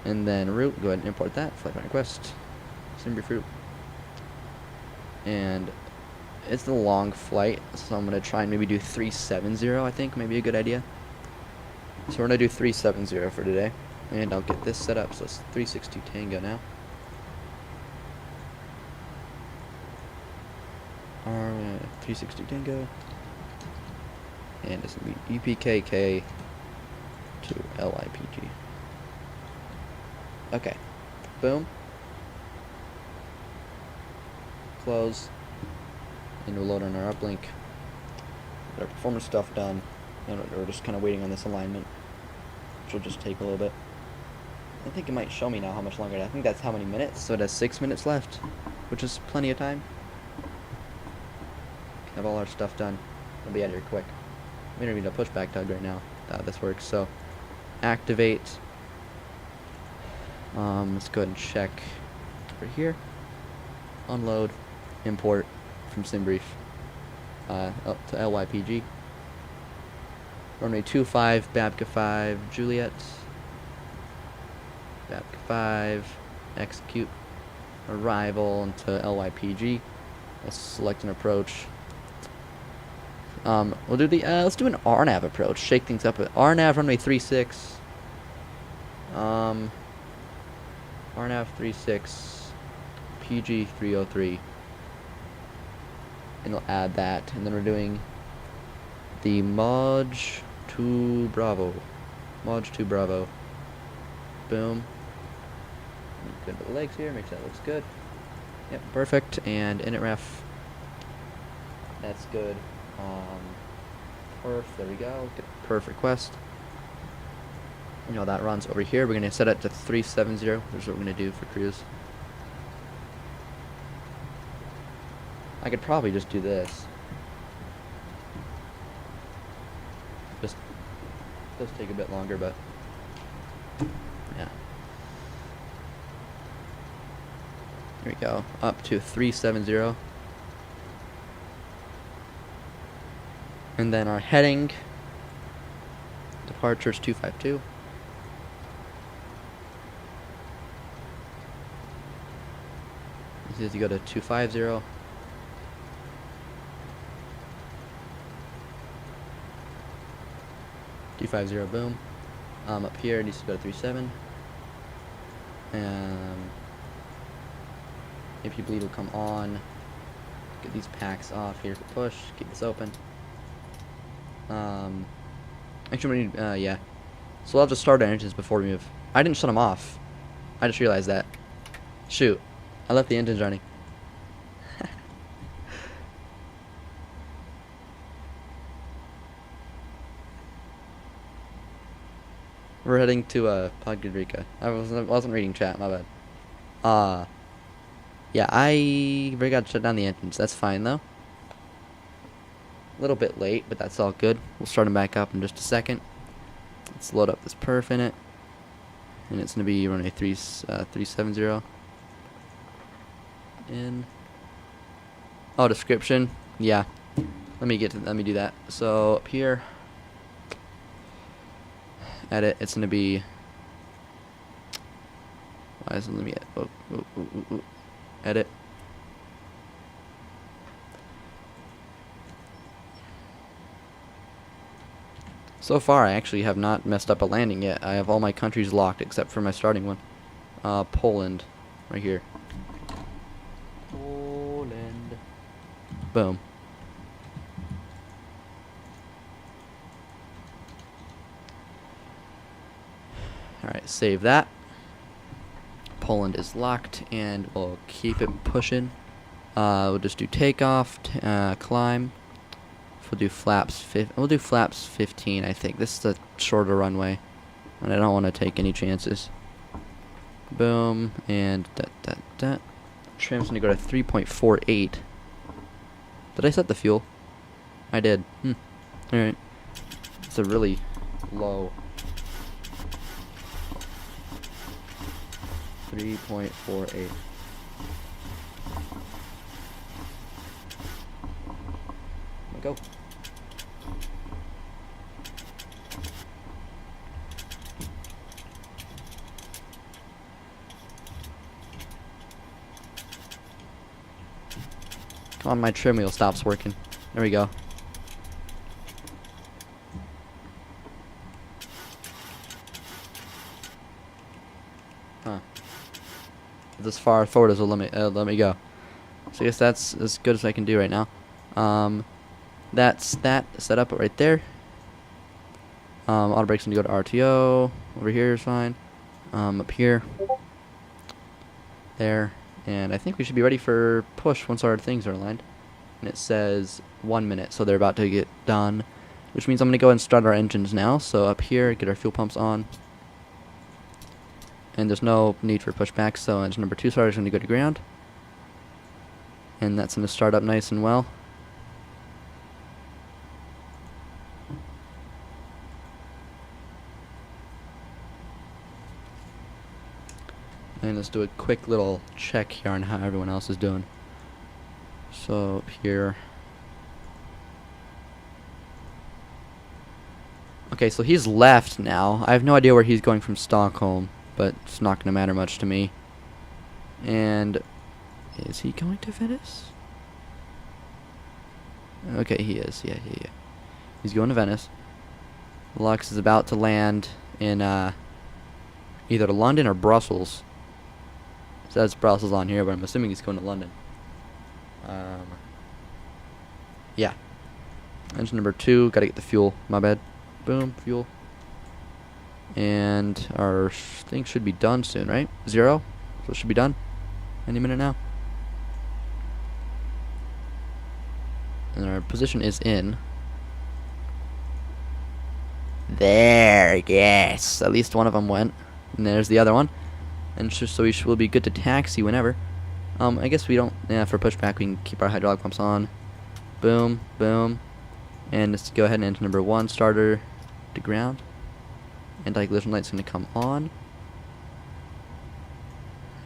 C: then route, go ahead and import that. Flight plan request. SimBrief route. And it's a long flight, so I'm gonna try and maybe do 370. I think maybe a good idea. So we're gonna do 370 for today, and I'll get this set up. So it's 362 Tango now. 360 Tango, and it's gonna be EPKK to LIPG. Okay, boom, close, and we'll load on our uplink. Get our performance stuff done, and we're just kind of waiting on this alignment, which will just take a little bit. I think it might show me now how much longer. I think that's how many minutes. So it has 6 minutes left, which is plenty of time. Have all our stuff done. We'll be out of here quick. We don't need a pushback tug right now. This works. So activate. Let's go ahead and check right here. Unload, import from SimBrief up to LYPG. Runway 25, Babka 5, Juliet. Babka 5, execute arrival into LYPG. Let's select an approach. We'll do the let's do an RNAV approach. Shake things up. RNAV runway 36. RNAV 36, PG 303, and we'll add that. And then we're doing the Moj 2 Bravo. Moj 2 Bravo. Boom. Good to the legs here. Make sure that looks good. Yep, perfect. And init ref. That's good. Perf, there we go. Get perf request. You know that runs over here. We're gonna set it to 370. That's what we're gonna do for cruise. I could probably just do this. Just does take a bit longer, but yeah. Here we go. Up to 370. And then our heading departure is 252. This is to go to 250. Boom. Up here it needs to go to 37. If you bleed will come on. Get these packs off here for push. Keep this open. Actually, we need, yeah. So we'll have to start our engines before we move. I didn't shut them off. I just realized that. Shoot. I left the engines running. We're heading to Podgorica. I wasn't reading chat, my bad. Yeah, I forgot to shut down the engines. That's fine though. A little bit late, but that's all good. We'll start them back up in just a second. Let's load up this perf in it, and it's gonna be runway 370. In. Oh, description. Yeah. Let me do that. So up here. Edit, it's gonna be. Why isn't let me edit? So far, I actually have not messed up a landing yet. I have all my countries locked except for my starting one. Poland, right here. Poland. Boom. Alright, save that. Poland is locked, and we'll keep it pushing. We'll just do takeoff, climb. We'll do flaps. We'll do flaps 15, I think. This is the shorter runway, and I don't want to take any chances. Boom, and Trim's gonna go to 3.48. Did I set the fuel? I did. Alright. It's a really low. 3.48. Go. Come on, my trim wheel stops working. There we go. Huh. As far forward as will let me go. So I guess that's as good as I can do right now. That's that set up right there. Auto brake's gonna go to RTO. Over here is fine. Up here. There. And I think we should be ready for push once our things are aligned. And it says 1 minute, so they're about to get done. Which means I'm gonna go ahead and start our engines now. So up here, get our fuel pumps on. And there's no need for pushback, so engine number 2 starter is gonna go to ground. And that's gonna start up nice and well. And let's do a quick little check here on how everyone else is doing. So up here. Okay, so he's left now. I have no idea where he's going from Stockholm, but it's not going to matter much to me. And is he going to Venice? Okay, he is. Yeah. He's going to Venice. Lux is about to land in either London or Brussels. It says Brussels on here, but I'm assuming he's going to London. Yeah. Engine number 2, gotta get the fuel. My bad. Boom, fuel. And our thing should be done soon, right? 0? So it should be done any minute now. And our position is in. There, yes. At least one of them went. And there's the other one. And so we'll be good to taxi whenever. I guess we don't. Yeah, for pushback, we can keep our hydraulic pumps on. Boom, boom. And let's go ahead and enter number 1 starter to ground. Anti-collision light's going to come on.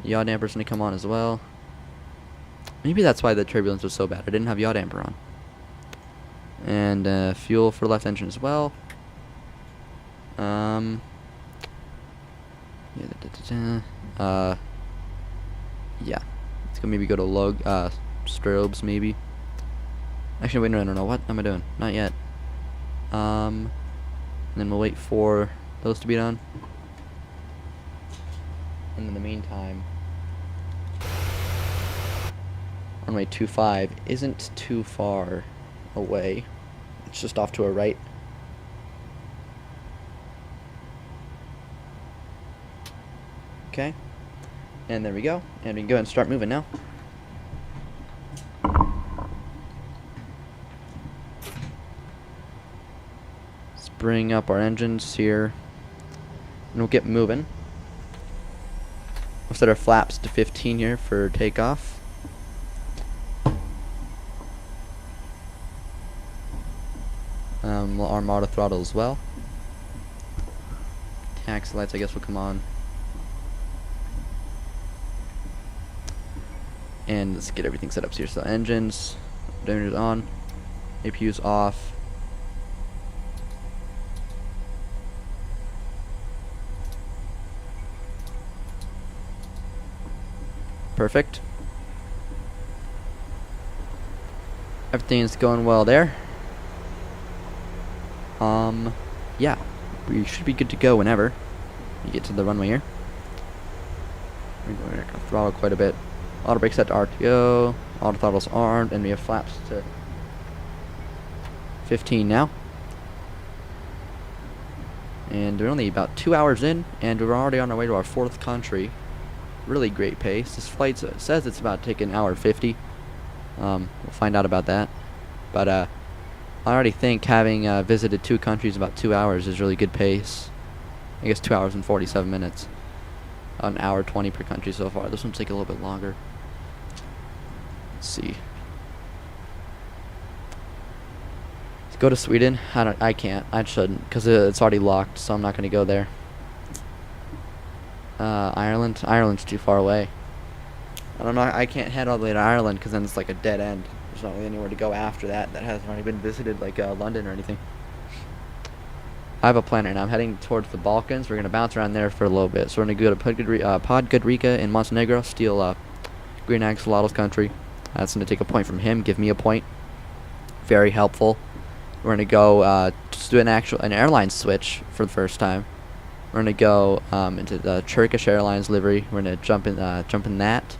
C: Yaw damper's going to come on as well. Maybe that's why the turbulence was so bad. I didn't have yaw damper on. And fuel for left engine as well. Yeah. Let's go maybe go to log strobes maybe. Actually, wait, no. What am I doing? Not yet. And then we'll wait for those to be done. And in the meantime, runway 25 isn't too far away. It's just off to our right. Okay. And there we go. And we can go ahead and start moving now. Let's bring up our engines here. And we'll get moving. We'll set our flaps to 15 here for takeoff. We'll arm auto throttle as well. Taxi lights, I guess, will come on. And let's get everything set up here. So engines, dimmer's on, APU's off. Perfect. Everything's going well there. Yeah, we should be good to go whenever we get to the runway here. We're going to throttle quite a bit. Auto brake set to RTO. Auto throttle's armed, and we have flaps to 15 now. And we're only about 2 hours in, and we're already on our way to our 4th country. Really great pace. This flight says it's about to take an hour 50. We'll find out about that. But I already think having visited 2 countries in about 2 hours is really good pace. I guess 2 hours and 47 minutes. An hour 20 per country so far. This one's take a little bit longer. Let's see. Let's go to Sweden. I can't. I shouldn't, because it's already locked, so I'm not going to go there. Ireland. Ireland's too far away. I can't head all the way to Ireland, because then it's like a dead end. There's not really anywhere to go after that hasn't already been visited, like London or anything. I have a plan right now. I'm heading towards the Balkans. We're going to bounce around there for a little bit. So we're going to go to Podgorica in Montenegro, steal Green Axolotl's country. That's going to take a point from him, give me a point. Very helpful. We're going to go just do an airline switch for the first time. We're going to go into the Turkish Airlines livery. We're going to jump in that.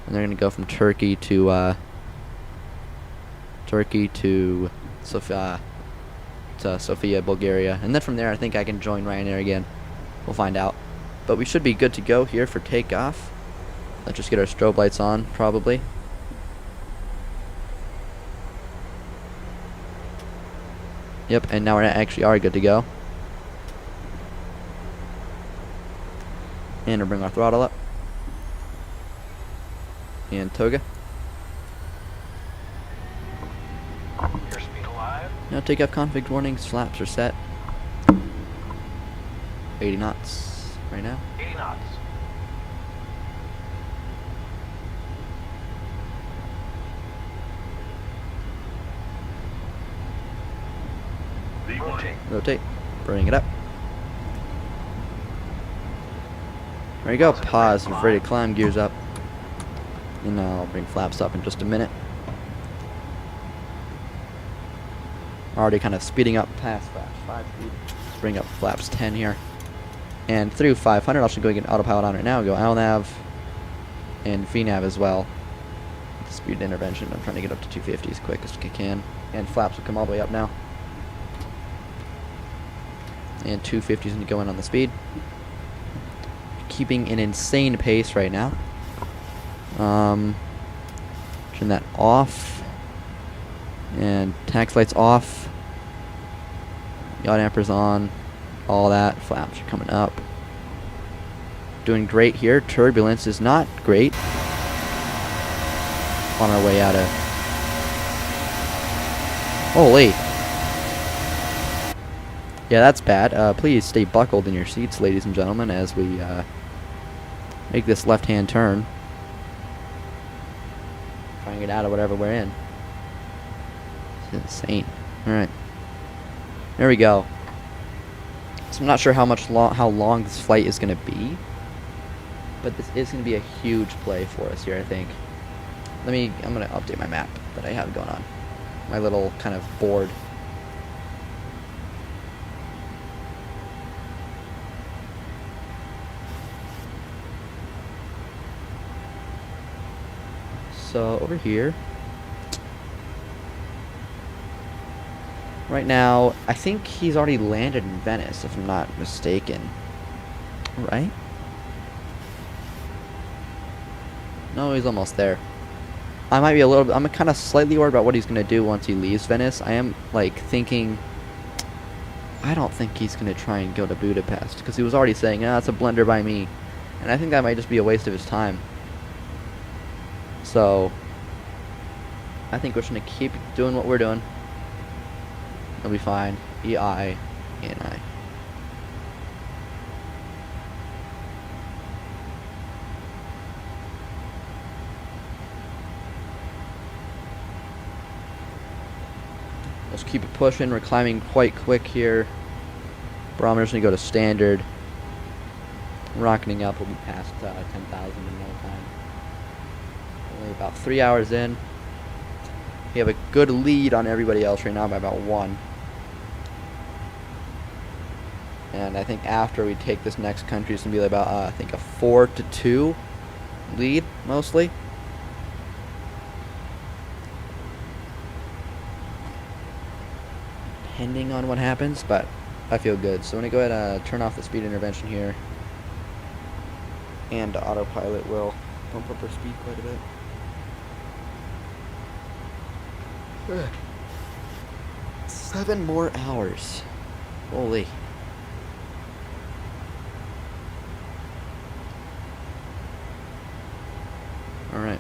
C: And they're going to go from Turkey to Sofia, Bulgaria, and then from there I think I can join Ryanair again. We'll find out, but we should be good to go here for takeoff. Let's just get our strobe lights on, probably. Yep, and now we actually are good to go. And we'll bring our throttle up. And toga. Now takeoff config warnings, flaps are set. 80 knots right now.
H: 80 knots. Rotate.
C: Rotate. Bring it up. There you go. Pause. We're ready to climb. Gears up. And I'll bring flaps up in just a minute. Already kind of speeding up past flaps 5 speed. Let's bring up flaps 10 here. And through 500, I'll just go get autopilot on right now. Go LNAV and VNAV as well. The speed intervention. I'm trying to get up to 250 as quick as I can. And flaps will come all the way up now. And 250 is going to go in on the speed. Keeping an insane pace right now. Turn that off. And tax lights off. Yacht anchors on. All that. Flaps are coming up. Doing great here. Turbulence is not great. On our way out of... Holy. Yeah, that's bad. Please stay buckled in your seats, ladies and gentlemen, as we make this left-hand turn. Trying to get out of whatever we're in. It's insane. Alright. There we go. So I'm not sure how long this flight is going to be. But this is going to be a huge play for us here, I think. I'm going to update my map that I have going on. My little kind of board. So over here, right now, I think he's already landed in Venice, if I'm not mistaken. Right? No, he's almost there. I might be I'm kind of slightly worried about what he's going to do once he leaves Venice. I am, like, thinking, I don't think he's going to try and go to Budapest, because he was already saying, it's a blunder by me. And I think that might just be a waste of his time. So, I think we're just going to keep doing what we're doing. It'll be fine. EI, ENI. Let's keep it pushing. We're climbing quite quick here. Barometer's going to go to standard. Rocketing up. We'll be past 10,000 in no time. Only about 3 hours in. We have a good lead on everybody else right now by about 1. And I think after we take this next country, it's going to be about, I think, a 4-2 lead, mostly. Depending on what happens, but I feel good. So I'm going to go ahead and turn off the speed intervention here. And autopilot will bump up our speed quite a bit. 7 more hours. Holy. Alright.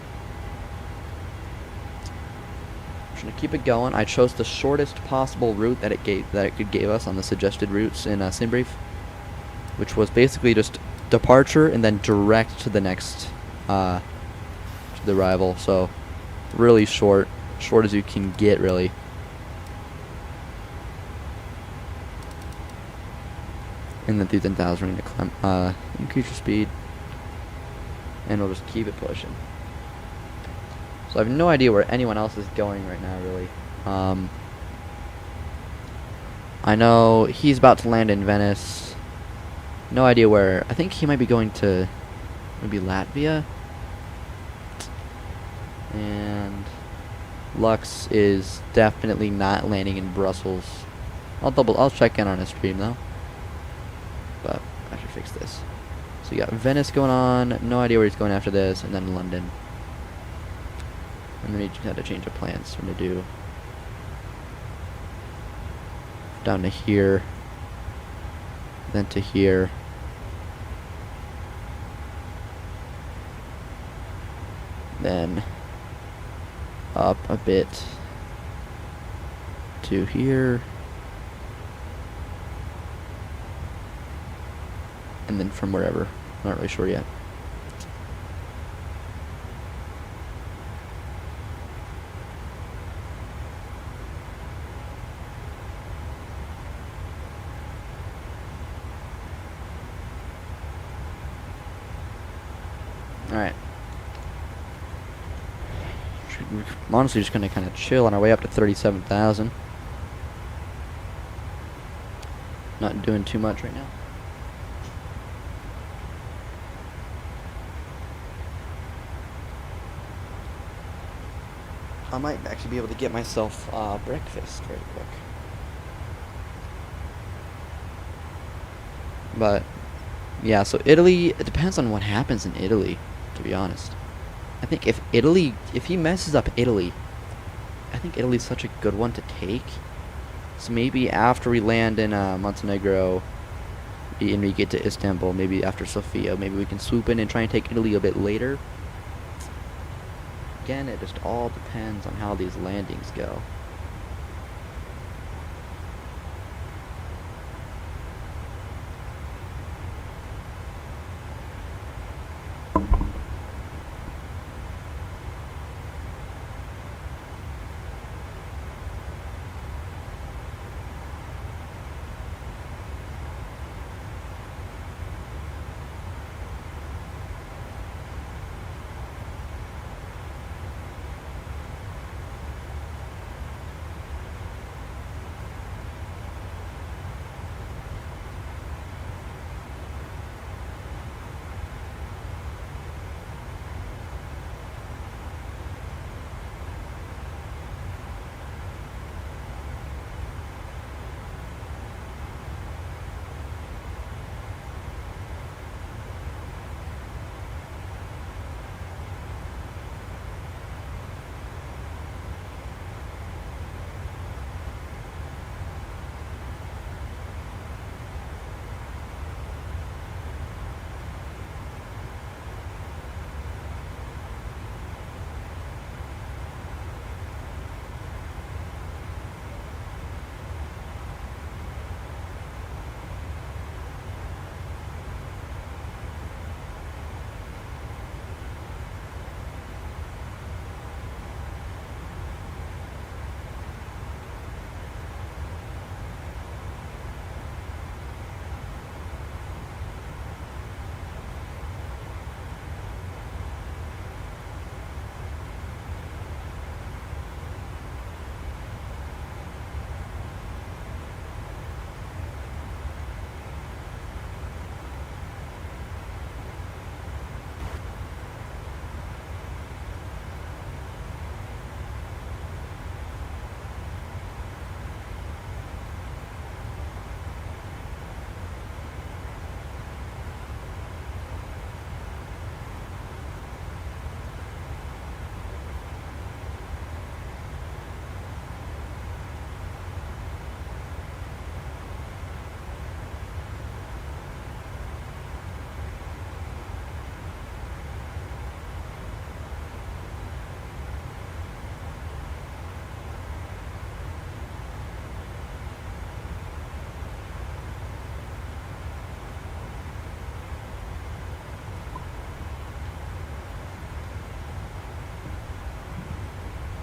C: I'm just gonna keep it going. I chose the shortest possible route that it could give us on the suggested routes in SimBrief, which was basically just departure and then direct to the next to the arrival. So really short as you can get, really. And then through 10,000 we're going to climb, increase your speed, and we'll just keep it pushing. So I have no idea where anyone else is going right now, really. I know he's about to land in Venice. No idea where. I think he might be going to maybe Latvia. And Lux is definitely not landing in Brussels. I'll check in on his stream though. But I should fix this. So you got Venice going on, no idea where he's going after this, and then London. And then we just had to change of plans. We're gonna do down to here, then to here. Then up a bit to here, and then from wherever. Not really sure yet. Alright. I'm honestly just gonna kind of chill on our way up to 37,000. Not doing too much right now. I might actually be able to get myself breakfast very quick. But yeah, so Italy, it depends on what happens in Italy, to be honest. I think if he messes up Italy, I think Italy's such a good one to take. So maybe after we land in Montenegro and we get to Istanbul, maybe after Sofia, maybe we can swoop in and try and take Italy a bit later. Again, it just all depends on how these landings go.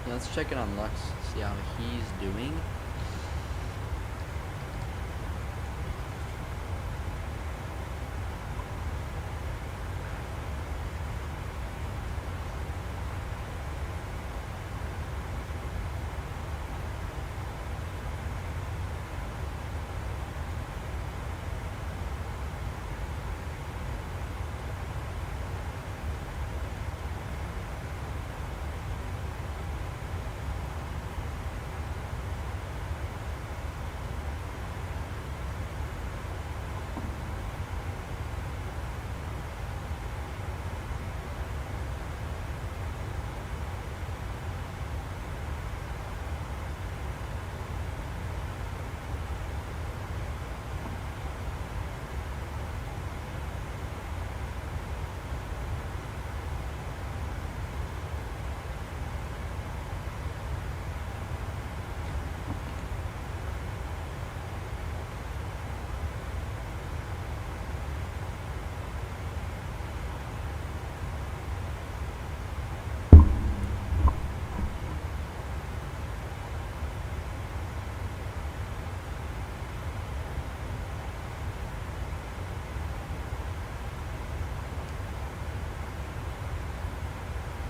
C: Yeah, let's check in on Lux, see how he's doing.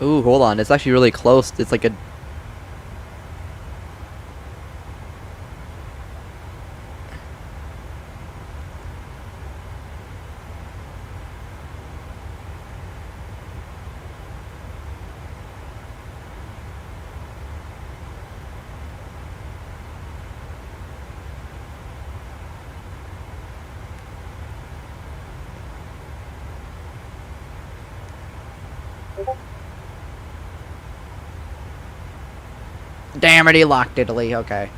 C: Ooh, hold on. It's actually really close. It's like a... Damn it, he locked Italy. Okay.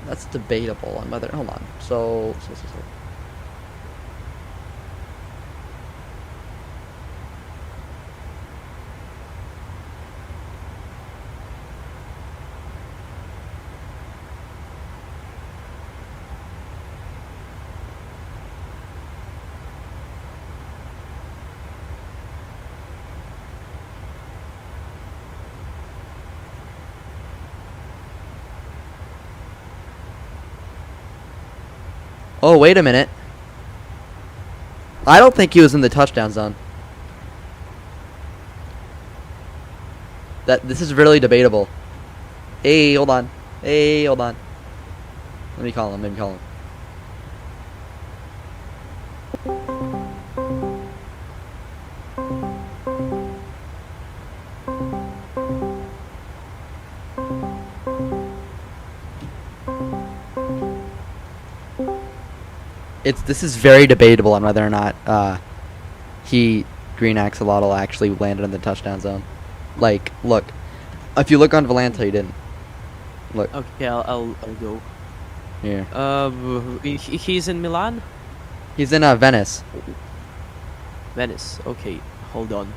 C: That's debatable on whether. Hold on. So. Oh, wait a minute. I don't think he was in the touchdown zone. This is really debatable. Hey, hold on. Hey, hold on. Let me call him. This is very debatable on whether or not Green Axolotl actually landed in the touchdown zone. Like, look, if you look on Volanta, he didn't. Look.
B: Okay, I'll go.
C: Here.
B: He's in Milan.
C: He's in Venice.
B: Venice. Okay, hold on.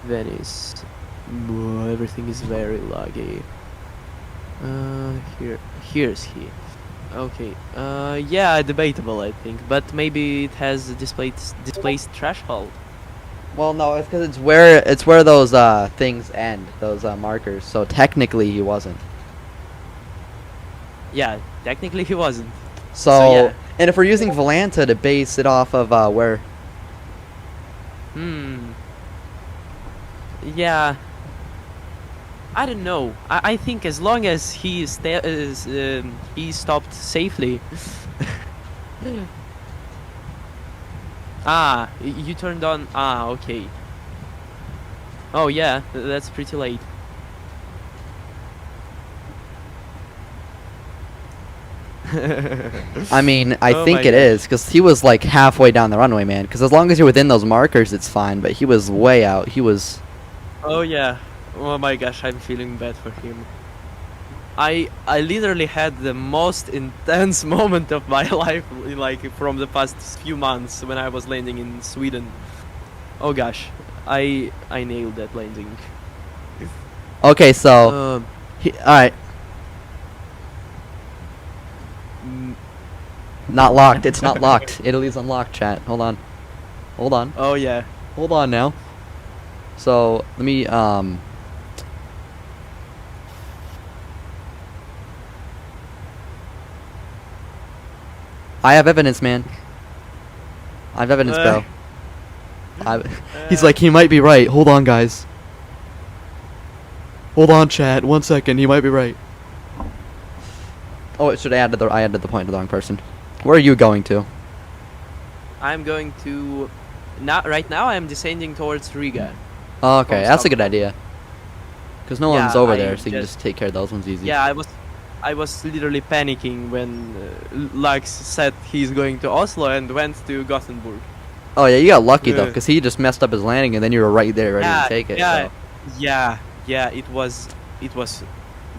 B: Venice. Everything is very laggy. Here's he. Okay. Yeah, debatable, I think, but maybe it has displaced threshold.
C: Well, no, it's because it's where those things end, those markers. So technically, he wasn't.
B: Yeah, technically he wasn't.
C: So
B: yeah.
C: And if we're using Volanta to base it off of where.
B: Yeah. I don't know. I think as long as he he stopped safely. You turned on. Okay. Oh yeah, that's pretty late.
C: I mean, I think it is, because he was like halfway down the runway, man. Because as long as you're within those markers, it's fine. But he was way out. He was.
B: Oh yeah. Oh my gosh, I'm feeling bad for him. I literally had the most intense moment of my life, like from the past few months when I was landing in Sweden. Oh gosh, I nailed that landing.
C: Okay, so all right. Not locked. It's not locked. Italy's unlocked, chat. Hold on.
B: Oh yeah.
C: Hold on now. So let me I have evidence, man. I have evidence, bro.
F: He's like, he might be right. Hold on, guys. Hold on, chat. 1 second. He might be right.
C: Oh, should I add the point to the wrong person. Where are you going to?
B: I'm going to. Right now, I'm descending towards Riga.
C: Oh, okay, that's a good idea. Because no one's over there, so you can just take care of those ones easy.
B: Yeah, I was literally panicking when Lux said he's going to Oslo and went to Gothenburg.
C: Oh yeah, you got lucky though, because he just messed up his landing, and then you were right there ready to take it.
B: Yeah,
C: so.
B: yeah, it was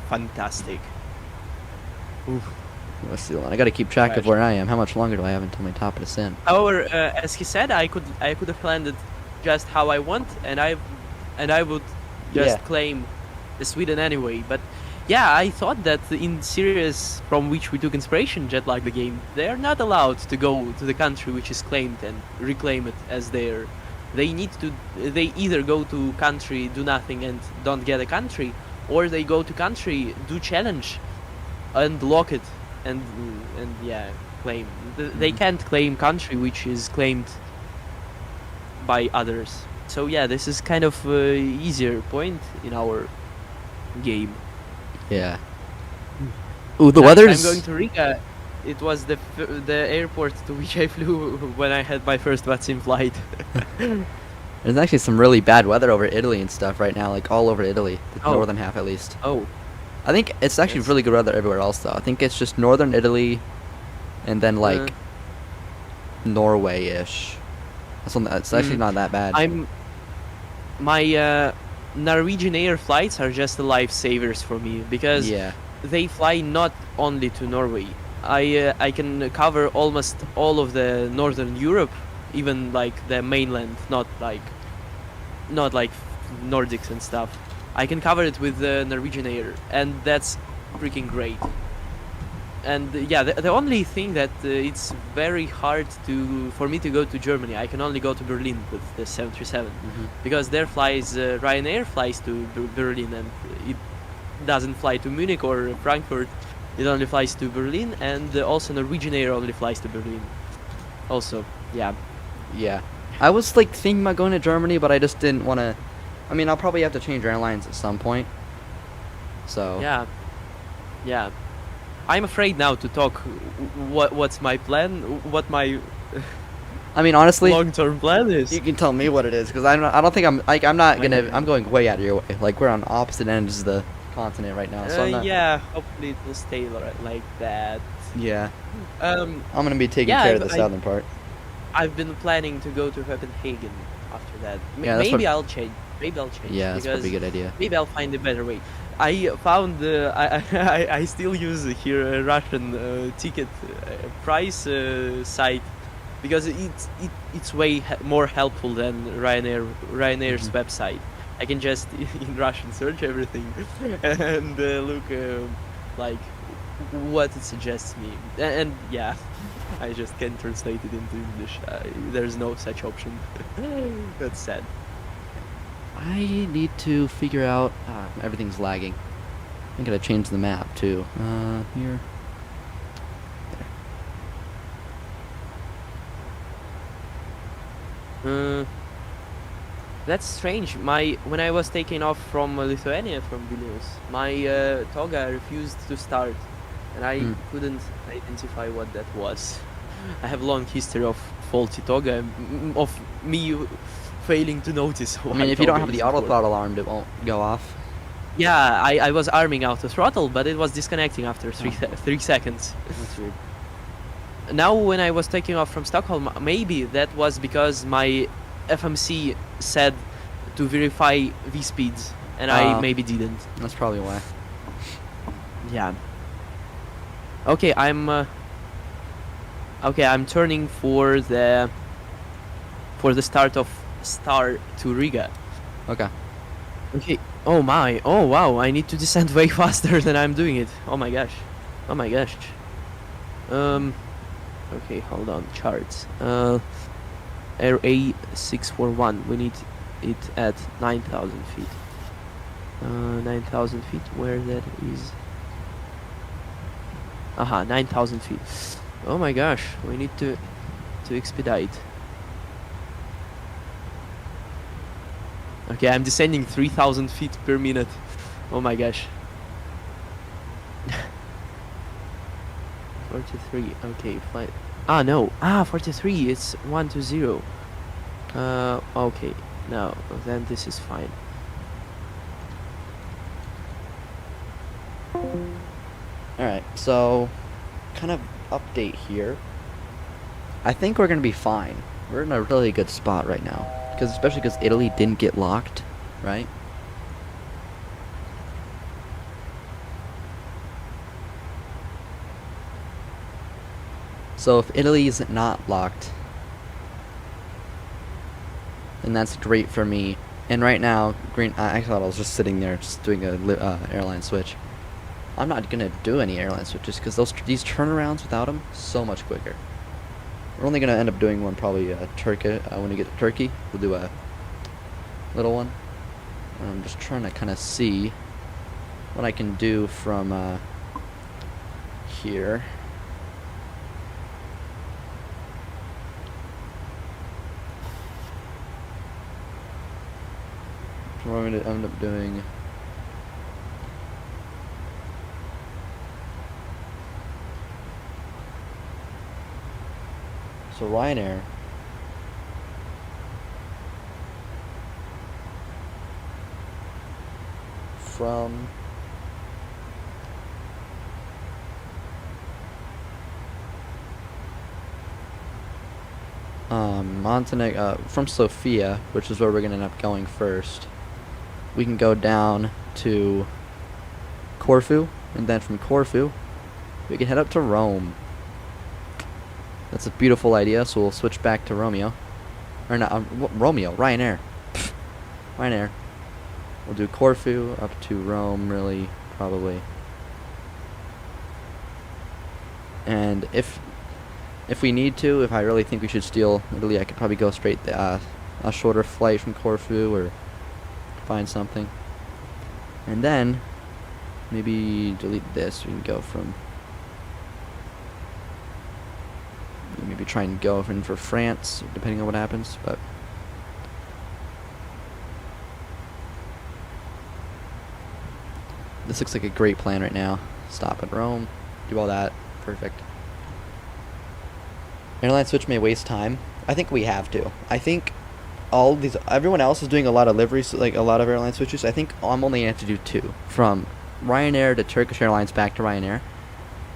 B: fantastic. Oof.
C: Let's see. I gotta keep track of where I am. How much longer do I have until my top of descent?
B: However, as he said, I could have landed just how I want, and I would just claim the Sweden anyway. But yeah, I thought that in series from which we took inspiration, Jet Lag the game, they are not allowed to go to the country which is claimed and reclaim it as their. They either go to country, do nothing and don't get a country, or they go to country, do challenge, and lock it, and claim. They can't claim country which is claimed by others. So yeah, this is kind of easier point in our game.
C: Yeah. Ooh, the weather's.
B: I'm going to Riga. It was the airport to which I flew when I had my first vaccine flight.
C: There's actually some really bad weather over Italy and stuff right now, like all over Italy, the northern half at least.
B: Oh.
C: I think it's actually really good weather everywhere else though. I think it's just northern Italy, and then like Norway-ish. That's actually not that bad.
B: My Norwegian Air flights are just the lifesavers for me because
C: Yeah.
B: they fly not only to Norway. I can cover almost all of the northern Europe, even like the mainland, not like Nordics and stuff. I can cover it with the Norwegian Air, and that's freaking great. And yeah, the only thing that it's very hard for me to go to Germany. I can only go to Berlin with the 737 because there flies Ryanair flies to Berlin, and it doesn't fly to Munich or Frankfurt. It only flies to Berlin, and also Norwegian Air only flies to Berlin. Also, yeah.
C: Yeah. I was like thinking about going to Germany, but I just didn't want to. I mean, I'll probably have to change airlines at some point. So.
B: Yeah. I'm afraid now to talk. What's my plan? What my
C: I mean, honestly,
B: long-term plan is.
C: you can tell me what it is, because I don't think I'm not gonna. I'm going way out of your way. Like, we're on opposite ends of the continent right now, so I'm not.
B: Yeah, hopefully it will stay like that.
C: Yeah.
B: Um,
C: I'm gonna be taking
B: yeah,
C: care of the southern part.
B: I've been planning to go to Copenhagen after that.
C: Yeah, that's
B: maybe
C: what-
B: I'll change.
C: Yeah, that's probably a good idea.
B: Maybe I'll find a better way. I found I still use here a Russian ticket price site because it's way more helpful than Ryanair's website. I can just in Russian search everything and look like what it suggests me, and yeah, I just can't translate it into English. There's no such option. That's sad.
C: I need to figure out. Everything's lagging. I gotta change the map too. Here.
B: That's strange. When I was taking off from Lithuania, from Vilnius, my toga refused to start, and I couldn't identify what that was. I have a long history of faulty toga, of me failing to notice.
C: I mean, if you don't have the auto throttle armed, it won't go off.
B: Yeah, I was arming auto throttle, but it was disconnecting after 3 seconds.
C: That's weird.
B: Now, when I was taking off from Stockholm, maybe that was because my FMC said to verify V-speeds, and I maybe didn't.
C: That's probably why.
B: Yeah. Okay, I'm turning for the start of Star to Riga.
C: Okay.
B: Okay. Oh my. Oh wow. I need to descend way faster than I'm doing it. Oh my gosh. Oh my gosh. Okay, hold on. Charts. Air A641. We need it at 9,000 feet. 9,000 feet. Where that is? Aha, 9,000 feet. Oh my gosh. We need to expedite. Okay, I'm descending 3,000 feet per minute. Oh my gosh. 43. Okay, flight. Ah, no. 43. It's 120. Okay. No, then this is fine.
C: Alright, so kind of update here. I think we're gonna be fine. We're in a really good spot right now. Especially because Italy didn't get locked, right? So if Italy is not locked, then that's great for me. And right now, I thought I was just sitting there, just doing a airline switch. I'm not gonna do any airline switches because these turnarounds without them so much quicker. We're only gonna end up doing one probably Turkey. When we get to Turkey, we'll do a little one. I'm just trying to kind of see what I can do from here. So I'm gonna end up doing. So Ryanair from Montenegro, from Sofia, which is where we're gonna end up going first, we can go down to Corfu, and then from Corfu, we can head up to Rome. That's a beautiful idea, so we'll switch back to Romeo. Or not, Romeo, Ryanair. Ryanair. We'll do Corfu up to Rome, really, probably. And if we need to, if I really think we should steal Italy, I could probably go straight a shorter flight from Corfu or find something. And then maybe delete this. We can go from maybe try and go in for France, depending on what happens. But this looks like a great plan right now. Stop at Rome, do all that, perfect. Airline switch may waste time. I think we have to. I think everyone else is doing a lot of liveries, like a lot of airline switches. I think I'm only going to have to do 2. From Ryanair to Turkish Airlines back to Ryanair.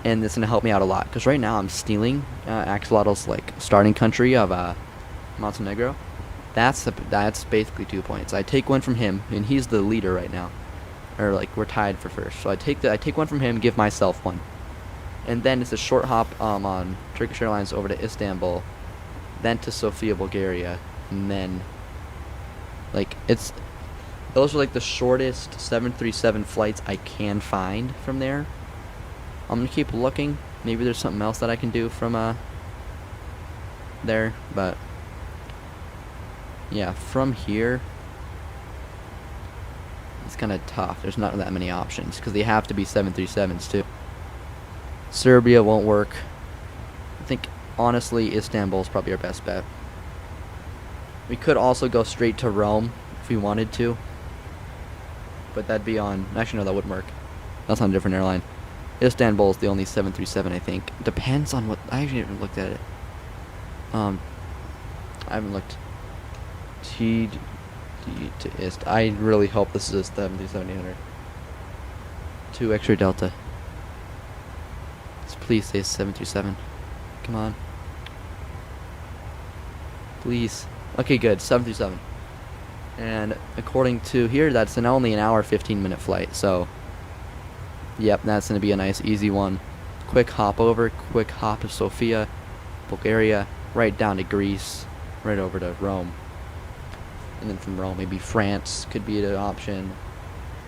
C: And this is going to help me out a lot. Because right now I'm stealing Axolotl's like starting country of Montenegro. That's basically 2 points. I take one from him, and he's the leader right now. Or like we're tied for first. So I take one from him, give myself 1. And then it's a short hop on Turkish Airlines over to Istanbul, then to Sofia, Bulgaria, and then like those are like the shortest 737 flights I can find from there. I'm gonna keep looking. Maybe there's something else that I can do from there, but yeah, from here it's kind of tough. There's not that many options because they have to be 737s too. Serbia won't work. I think, honestly, Istanbul is probably our best bet. We could also go straight to Rome if we wanted to. But that'd be on... Actually, no, that wouldn't work. That's on a different airline. Istanbul is the only 737, I think. Depends on what... I haven't looked at it. I haven't looked... TD to Ist. I really hope this is a 737-800. 2 X-ray Delta. Please say 737. Come on. Please. Okay, good. 737. And according to here, that's only an hour 15-minute flight. So, yep, that's going to be a nice, easy one. Quick hop over. Quick hop to Sofia, Bulgaria, right down to Greece, right over to Rome. And then from Rome, maybe France could be an option.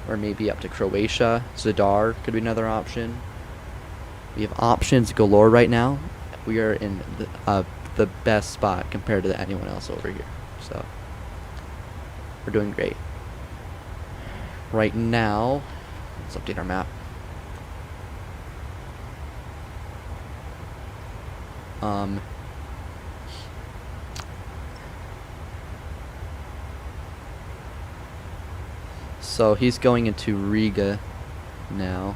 C: Or maybe up to Croatia. Zadar could be another option. We have options galore right now. We are in the best spot compared to anyone else over here. So, we're doing great. Right now, let's update our map. So, he's going into Riga now.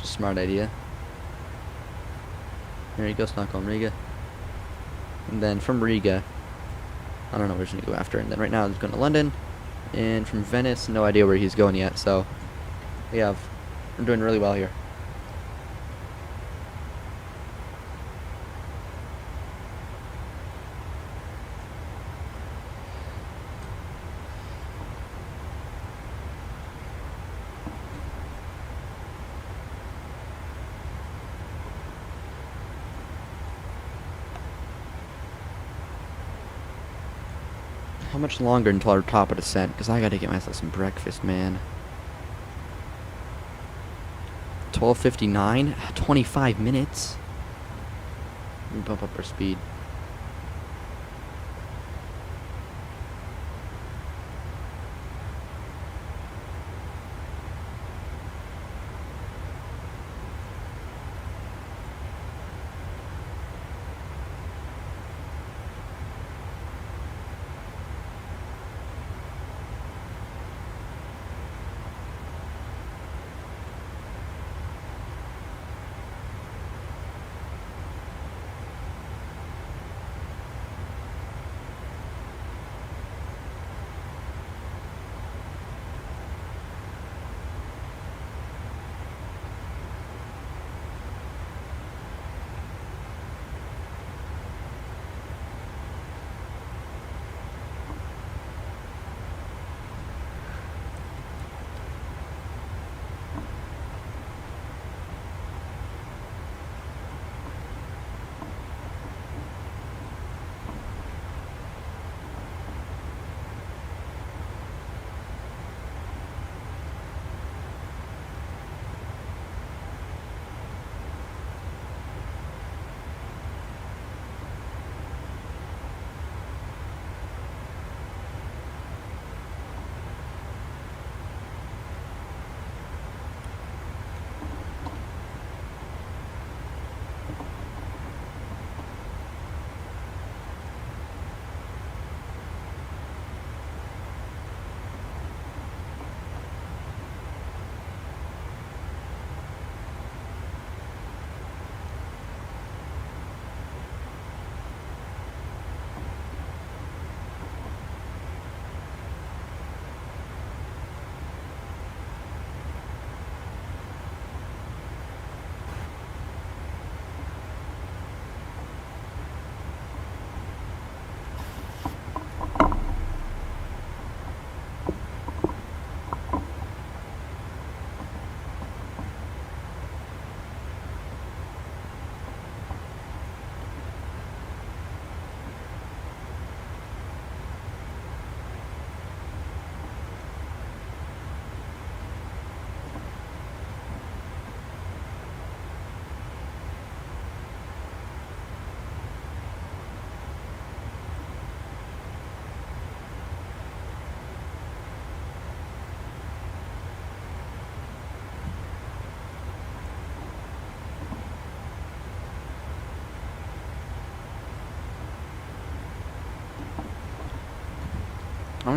C: Smart idea. There you go, Stockholm, Riga. And then from Riga, I don't know where he's going to go after. And then right now he's going to London. And from Venice, no idea where he's going yet. So we're doing really well here. How much longer until our top of descent? Because I gotta get myself some breakfast, man. 12:59? 25 minutes? Let me bump up our speed.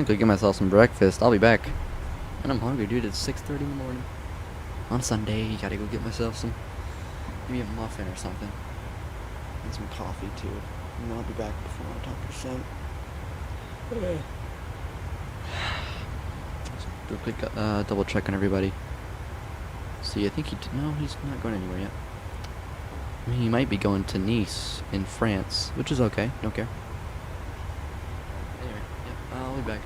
C: gonna go get myself some breakfast. I'll be back. And I'm hungry, dude. It's 6:30 in the morning. On Sunday, you gotta go get myself some. Give me a muffin or something. And some coffee, too. And I'll be back before I'm 10%. Do a quick double check on everybody. See, I think no, he's not going anywhere yet. I mean, he might be going to Nice in France, which is okay. Don't care. Anyway, yep, I'll be back.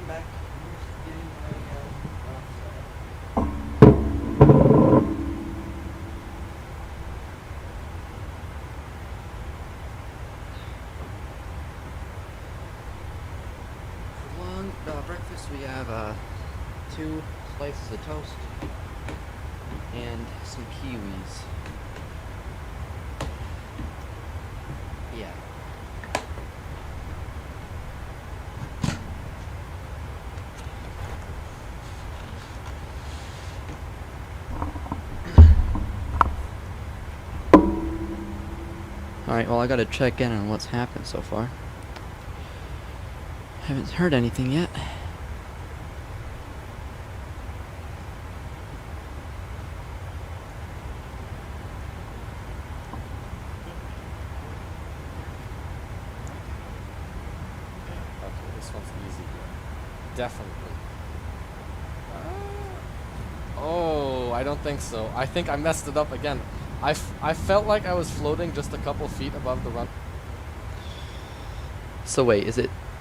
C: back. I'm just getting my breakfast, we have 2 slices of toast and some kiwis. Yeah. Alright, well I gotta check in on what's happened so far. Haven't heard anything yet.
A: Okay, this one's easy. Definitely. Oh, I don't think so. I think I messed it up again. I felt like I was floating just a couple feet above the run.
C: So wait,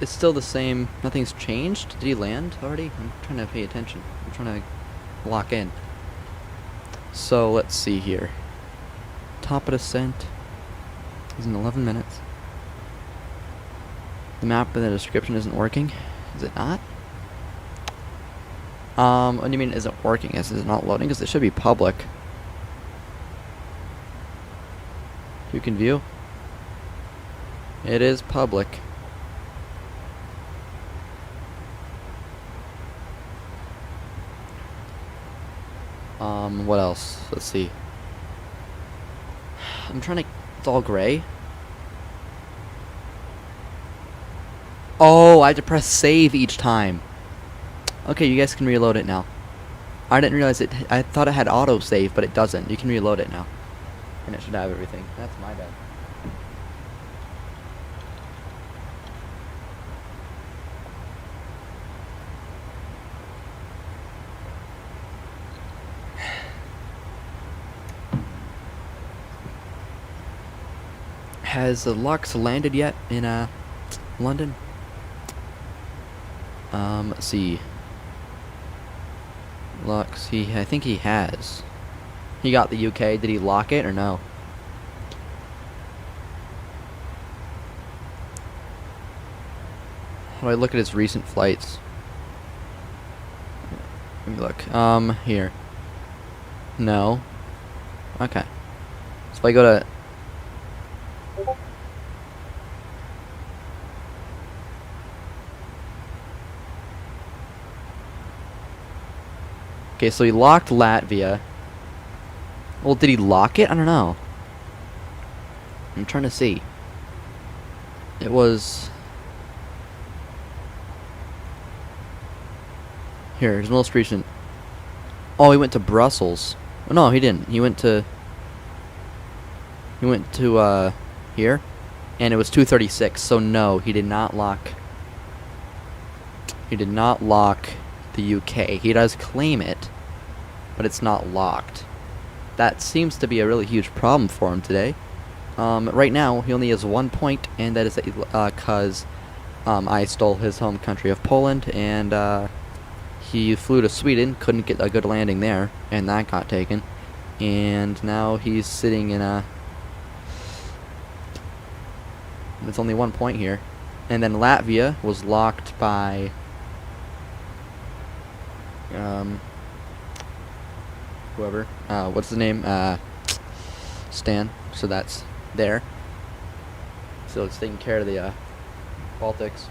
C: it's still the same, nothing's changed? Did he land already? I'm trying to pay attention. I'm trying to lock in. So let's see here. Top of descent is in 11 minutes. The map and the description isn't working. Is it not? What do you mean isn't working? Is it not loading? Because it should be public. You can view. It is public. What else? Let's see. I'm trying to... It's all gray. Oh, I have to press save each time. Okay, you guys can reload it now. I didn't realize it... I thought it had auto save, but it doesn't. You can reload it now. And it should have everything. That's my bad. Has Lux landed yet in London? Let's see. Lux, I think he has. He got the UK. Did he lock it or no? How do I look at his recent flights? Let me look. Here. No. Okay. So if I go to... Okay, so he locked Latvia. Well, did he lock it? I don't know. I'm trying to see. It was... Here, his most recent... Oh, he went to Brussels. Oh, no, he didn't. He went to... here. And it was 2:36, so no, he did not lock... He did not lock the UK. He does claim it, but it's not locked. That seems to be a really huge problem for him today. Right now, he only has 1 point, and that is because I stole his home country of Poland, and he flew to Sweden, couldn't get a good landing there, and that got taken. And now he's sitting in a... It's only 1 point here. And then Latvia was locked by... whoever, what's his name, Stan, so that's there, so it's taking care of the, Baltics.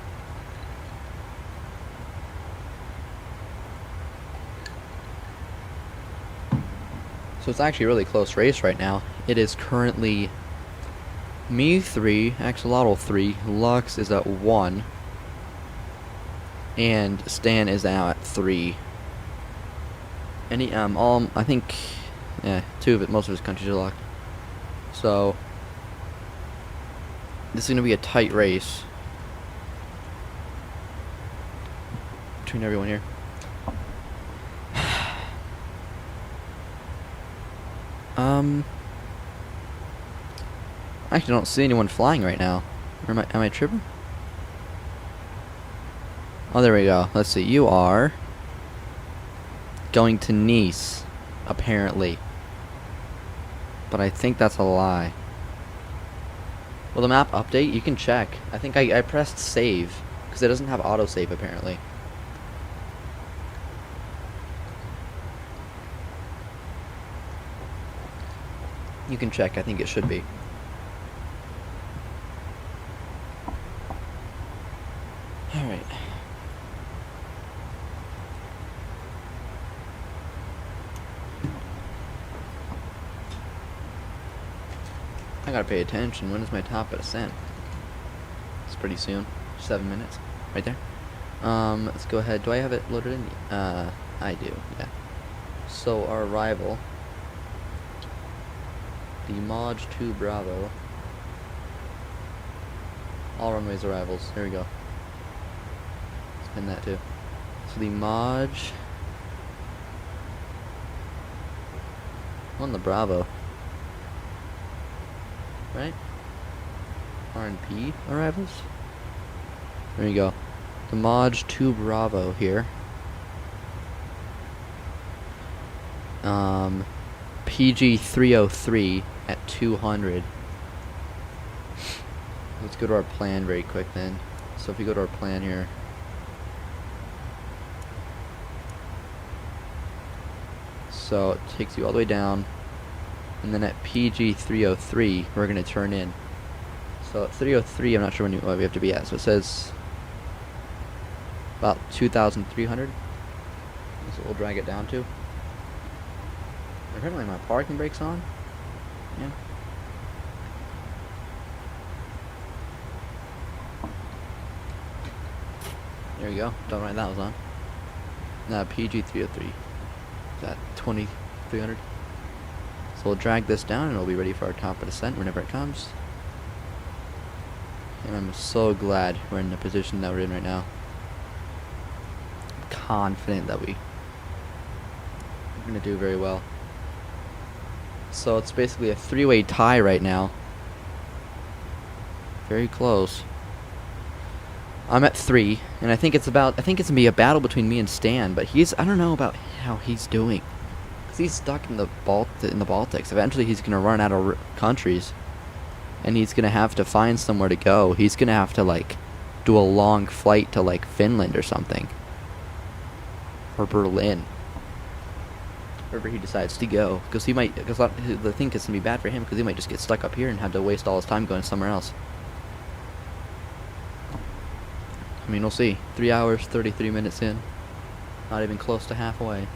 C: So it's actually a really close race right now. It is currently me 3, Axolotl 3, Lux is at 1, and Stan is now at 3. Any I think, yeah, 2 of it, most of his countries are locked. So this is gonna be a tight race between everyone here. I actually don't see anyone flying right now. Or am I tripping? Oh, there we go. Let's see. You are going to Nice, apparently. But I think that's a lie. Will the map update? You can check. I think I pressed save, because it doesn't have autosave, apparently. You can check. I think it should be. Alright. I gotta pay attention. When is my top of ascent? It's pretty soon. 7 minutes. Right there. Let's go ahead. Do I have it loaded in? I do, yeah. So our arrival. The Maj 2 Bravo. All runways arrivals. There we go. Let's pin that too. So the Maj on the Bravo. Right? R&P arrivals? There you go. The Maj 2 Bravo here. PG 303 at 200. Let's go to our plan very quick then. So if we go to our plan here. So it takes you all the way down. And then at PG 303, we're going to turn in. So at 303, I'm not sure what we have to be at. So it says about 2,300. So we'll drag it down to. Apparently my parking brake's on. Yeah. There we go. Don't mind that was on. Now PG 303. Is that 2,300? So we'll drag this down and we'll be ready for our top of descent whenever it comes. And I'm so glad we're in the position that we're in right now. I'm confident that we're going to do very well. So it's basically a three-way tie right now. Very close. I'm at 3, and I think it's going to be a battle between me and Stan, but I don't know about how he's doing. Cuz he's stuck in the Baltics. Eventually he's going to run out of countries. And he's going to have to find somewhere to go. He's going to have to like do a long flight to like Finland or something. Or Berlin. Wherever he decides to go, because the thing is going to be bad for him, because he might just get stuck up here and have to waste all his time going somewhere else. I mean, we'll see. 3 hours, 33 minutes in. Not even close to halfway.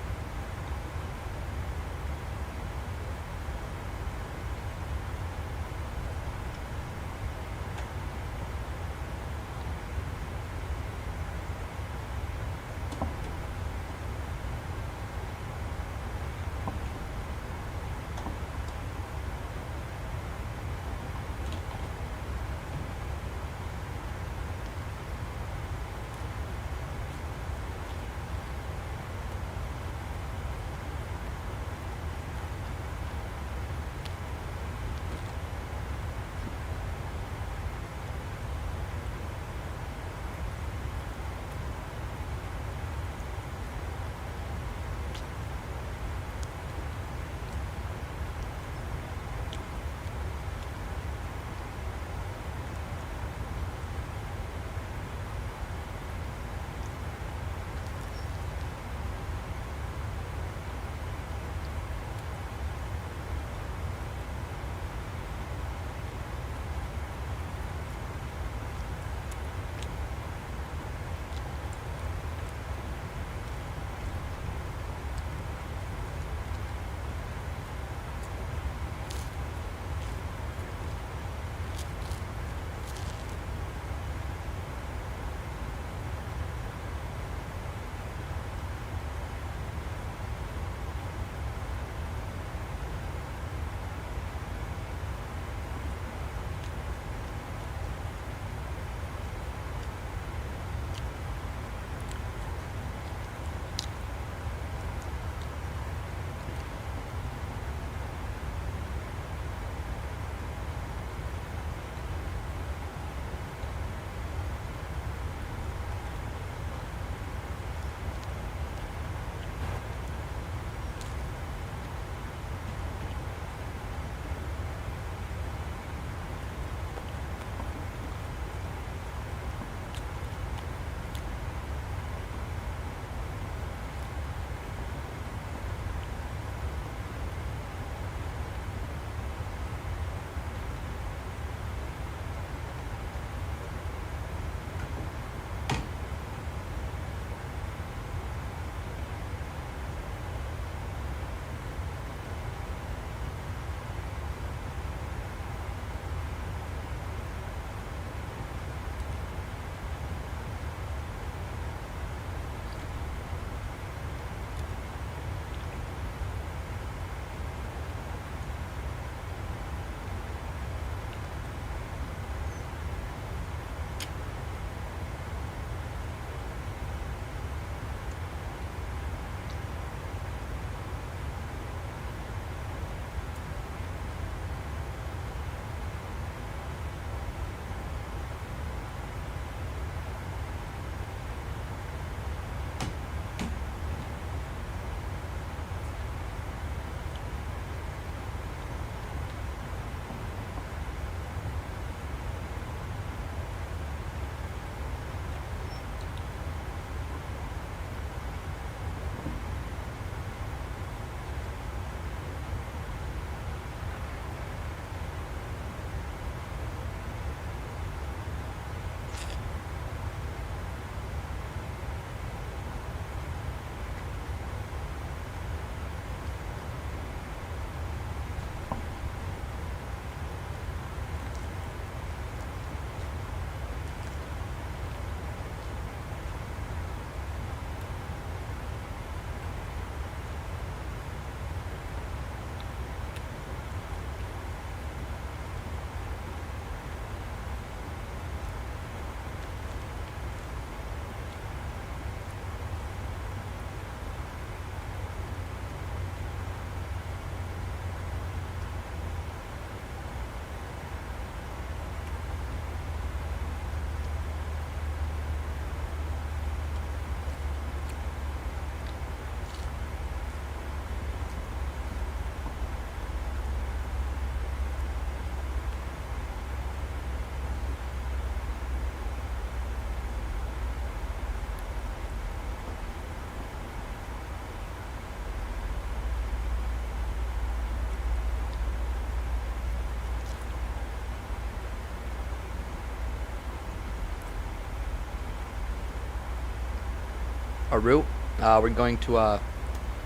C: our route. We're going to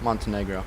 C: Montenegro.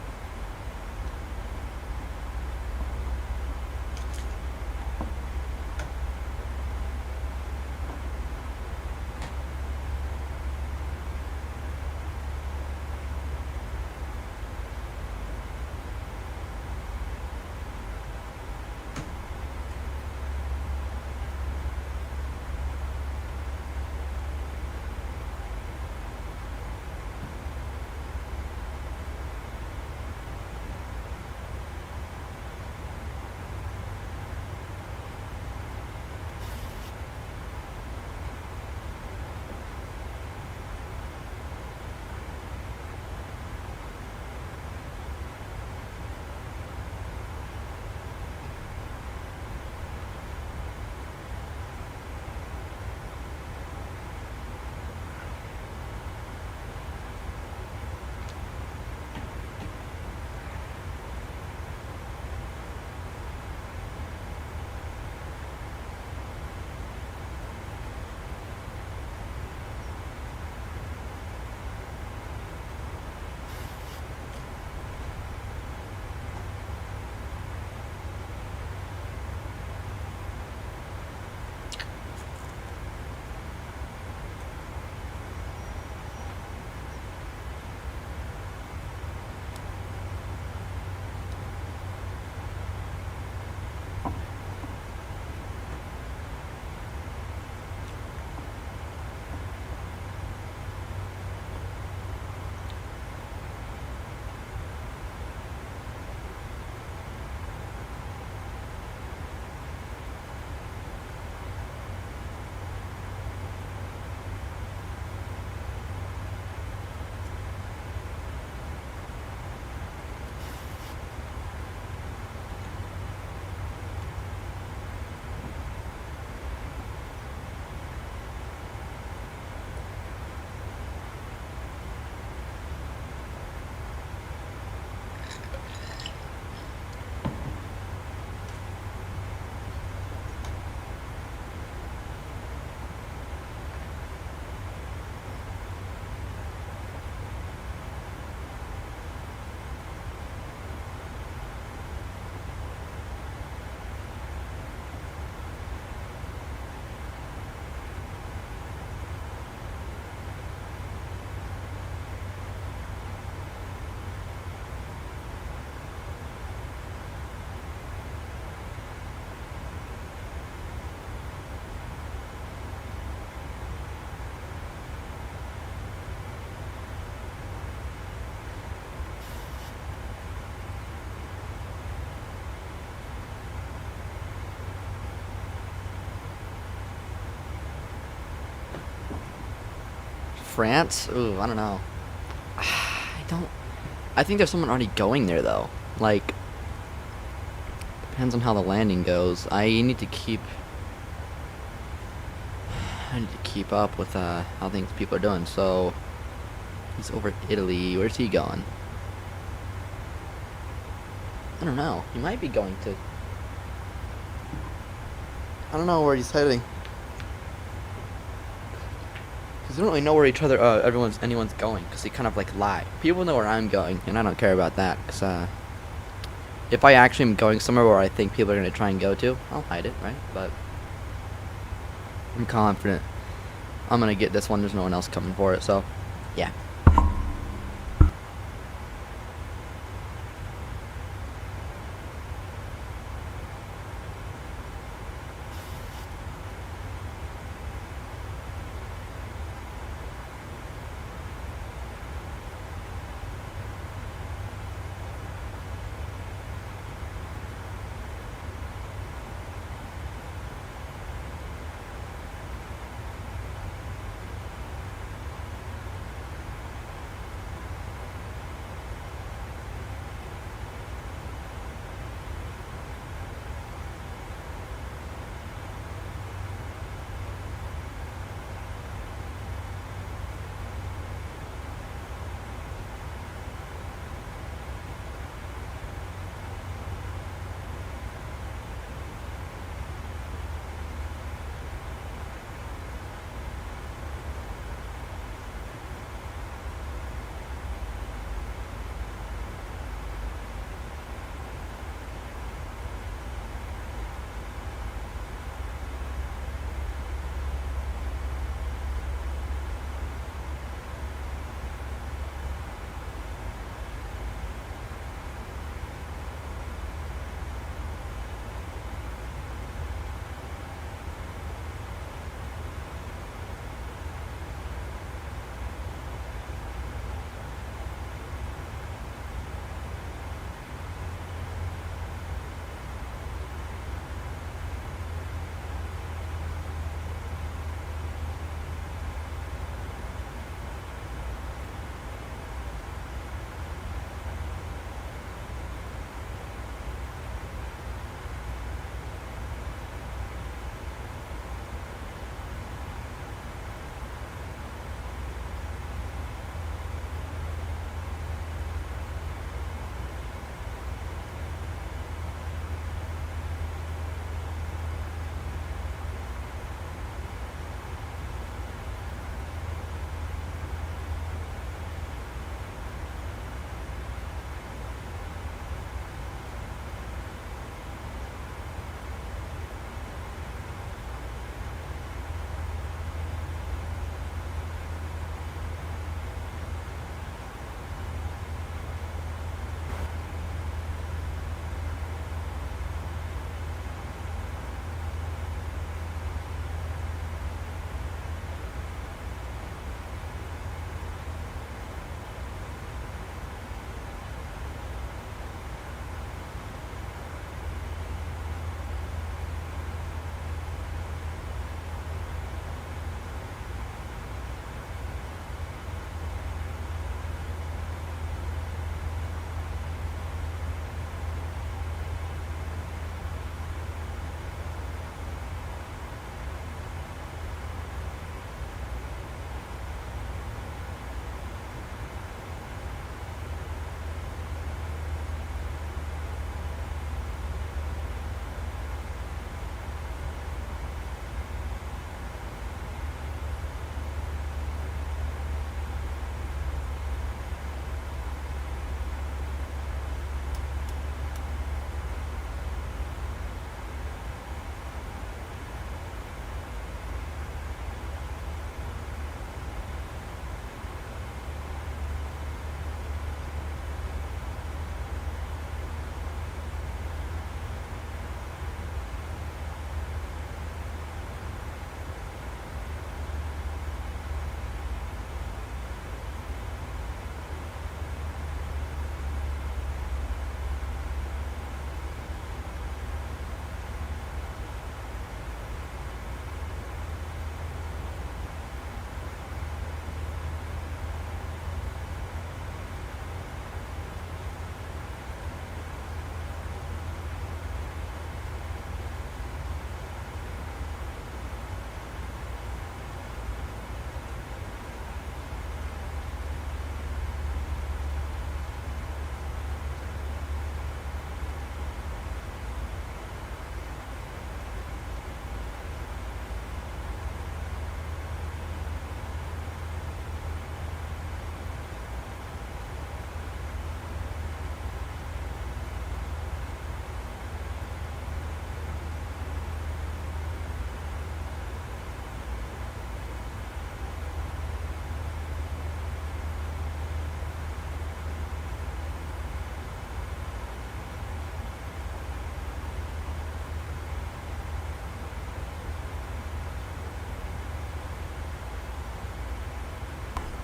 C: France? Ooh, I don't know. I think there's someone already going there though. Like, depends on how the landing goes. I need to keep up with how things people are doing. So he's over Italy. Where's he going? I don't know. He might be going to. I don't know where he's heading. Because I don't really know where anyone's going. Because they kind of like lie. People know where I'm going, and I don't care about that. Because if I actually am going somewhere where I think people are going to try and go to, I'll hide it, right? But I'm confident I'm going to get this one. There's no one else coming for it, so yeah.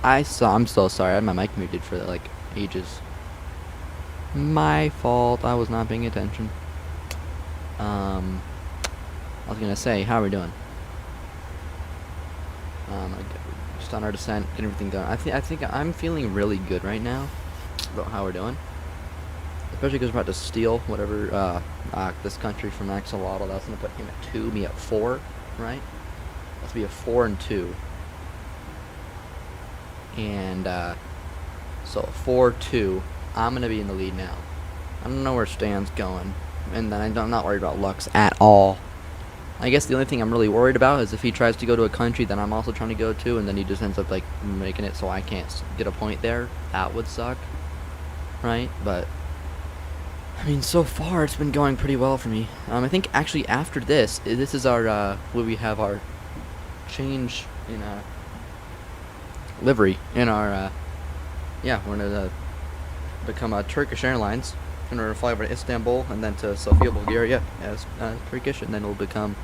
C: I'm so sorry. I had my mic muted for like ages. My fault. I was not paying attention. I was gonna say, how are we doing? Just on our descent, get everything done. I think I'm feeling really good right now about how we're doing. Especially because we're about to steal whatever this country from Axolotl. That's gonna put him at 2, me at 4, right? That's be a 4 and 2. And so 4-2. I'm gonna be in the lead now. I don't know where Stan's going, and then I'm not worried about Lux at all. I guess the only thing I'm really worried about is if he tries to go to a country that I'm also trying to go to, and then he just ends up like making it so I can't get a point there. That would suck, right? But I mean, so far it's been going pretty well for me. I think actually after this is our where we have our change in livery in our yeah, we're gonna become a Turkish Airlines. We're gonna fly over to Istanbul and then to Sofia, Bulgaria as Turkish, and then we'll become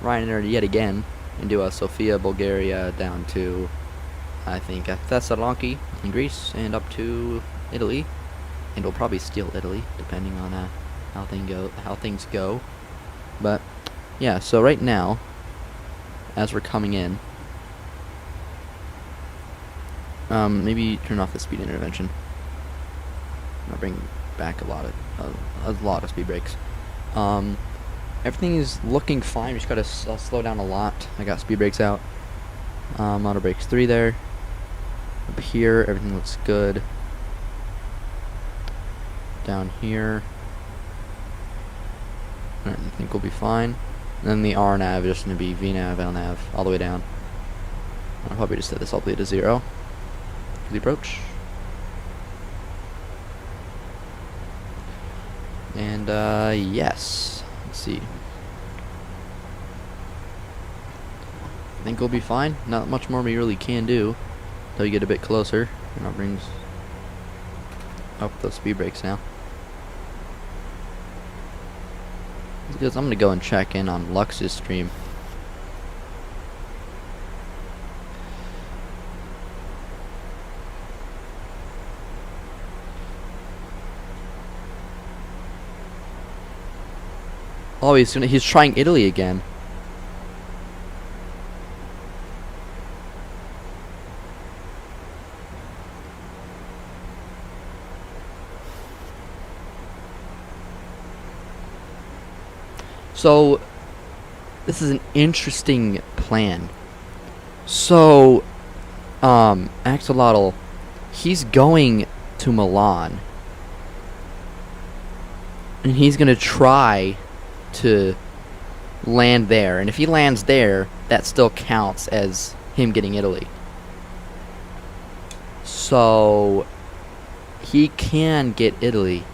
C: Ryanair yet again and do a Sofia, Bulgaria down to I think Thessaloniki in Greece and up to Italy, and we'll probably steal Italy depending on how things go. But yeah, so right now, as we're coming in, maybe turn off the speed intervention. I'll bring back a lot of speed brakes. Everything is looking fine. We just gotta slow down a lot. I got speed brakes out. Auto brakes 3 there. Up here, everything looks good. Down here, I think we'll be fine. And then the RNAV is just gonna be VNAV, LNAV, all the way down. I'll probably just set this all the way to 0. The approach. And yes, let's see. I think we'll be fine. Not much more we really can do until you get a bit closer. And that brings up those speed brakes now. Because I'm gonna go and check in on Lux's stream. Oh, he's trying Italy again. So this is an interesting plan. So Axolotl, he's going to Milan, and he's gonna try to land there, and if he lands there, that still counts as him getting Italy. So he can get Italy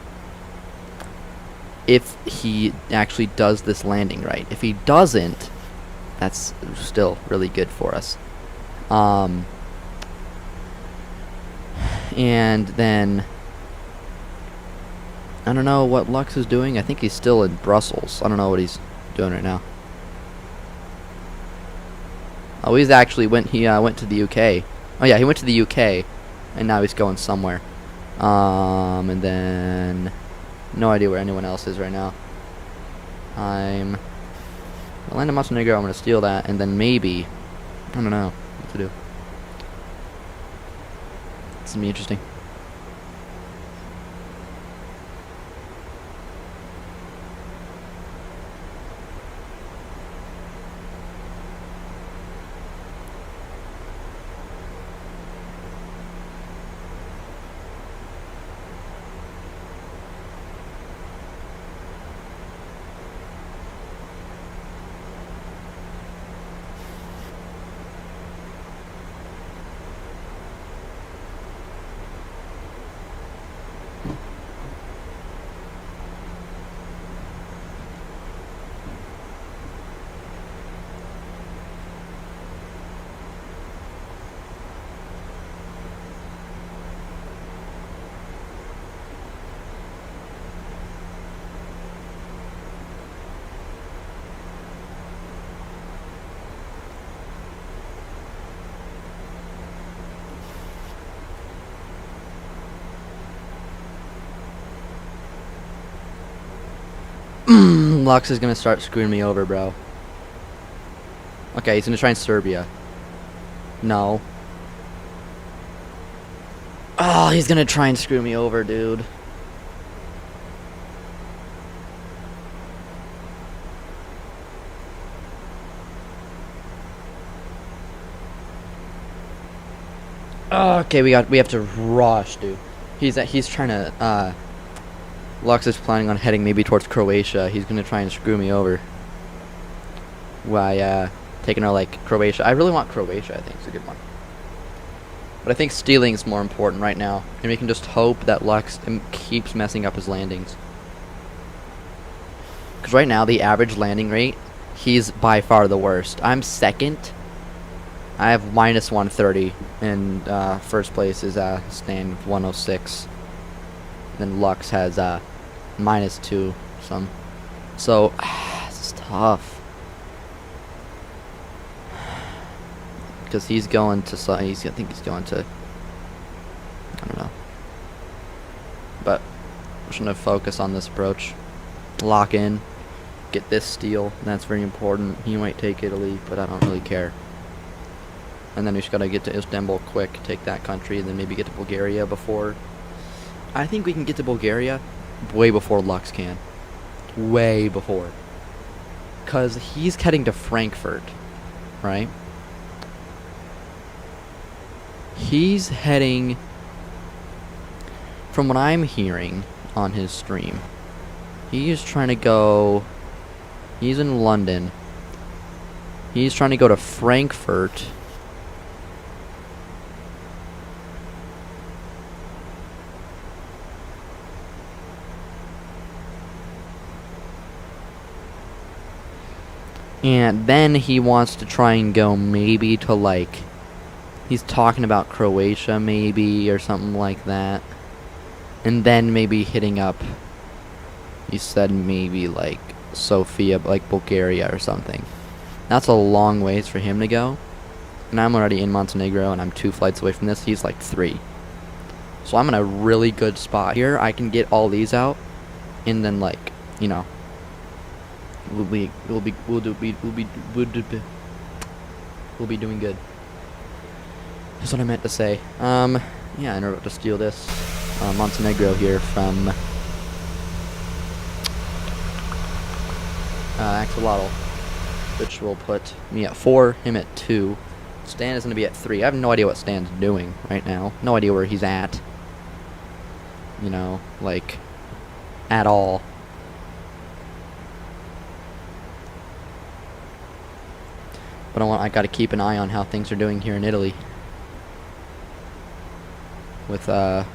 C: if he actually does this landing right. If he doesn't, that's still really good for us. And then I don't know what Lux is doing. I think he's still in Brussels. I don't know what he's doing right now. Oh, he's actually went to the UK. Oh yeah, he went to the UK, and now he's going somewhere. And then no idea where anyone else is right now. I'll land in Montenegro. I'm gonna steal that, and then maybe I don't know what to do. It's gonna be interesting. Lux is gonna start screwing me over, bro. Okay, he's gonna try in Serbia. No. Oh, he's gonna try and screw me over, dude. Okay, we have to rush, dude. He's trying to Lux is planning on heading maybe towards Croatia. He's gonna try and screw me over. By taking our like Croatia. I really want Croatia, I think it's a good one. But I think stealing is more important right now. And we can just hope that Lux keeps messing up his landings. Because right now, the average landing rate, he's by far the worst. I'm second. I have minus 130. And first place is Stan 106. Then Lux has minus 2 some. So, this is tough. Because he's going to, I think he's going to, I don't know. But I'm just going to focus on this approach. Lock in. Get this steal. That's very important. He might take Italy, but I don't really care. And then we just got to get to Istanbul quick. Take that country, and then maybe get to Bulgaria before. I think we can get to Bulgaria way before Lux can. Way before. Because he's heading to Frankfurt, right? He's heading, from what I'm hearing on his stream, he is trying to go, he's in London, he's trying to go to Frankfurt, and then he wants to try and go maybe to like, he's talking about Croatia maybe or something like that. And then maybe hitting up, he said maybe like Sofia, like Bulgaria or something. That's a long ways for him to go. And I'm already in Montenegro and I'm 2 flights away from this. He's like 3. So I'm in a really good spot here. I can get all these out and then like, you know, we'll be doing good. That's what I meant to say. Yeah, in order to steal this Montenegro here from Axolotl, which will put me at 4, him at 2. Stan is going to be at 3. I have no idea what Stan's doing right now. No idea where he's at. You know, like, at all. But I got to keep an eye on how things are doing here in Italy. With him.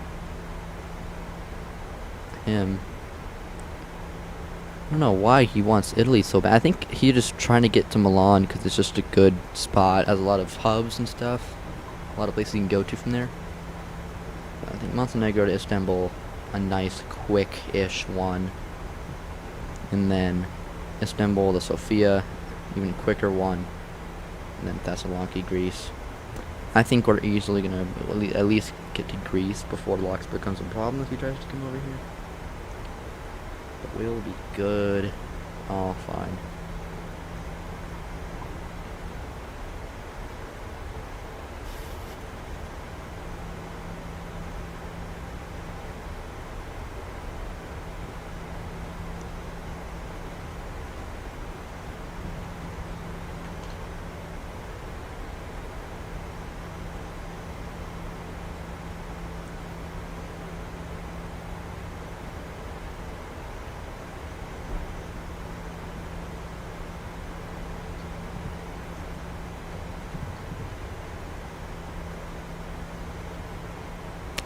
C: I don't know why he wants Italy so bad. I think he's just trying to get to Milan because it's just a good spot. Has a lot of hubs and stuff. A lot of places you can go to from there. But I think Montenegro to Istanbul, a nice quick-ish one. And then Istanbul to Sofia, even quicker one. And then Thessaloniki, Greece. I think we're easily going to at least get to Greece before Lux becomes a problem if he tries to come over here. But we'll be good. All fine.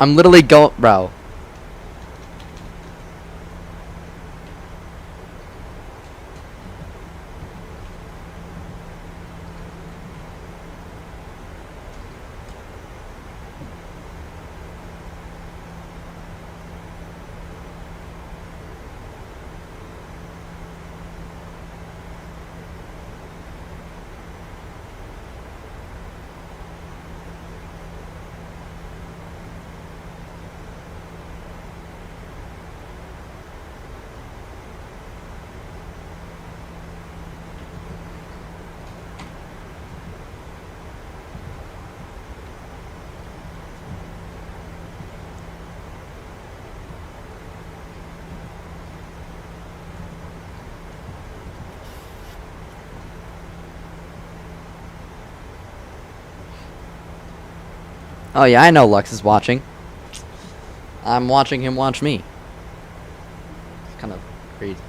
C: I'm literally going, bro. Oh yeah, I know Lux is watching. I'm watching him watch me. It's kind of crazy.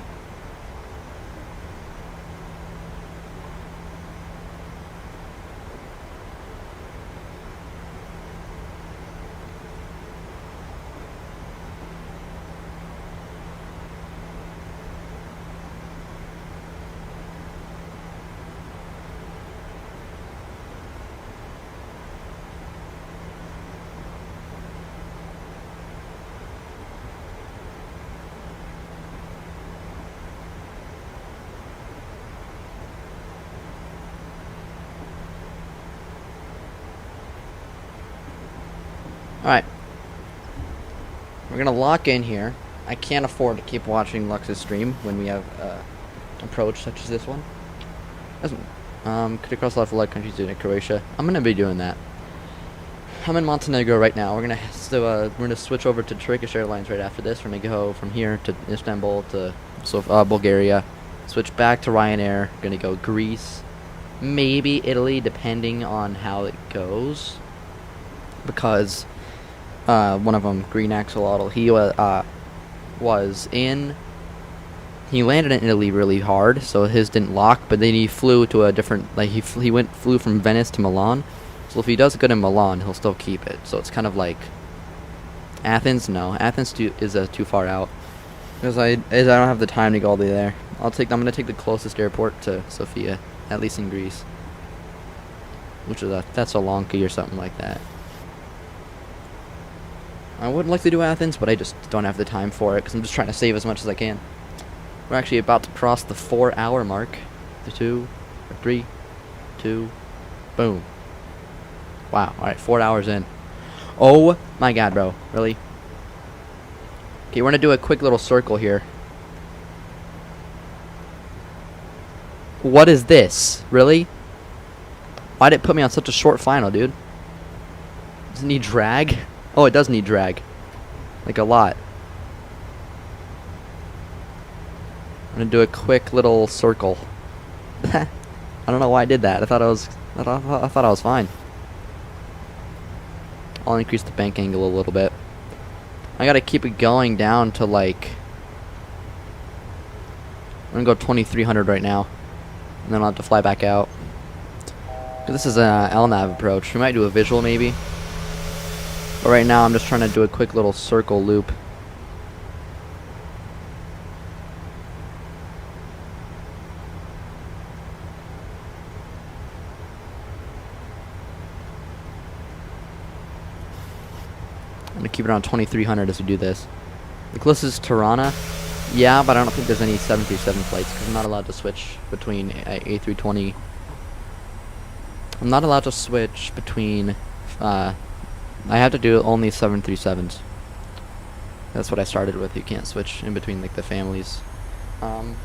C: Alright. We're gonna lock in here. I can't afford to keep watching Lux's stream when we have approach such as this one. Could across a lot of like countries in Croatia. I'm gonna be doing that. I'm in Montenegro right now. We're gonna switch over to Turkish Airlines right after this. We're gonna go from here to Istanbul to Bulgaria. Switch back to Ryanair. Gonna go Greece, maybe Italy, depending on how it goes. Because one of them, Green Axolotl, he landed in Italy really hard, so his didn't lock. But then he flew to a different, like he flew from Venice to Milan. So if he does good in Milan, he'll still keep it. So it's kind of like Athens. No, Athens is too far out because I don't have the time to go all the way there. I'm gonna take the closest airport to Sofia, at least in Greece, which is that's Saloniki or something like that. I would like to do Athens, but I just don't have the time for it because I'm just trying to save as much as I can. We're actually about to cross the 4-hour mark. 3, 2, boom. Wow, alright, 4 hours in. Oh my god, bro. Really? Okay, we're gonna do a quick little circle here. What is this? Really? Why'd it put me on such a short final, dude? Does it need drag? Oh, it does need drag. Like a lot. I'm gonna do a quick little circle. I don't know why I did that. I thought I was fine. I'll increase the bank angle a little bit. I gotta keep it going down to like, I'm gonna go 2300 right now, and then I'll have to fly back out. This is an LNAV approach. We might do a visual maybe. But right now I'm just trying to do a quick little circle loop. I'm gonna keep it around 2300 as we do this. The closest is Tirana. Yeah, but I don't think there's any 737 flights because I'm not allowed to switch between A320. I'm not allowed to switch between I have to do only 737s. That's what I started with. You can't switch in between like the families. I'm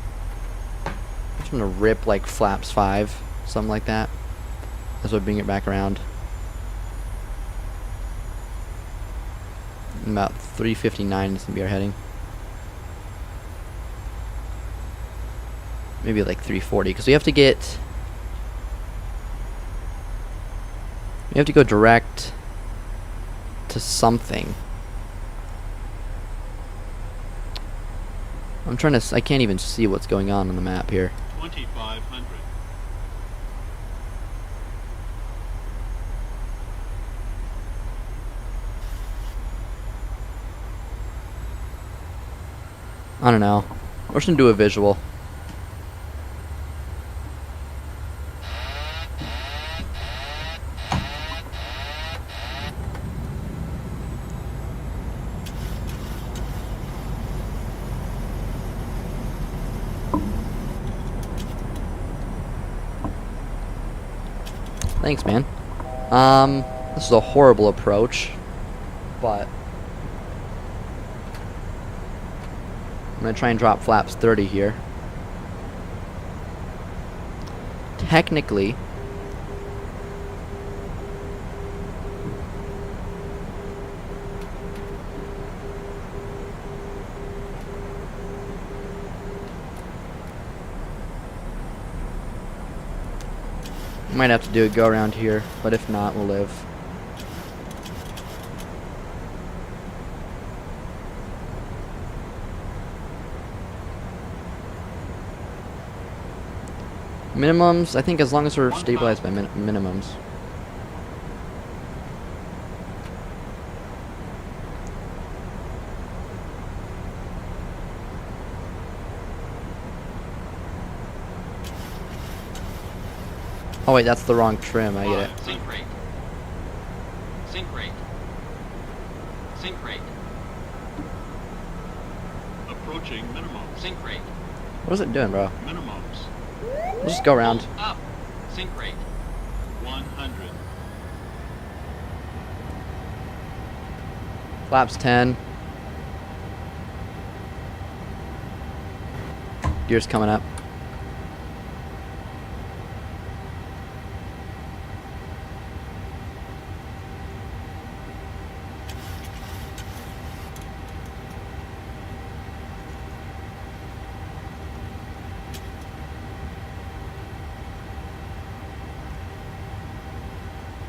C: just gonna rip like flaps 5, something like that, as I bring it back around. About 359 is gonna be our heading. Maybe like 340 because we have to go direct to something. I can't even see what's going on the map here.
E: 2500.
C: I don't know. We're just gonna do a visual. Thanks, man. This is a horrible approach, but I'm gonna try and drop flaps 30 here. Technically, might have to do a go around here, but if not, we'll live. Minimums, I think as long as we're stabilized by minimums. Oh wait, that's the wrong trim, I get it.
I: Sink rate. Sink rate. Sink rate.
E: Approaching minimums.
I: Sink rate.
C: What is it doing, bro?
E: Minimums.
C: We'll just go around.
I: Up. Sink rate.
E: 100.
C: Flaps 10. Gears coming up.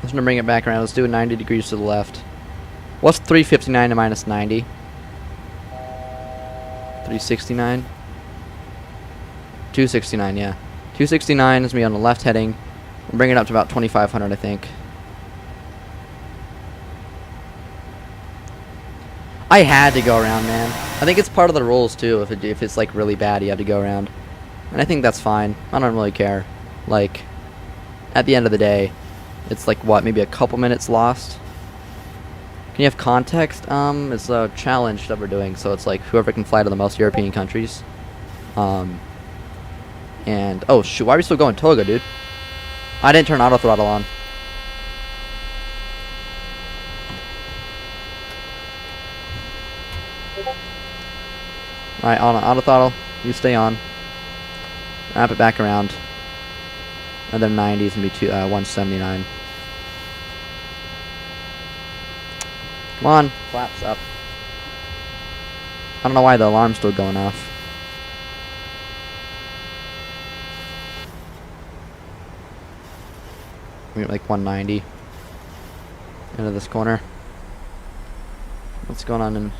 C: Let's bring it back around. Let's do 90 degrees to the left. What's 359 to minus 90? 369? 269, yeah. 269 is me on the left heading. We'll bring it up to about 2,500, I think. I had to go around, man. I think it's part of the rules, too. If it's, like, really bad, you have to go around. And I think that's fine. I don't really care. Like, at the end of the day, it's like, what, maybe a couple minutes lost? Can you have context? It's a challenge that we're doing, so it's like whoever can fly to the most European countries. And, oh shoot, why are we still going Toga, dude? I didn't turn auto throttle on. Alright, on auto throttle, you stay on. Wrap it back around. Another 90 is going to be 179. Come on, flaps up. I don't know why the alarm's still going off. We're at like 190. Into this corner. What's going on in...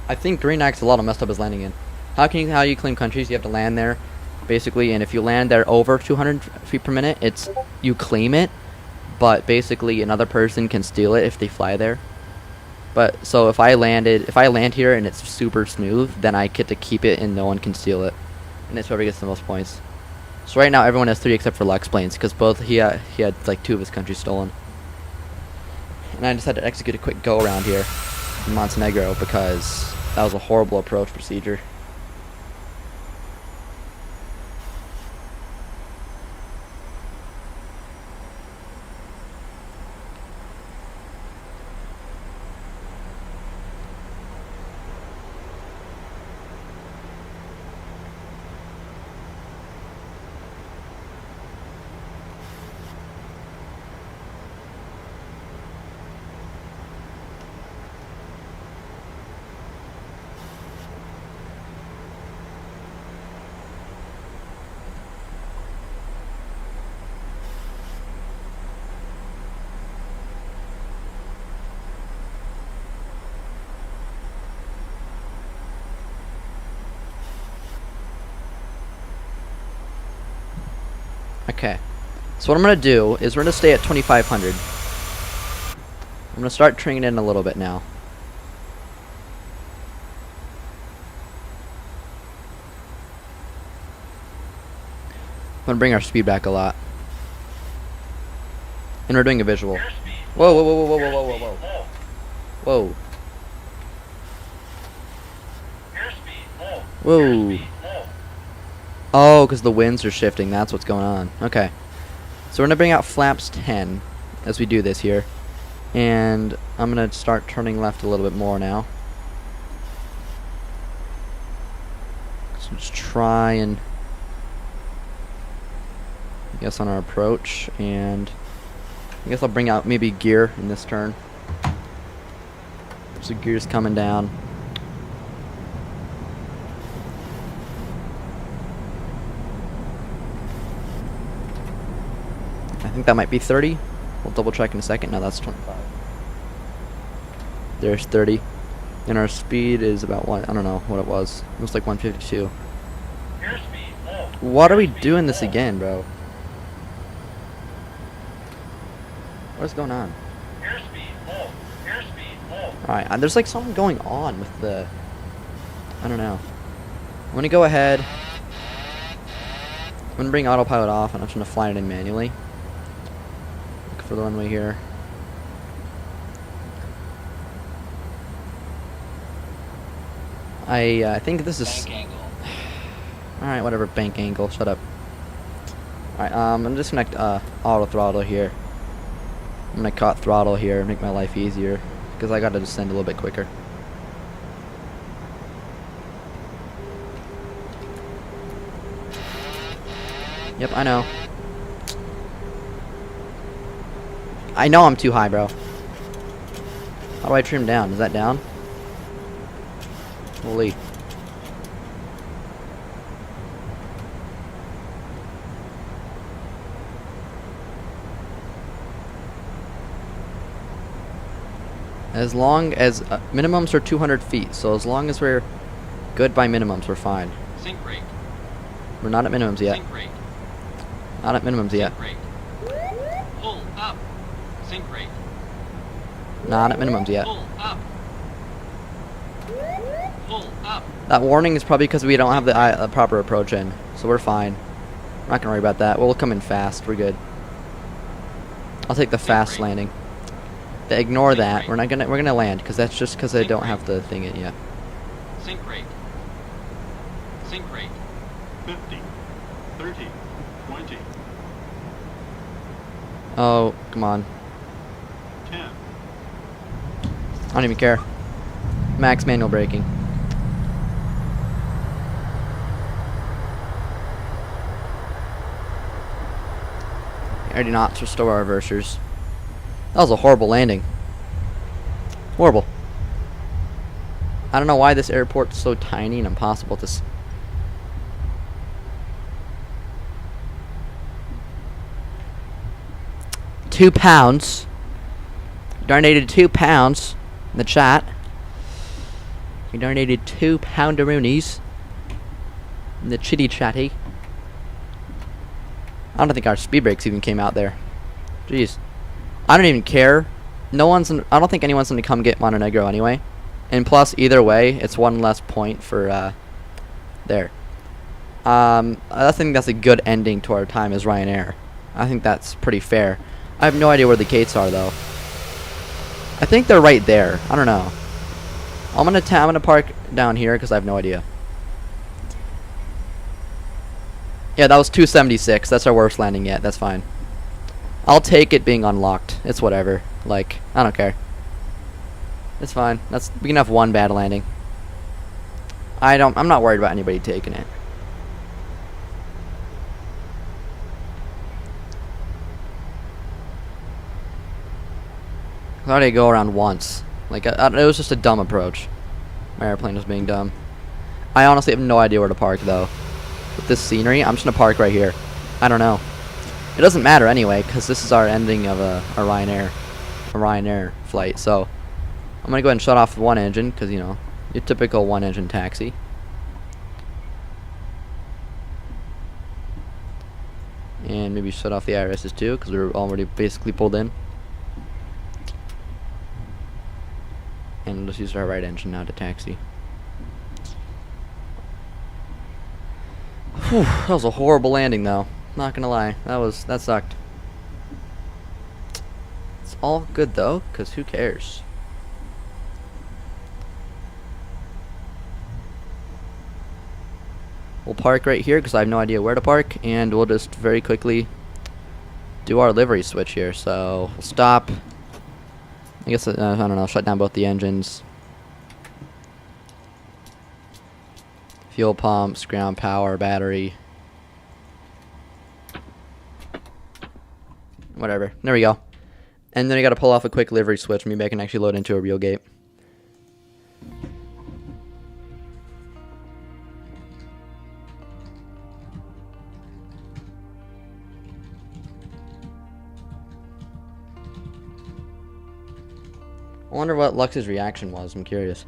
C: I think Green Axe a lot of messed up his landing in. How you claim countries? You have to land there, basically, and if you land there over 200 feet per minute, you claim it, but basically another person can steal it if they fly there. But so if I land here and it's super smooth, then I get to keep it and no one can steal it, and it's whoever gets the most points. So right now everyone has 3 except for Lex Plains, because he had like 2 of his countries stolen. And I decided to execute a quick go around here in Montenegro because that was a horrible approach procedure. Okay, so what I'm going to do is we're going to stay at 2,500. I'm going to start trimming it in a little bit now. I'm going to bring our speed back a lot. And we're doing a visual. Whoa, whoa, whoa, whoa, whoa, whoa, whoa, whoa. Whoa. Whoa. Oh, because the winds are shifting. That's what's going on. Okay. So we're going to bring out flaps 10 as we do this here. And I'm going to start turning left a little bit more now. So just try and... I guess on our approach. And I guess I'll bring out maybe gear in this turn. So gear's coming down. I think that might be 30. We'll double check in a second. No, that's 25. There's 30. And our speed is about what? I don't know what it was. It was like 152. What are we doing this again, bro? What's going on? Alright, there's like something going on with the... I don't know. I'm gonna go ahead. I'm gonna bring autopilot off and I'm just gonna fly it in manually. Look for the runway here. I think this is... Alright, whatever, bank angle, shut up. Alright, I'm gonna disconnect auto throttle here. I'm gonna cut throttle here, make my life easier. Because I gotta descend a little bit quicker. Yep, I know. I know I'm too high, bro. How do I trim down? Is that down? Holy. As long as minimums are 200 feet, so as long as we're good by minimums, we're fine.
I: Sink rate.
C: We're not at minimums yet.
I: Sink rate.
C: Not at minimums yet.
I: Sink rate. Pull up. Sink rate.
C: Not at minimums yet.
I: Pull up. Pull up.
C: That warning is probably because we don't have the proper approach in, so we're fine. We're not gonna worry about that. We'll come in fast. We're good. I'll take the fast landing. Ignore that. We're gonna land because that's just because I don't have the thing in yet.
I: Sink rate. Sink rate.
E: 50, 30, 20,
C: Oh, come on.
E: 10,
C: I don't even care. Max manual braking. Already not to restore our reversers. That was a horrible landing. Horrible. I don't know why this airport's so tiny and impossible to... 2 pounds. Donated 2 pounds in the chat. We donated 2 poundaroonies in the chitty chatty. I don't think our speed brakes even came out there. Jeez. I don't even care. I don't think anyone's gonna come get Montenegro anyway. And plus, either way, it's one less point for there. I think that's a good ending to our time as Ryanair. I think that's pretty fair. I have no idea where the gates are though. I think they're right there. I don't know. I'm gonna park down here because I have no idea. Yeah, that was 276. That's our worst landing yet. That's fine. I'll take it being unlocked. It's whatever. Like, I don't care. It's fine. We can have one bad landing. I'm not worried about anybody taking it. How did I go around once? Like, it was just a dumb approach. My airplane was being dumb. I honestly have no idea where to park though. With this scenery, I'm just gonna park right here. I don't know. It doesn't matter anyway, because this is our ending of a Ryanair flight. So I'm gonna go ahead and shut off one engine, because you know, your typical one-engine taxi. And maybe shut off the IRSs too, because we're already basically pulled in. And let's use our right engine now to taxi. Whew, that was a horrible landing though. Not gonna lie, that sucked. It's all good though, cause who cares? We'll park right here because I have no idea where to park, and we'll just very quickly do our livery switch here. So we'll stop. I guess I don't know. Shut down both the engines. Fuel pumps, ground power, battery. Whatever. There we go. And then I gotta pull off a quick livery switch. Maybe I can actually load into a real gate. I wonder what Lux's reaction was. I'm curious.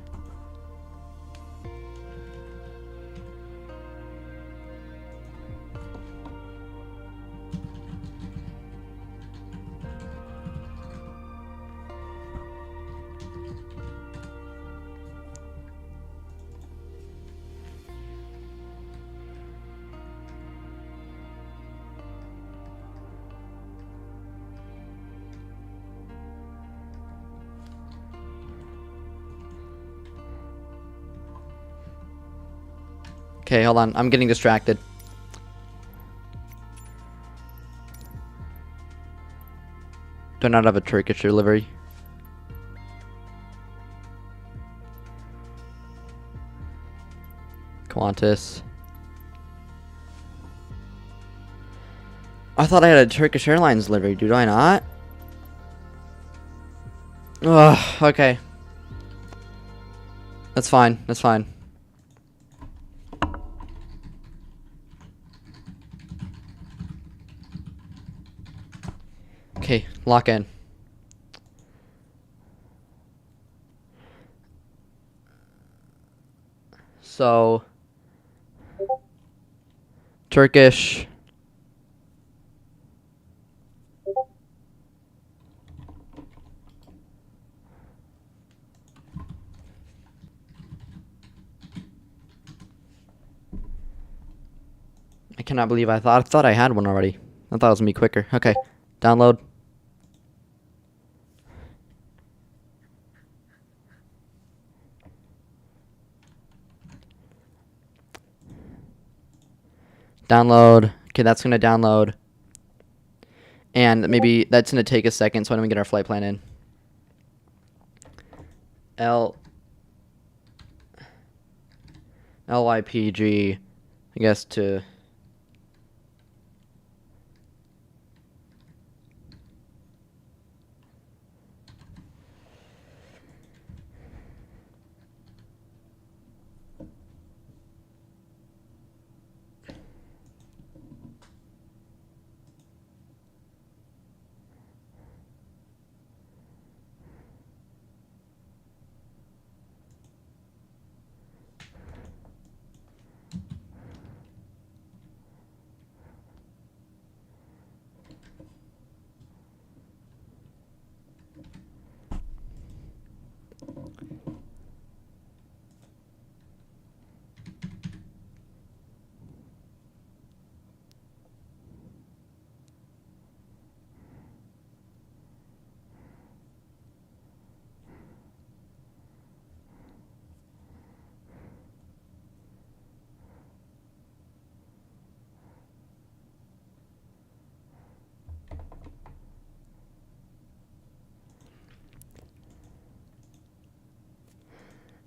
C: Okay, hold on. I'm getting distracted. Do I not have a Turkish delivery? Qantas. I thought I had a Turkish Airlines delivery. Do I not? Ugh, okay. That's fine. That's fine. Okay, lock in. So, Turkish. I cannot believe I thought I had one already. I thought it was gonna be quicker. Okay, download. Download. Okay, that's gonna download. And maybe that's gonna take a second, so why don't we get our flight plan in? LYPG, I guess to.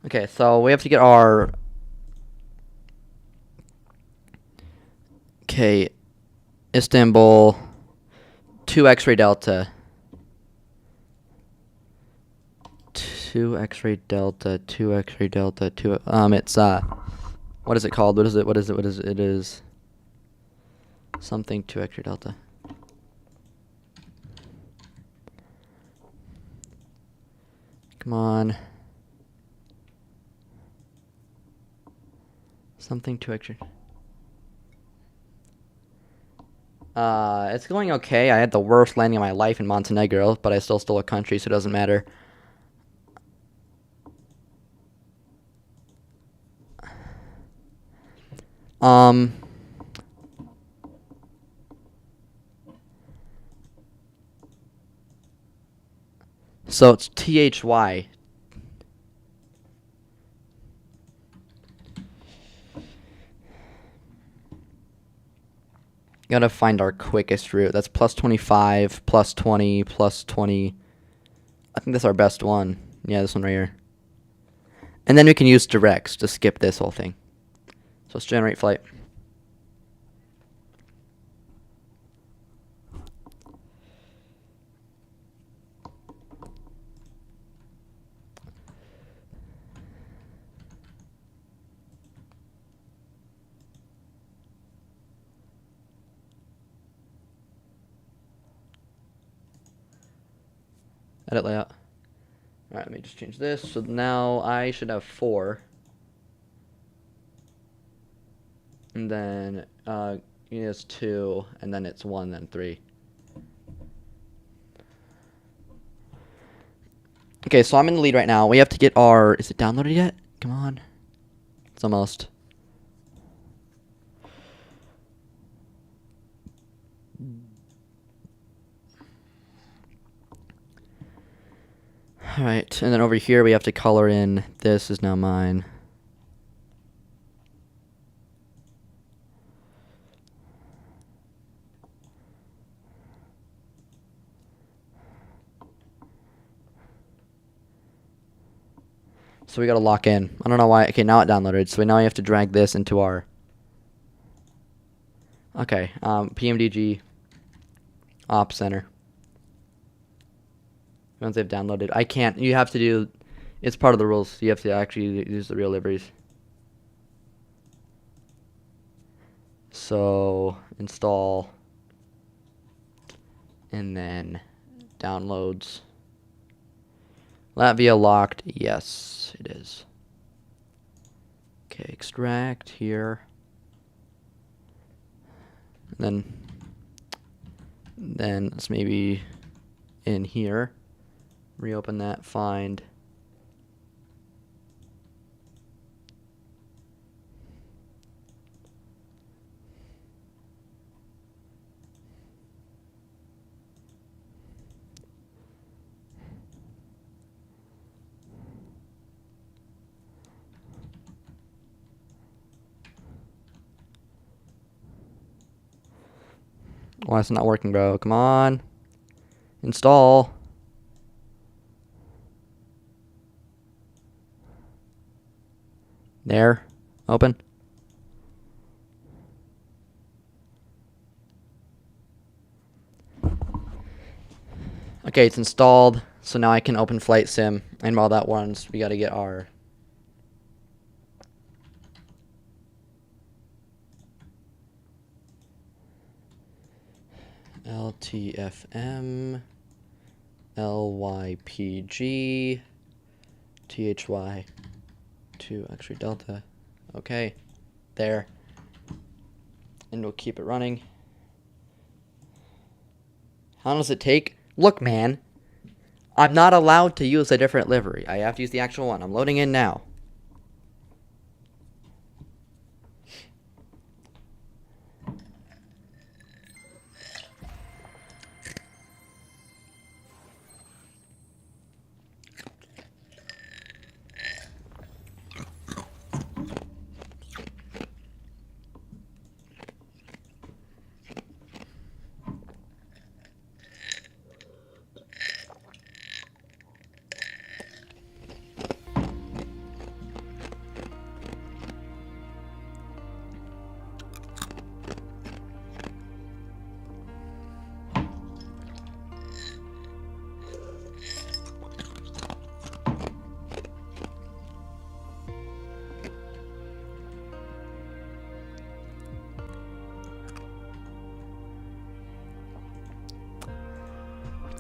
C: Okay, so we have to get our. Okay, Istanbul, 2 X-ray Delta. 2 X-ray Delta, 2 X-ray Delta, 2. It's what is it called? What is it? It is something 2 X-ray Delta. Come on. Something 2 X-ray. It's going okay. I had the worst landing of my life in Montenegro, but I still stole a country, so it doesn't matter. So it's THY. Gotta find our quickest route. That's plus 25, plus 20, plus 20. I think that's our best one. Yeah, this one right here. And then we can use directs to skip this whole thing. So let's generate flight. Edit layout. Alright, let me just change this. So now I should have 4. And then it's 2, and then it's 1, then 3. Okay, so I'm in the lead right now. We have to get our. Is it downloaded yet? Come on. It's almost. Alright, and then over here we have to color in. This is now mine. So we gotta lock in. I don't know why. Okay, now it downloaded. So now we have to drag this into our. Okay, PMDG Op Center. Once they've downloaded, I can't. You have to do. It's part of the rules. You have to actually use the real libraries. So install, and then downloads. Latvia locked. Yes, it is. Okay, extract here. And then let's maybe in here. Reopen that, find. Why is it not working, bro? Come on. Install. There. Open. Okay, it's installed. So now I can open Flight Sim. And while that runs, we got to get our... LTFM, LYPG, THY, 2, actually Delta. Okay, there. And we'll keep it running. How long does it take? Look, man, I'm not allowed to use a different livery. I have to use the actual one. I'm loading in now.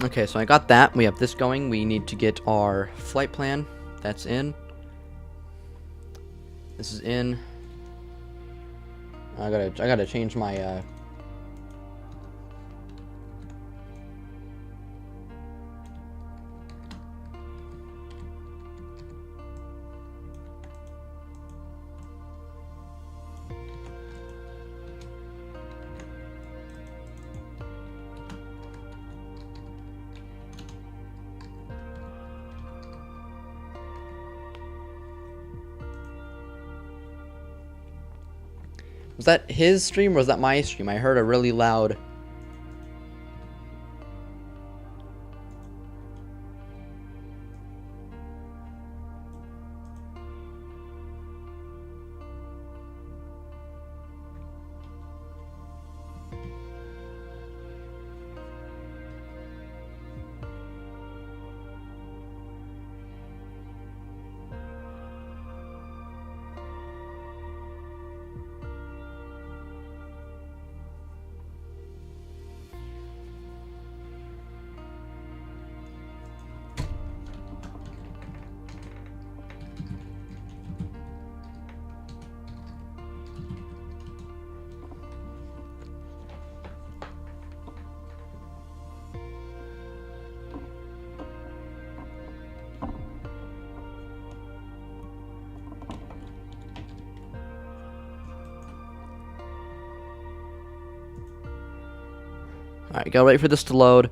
C: Okay, so I got that. We have this going. We need to get our flight plan. That's in. This is in. I gotta change my Was that his stream or was that my stream? I heard a really loud... Alright, gotta wait for this to load.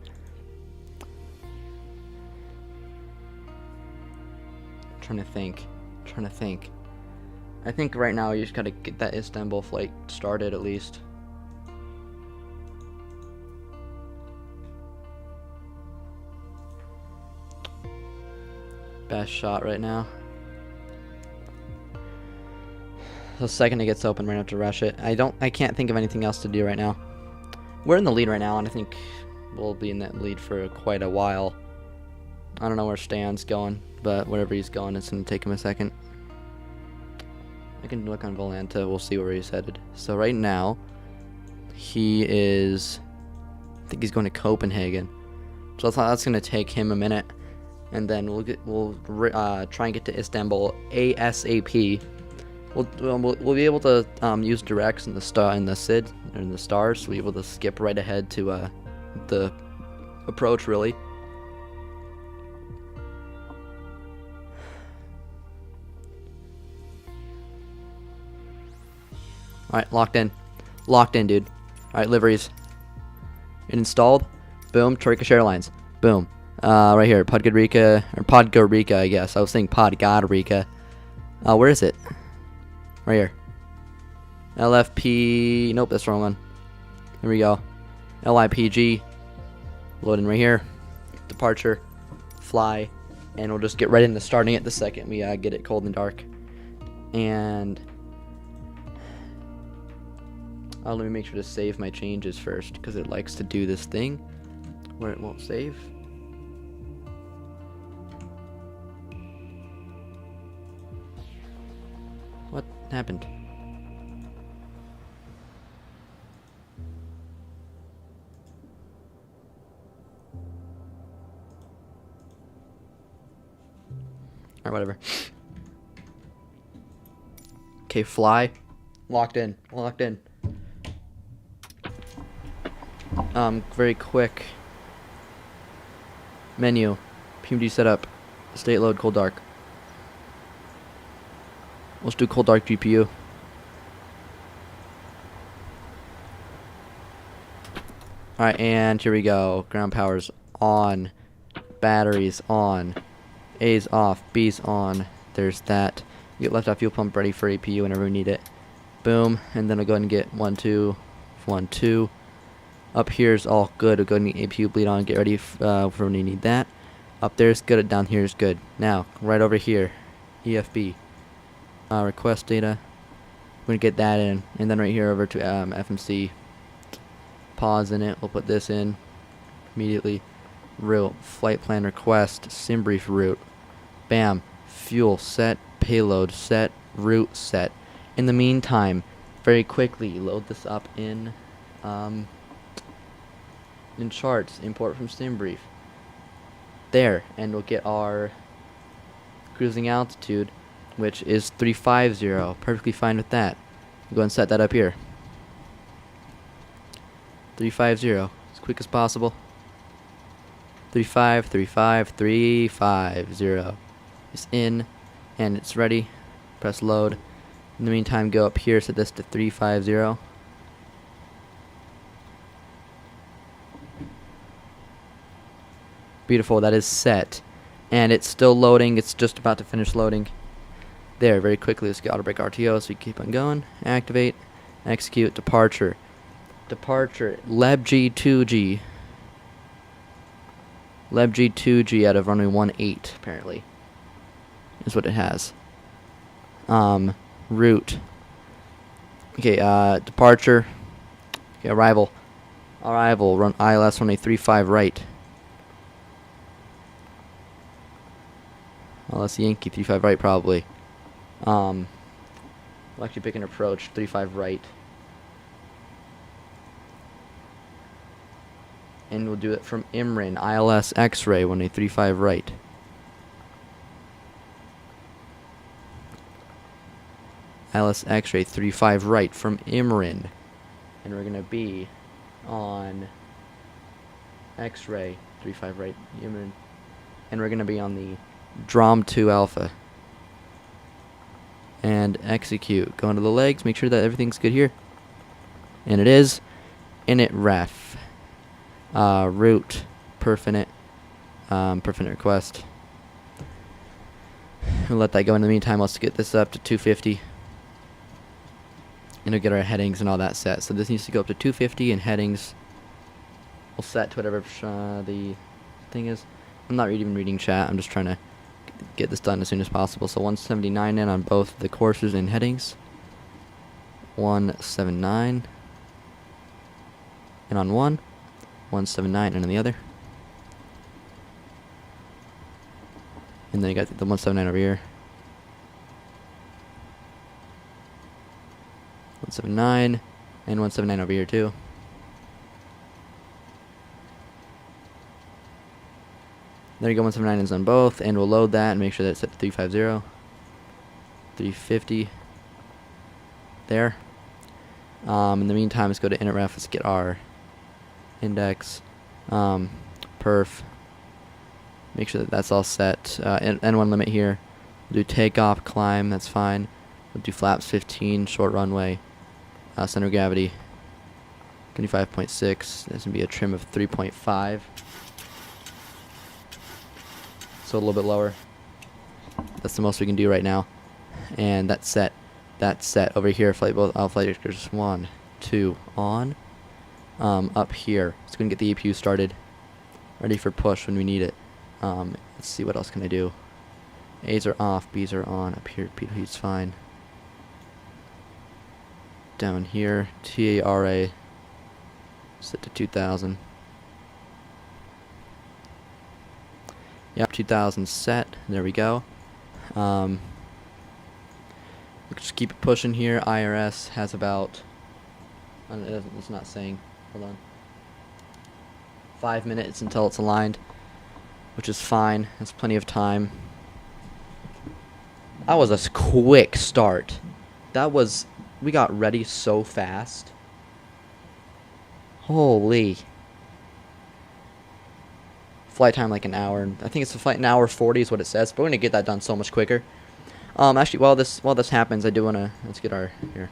C: Trying to think. I think right now you just gotta get that Istanbul flight started at least. Best shot right now. The second it gets open, we're gonna have to rush it. I can't think of anything else to do right now. We're in the lead right now, and I think we'll be in that lead for quite a while. I don't know where Stan's going, but wherever he's going, it's gonna take him a second. I can look on Volanta, we'll see where he's headed. So right now, he is, I think he's going to Copenhagen. So that's gonna take him a minute, and then we'll try and get to Istanbul ASAP. We'll be able to use directs in the SID or in the stars, so we'll be able to skip right ahead to the approach really. Alright, locked in. Locked in, dude. Alright, liveries. Installed. Boom, Turkish Airlines. Boom. Right here, Podgorica, I guess. I was saying Podgorica. Where is it? Right here. LFP. Nope, that's the wrong one. Here we go. LIPG. Loading right here. Departure. Fly. And we'll just get right into starting it the second we get it cold and dark. And let me make sure to save my changes first, because it likes to do this thing where it won't save. What happened? Alright, whatever. Okay, fly. Locked in. Locked in. Very quick. Menu. PMD setup. State load, cold dark. Let's do cold dark GPU. Alright, and here we go. Ground power's on. Batteries on. A's off. B's on. There's that. Get left off fuel pump ready for APU whenever we need it. Boom. And then we'll go ahead and get 1, 2, 1, 2. Up here is all good. We'll go ahead and get APU bleed on. Get ready for when you need that. Up there is good. Down here is good. Now, right over here. EFB. Request data. We're going to get that in. And then right here over to FMC. Pause in it. We'll put this in immediately. Route. Flight plan request. Sim brief route. Bam. Fuel set. Payload set. Route set. In the meantime, very quickly load this up in charts. Import from sim brief. There. And we'll get our cruising altitude, which is 350. Perfectly fine with that. We'll go and set that up here. 350. As quick as possible. 35, 35, 350. It's in and it's ready. Press load. In the meantime, go up here, set this to 350. Beautiful, that is set. And it's still loading, it's just about to finish loading. There, very quickly, let's get auto brake RTO so we keep on going. Activate, execute, departure. Departure, LebG2G. LebG2G out of runway 18, apparently. Is what it has. Route. Okay, departure. Okay, arrival. Arrival, run ILS runway 35 right. Well, that's Yankee 35 right, probably. We'll actually pick an approach 35 right. And we'll do it from Imran, ILS X-ray, 1835 right. ILS X-ray, 35 right from Imran. And we're going to be on X-ray, 35 right, Imran. And we're going to be on the Drom 2 Alpha. And execute. Go into the legs, make sure that everything's good here. And it is. Init ref. Route. Perfinite. Perfinite request. We'll let that go in the meantime. Let's get this up to 250. And we'll get our headings and all that set. So this needs to go up to 250 and headings. We'll set to whatever the thing is. I'm not even reading chat. I'm just trying to get this done as soon as possible. So 179 in on both the courses and headings. 179. And on one, 179, and on the other. And then you got the 179 over here. 179 and 179 over here too. There you go, 179 is on both, and we'll load that and make sure that it's set to 350. 350. There. In the meantime, let's go to init ref. Let's get our index, perf. Make sure that that's all set. N1 limit here. We'll do takeoff, climb. That's fine. We'll do flaps 15, short runway. Center of gravity. 25.6. There's gonna be a trim of 3.5. So a little bit lower. That's the most we can do right now. And that's set. That's set over here. Flight both flight directors 1, 2 on. Up here. It's gonna get the APU started. Ready for push when we need it. Let's see what else can I do. A's are off, B's are on. Up here, PW's fine. Down here, TARA set to 2000. Yep, 2000 set. There we go. We'll just keep it pushing here. IRS has about, it's not saying, hold on, 5 minutes until it's aligned, which is fine. That's plenty of time. That was a quick start. That was, we got ready so fast. Holy. Flight time like an hour. I think it's a flight an hour 40 is what it says. But we're gonna get that done so much quicker. Actually, while this happens, I do wanna, let's get our here.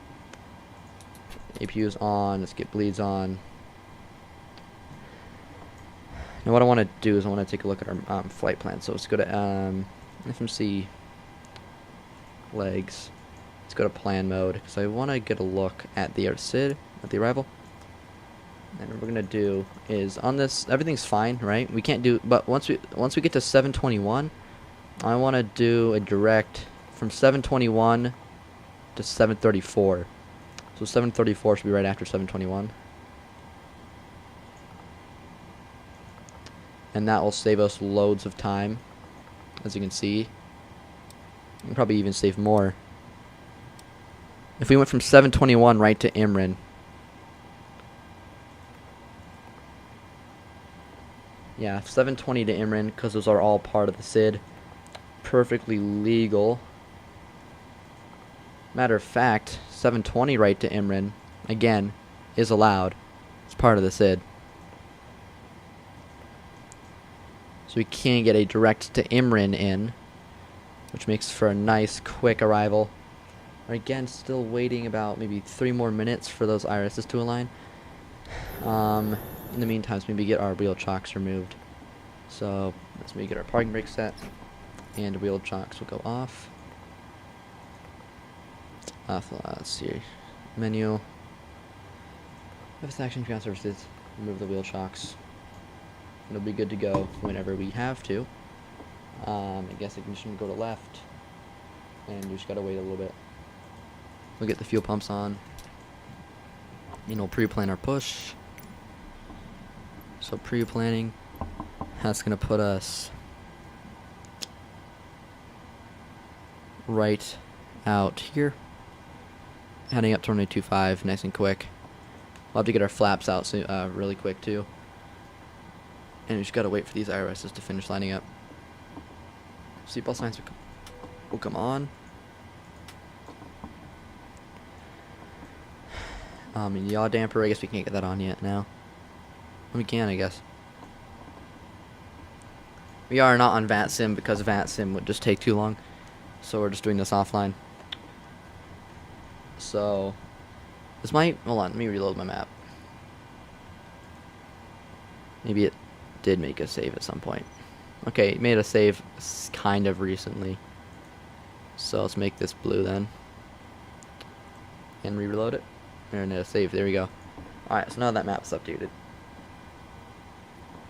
C: APU's on. Let's get bleeds on. Now what I want to do is I want to take a look at our flight plan. So let's go to FMC legs. Let's go to plan mode because I want to get a look at the SID at the arrival. And what we're gonna do is on this, everything's fine, right? We can't do, but once we get to 721, I want to do a direct from 721 to 734. So 734 should be right after 721. And that will save us loads of time, as you can see. And probably even save more. If we went from 721 right to Imran. Yeah, 720 to Imran, because those are all part of the SID. Perfectly legal. Matter of fact, 720 right to Imran, again, is allowed. It's part of the SID. So we can get a direct to Imran in, which makes for a nice quick arrival. Again, still waiting about maybe 3 more minutes for those irises to align. In the meantime, let's maybe get our wheel chocks removed. So let's maybe get our parking brake set, and wheel chocks will go off. Let's see, menu. If it's action ground services, remove the wheel chocks. It'll be good to go whenever we have to. I guess ignition will go to left, and you just gotta wait a little bit. We'll get the fuel pumps on, and we'll pre-plan our push. So pre-planning, that's gonna put us right out here, heading up to 225, nice and quick. We'll have to get our flaps out soon, really quick too. And we just gotta wait for these IRSs to finish lining up. Seatbelt signs will come on. Yaw damper, I guess we can't get that on yet now. We can, I guess. We are not on VATSIM because VATSIM would just take too long. So we're just doing this offline. So this might, hold on, let me reload my map. Maybe it did make a save at some point. Okay, it made a save kind of recently. So let's make this blue then. And re-reload it. And a save, there we go. Alright, so now that map's updated.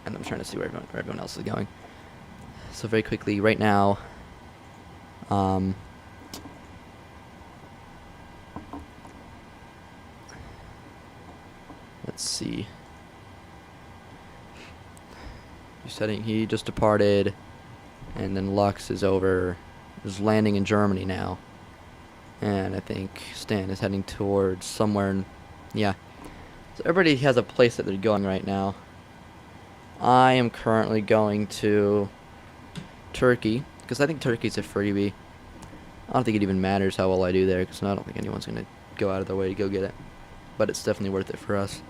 C: And I'm trying to see where everyone else is going. So very quickly, right now, He just departed, and then Lux is landing in Germany now. And I think Stan is heading towards somewhere yeah. So everybody has a place that they're going right now. I am currently going to Turkey, because I think Turkey's a freebie. I don't think it even matters how well I do there, because I don't think anyone's going to go out of their way to go get it. But it's definitely worth it for us.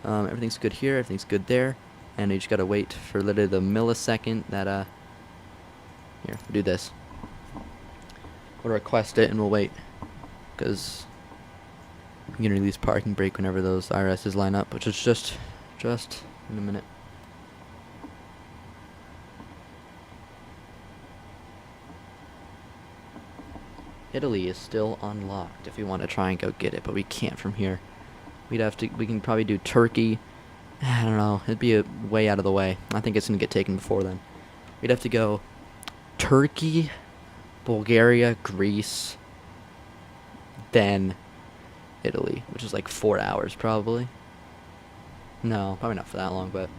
C: Everything's good here, everything's good there. And you just gotta wait for literally the millisecond that, here, we'll do this. We'll request it and we'll wait. Because I'm gonna release parking brake whenever those IRSs line up, which is just in a minute. Italy is still unlocked if we want to try and go get it, but we can't from here. We can probably do Turkey. I don't know. It'd be a way out of the way. I think it's going to get taken before then. We'd have to go Turkey, Bulgaria, Greece, then Italy, which is like 4 hours probably. No, probably not for that long, but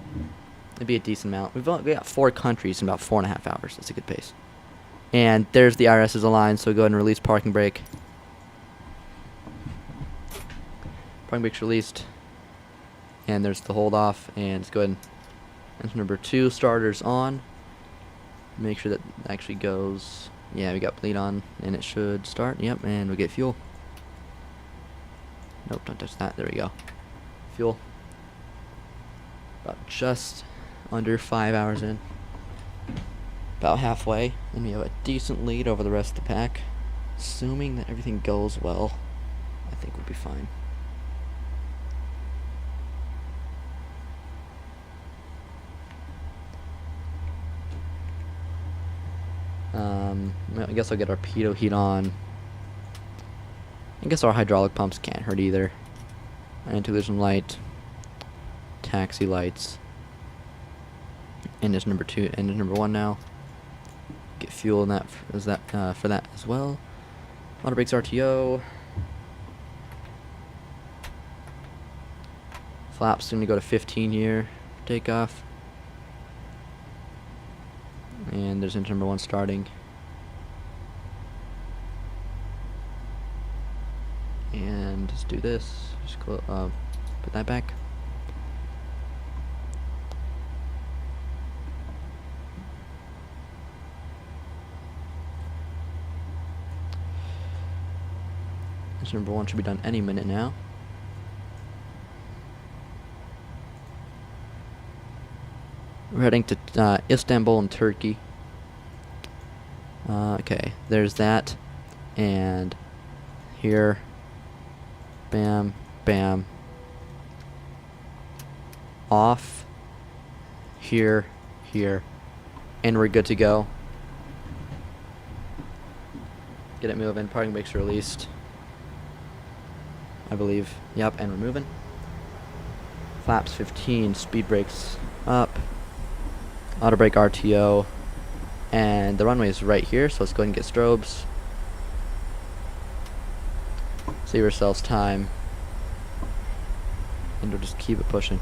C: it'd be a decent amount. We got 4 countries in about 4.5 hours. That's a good pace. And there's the IRS's aligned, so go ahead and release parking brake. Parking brake's released. And there's the hold off, and let's go ahead and enter number 2, starters on. Make sure that actually goes. Yeah, we got bleed on, and it should start. Yep, and we get fuel. Nope, don't touch that. There we go. Fuel. About just under 5 hours in. About halfway, and we have a decent lead over the rest of the pack. Assuming that everything goes well, I think we'll be fine. I guess I'll get our pitot heat on. I guess our hydraulic pumps can't hurt either. Anti-collision light, taxi lights. Engine number 2, engine number 1 now. Get fuel in that for that as well. Auto brakes RTO. Flaps gonna go to 15 here. Takeoff. And there's engine number 1 starting. And just do this. Just put that back. Engine number 1 should be done any minute now. We're heading to Istanbul in Turkey. Okay, there's that. And here. Bam, bam. Off. Here, here. And we're good to go. Get it moving. Parking brakes released, I believe. Yep, and we're moving. Flaps 15, speed brakes up. Auto brake RTO. And the runway is right here, so let's go ahead and get strobes. Save ourselves time. And we'll just keep it pushing.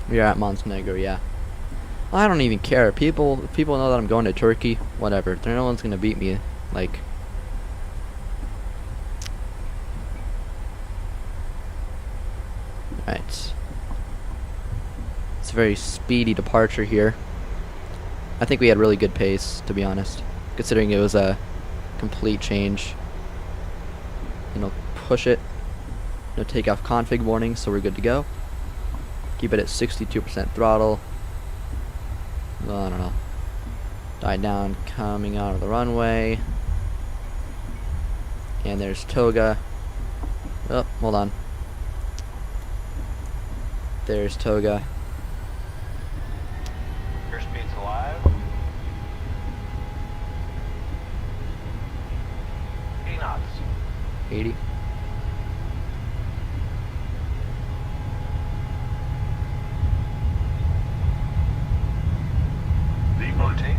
C: We are at Montenegro, yeah. I don't even care. People know that I'm going to Turkey. Whatever. No one's gonna beat me. Like. Right. It's a very speedy departure here. I think we had really good pace, to be honest, considering it was a complete change. Push it. No takeoff config warning, so we're good to go. Keep it at 62% throttle. Well, I don't know. Die down, coming out of the runway. And there's Toga. Oh, hold on. There's Toga.
H: Your speed's alive. 80 knots.
C: 80.
G: Rotate.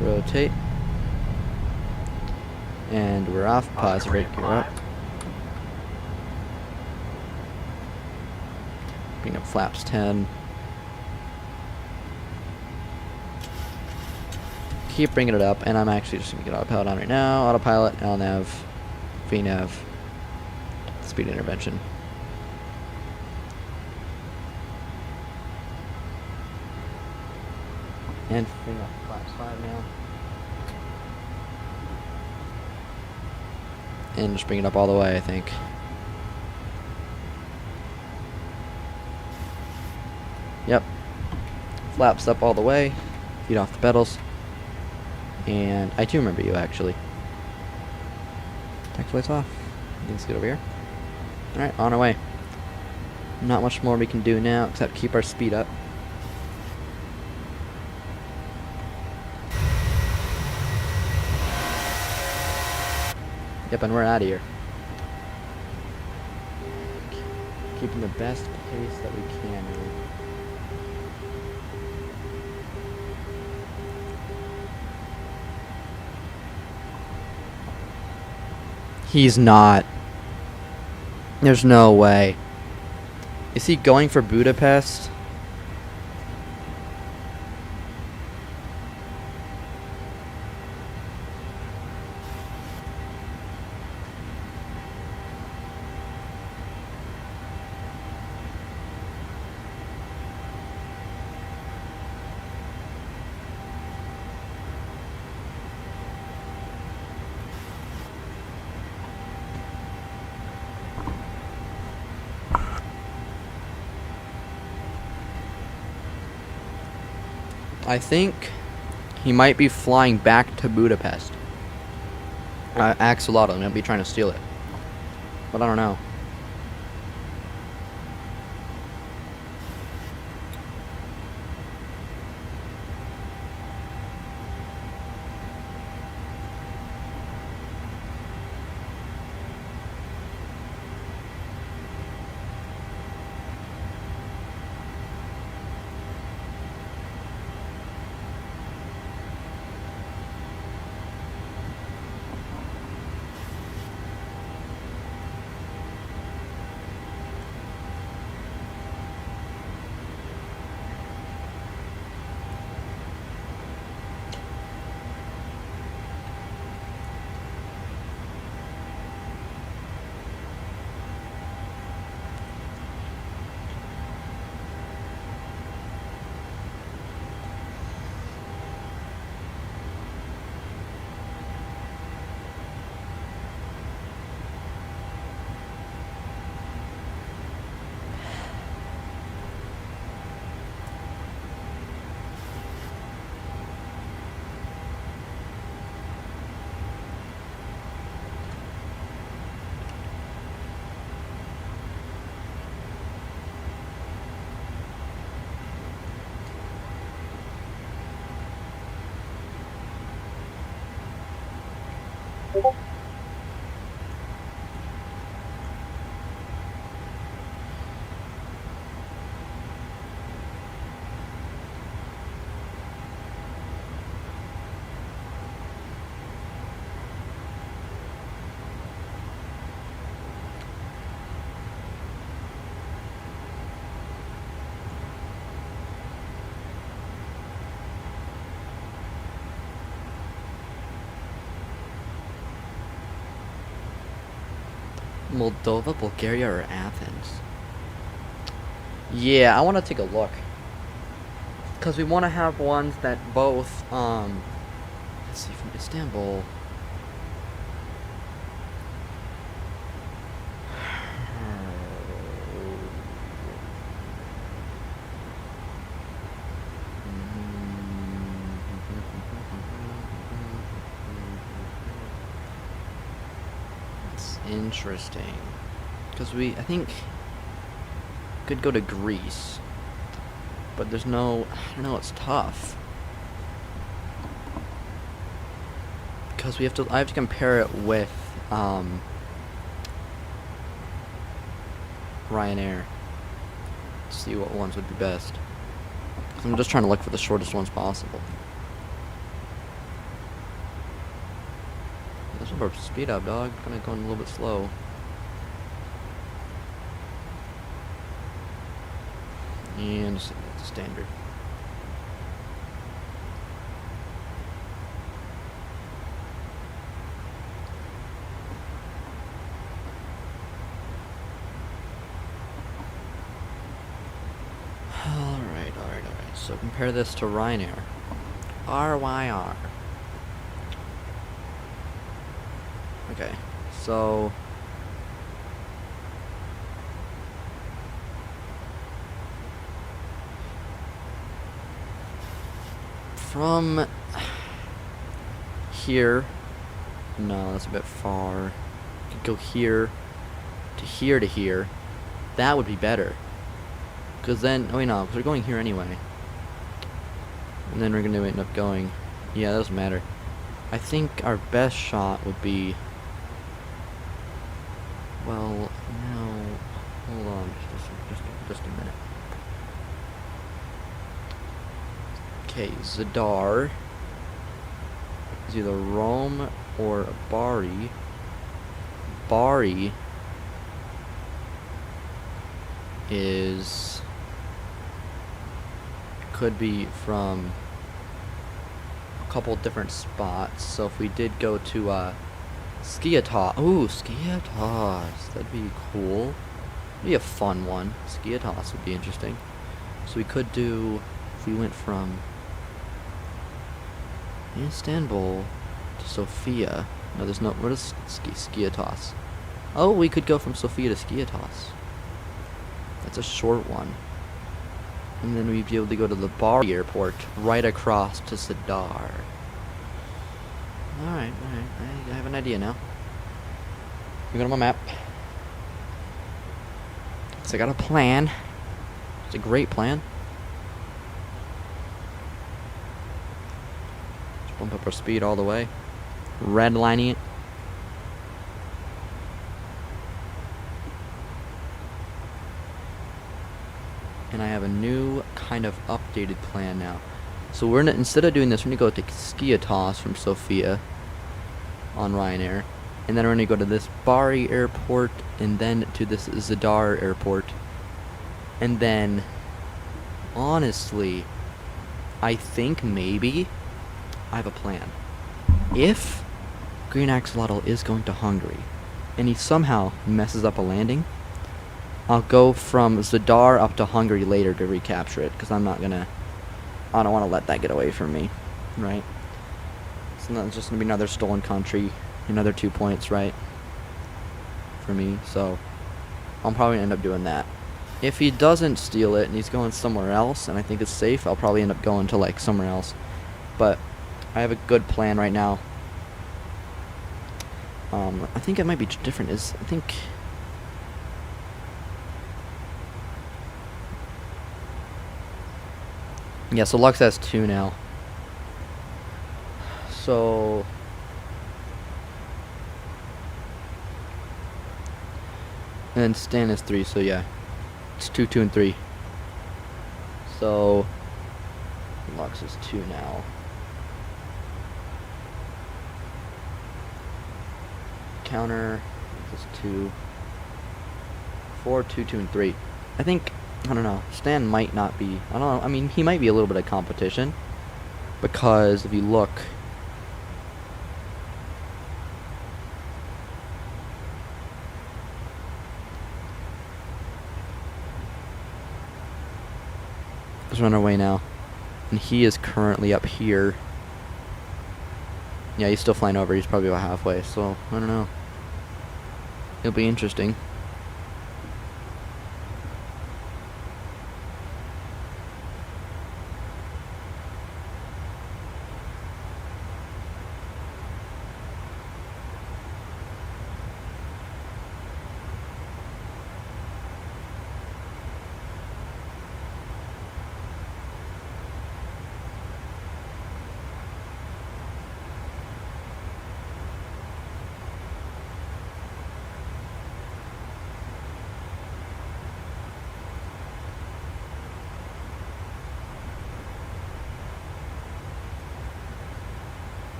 C: Rotate. And we're off. Pause, rate gear up. Bring up flaps 10. Keep bringing it up, and I'm actually just going to get autopilot on right now. Autopilot, LNAV, VNAV, speed intervention. And bring up flaps 5 now. And just bring it up all the way, I think. Yep. Flaps up all the way. Feet off the pedals. And I do remember you, actually. Tax lights off. Let's get over here. Alright, on our way. Not much more we can do now except keep our speed up. Yep, and we're out of here. Keeping the best pace that we can, really. He's not. There's no way. Is he going for Budapest? I think he might be flying back to Budapest. Axolotl might be trying to steal it. But I don't know. Moldova, Bulgaria, or Athens? Yeah, I want to take a look. Because we want to have ones that both, let's see, from Istanbul. Interesting, because I think could go to Greece, but there's no, I don't know, it's tough, because I have to compare it with Ryanair, see what ones would be best. I'm just trying to look for the shortest ones possible. Speed up, dog. Kind of going a little bit slow. And just it's standard. Alright. So compare this to Ryanair. RYR. Okay, so from here, no, that's a bit far. You could go here to here to here. That would be better. Because then, oh wait, no, because we're going here anyway. And then we're going to end up going, yeah, that doesn't matter. I think our best shot would be, well, now, hold on, just a minute. Okay, Zadar is either Rome or Bari. Bari could be from a couple different spots. So if we did go to Skiatos, ooh, Skiatos, that'd be cool. That'd be a fun one. Skiatos would be interesting. So we could do, if we went from Istanbul to Sofia. No, there's no, what is Skiatos? Oh, we could go from Sofia to Skiatos. That's a short one. And then we'd be able to go to the Bari airport right across to Zadar. Alright. I have an idea now. We got on my map. So I got a plan. It's a great plan. Let's bump up our speed all the way. Redlining it. And I have a new kind of updated plan now. So we're gonna, instead of doing this, we're gonna go to Skiatos from Sofia on Ryanair, and then we're gonna go to this Bari airport, and then to this Zadar airport, and then honestly, I think maybe I have a plan. If Green Axolotl is going to Hungary, and he somehow messes up a landing, I'll go from Zadar up to Hungary later to recapture it, because I don't want to let that get away from me, right? It's just going to be another stolen country, another 2 points, right? For me, so I'm probably going to end up doing that. If he doesn't steal it and he's going somewhere else, and I think it's safe, I'll probably end up going to, like, somewhere else. But I have a good plan right now. I think it might be different, yeah, so Lux has 2 now. So and Stan has 3, so yeah. It's 2, 2, and 3. So Lux is 2 now. Counter is 2. 4, 2, 2, and 3. I think, I don't know, Stan might not be, I don't know, I mean, he might be a little bit of competition, because if you look, let's run away now, and he is currently up here. Yeah, he's still flying over, he's probably about halfway, so, I don't know, it'll be interesting.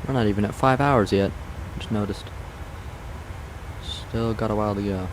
C: We're not even at 5 hours yet. Just noticed. Still got a while to go.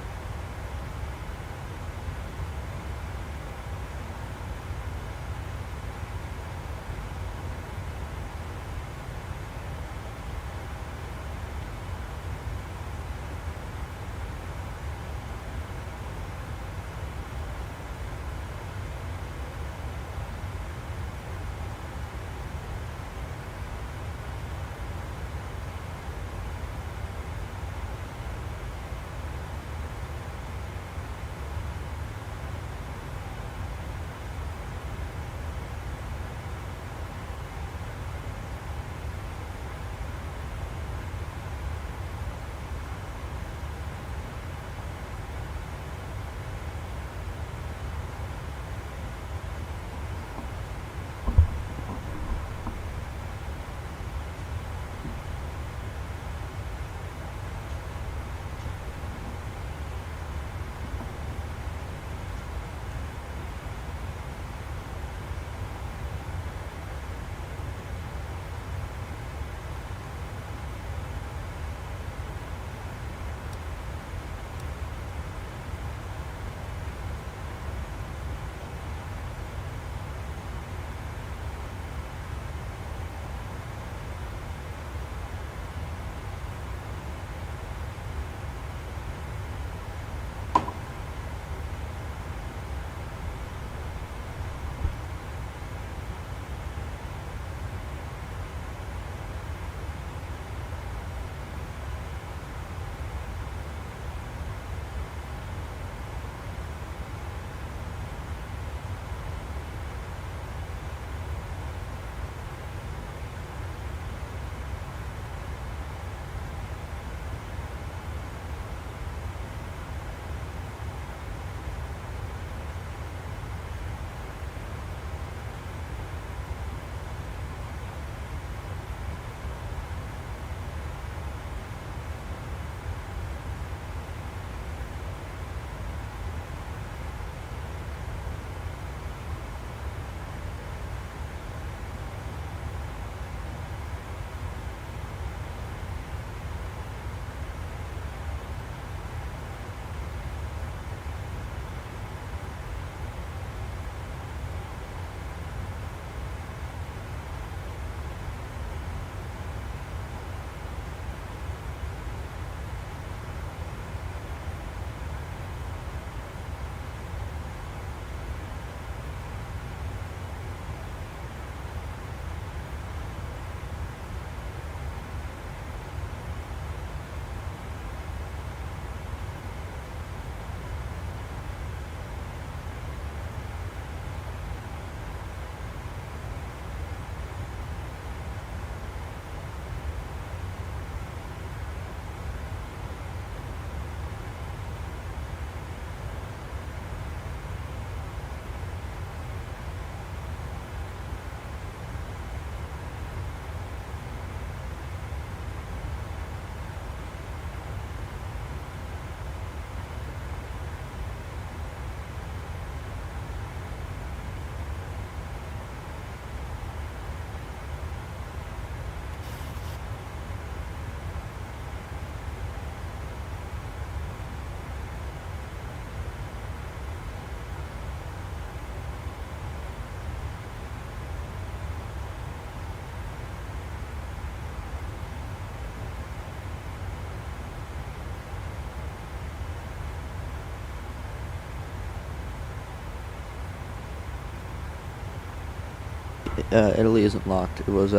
C: Italy isn't locked. It was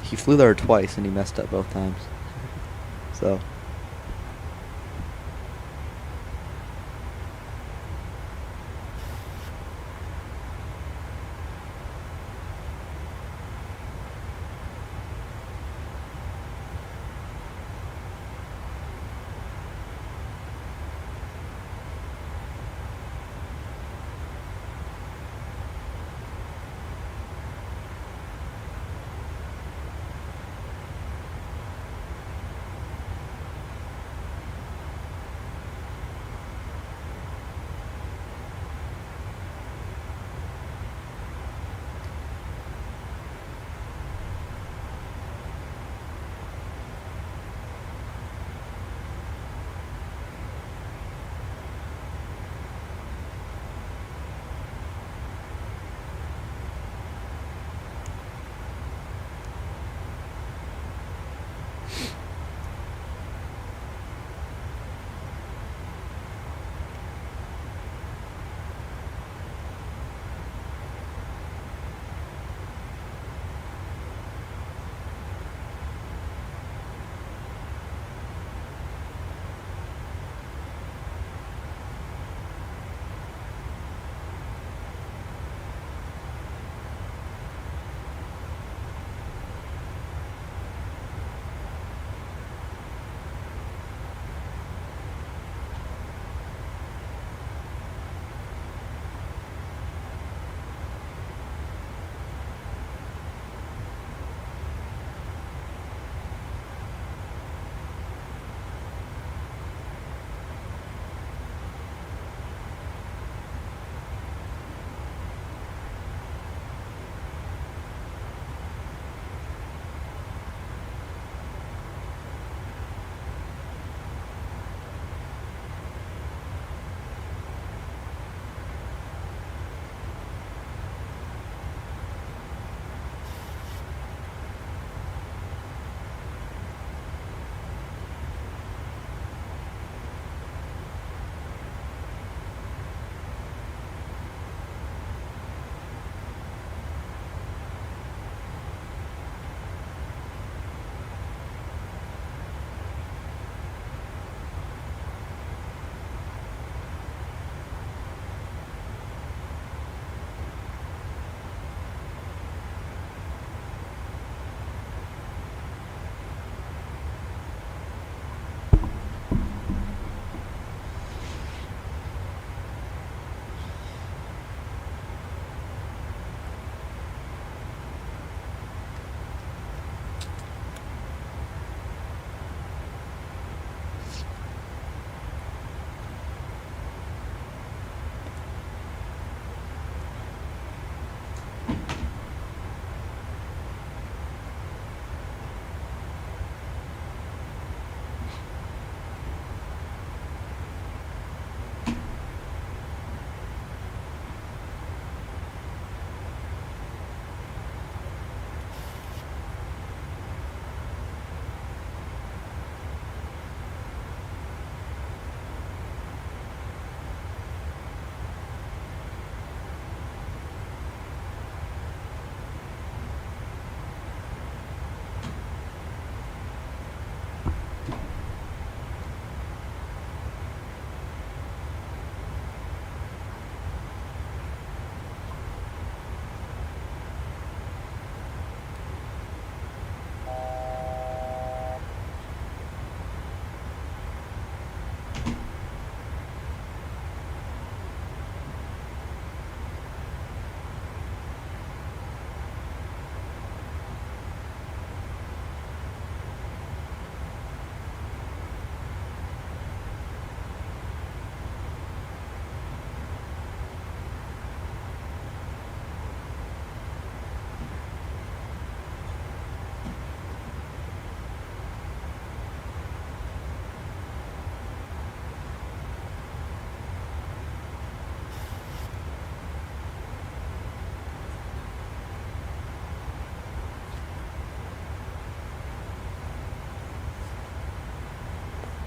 C: he flew there twice and he messed up both times. So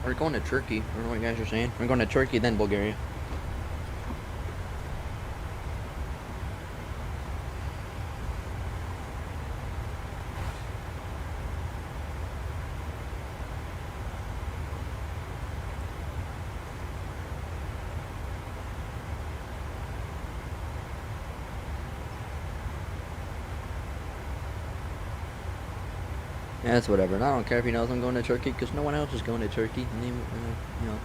C: We're going to Turkey. I don't know what you guys are saying. We're going to Turkey, then Bulgaria. Yeah, that's whatever. And I don't care if he knows I'm going to Turkey, because no one else is going to Turkey. And you know.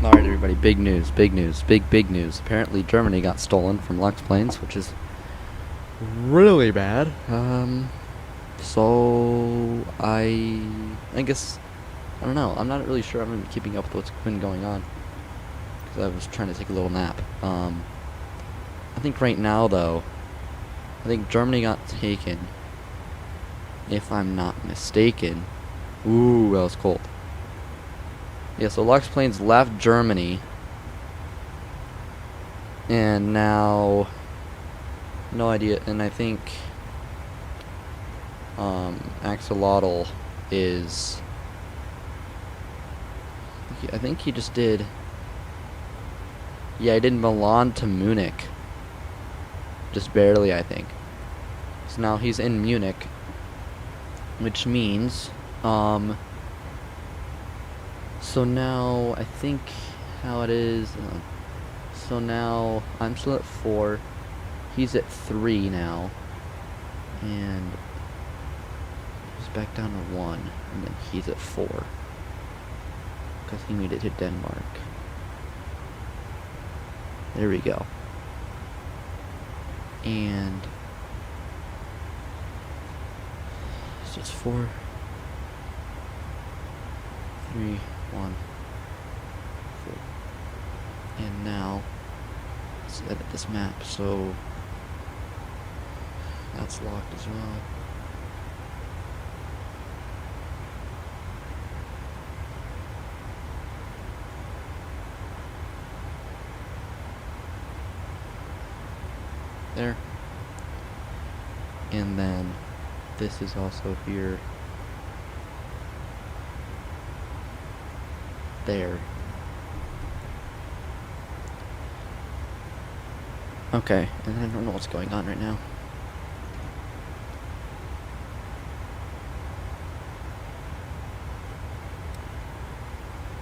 C: Alright everybody, big news, big news, big news. Apparently Germany got stolen from Lux Plains, which is really bad. So I guess, I don't know, I'm not really sure I've been keeping up with what's been going on, because I was trying to take a little nap. I think right now though, I think Germany got taken, if I'm not mistaken. Ooh, that was cold. Yeah, so Lux Plains left Germany, and now, no idea, and I think, Axolotl is... I think he just did... Yeah, he did Milan to Munich. Just barely, I think. So now he's in Munich. Which means, so now, I think how it is, so now I'm still at 4, he's at 3 now, and he's back down to 1, and then he's at 4, because he made it to Denmark. There we go. And it's just 4, 3, 1, 4. And now let's edit this map. So that's locked as well. There. And then this is also here. There. Okay, and I don't know what's going on right now.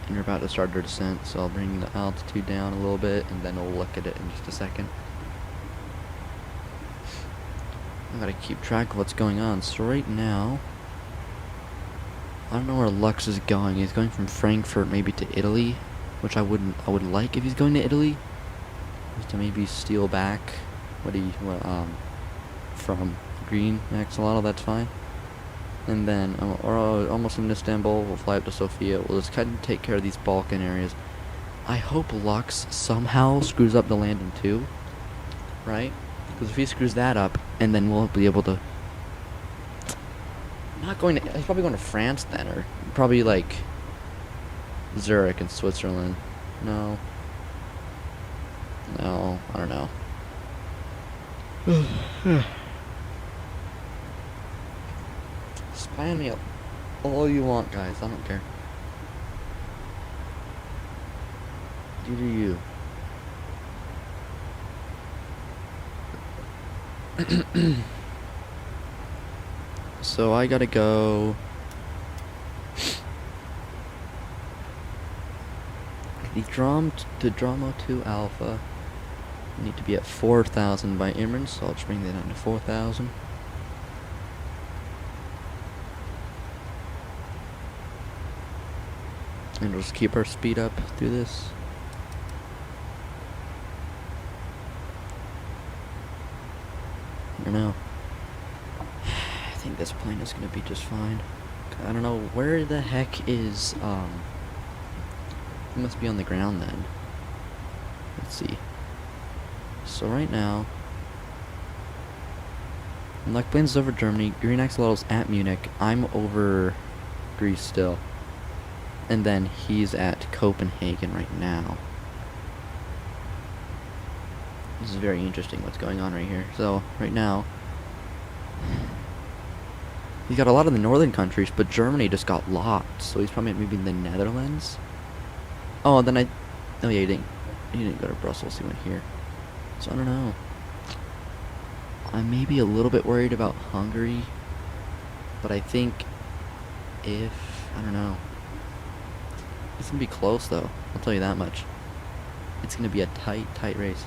C: And we're about to start our descent, so I'll bring the altitude down a little bit, and then we'll look at it in just a second. I gotta keep track of what's going on. So right now, I don't know where Lux is going. He's going from Frankfurt maybe to Italy, which I would like if he's going to Italy, is to maybe steal back from Green Axolotl. That's fine. And then almost in Istanbul, we'll fly up to Sofia. We'll just kind of take care of these Balkan areas. I hope Lux somehow screws up the landing too, right? Because if he screws that up, and then we'll be able to... Not going to... He's probably going to France then, or probably like Zurich in Switzerland. No. No, I don't know. Spy on me all you want, guys. I don't care. You do you. So I gotta go. The Drama 2 Alpha. I need to be at 4,000 by Emirates, so I'll just bring that down to 4,000. And we'll just keep our speed up through this. I don't know. I think this plane is gonna be just fine. I don't know where the heck is it must be on the ground then. Let's see. So right now, Luck plane's over Germany, Green Axolotl's at Munich, I'm over Greece still. And then he's at Copenhagen right now. This is very interesting what's going on right here. So, right now, he's got a lot of the northern countries, but Germany just got locked. So he's probably maybe in the Netherlands. Oh, then oh yeah, he didn't go to Brussels, he went here. So I don't know. I'm maybe a little bit worried about Hungary. But I think I don't know. It's gonna be close though, I'll tell you that much. It's gonna be a tight race.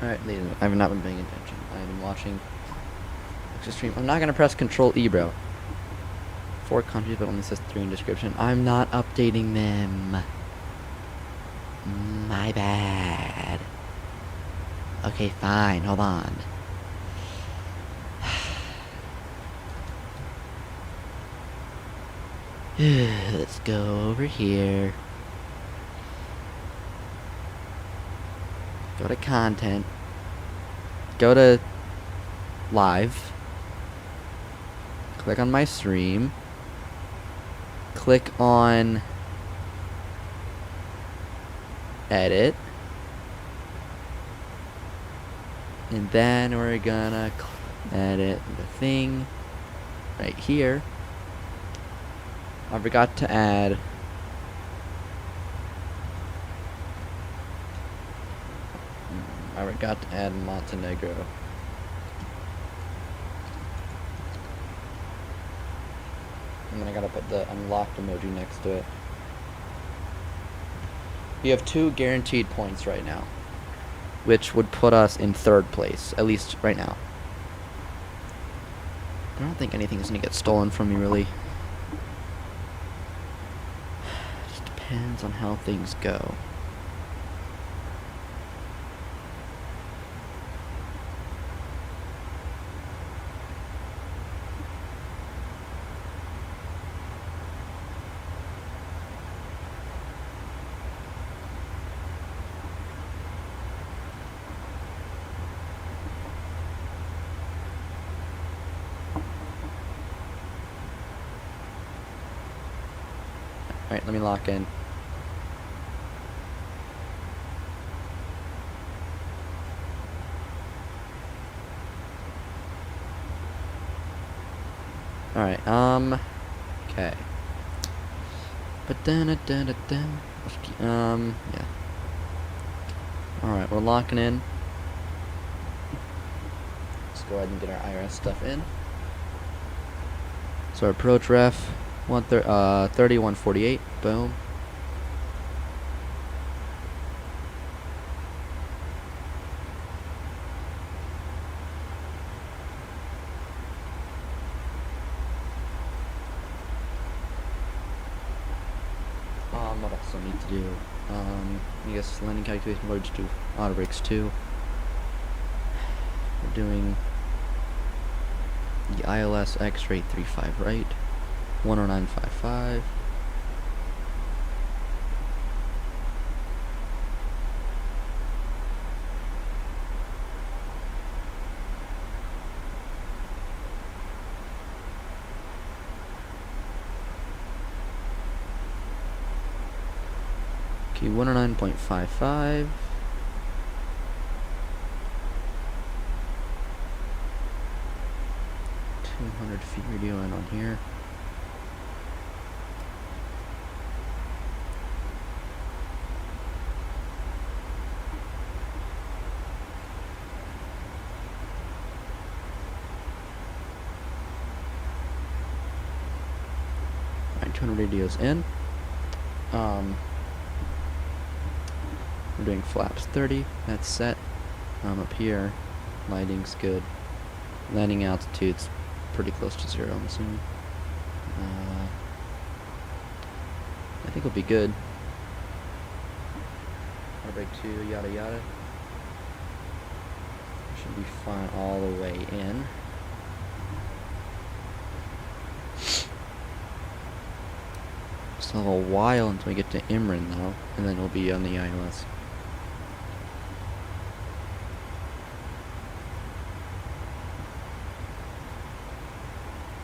C: Alright, ladies, I have not been paying attention. I have been watching stream. I'm not gonna press Control E, bro. 4 countries, but only says 3 in description. I'm not updating them. My bad. Okay, fine. Hold on. Let's go over here. Go to content. Go to live. Click on my stream. Click on edit. And then we're gonna edit the thing right here. I forgot to add Montenegro. And then I gotta put the unlocked emoji next to it. We have 2 guaranteed points right now, which would put us in 3rd place, at least right now. I don't think anything is gonna get stolen from me, really. It just depends on how things go. Alright, let me lock in. Alright, okay. Yeah. Alright, we're locking in. Let's go ahead and get our IRS stuff in. So approach ref. 30, 148, boom. What else do I need to do? I guess landing calculation loads to auto brakes 2. We're doing the ILS X-ray 35 right. 10955. Okay, 109.55. Feet we're doing on here. Alright, 200 radios in. We're doing flaps 30. That's set. Up here, lighting's good. Landing altitude's pretty close to 0, I'm assuming. I think we'll be good. Auto brake 2, yada yada. Should be fine all the way in. Still have a while until we get to Imran though, and then we'll be on the ILS.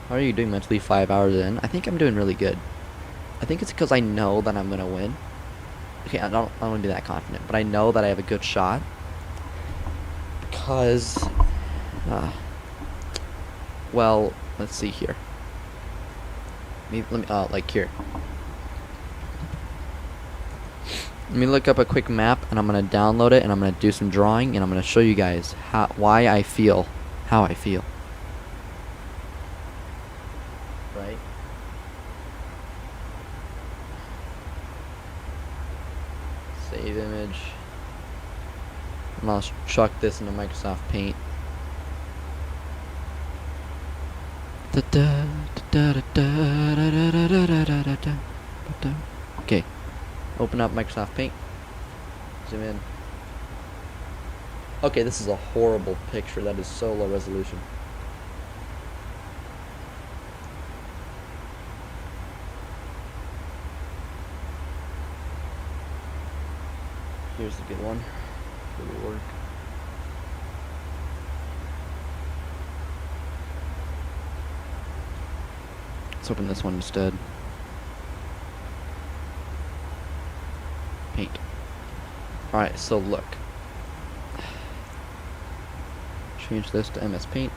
C: How are you doing mentally 5 hours in? I think I'm doing really good. I think it's because I know that I'm gonna win. Okay, I don't want to be that confident, but I know that I have a good shot. Because, well, let's see here. Let me like here. Let me look up a quick map, and I'm gonna download it, and I'm gonna do some drawing, and I'm gonna show you guys why I feel how I feel. Right? Save image. And I'll chuck this into Microsoft Paint. Okay, open up Microsoft Paint. Zoom in. Okay, this is a horrible picture. That is so low resolution. Here's a good one. It'll work. Let's open this one instead. Paint. Alright, so look. Change this to MS Paint.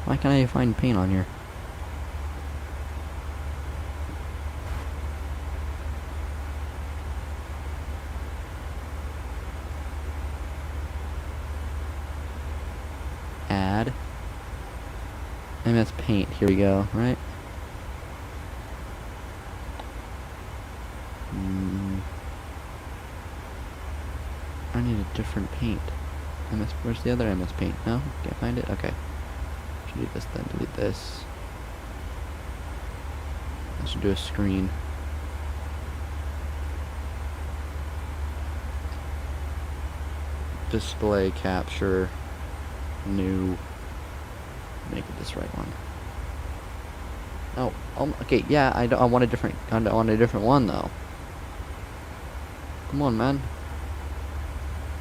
C: Why can't I find paint on here? Add MS Paint. Here we go, right? I need a different paint. Where's the other MS Paint? No? Can't find it? Okay. Delete this then, delete this. I should do a screen. Display capture new. Make it this right one. Oh, okay, yeah, I want a different one though. Come on, man.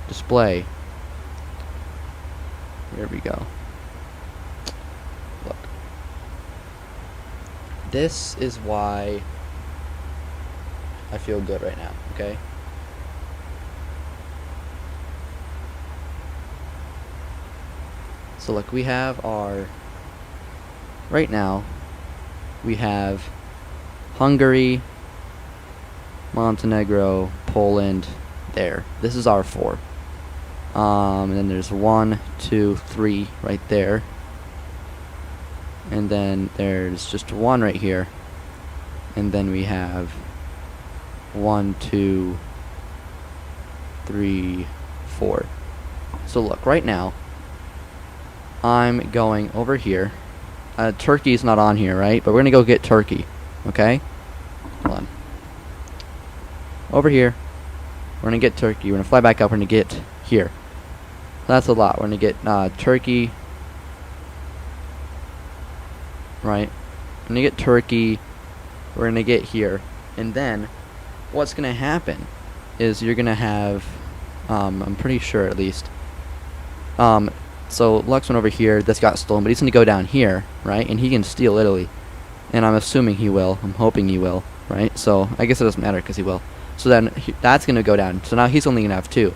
C: Display. Here we go. Look. This is why I feel good right now, okay? So look, we have our, right now, we have Hungary, Montenegro, Poland, there. This is our 4. And then there's 1, 2, 3 right there. And then there's just 1 right here. And then we have 1, 2, 3, 4. So look, right now, I'm going over here. Turkey's not on here, right? But we're gonna go get Turkey, okay? Hold on. Over here, we're gonna get Turkey. We're gonna fly back up. We're gonna get here. That's a lot. We're gonna get Turkey. Right? We're gonna get Turkey. We're gonna get here, and then what's gonna happen is you're gonna have, I'm pretty sure at least. So Lux went over here. This got stolen, but he's gonna go down here, right? And he can steal Italy, and I'm assuming he will. I'm hoping he will, right? So I guess it doesn't matter because he will. So then that's gonna go down. So now he's only gonna have 2,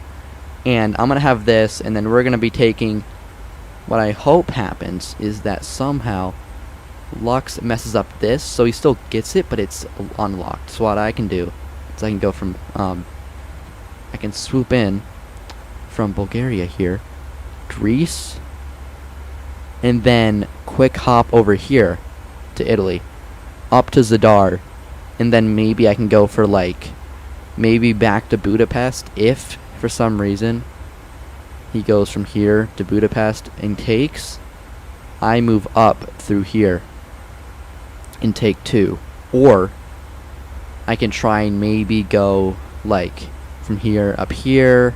C: and I'm gonna have this, and then we're gonna be taking. What I hope happens is that somehow Lux messes up this, so he still gets it, but it's unlocked. So what I can do is I can go from I can swoop in from Bulgaria here, Greece, and then quick hop over here to Italy, up to Zadar, and then maybe I can go for like maybe back to Budapest if for some reason he goes from here to Budapest and takes. I move up through here and take 2, or I can try and maybe go like from here up here,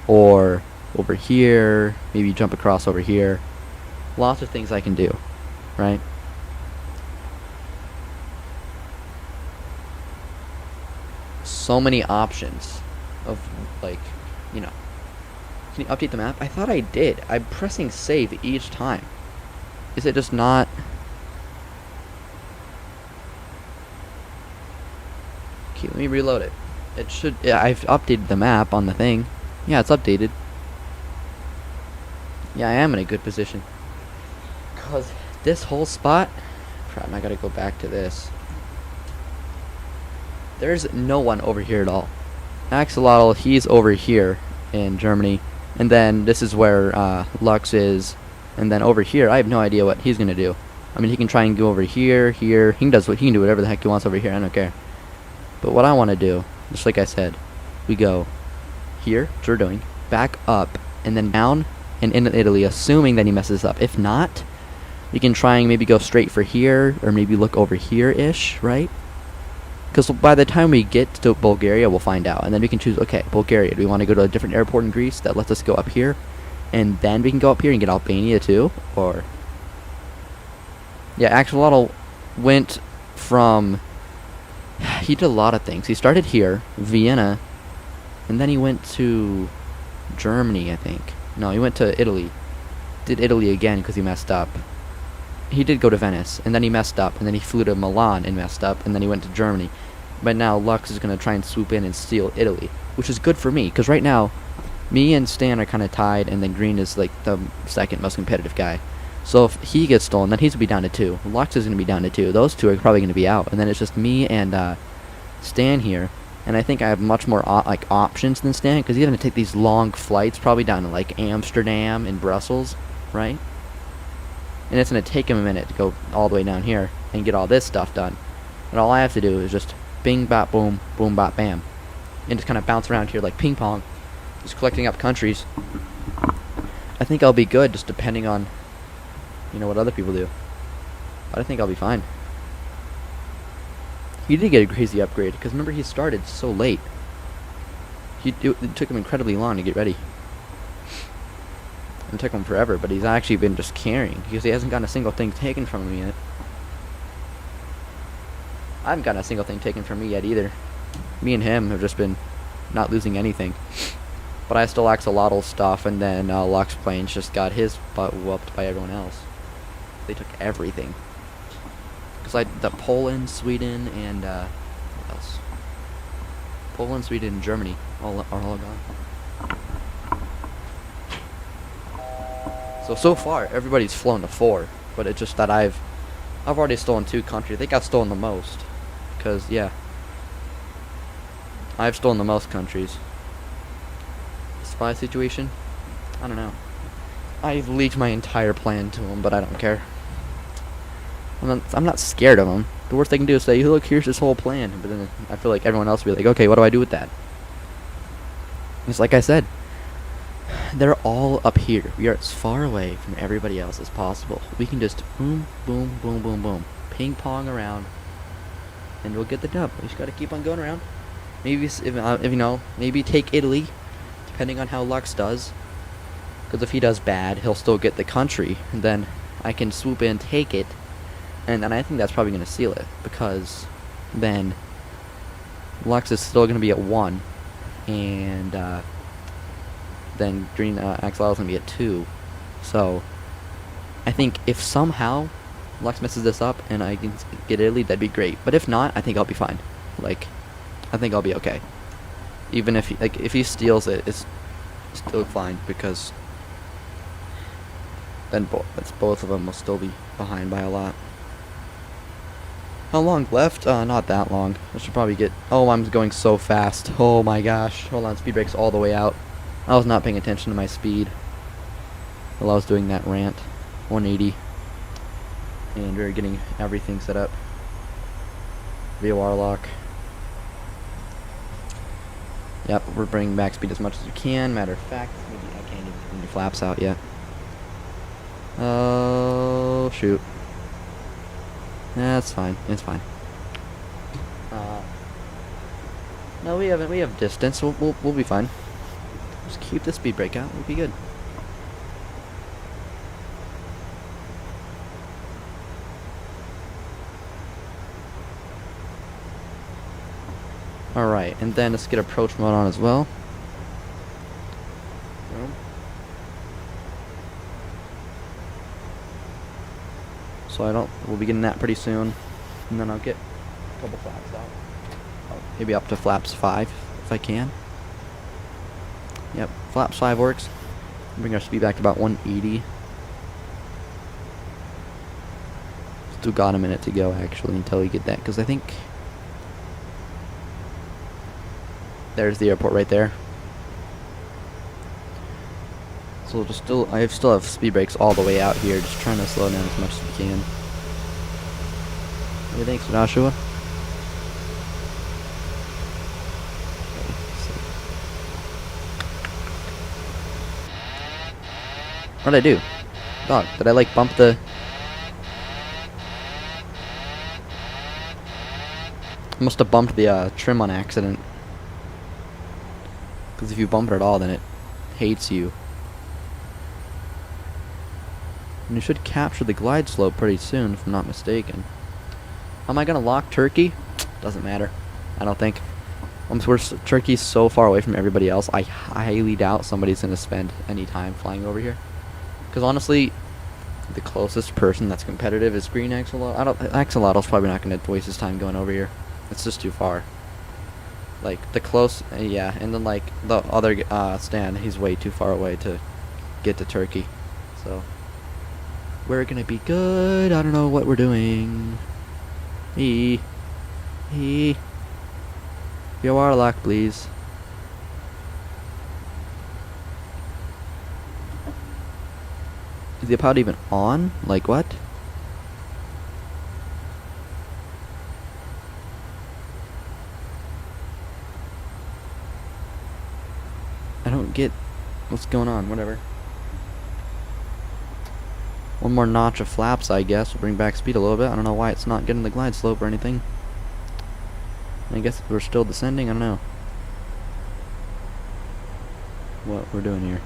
C: or over here, maybe jump across over here. Lots of things I can do, right? So many options of, like, you know. Can you update the map? I thought I did. I'm pressing save each time. Is it just not? Okay, let me reload it. It should, yeah, I've updated the map on the thing. Yeah, it's updated. Yeah, I am in a good position. Cause this whole spot, crap, I gotta go back to this. There's no one over here at all. Axolotl, he's over here in Germany. And then this is where Lux is. And then over here, I have no idea what he's gonna do. I mean, he can try and go over here, here. He can do whatever the heck he wants over here. I don't care. But what I want to do, just like I said, we go here, which we're doing, back up, and then down and into Italy, assuming that he messes up. If not, we can try and maybe go straight for here, or maybe look over here-ish, right? Because by the time we get to Bulgaria, we'll find out. And then we can choose, okay, Bulgaria, do we want to go to a different airport in Greece that lets us go up here? And then we can go up here and get Albania too? Or... yeah, Axolotl went from... he did a lot of things. He started here, Vienna, and then he went to Germany, I think. No, he went to Italy. Did Italy again because he messed up. He did go to Venice, and then he messed up, and then he flew to Milan and messed up, and then he went to Germany. But now Lux is going to try and swoop in and steal Italy, which is good for me, because right now, me and Stan are kind of tied, and then Green is like the second most competitive guy. So if he gets stolen, then he's going to be down to 2. Lux is going to be down to 2. Those 2 are probably going to be out, and then it's just me and Stan here. And I think I have much more options than Stan, because he's going to take these long flights, probably down to like Amsterdam and Brussels, right? And it's going to take him a minute to go all the way down here and get all this stuff done. And all I have to do is just bing, bop, boom, boom, bop, bam. And just kind of bounce around here like ping pong, just collecting up countries. I think I'll be good, just depending on, you know, what other people do. But I think I'll be fine. He did get a crazy upgrade, because remember he started so late. It took him incredibly long to get ready. It took him forever, but he's actually been just carrying, because he hasn't gotten a single thing taken from him yet. I haven't gotten a single thing taken from me yet either. Me and him have just been not losing anything. But I still axolotl stuff, and then Lux Plains just got his butt whooped by everyone else. They took everything. Because the Poland, Sweden, and what else? Poland, Sweden, and Germany are all gone. So far, everybody's flown to 4, but it's just that I've already stolen 2 countries. I think I've stolen the most, because, yeah, I've stolen the most countries. Spy situation? I don't know. I've leaked my entire plan to him, but I don't care. I'm not scared of him. The worst they can do is say, look, here's this whole plan, but then I feel like everyone else will be like, okay, what do I do with that? It's like I said, they're all up here. We are as far away from everybody else as possible. We can just boom, boom, boom, boom, boom, ping pong around, and we'll get the dub. We just gotta keep on going around. Maybe if you know, maybe take Italy, depending on how Lux does. Because if he does bad, he'll still get the country, and then I can swoop in, take it, and then I think that's probably gonna seal it, because then Lux is still gonna be at 1, and then Green Axolotl is going to be at 2. So, I think if somehow Lux messes this up and I can get Italy, that'd be great. But if not, I think I'll be fine. Like, I think I'll be okay. Even if he steals it, it's still fine, because then both of them will still be behind by a lot. How long left? Not that long. I should probably get... oh, I'm going so fast. Oh my gosh. Hold on, speed break's all the way out. I was not paying attention to my speed while I was doing that rant. 180. And we're getting everything set up. VOR lock. Yep, we're bringing back speed as much as we can. Matter of fact, maybe I can't even get the flaps out yet. Oh, shoot. That's fine. It's fine. No, we have distance. We'll be fine. Just keep the speed break out. We'll be good. Alright, and then let's get approach mode on as well. So we'll be getting that pretty soon. And then I'll get a couple flaps out. Maybe up to flaps 5 if I can. Yep, flaps 5 works. Bring our speed back to about 180. Still got a minute to go actually until we get that, because I think there's the airport right there. So I still have speed brakes all the way out here, just trying to slow down as much as we can. Hey, thanks, Joshua. What did I do? Dog, did I like bump the... I must have bumped the trim on accident. Because if you bump it at all, then it hates you. And you should capture the glide slope pretty soon, if I'm not mistaken. Am I gonna lock Turkey? Doesn't matter. I don't think. Turkey's so far away from everybody else, I highly doubt somebody's gonna spend any time flying over here. Because honestly, the closest person that's competitive is Green Axolotl. Axolotl's probably not gonna waste his time going over here. It's just too far. Like, the close, yeah, and then, like, the other, Stan, he's way too far away to get to Turkey. So, we're gonna be good. I don't know what we're doing. Your warlock, please. Is the pod even on? Like, what? I don't get what's going on. Whatever. One more notch of flaps, I guess, will bring back speed a little bit. I don't know why it's not getting the glide slope or anything. I guess we're still descending. I don't know what we're doing here.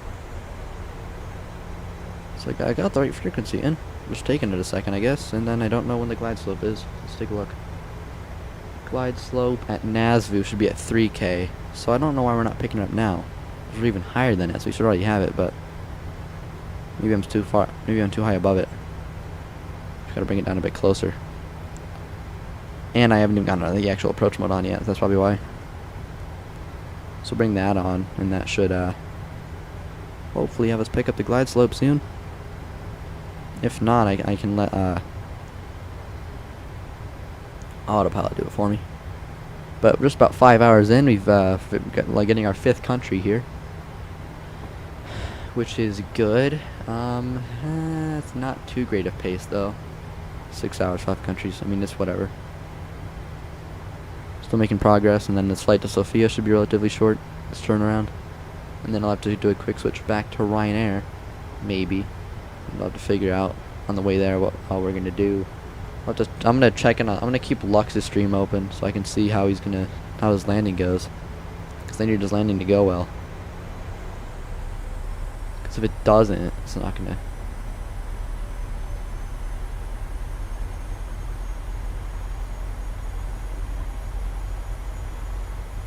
C: So I got the right frequency in. Just taking it a second, I guess, and then I don't know when the glide slope is. Let's take a look. Glide slope at Nazvu should be at 3K. So I don't know why we're not picking it up now. We're even higher than it, so we should already have it, but maybe I'm too far. Maybe I'm too high above it. Just gotta bring it down a bit closer. And I haven't even gotten the actual approach mode on yet. That's probably why. So bring that on, and that should hopefully have us pick up the glide slope soon. If not, I can let autopilot do it for me. But just about 5 hours in, we've got, like, getting our 5th country here, which is good. It's not too great a pace though. 6 hours, 5 countries. I mean, it's whatever. Still making progress, and then this flight to Sofia should be relatively short. This turnaround, and then I'll have to do a quick switch back to Ryanair, maybe. I'll have to figure out on the way there how we're gonna do. I'm gonna check in. I'm gonna keep Lux's stream open so I can see how his landing goes, because I need his landing to go well. Because if it doesn't, it's not gonna.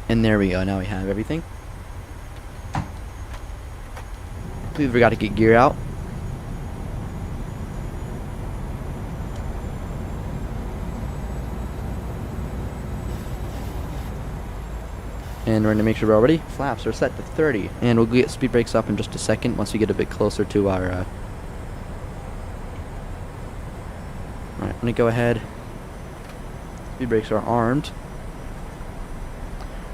C: And there we go. Now we have everything. We forgot to get gear out. And we're going to make sure we're all ready. Flaps are set to 30. And we'll get speed brakes up in just a second once we get a bit closer to our... Alright, I'm going to go ahead. Speed brakes are armed.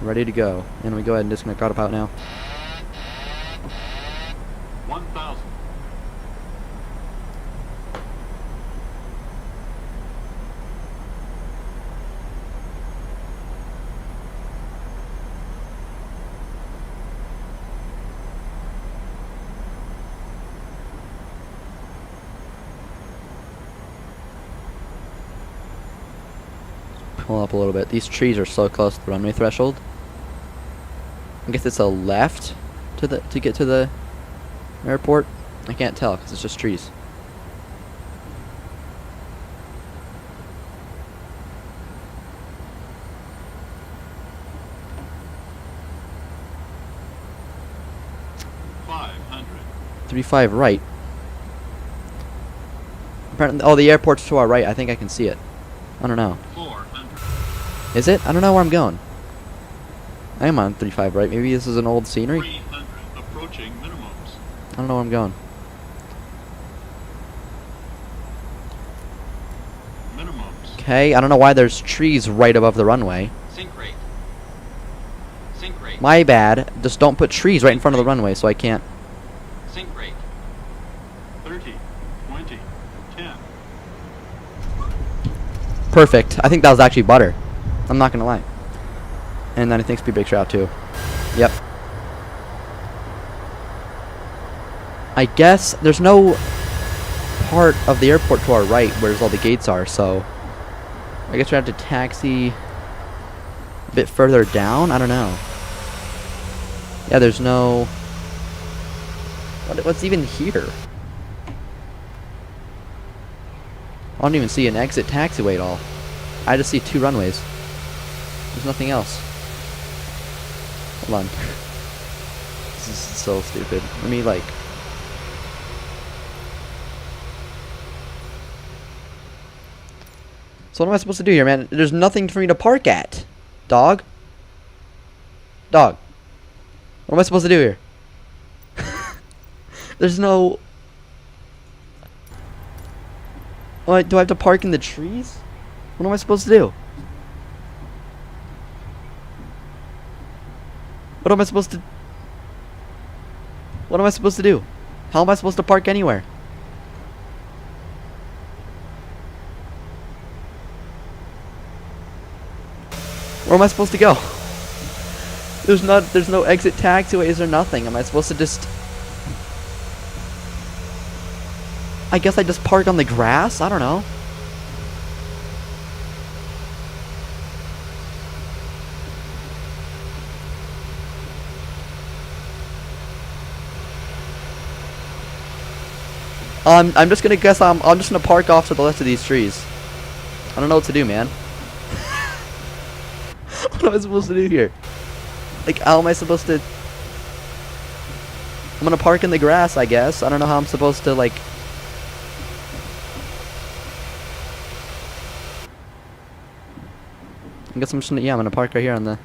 C: Ready to go. And we go ahead and disconnect autopilot now.
E: 1,000.
C: Pull up a little bit. These trees are so close to the runway threshold. I guess it's a left to get to the airport. I can't tell because it's just trees.
E: $500.
C: 35 right. Apparently, oh, the airport's to our right. I think I can see it. I don't know.
E: 400.
C: Is it? I don't know where I'm going. I am on 35 right. Maybe this is an old scenery.
E: 300. Approaching minimums.
C: I don't know where I'm going.
E: Minimums.
C: Okay, I don't know why there's trees right above the runway.
I: Sync rate. Sync rate.
C: My bad. Just don't put trees right in front of the runway so I can't.
I: Sync rate.
E: 30. 20. 10.
C: Perfect. I think that was actually butter. I'm not gonna lie. And then I think speed breaks are out too. Yep. I guess there's no part of the airport to our right where all the gates are, so I guess we have to taxi a bit further down. I don't know. Yeah, there's no. What's even here? I don't even see an exit taxiway at all. I just see 2 runways. There's nothing else. Hold on. This is so stupid. Let me like. So what am I supposed to do here, man? There's nothing for me to park at. Dog? Dog. What am I supposed to do here? There's no... What, do I have to park in the trees? What am I supposed to do? What am I supposed to... What am I supposed to do? How am I supposed to park anywhere? Where am I supposed to go? There's no exit taxiways or nothing. Am I supposed to just... I guess I just park on the grass? I don't know. I'm just gonna guess I'm just gonna park off to the left of these trees. I don't know what to do, man. What am I supposed to do here? Like, how am I supposed to... I'm gonna park in the grass, I guess. I don't know how I'm supposed to, like... I guess I'm just gonna... Yeah, I'm gonna park right here on the...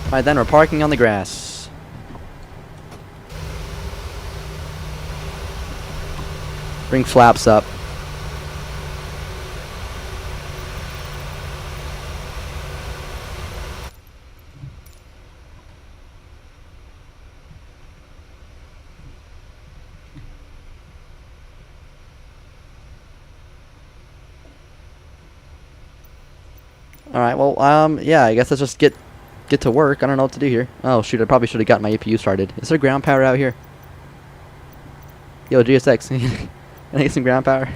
C: Alright then, we're parking on the grass. Bring flaps up. Alright, well, yeah, I guess let's just get to work. I don't know what to do here. Oh, shoot, I probably should have gotten my APU started. Is there ground power out here? Yo, GSX, can I get some ground power?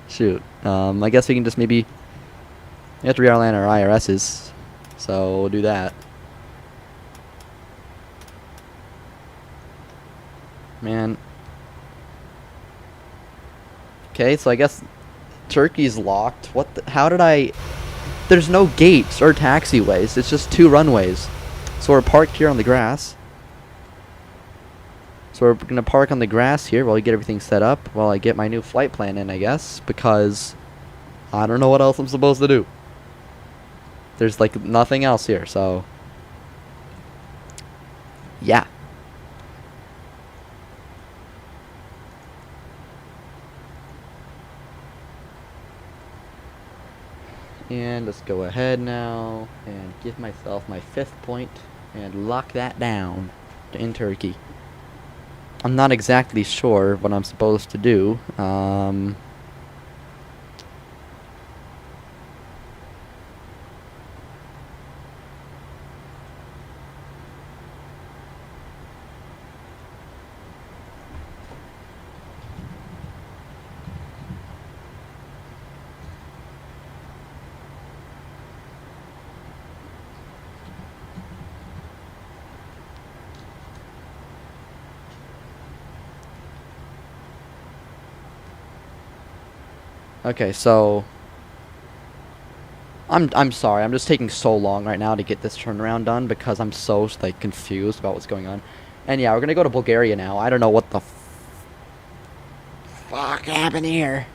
C: Shoot. I guess we can just maybe... We have to realign our IRSs, so we'll do that. Man. Okay, so I guess Turkey's locked. What the... How did I... There's no gates or taxiways. It's just 2 runways. So we're parked here on the grass. So we're going to park on the grass here while we get everything set up. While I get my new flight plan in, I guess. Because I don't know what else I'm supposed to do. There's like nothing else here, so... Yeah. And let's go ahead now and give myself my 5th point and lock that down in Turkey. I'm not exactly sure what I'm supposed to do. Okay, so I'm sorry. I'm just taking so long right now to get this turnaround done because I'm so like confused about what's going on. And yeah, we're gonna go to Bulgaria now. I don't know what the fuck happened here.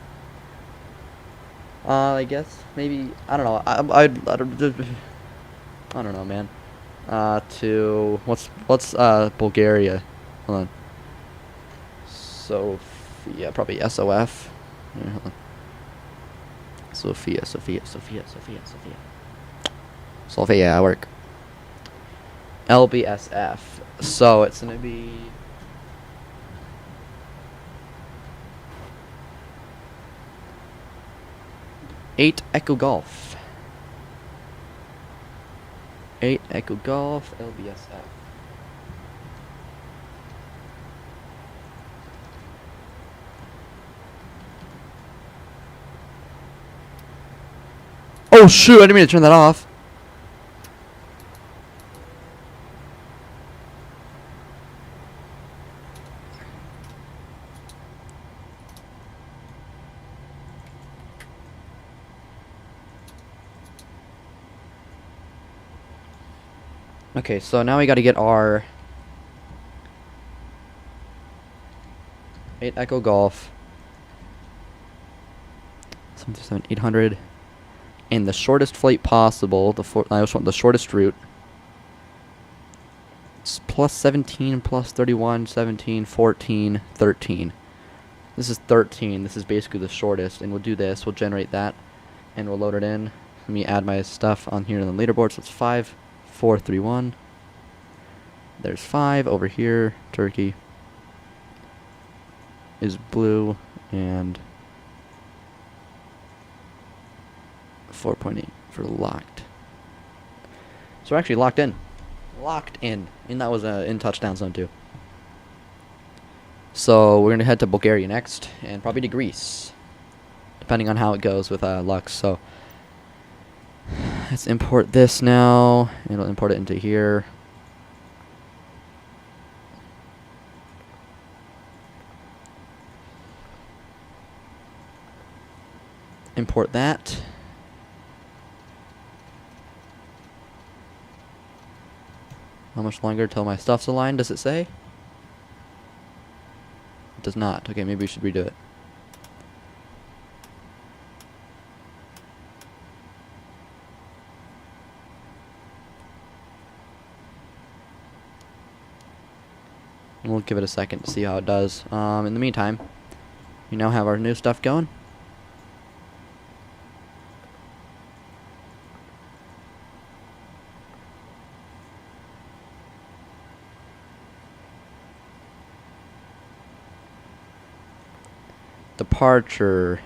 C: I guess maybe I don't know. I don't know, man. To what's Bulgaria? Hold on. Sophia, probably SOF. Here, hold on. Sophia, I work. LBSF. So it's gonna be 8 Echo Golf. 8 Echo Golf LBSF. Oh shoot, I didn't mean to turn that off. Okay, so now we gotta get our 8 Echo Golf 737 800 in the shortest flight possible. I just want the shortest route. It's plus 17, plus 31, 17, 14, 13. This is 13. This is basically the shortest, and we'll do this. We'll generate that, and we'll load it in. Let me add my stuff on here in the leaderboard. So it's 5, 4, 3, 1. There's 5 over here. Turkey is blue, and 4.8 for locked. So we're actually locked in. Locked in. And that was in touchdown zone too. So we're going to head to Bulgaria next, and probably to Greece, depending on how it goes with Lux. So let's import this now, and we'll import it into here. Import that. How much longer till my stuff's aligned, does it say? It does not. Okay, maybe we should redo it. And we'll give it a second to see how it does. In the meantime, we now have our new stuff going. Departure.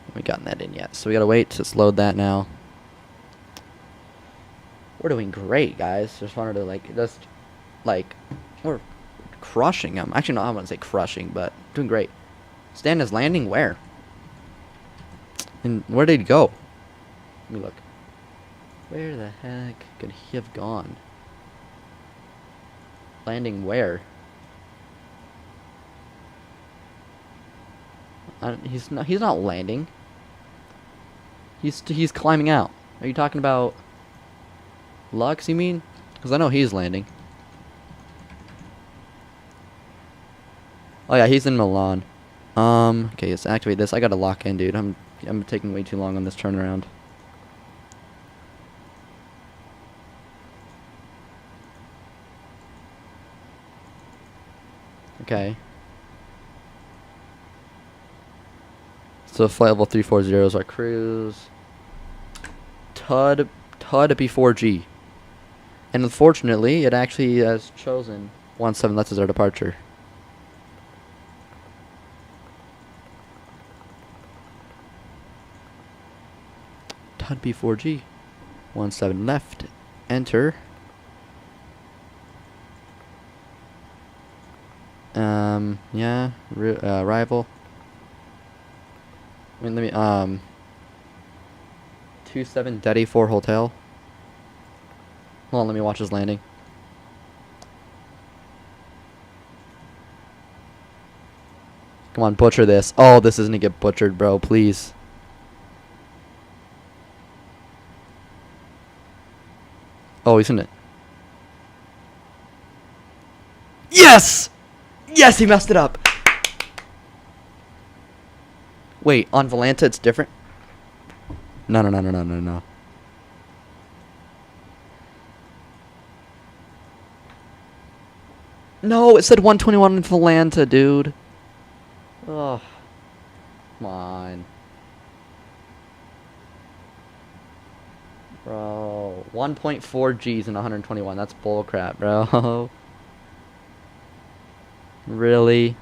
C: We haven't gotten that in yet, so we gotta wait to load that now. We're doing great, guys. Just wanted to we're crushing them. Actually, no, I wouldn't say crushing, but doing great. Stan is landing where? And where did he go? Let me look. Where the heck could he have gone? Landing where? He's not landing. He's climbing out. Are you talking about Lux, you mean? Because I know he's landing. Oh yeah, he's in Milan. Okay, let's activate this. I gotta lock in, dude. I'm taking way too long on this turnaround. Okay. So flight level 340 is our cruise. TUD B4G. And unfortunately, it actually has chosen 17. That's our departure. TUD B4G. 17 left. Enter. Yeah. Arrival. I mean, let me, 27 Daddy 4 Hotel. Hold on, let me watch his landing. Come on, butcher this. Oh, this isn't gonna get butchered, bro, please. Oh, he's in it. Yes! Yes, he messed it up! Wait, on Volanta it's different? No. No, it said 121 in Volanta, dude. Oh, come on. Bro, 1.4 Gs in 121. That's bullcrap, bro. Really?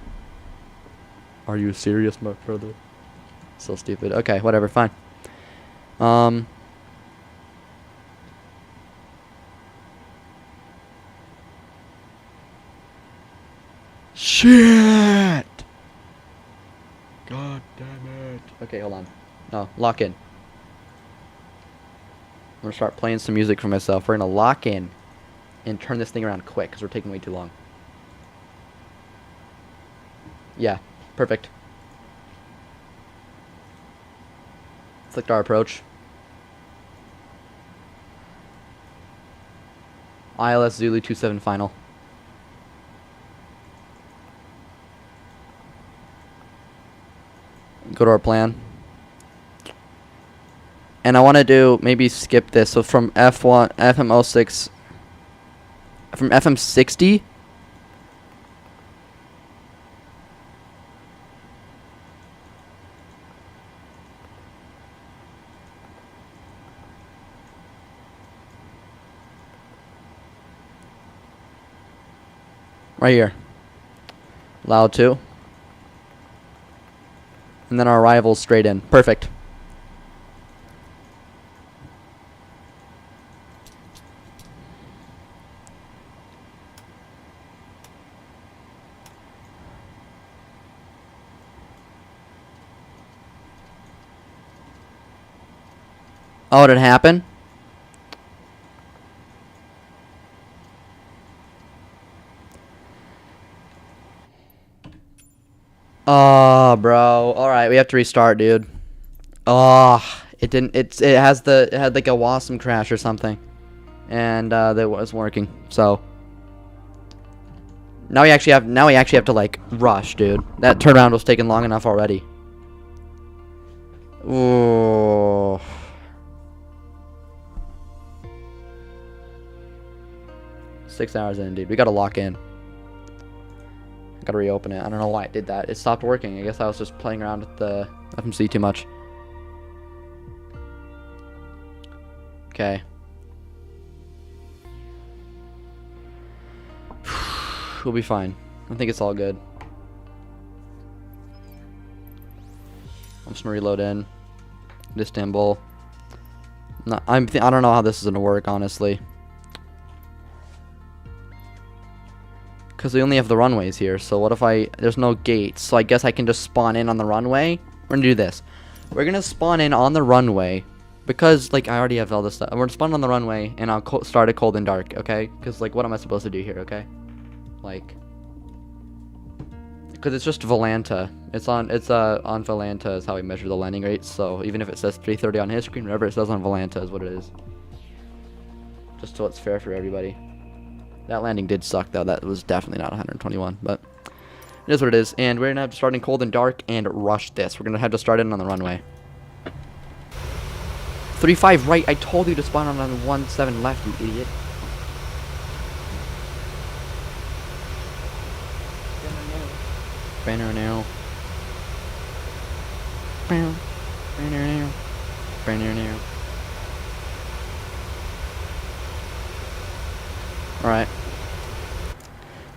C: Are you serious, my brother? So stupid. Okay, whatever, fine.
F: Shit! God damn it.
C: Okay, hold on. No, lock in. I'm gonna start playing some music for myself. We're gonna lock in and turn this thing around quick because we're taking way too long. Yeah, perfect. Flicked our approach. ILS Zulu 27 final. Go to our plan. And I want to do, maybe skip this. So from F1, FM06, from FM60. Right here. Loud 2. And then our arrivals straight in. Perfect. Oh, did it happen? Oh, bro. All right, we have to restart, dude. Oh, it didn't. It had like a Wasm crash or something, and that was working. So now we actually have to like rush, dude. That turnaround was taking long enough already. Ooh. Six hours in, dude. We gotta lock in. Gotta reopen it. I don't know why it did that. It stopped working. I guess I was just playing around with the FMC too much. Okay. We'll be fine. I think it's all good. I'm just gonna reload in Istanbul. I don't know how this is gonna work, honestly. Because we only have the runways here, so what if there's no gates, so I guess I can just spawn in on the runway? We're gonna do this. We're gonna spawn in on the runway, because, like, I already have all this stuff. We're gonna spawn on the runway, and I'll start it cold and dark, okay? Because, like, what am I supposed to do here, okay? Like, because it's just Volanta. It's on Volanta is how we measure the landing rates, so even if it says 330 on his screen, whatever it says on Volanta is what it is. Just so it's fair for everybody. That landing did suck, though. That was definitely not 121, but it is what it is. And we're going to have to start in cold and dark and rush this. We're going to have to start in on the runway. 35 right. I told you to spawn on 17 left, you idiot. Banner now. Banner now. Banner now. Alright.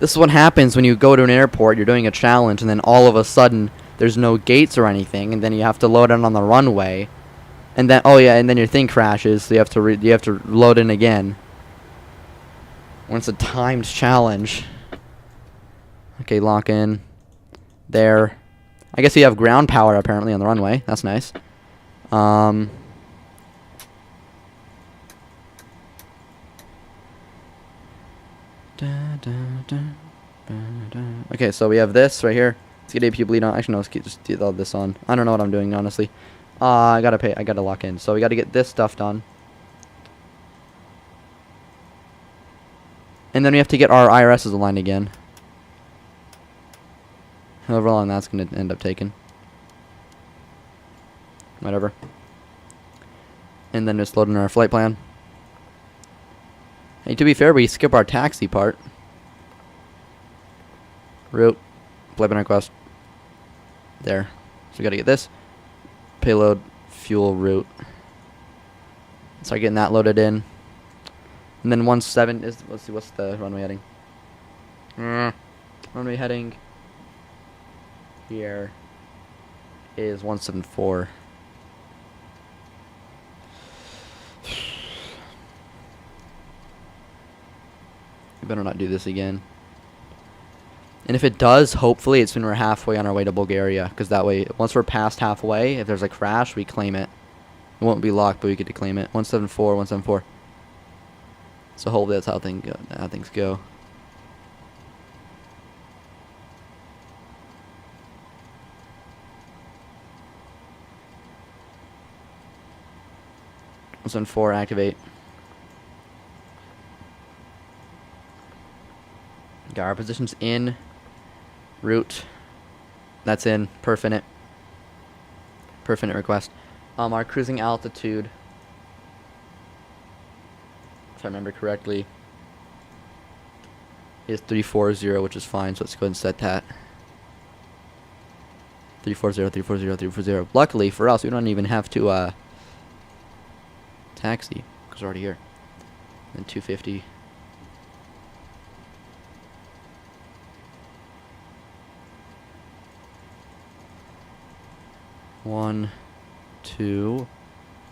C: This is what happens when you go to an airport, you're doing a challenge, and then all of a sudden, there's no gates or anything, and then you have to load in on the runway. And then, oh yeah, and then your thing crashes, so you have to load in again. When it's a timed challenge. Okay, lock in. There. I guess you have ground power, apparently, on the runway. That's nice. Okay, so we have this right here. Let's get AP bleed on. Actually, no, let's just do all this on. I don't know what I'm doing, honestly. I gotta lock in. So we gotta get this stuff done. And then we have to get our IRSs aligned again. However long that's gonna end up taking. Whatever. And then just load in our flight plan. Hey, to be fair, we skip our taxi part. Route. Flight plan request. There. So we gotta get this. Payload. Fuel route. Start getting that loaded in. And then 17 is, let's see, what's the runway heading? Runway heading here is 174. We better not do this again. And if it does, hopefully it's when we're halfway on our way to Bulgaria, because that way, once we're past halfway, if there's a crash, we claim it. It won't be locked, but we get to claim it. 174, 174. So hopefully that's how things go. Zone 4, activate. Got our positions in. Route. That's in. Perfinite. Perfinite request. Our cruising altitude, if I remember correctly, is 340, which is fine, so let's go ahead and set that. 340, 340, 340. Luckily for us, we don't even have to taxi, because we're already here. And 250. One, two,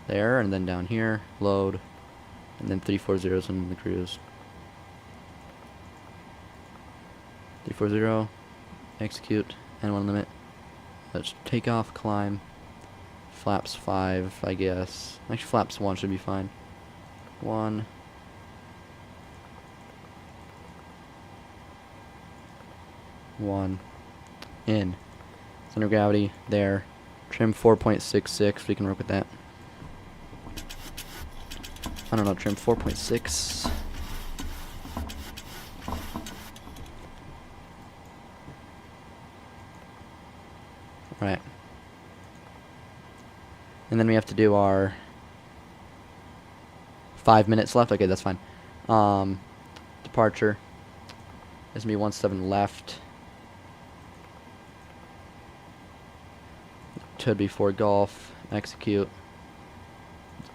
C: there, and then down here, load, and then 340's in the cruise. 340, execute, and one limit. Let's take off, climb. Flaps 5, I guess. Actually, flaps 1 should be fine. 1. In. Center of gravity, there. Trim 4.66, we can work with that. I don't know, trim 4.6. Alright. And then we have to do our 5 minutes left. Okay, that's fine. Departure. There's gonna be 17 left. Should be 4 Golf. Execute.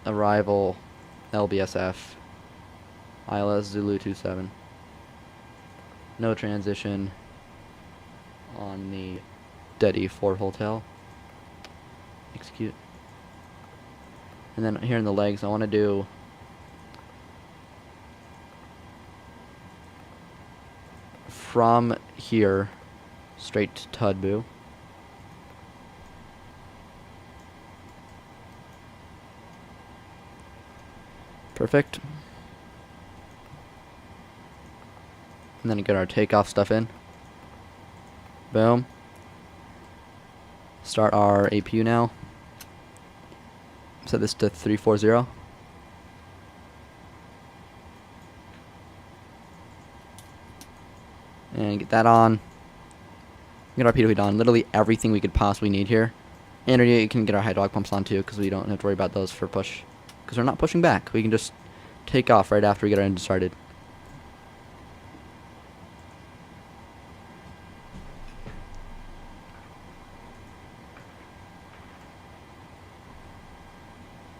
C: Arrival. LBSF. ILS Zulu 27. No transition on the Dedi 4 Hotel. Execute. And then here in the legs, I want to do from here straight to Tudbu. Perfect. And then get our takeoff stuff in. Boom. Start our APU now. Set this to 340. And get that on. Get our PWD on. Literally everything we could possibly need here. And you can get our hydraulic pumps on too, because we don't have to worry about those for push. Because we're not pushing back. We can just take off right after we get our engine started.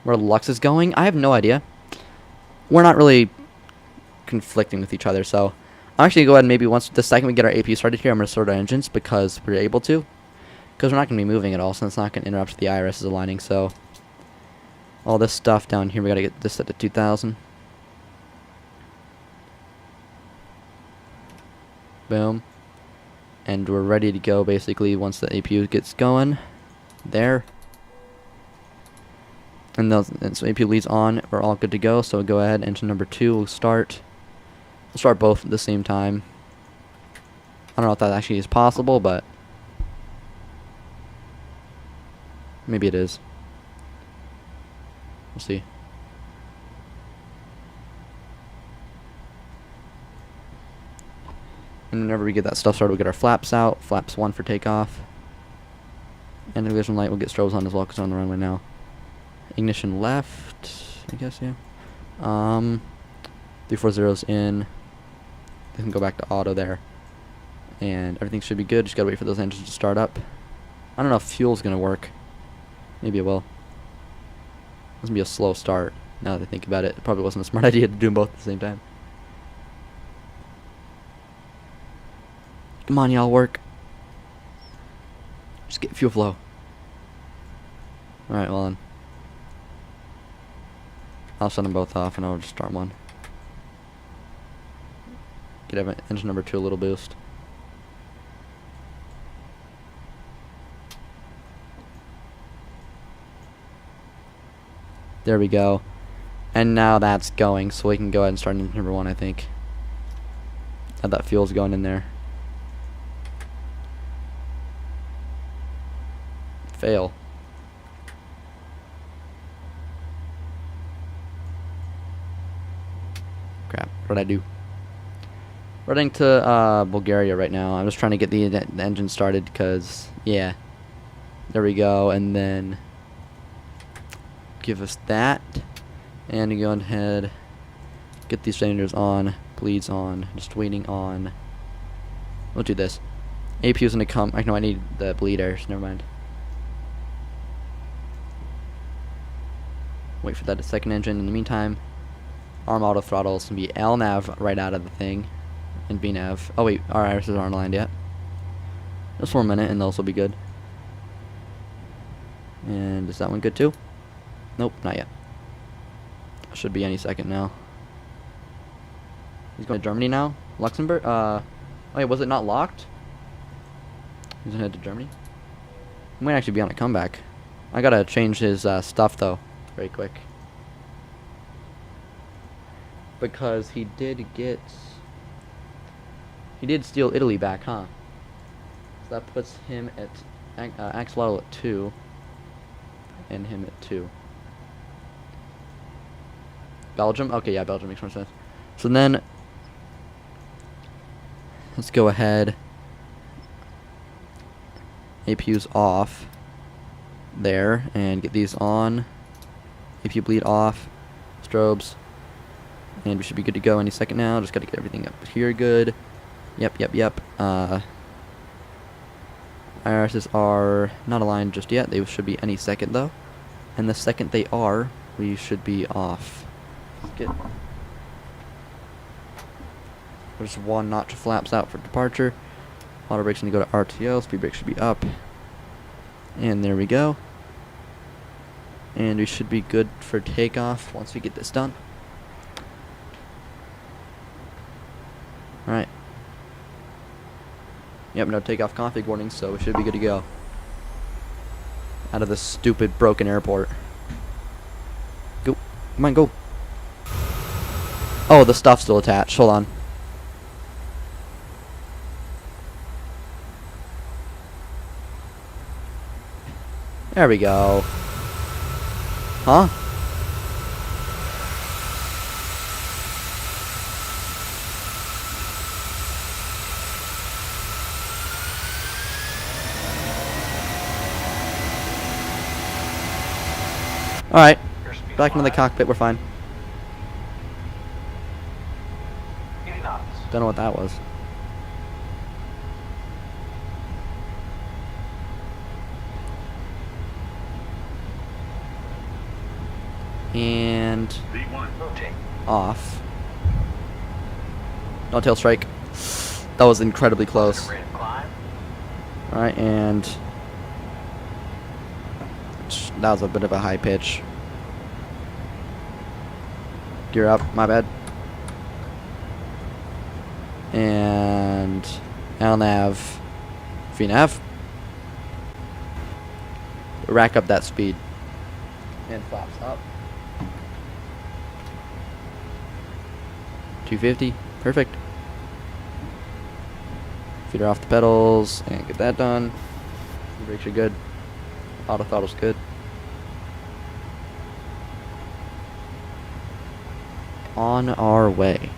C: Where Lux is going, I have no idea. We're not really conflicting with each other, so I'm actually going to go ahead and maybe once the second we get our APU started here, I'm going to start our engines because we're able to. Because we're not going to be moving at all, so it's not going to interrupt the IRS's aligning, so all this stuff down here, we got to get this set to 2000. Boom. And we're ready to go basically once the APU gets going. There. And so APU leads on, we're all good to go, so go ahead, engine number 2 will start. We'll start both at the same time. I don't know if that actually is possible, but maybe it is. We'll see. And whenever we get that stuff started, we'll get our flaps out. Flaps 1 for takeoff. And the vision light will get strobes on as well because we're on the runway now. Ignition left, I guess, yeah. 340's in. They can go back to auto there. And everything should be good. Just gotta wait for those engines to start up. I don't know if fuel's gonna work. Maybe it will. It's gonna be a slow start. Now that I think about it, it probably wasn't a smart idea to do them both at the same time. Come on, y'all, work. Just get fuel flow. Alright, well then. I'll send them both off and I'll just start one. Give engine number 2 a little boost. There we go. And now that's going, so we can go ahead and start engine number 1, I think. Now that fuel's going in there. Fail. Crap, what did I do? We're heading to Bulgaria right now. I'm just trying to get the engine started because, yeah. There we go, and then give us that. And you go ahead, get these cylinders on, bleeds on, just waiting on. We'll do this. APU's gonna come. I know I need the bleed air, so never mind. Wait for that second engine. In the meantime, arm auto throttles and be L nav right out of the thing, and B nav. Oh wait, our irises aren't aligned yet. Just 1 minute, and those will be good. And is that one good too? Nope, not yet. Should be any second now. He's going to Germany now. Luxembourg. Oh wait, was it not locked? He's gonna head to Germany. He might actually be on a comeback. I gotta change his stuff though, very quick. Because he did steal Italy back, huh? So that puts him at Axolotl at 2, and him at 2. Belgium? Okay, yeah, Belgium makes more sense. So then, let's go ahead. APU's off there, and get these on. APU bleed off. Strobes. And we should be good to go any second now. Just gotta get everything up here good. Yep. IRSs are not aligned just yet. They should be any second though. And the second they are, we should be off. Get there's 1 notch of flaps out for departure. Auto brakes need to go to RTO. Speed brake should be up. And there we go. And we should be good for takeoff once we get this done. Alright. Yep, no takeoff config warning, so we should be good to go. Out of this stupid broken airport. Go. Come on, go. Oh, the stuff's still attached. Hold on. There we go. Huh? Alright. Back into the cockpit, we're fine. Don't know what that was. And off. No tail strike. That was incredibly close. Alright, and that was a bit of a high pitch. Gear up, my bad. And LNAV, VNAV. Rack up that speed. And flaps up. 250, perfect. Feet are off the pedals, and get that done. Brakes are good. Auto throttle's good. On our way.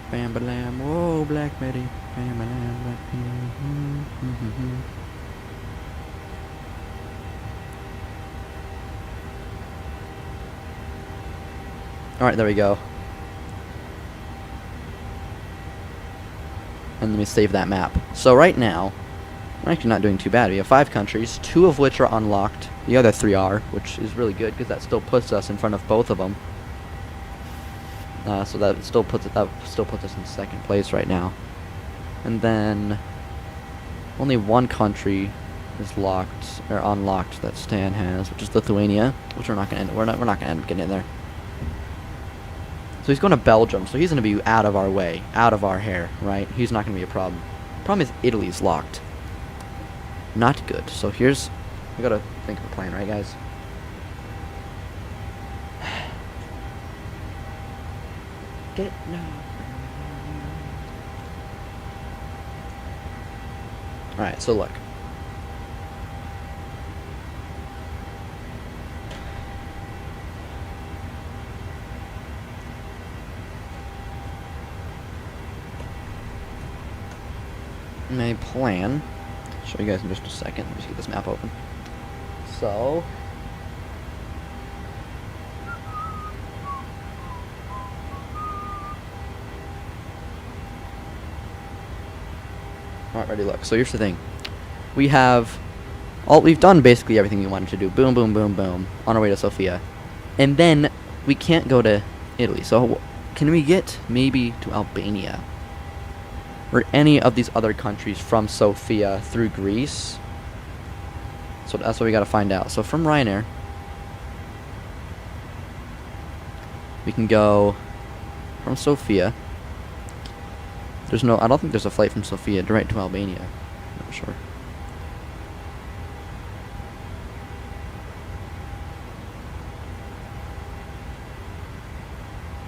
C: Bam balam, whoa, Black Betty. Bam balam, Black Betty. Alright, there we go. And let me save that map. So right now, We're actually not doing too bad. We have 5 countries, 2 of which are unlocked. The other 3 are, which is really good because that still puts us in front of both of them. So that still puts us in second place right now. And then only 1 country is locked or unlocked that Stan has, which is Lithuania, which we're not gonna end up getting in there. So he's going to Belgium, so he's gonna be out of our way, out of our hair, right? He's not gonna be a problem. Problem is Italy's locked. Not good. So here's, we gotta think of a plan, right, guys? Get no. All right. So look. My plan. I'll show you guys in just a second. Let me just get this map open. So. Alright, ready, look. So here's the thing. We've done basically everything we wanted to do. Boom, boom, boom, boom. On our way to Sofia. And then we can't go to Italy. So can we get maybe to Albania? Or any of these other countries from Sofia through Greece? So that's what we gotta find out. So from Ryanair, we can go from Sofia. I don't think there's a flight from Sofia direct to Albania. I'm not sure.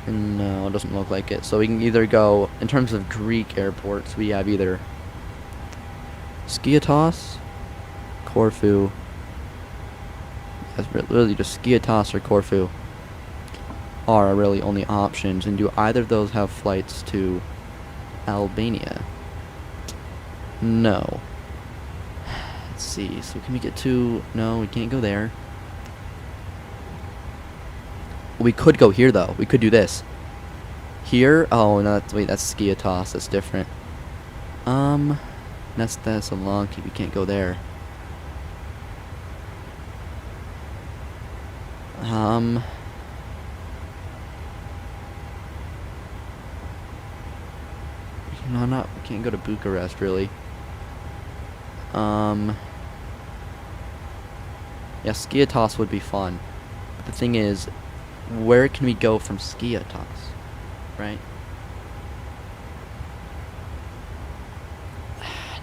C: No, it doesn't look like it. So we can either go, in terms of Greek airports, we have either Skiathos, Corfu. That's really just Skiathos or Corfu are our really only options. And do either of those have flights to Albania? No. Let's see. So can we get to... No, we can't go there. We could go here, though. We could do this. Here? Oh, no, wait, that's Skiathos. That's different. That's a long key. We can't go there. No, we can't go to Bucharest, really. Yeah, Skiathos would be fun. But the thing is, where can we go from Skiathos, right?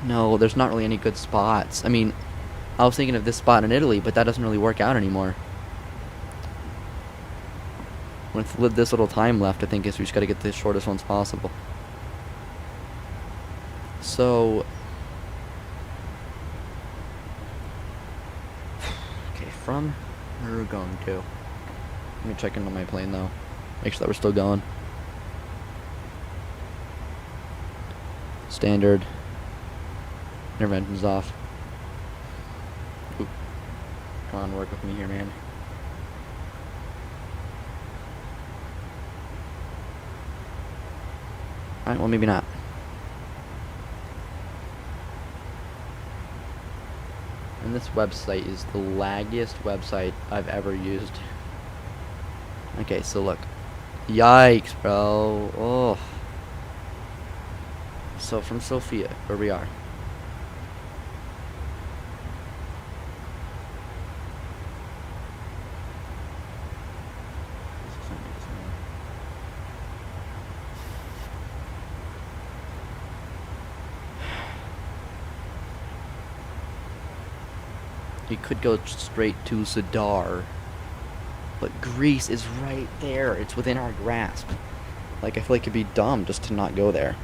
C: No, there's not really any good spots. I mean, I was thinking of this spot in Italy, but that doesn't really work out anymore. With this little time left, I think we just gotta get the shortest ones possible. So, okay, from where are we going to? Let me check into my plane though. Make sure that we're still going. Standard. Intervention's off. Ooh. Come on, work with me here, man. Alright, well, maybe not. And this website is the laggiest website I've ever used. Okay, so look. Yikes, bro. Oh. So from Sofia, where we are. You could go straight to Zadar. But Greece is right there. It's within our grasp. Like, I feel like it'd be dumb just to not go there.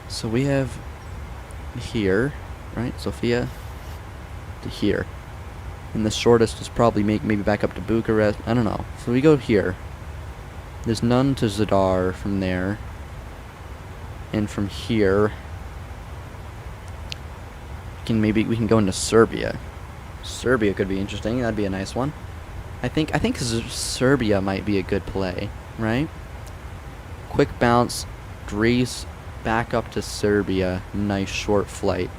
C: So we have here, right? Sofia to here. And the shortest is probably maybe back up to Bucharest. I don't know. So we go here. There's none to Zadar from there. And from here. maybe we can go into Serbia. Serbia could be interesting. That'd be a nice one. I think Serbia might be a good play, right? Quick bounce, Greece, back up to Serbia. Nice short flight.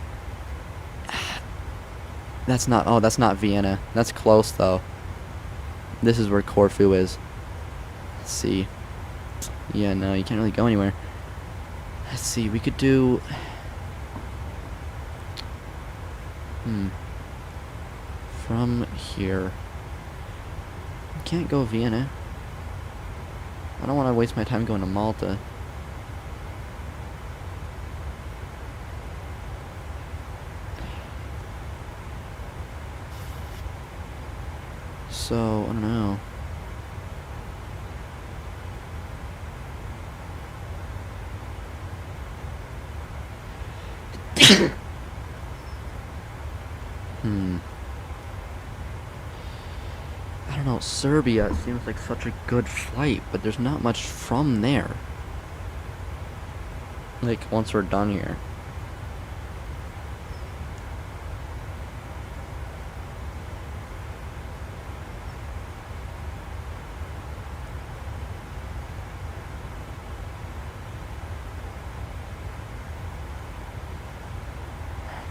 C: That's not Vienna. That's close though. This is where Corfu is. Let's see. Yeah, no, you can't really go anywhere. Let's see, we could do... From here. We can't go Vienna. I don't want to waste my time going to Malta. So, I don't know. I don't know, Serbia seems like such a good flight, but there's not much from there. Like, once we're done here.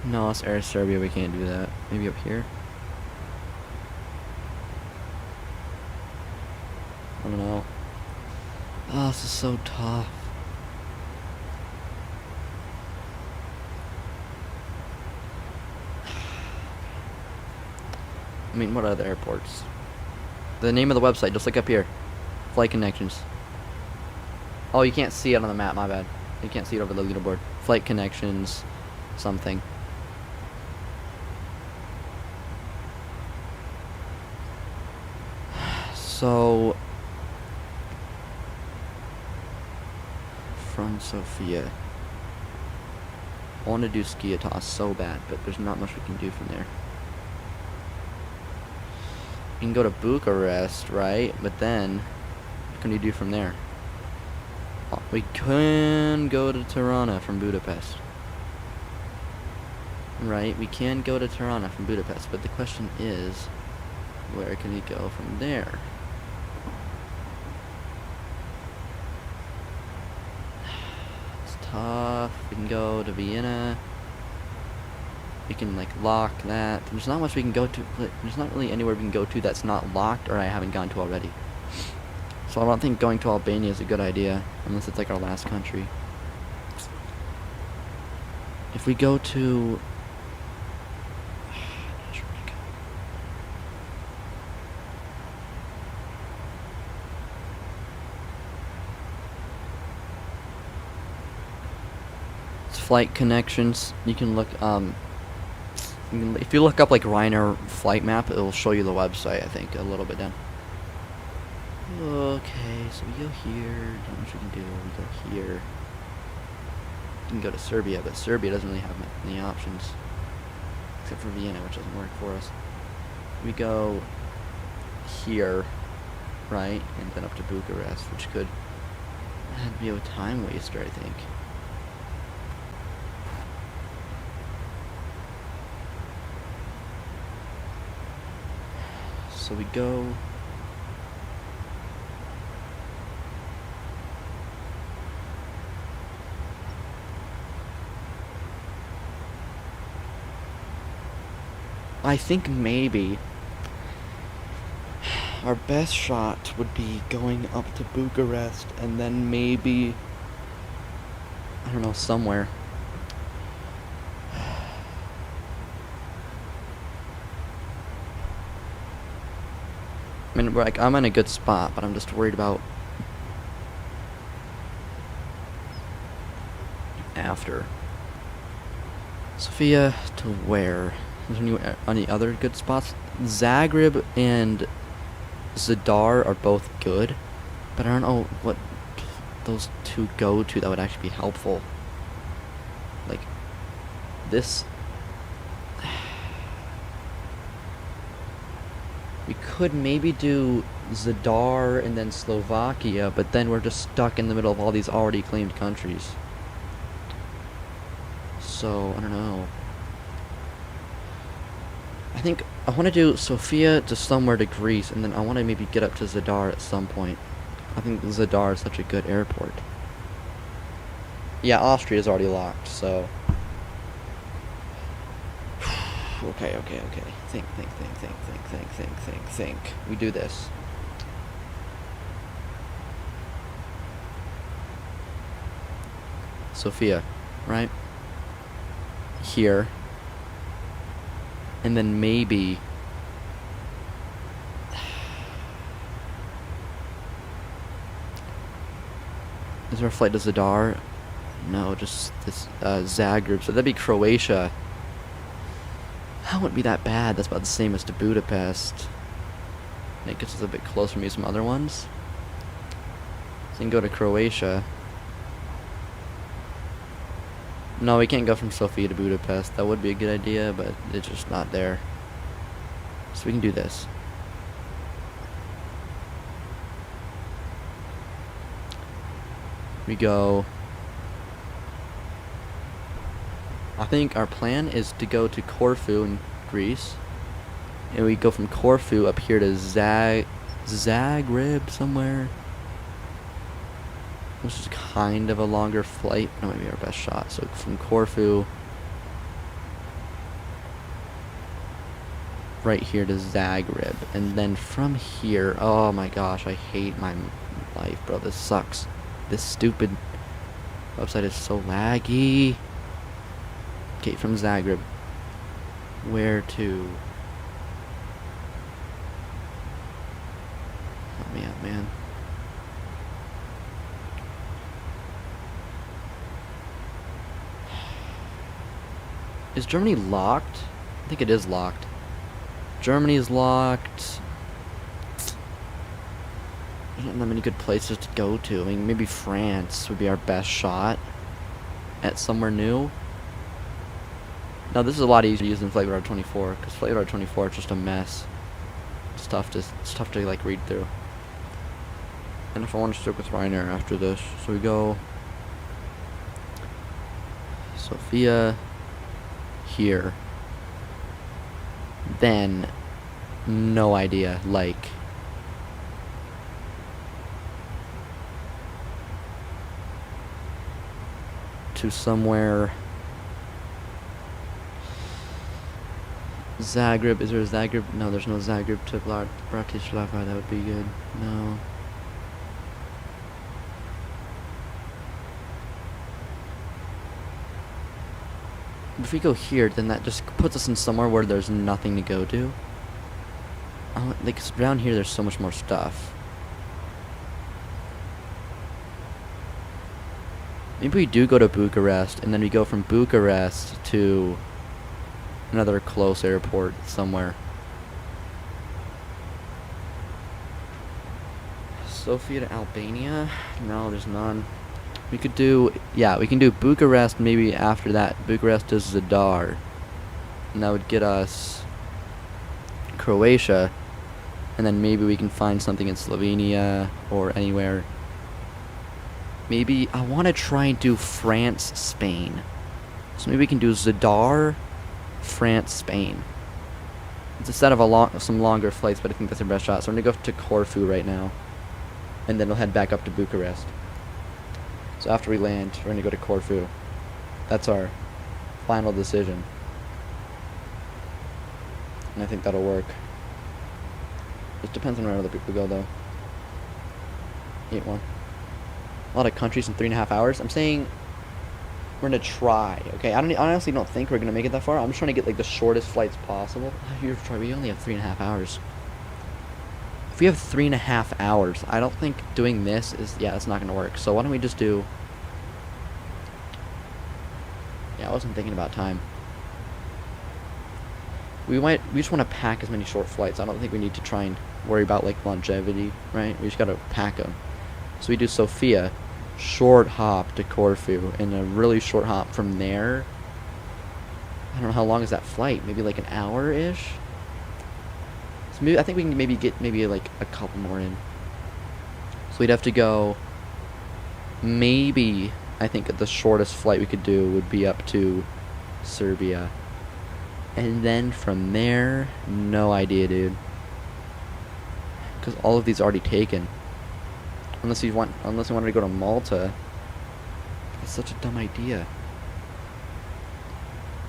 C: No, it's Air Serbia, we can't do that. Maybe up here? I don't know. Oh, this is so tough. I mean, what other airports? The name of the website, just look up here. Flight Connections. Oh, you can't see it on the map, my bad. You can't see it over the leaderboard. Flight Connections, something. So, from Sofia, I want to do Skiatos so bad, but there's not much we can do from there. We can go to Bucharest, right? But then, what can we do from there? We can go to Tirana from Budapest. Right, we can go to Tirana from Budapest, but the question is, where can we go from there? We can go to Vienna. We can like lock that. There's not much we can go to. There's not really anywhere we can go to that's not locked or I haven't gone to already. So I don't think going to Albania is a good idea unless it's like our last country. If we go to Flight Connections, you can look if you look up like Ryanair flight map, it will show you the website, I think, a little bit down. Okay, so we go here, not much we can do. We go here. We can go to Serbia, but Serbia doesn't really have many options except for Vienna, which doesn't work for us. We go here, right, and then up to Bucharest, which could be a time waster, I think. So we go I think maybe our best shot would be going up to Bucharest and then maybe, I don't know, somewhere. I mean, like, I'm in a good spot, but I'm just worried about after. Sofia to where? Is there any other good spots? Zagreb and Zadar are both good, but I don't know what those two go to that would actually be helpful. Like, this... We could maybe do Zadar and then Slovakia, but then we're just stuck in the middle of all these already claimed countries. So, I don't know. I think I want to do Sofia to somewhere to Greece, and then I want to maybe get up to Zadar at some point. I think Zadar is such a good airport. Yeah, Austria is already locked, so... Okay. Think. We do this. Sofia, right? Here. And then maybe... Is there a flight to Zadar? No, just this Zagreb. So that'd be Croatia. That wouldn't be that bad. That's about the same as to Budapest. I think it's a bit closer to me some other ones. So you can go to Croatia. No, we can't go from Sofia to Budapest. That would be a good idea, but it's just not there. So we can do this. We go... I think our plan is to go to Corfu in Greece. And we go from Corfu up here to Zagreb somewhere. Which is kind of a longer flight. That might be our best shot. So from Corfu right here to Zagreb. And then from here, oh my gosh, I hate my life, bro. This sucks. This stupid website is so laggy. Okay, from Zagreb. Where to? Help me out, man. Is Germany locked? I think it is locked. Germany is locked. There's not that many good places to go to. I mean, maybe France would be our best shot at somewhere new. Now, this is a lot easier to use than Flight Radar 24, because Flight Radar 24 is just a mess. It's tough to like read through. And if I want to stick with Ryanair after this, so we go Sofia here. Then no idea, like to somewhere. Zagreb, is there a Zagreb? No, there's no Zagreb to Bratislava, that would be good. No. If we go here, then that just puts us in somewhere where there's nothing to go to. Like, down here there's so much more stuff. Maybe we do go to Bucharest, and then we go from Bucharest to another close airport somewhere. Sofia to Albania? No, there's none. We could do, yeah, we can do Bucharest maybe after that. Bucharest to Zadar. And that would get us Croatia. And then maybe we can find something in Slovenia or anywhere. Maybe, I want to try and do France, Spain. So maybe we can do Zadar, France, Spain. It's a set of some longer flights, but I think that's our best shot. So I'm going to go to Corfu right now. And then we'll head back up to Bucharest. So after we land, we're going to go to Corfu. That's our final decision. And I think that'll work. It depends on where other people go, though. 8-1. A lot of countries in 3.5 hours. I'm saying we're going to try, okay? I honestly don't think we're going to make it that far. I'm just trying to get, like, the shortest flights possible. We only have 3.5 hours. If we have 3.5 hours, I don't think doing this is, yeah, it's not going to work. So why don't we just do, yeah, I wasn't thinking about time. We just want to pack as many short flights. I don't think we need to try and worry about, like, longevity, right? We just got to pack them. So we do Sofia, short hop to Corfu, and a really short hop from there. I don't know, how long is that flight? Maybe like an hour-ish? So maybe, I think we can maybe get like a couple more in. So we'd have to go, maybe, I think the shortest flight we could do would be up to Serbia. And then from there, no idea, dude. Because all of these are already taken. Unless you wanted to go to Malta. That's such a dumb idea.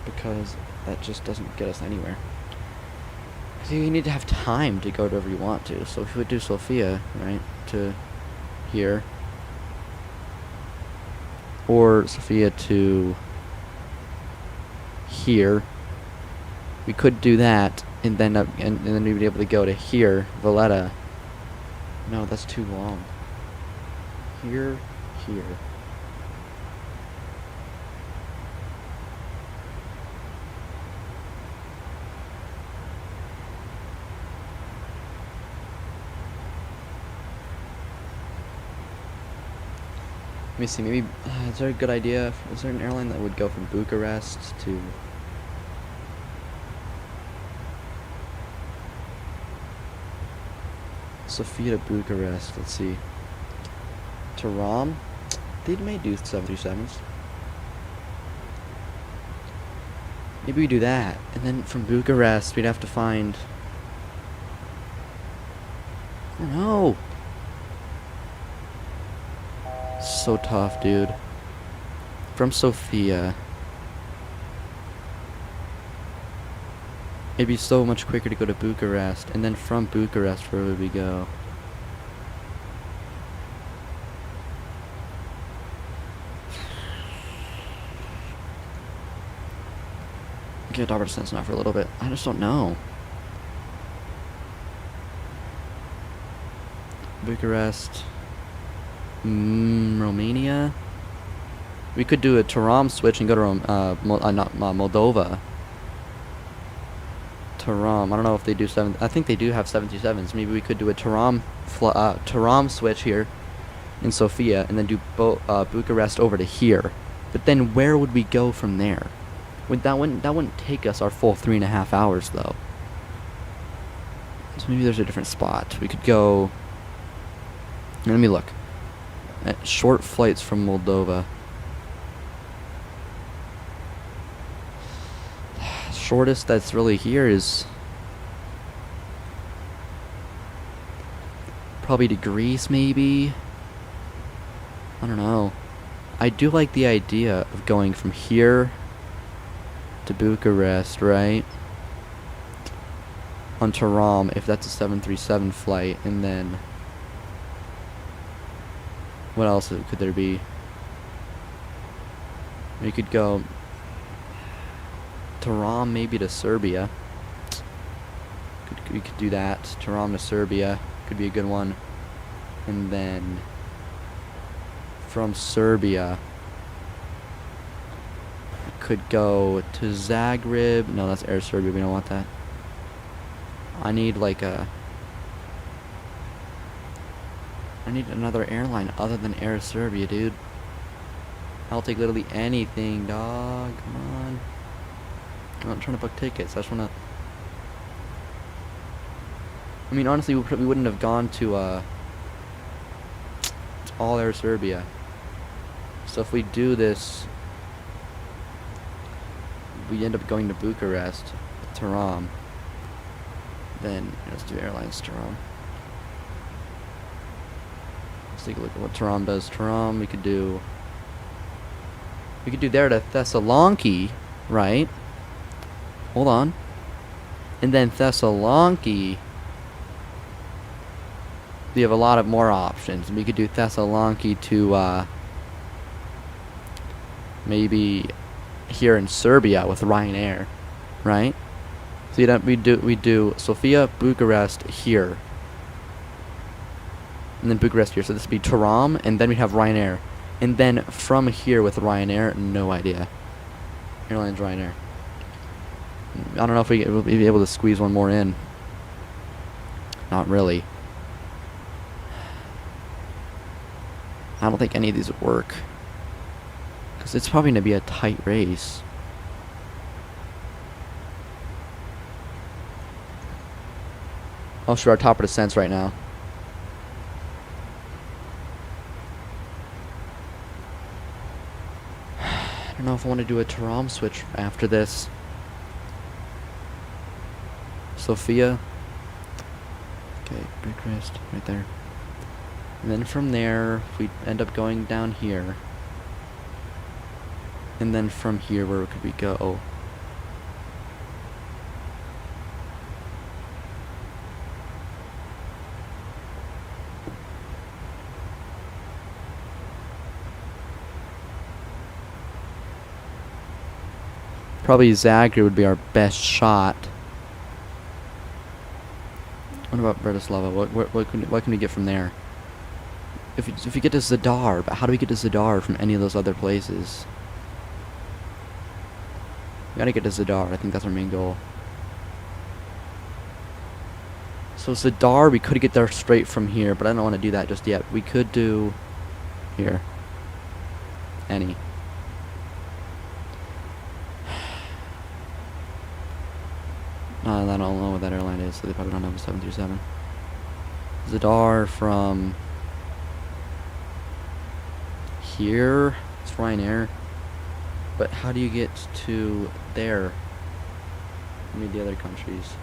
C: Because that just doesn't get us anywhere. So you need to have time to go to wherever you want to. So if you would do Sofia, right, to here. Or Sofia to here. We could do that, and then and then we'd be able to go to here, Valletta. No, that's too long. Here, here. Let me see, maybe, is there a good idea? Is there an airline that would go from Bucharest to... Sofia to Bucharest, let's see. To Rom? They may do 737s. Maybe we do that. And then from Bucharest, we'd have to find... I don't know. So tough, dude. From Sofia. It'd be so much quicker to go to Bucharest, and then from Bucharest, where would we go? Get Albert Sense now for a little bit. I just don't know. Bucharest. Romania. We could do a Taram switch and go to Moldova. Taram. I don't know if they do I think they do have 737s. Maybe we could do a Taram switch here in Sofia, and then do Bucharest over to here. But then where would we go from there? That wouldn't take us our full 3.5 hours though. So maybe there's a different spot. We could go. Let me look. At short flights from Moldova. Shortest that's really here is probably to Greece, maybe. I don't know. I do like the idea of going from here to Bucharest, right? On Taram, if that's a 737 flight, and then what else could there be? We could go Taram maybe to Serbia. We could do that. Taram to Serbia could be a good one. And then from Serbia we could go to Zagreb. No, that's Air Serbia. We don't want that. I need I need another airline other than Air Serbia, dude. I'll take literally anything, dog. Come on. I'm not trying to book tickets. I just wanna... I mean, honestly, we wouldn't have gone to, it's all Air Serbia. So if we do this, we end up going to Bucharest, Taram. Then, let's do Airlines Taram. Let's take a look at what Taram does. Taram, we could do there to Thessaloniki, right? Hold on. And then Thessaloniki, we have a lot of more options. We could do Thessaloniki to maybe here in Serbia with Ryanair, right? So we do Sofia, Bucharest here, and then Bucharest here. So this would be Taram, and then we have Ryanair, and then from here with Ryanair, no idea. Airlines Ryanair. I don't know if we'll be able to squeeze one more in. Not really. I don't think any of these would work, because it's probably going to be a tight race. Oh, sure, our top of descents right now. I don't know if I want to do a Taram switch after this. Sofia. Okay, Bucharest, right there. And then from there, we end up going down here. And then from here, where could we go? Probably Zagreb would be our best shot. What about Bratislava? What can we get from there? If we get to Zadar, but how do we get to Zadar from any of those other places? We gotta get to Zadar. I think that's our main goal. So Zadar, we could get there straight from here, but I don't want to do that just yet. We could do here. Any. I don't know what that airline is, so they probably don't have a 737. Zadar from here, it's Ryanair. But how do you get to there? I need the other countries.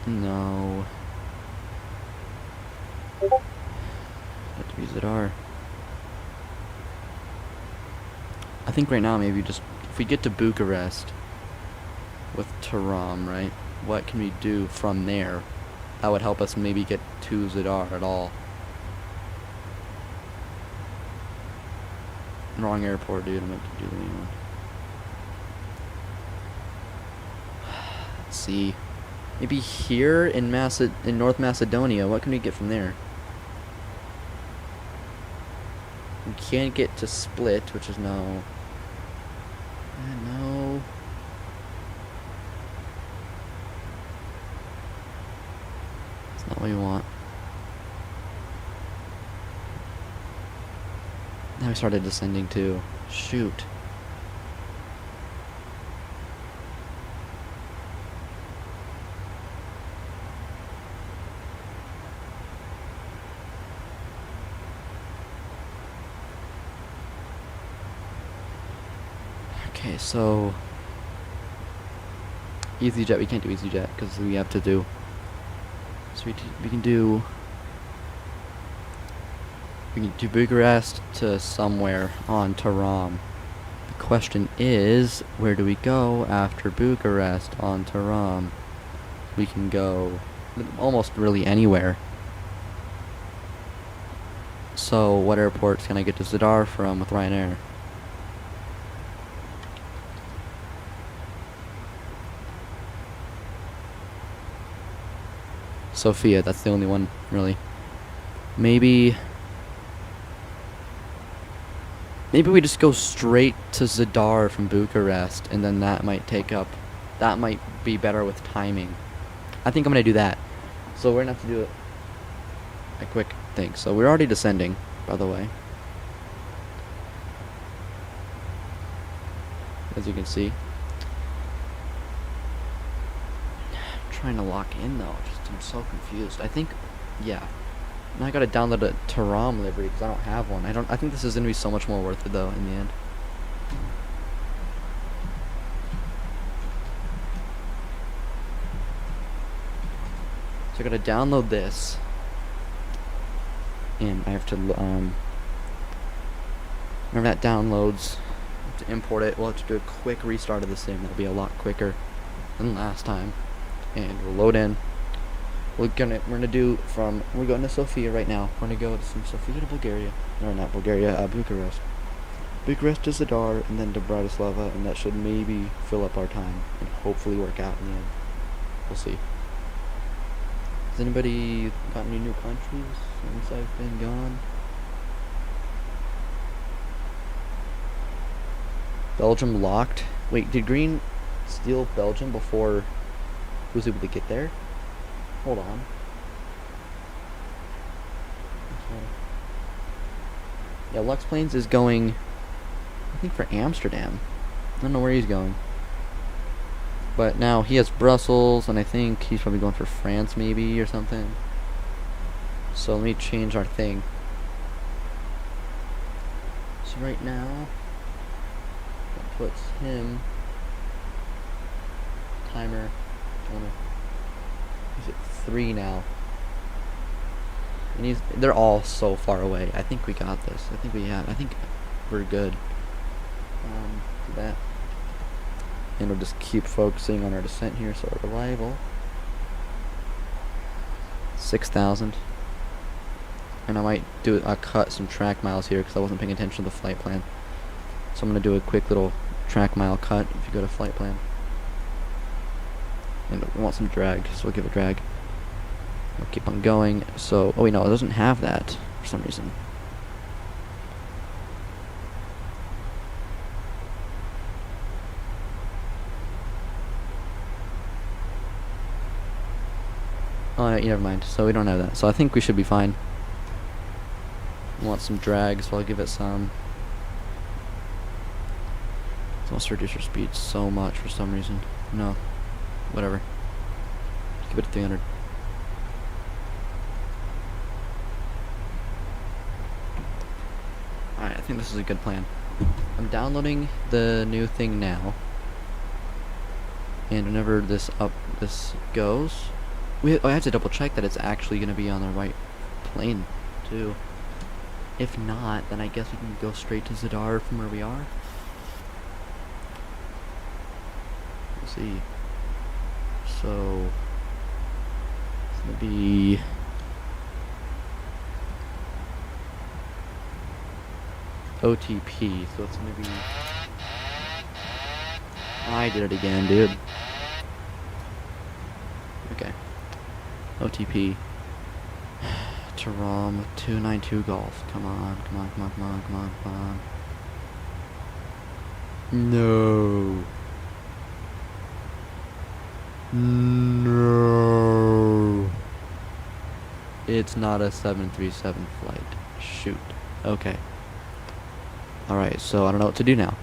C: No. Have to be Zadar. I think right now maybe just if we get to Bucharest with Taram, right? What can we do from there? That would help us maybe get to Zadar at all. Wrong airport, dude. I meant to do the new one. Let's see. Maybe here in North Macedonia. What can we get from there? We can't get to Split, which is no. No. It's not what we want. Now we started descending too. Shoot. Okay, so EasyJet, we can't do EasyJet because we have to do. So we can do Bucharest to somewhere on Taram. The question is, where do we go after Bucharest on Taram? We can go almost really anywhere. So what airports can I get to Zadar from with Ryanair? Sofia, that's the only one, really. Maybe we just go straight to Zadar from Bucharest, and then that might be better with timing. I think I'm gonna do that. So we're gonna have to do a quick thing. So we're already descending, by the way. As you can see. I'm trying to lock in though, I'm so confused. I think, yeah. Now I gotta download a Taram livery because I don't have one. I think this is gonna be so much more worth it though in the end. So I gotta download this, and I have to whenever that downloads, I have to import it. We'll have to do a quick restart of the sim. That'll be a lot quicker than last time, and we'll load in. We're going to Sofia right now. We're gonna go to Sofia to Bulgaria. No, not Bulgaria, Bucharest. Bucharest to Zadar, and then to Bratislava, and that should maybe fill up our time and hopefully work out in the end. We'll see. Has anybody got any new countries since I've been gone? Belgium locked. Wait, did Green steal Belgium before he was able to get there? Hold on. Okay. Yeah, Lux Plains is going, I think, for Amsterdam. I don't know where he's going. But now he has Brussels, and I think he's probably going for France maybe or something. So let me change our thing. So right now, puts him timer. He's at 3 now. And they're all so far away. I think we got this. I think we're good. Do that. And we'll just keep focusing on our descent here, so our arrival 6,000. And I might cut some track miles here because I wasn't paying attention to the flight plan. So I'm gonna do a quick little track mile cut if you go to flight plan. And we want some drag, so we'll give it drag. We'll keep on going. So, oh wait, no, it doesn't have that for some reason. Oh, yeah, never mind. So we don't have that. So I think we should be fine. Want some drag, so I'll give it some. It wants to reduce your speed so much for some reason. No, whatever. Keep it at 300. Alright, I think this is a good plan. I'm downloading the new thing now. And whenever this goes, I have to double check that it's actually going to be on the right plane, too. If not, then I guess we can go straight to Zadar from where we are. Let's see. So, it's going to be OTP, so it's going to be... I did it again, dude. Okay. OTP. Taram 292 Golf. Come on, come on, come on, come on, come on, come on. No. No. It's not a 737 flight. Shoot. Okay. Alright, so I don't know what to do now.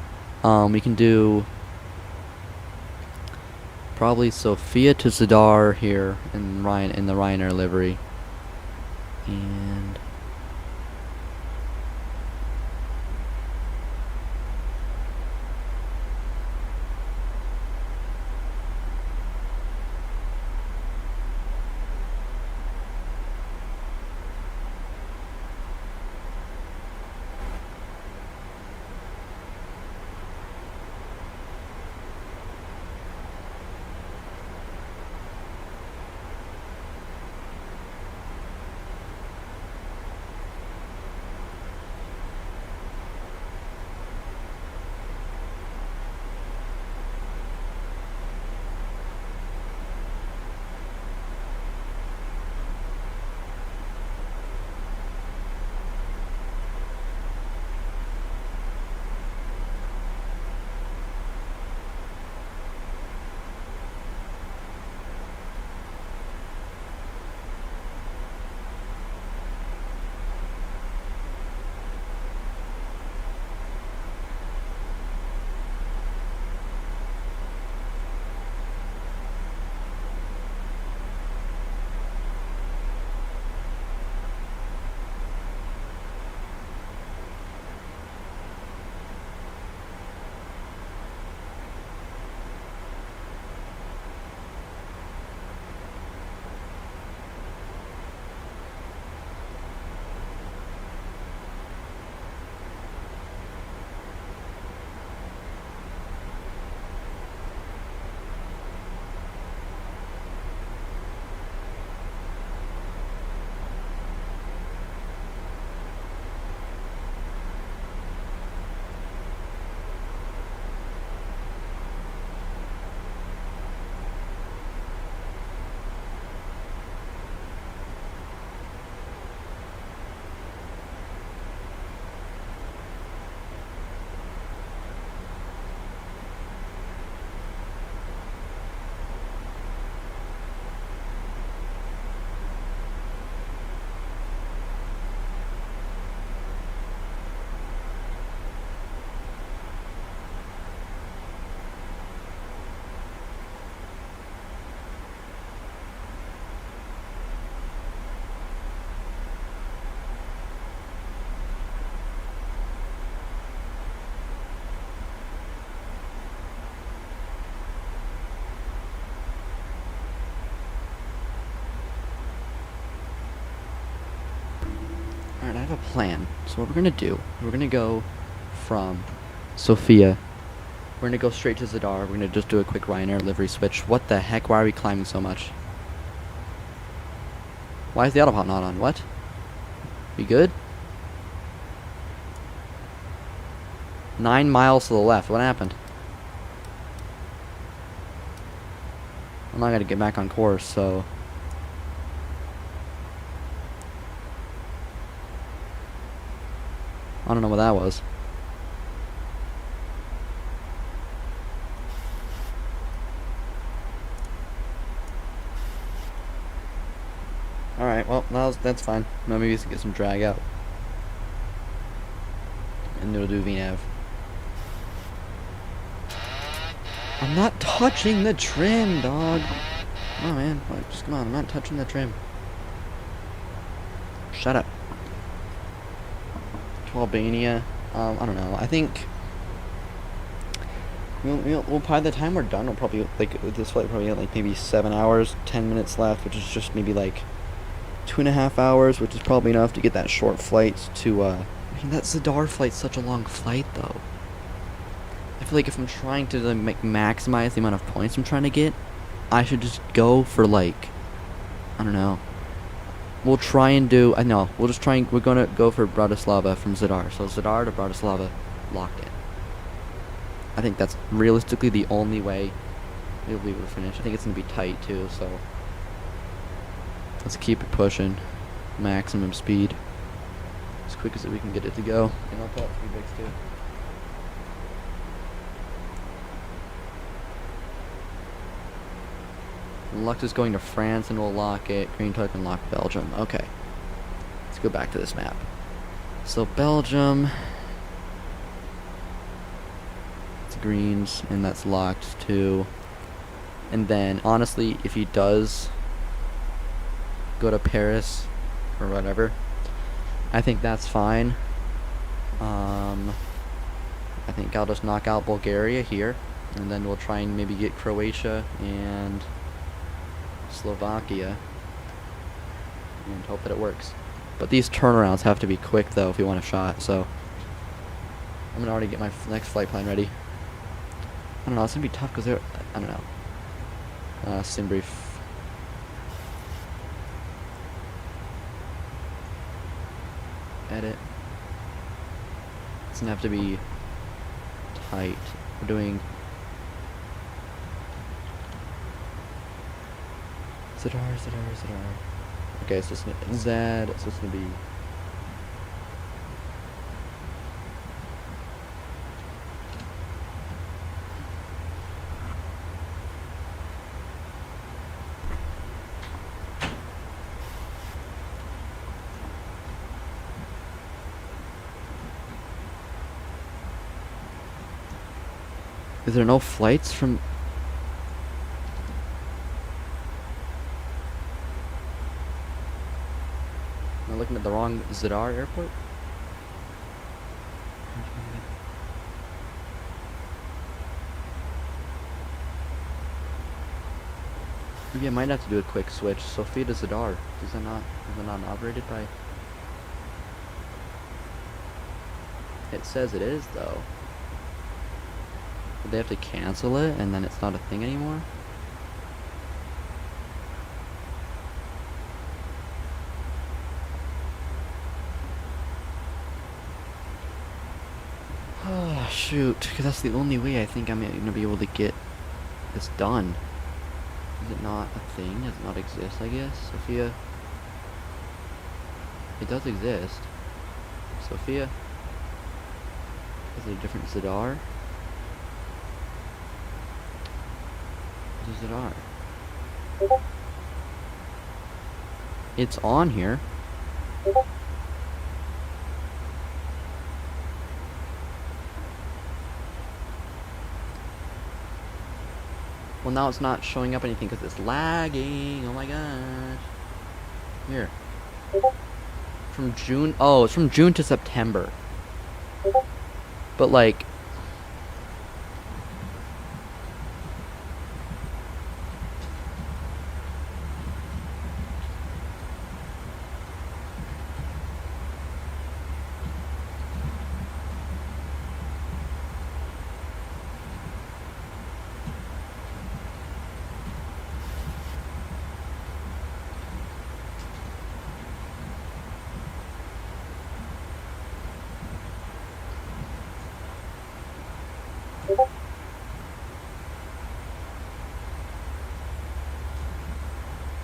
C: We can do probably Sofia to Zadar here in the Ryanair livery. And Alright, I have a plan. So what we're gonna do, we're gonna go from Sofia. We're gonna go straight to Zadar. We're gonna just do a quick Ryanair livery switch. What the heck? Why are we climbing so much? Why is the autopilot not on? What? We good? 9 miles to the left. What happened? I'm not gonna get back on course, so... I don't know what that was. Alright, well, that's fine. Maybe we can get some drag out. And it'll do VNAV. I'm not touching the trim, dog. Come on, man. Like, just come on. I'm not touching the trim. Shut up. To Albania. I don't know. I think we'll by the time we're done, we'll probably like this flight probably have like maybe 7 hours, 10 minutes left, which is just maybe like 2.5 hours, which is probably enough to get that short flight to. I mean, that Zadar flight's such a long flight, though. I feel like if I'm trying to like maximize the amount of points I'm trying to get, I should just go for like, I don't know. We'll try and do. No, we'll just try and we're gonna go for Bratislava from Zadar. So Zadar to Bratislava, locked in. I think that's realistically the only way we'll be able to finish. I think it's gonna be tight too. So let's keep it pushing, maximum speed, as quick as we can get it to go. And I'll pull out 3 bigs too. Lux is going to France and we'll lock it. Green Tuck and lock Belgium. Okay. Let's go back to this map. So Belgium. It's greens and that's locked too. And then honestly, if he does go to Paris or whatever, I think that's fine. I think I'll just knock out Bulgaria here. And then we'll try and maybe get Croatia and Slovakia and hope that it works. But these turnarounds have to be quick though if you want a shot, so I'm gonna already get my next flight plan ready. I don't know, it's gonna be tough because they're, I don't know. Sim brief. Edit. It's gonna have to be tight. We're doing Zadar. Okay, so it's gonna Z, so it's gonna be Is there no flights from? Am I looking at the wrong Zadar airport? Maybe I might have to do a quick switch. Sofia to Zadar. Is that not operated by? It says it is though. Would they have to cancel it and then it's not a thing anymore? Oh shoot, because that's the only way I think I'm gonna be able to get this done. Is it not a thing? Does it not exist, I guess? Sofia? It does exist. Sofia? Is it a different Zadar? What is Zadar? It's on here. Well, now it's not showing up anything because it's lagging. Oh my gosh. Here. From June. Oh, it's from June to September. But like.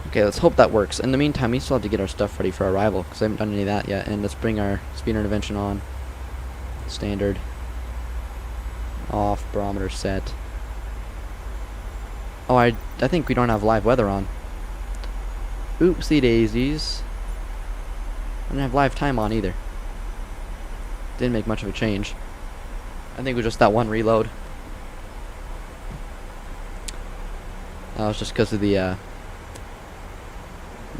C: Okay, let's hope that works. In the meantime, we still have to get our stuff ready for arrival, because I haven't done any of that yet. And let's bring our speed intervention on. Standard. Off, barometer set. Oh, I think we don't have live weather on. Oopsie daisies. I don't have live time on either. Didn't make much of a change. I think it was just that one reload. That was just because of the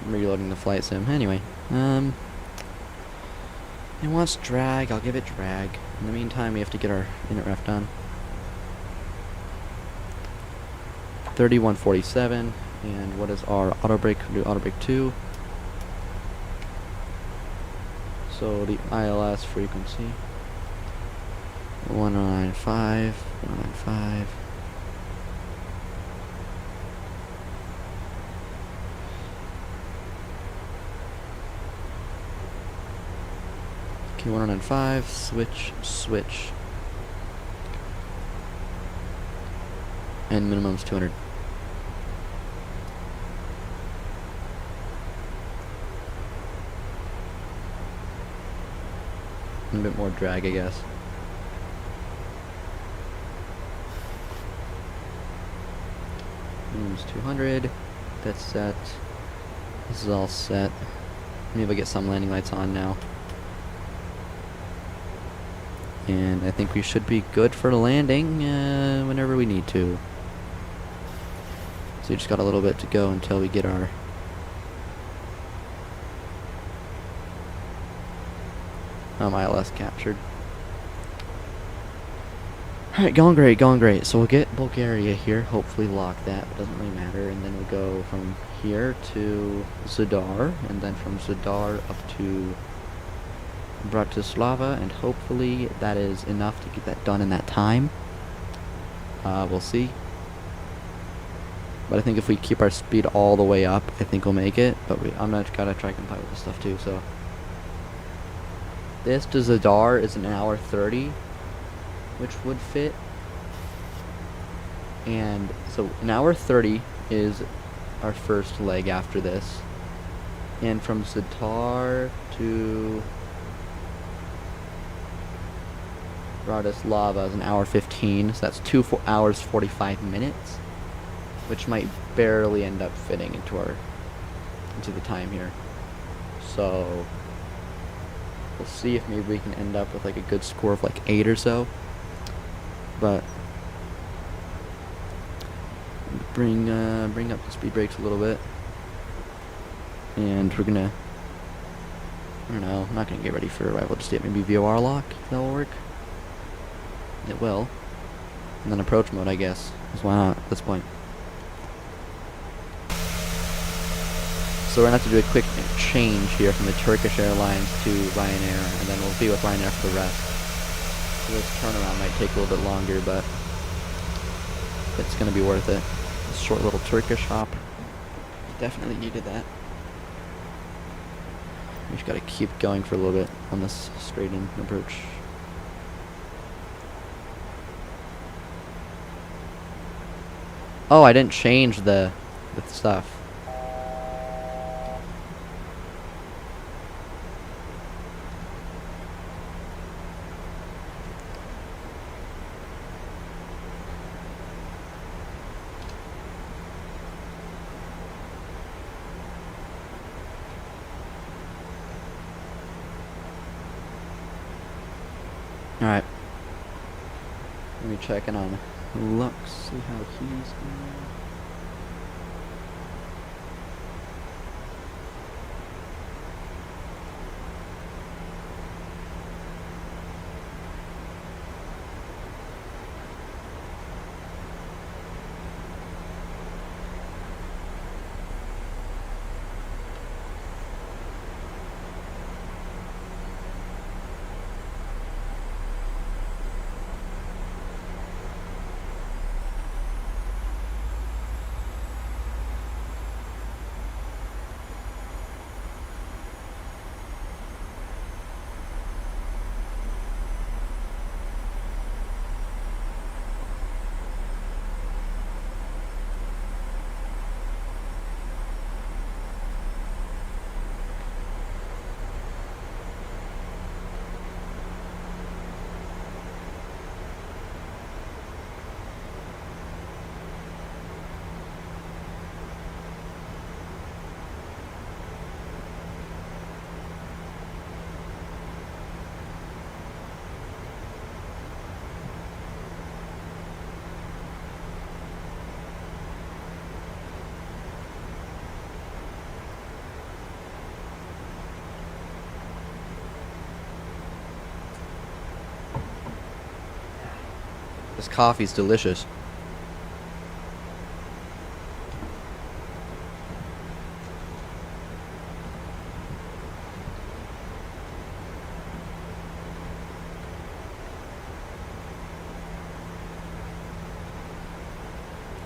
C: reloading the flight sim. Anyway, it wants drag. I'll give it drag. In the meantime, we have to get our init ref done. 3147. And what is our auto brake? We'll do auto brake 2. So the ILS frequency 1095, 195. Okay, 195, switch. And minimum's 200. A bit more drag, I guess. Minimum's 200. That's set. This is all set. Maybe I'll get some landing lights on now. And I think we should be good for landing whenever we need to. So we just got a little bit to go until we get our ILS captured. Alright, going great. So we'll get Bulgaria here, hopefully lock that, but doesn't really matter. And then we'll go from here to Zadar, and then from Zadar up to Bratislava, and hopefully that is enough to get that done in that time. We'll see. But I think if we keep our speed all the way up, I think we'll make it. But I'm gonna gotta try comply with this stuff too, so. This to Zadar is an hour 30, which would fit. And so an hour 30 is our first leg after this. And from Zadar to Bratislava is an hour 15, so that's 2 hours 45 minutes, which might barely end up fitting into the time here. So we'll see if maybe we can end up with like a good score of like 8 or so. But bring up the speed brakes a little bit, and we're gonna, I don't know, I'm not gonna get ready for arrival just yet. Maybe VOR lock, if that will work. It will. And then approach mode, I guess, is why not at this point. So we're gonna have to do a quick change here from the Turkish Airlines to Ryanair, and then we'll be with Ryanair for the rest. So this turnaround might take a little bit longer, but it's gonna be worth it. This short little Turkish hop, definitely needed that. We just gotta keep going for a little bit on this straight-in approach. Oh, I didn't change the stuff. Alright. Let me check in on Lux, see how he's going. This coffee's delicious.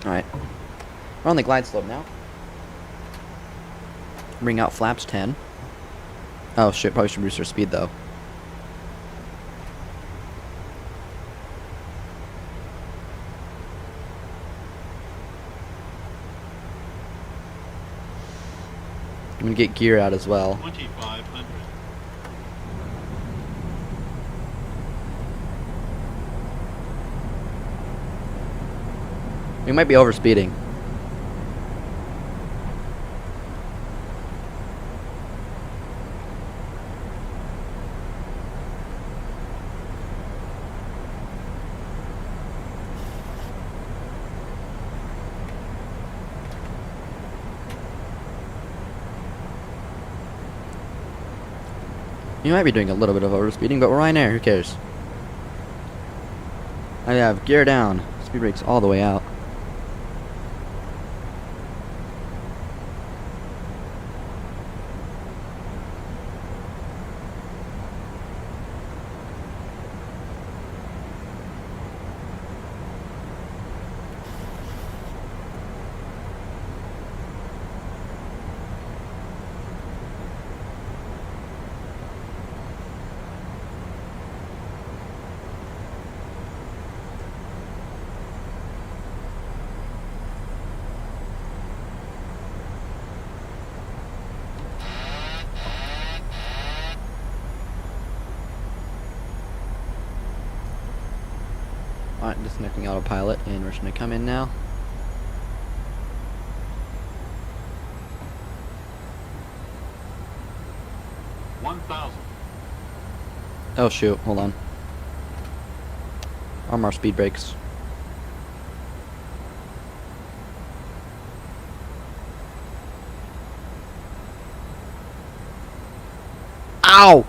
C: Alright. We're on the glide slope now. Bring out flaps 10. Oh shit, probably should reduce our speed though. I'm gonna get gear out as well.
E: 2,500.
C: We might be overspeeding. You might be doing a little bit of overspeeding, but we're Ryanair, who cares? I have gear down, speed brakes all the way out. Alright, disconnecting autopilot, and we're just gonna come in now. Oh shoot, hold on. Arm our speed brakes. Ow!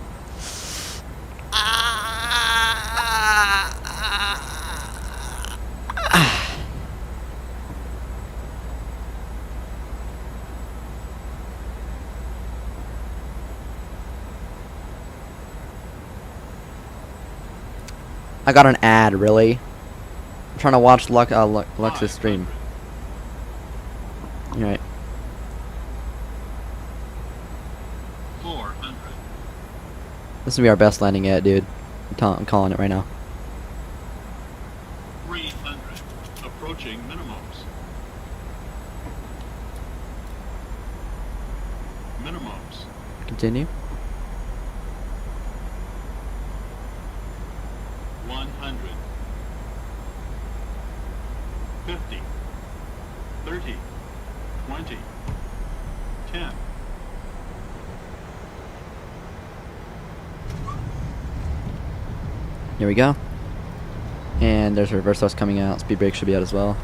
C: I got an ad, really? I'm trying to watch Lux's stream. Alright.
E: 400.
C: This will be our best landing yet, dude. I'm calling it right now.
E: 300. Approaching minimums. Minimums.
C: Continue.
E: 100. 50. 30. 20. 10.
C: Here we go. And there's a reverse thrust coming out. Speed brake should be out as well.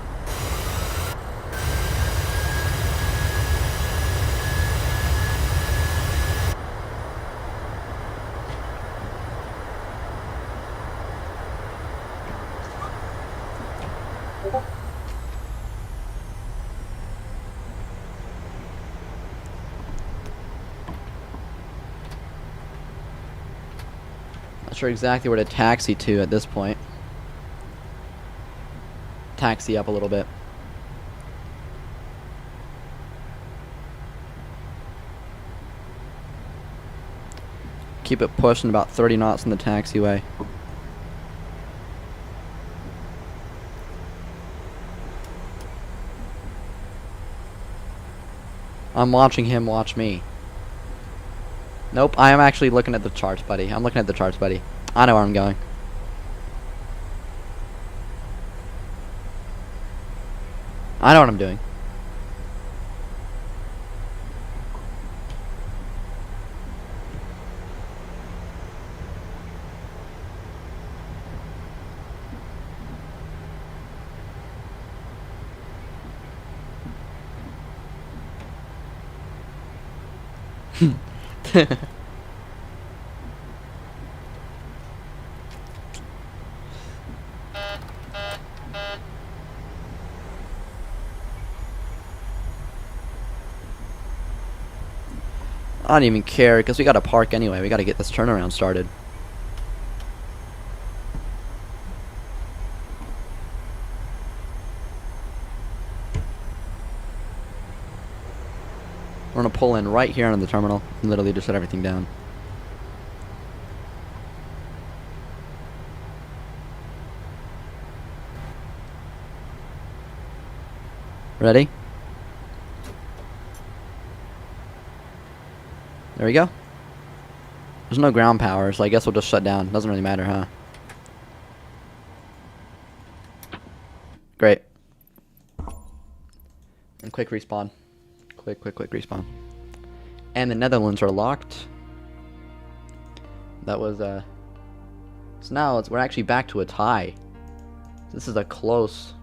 C: Not sure exactly where to taxi to at this point. Taxi up a little bit. Keep it pushing about 30 knots in the taxiway. I'm watching him watch me. Nope, I am actually looking at the charts, buddy. I'm looking at the charts, buddy. I know where I'm going. I know what I'm doing. I don't even care, because we gotta park anyway. We gotta get this turnaround started. We're gonna pull in right here into the terminal and literally just shut everything down. Ready? There we go. There's no ground power, so I guess we'll just shut down. Doesn't really matter, huh? Great. And quick respawn. Quick respawn. And the Netherlands are locked. That was, So now we're actually back to a tie. This is a close...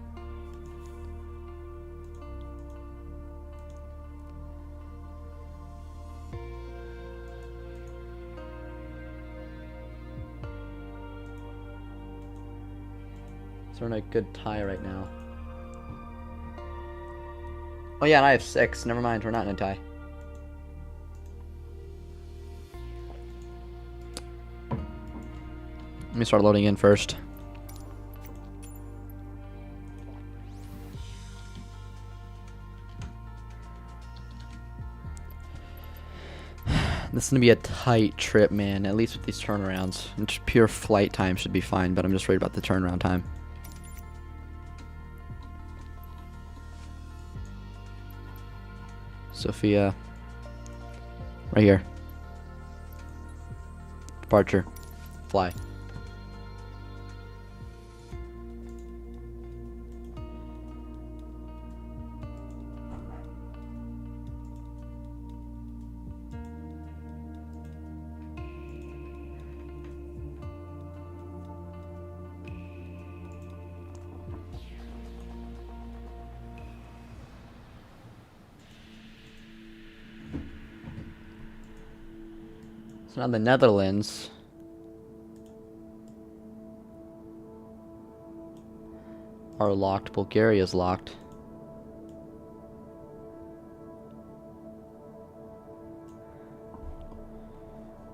C: We're in a good tie right now. Oh yeah, and I have 6. Never mind, we're not in a tie. Let me start loading in first. This is gonna be a tight trip, man. At least with these turnarounds. And just pure flight time should be fine, but I'm just worried about the turnaround time. Sophia. Right here. Departure. Fly. So now the Netherlands are locked. Bulgaria's locked.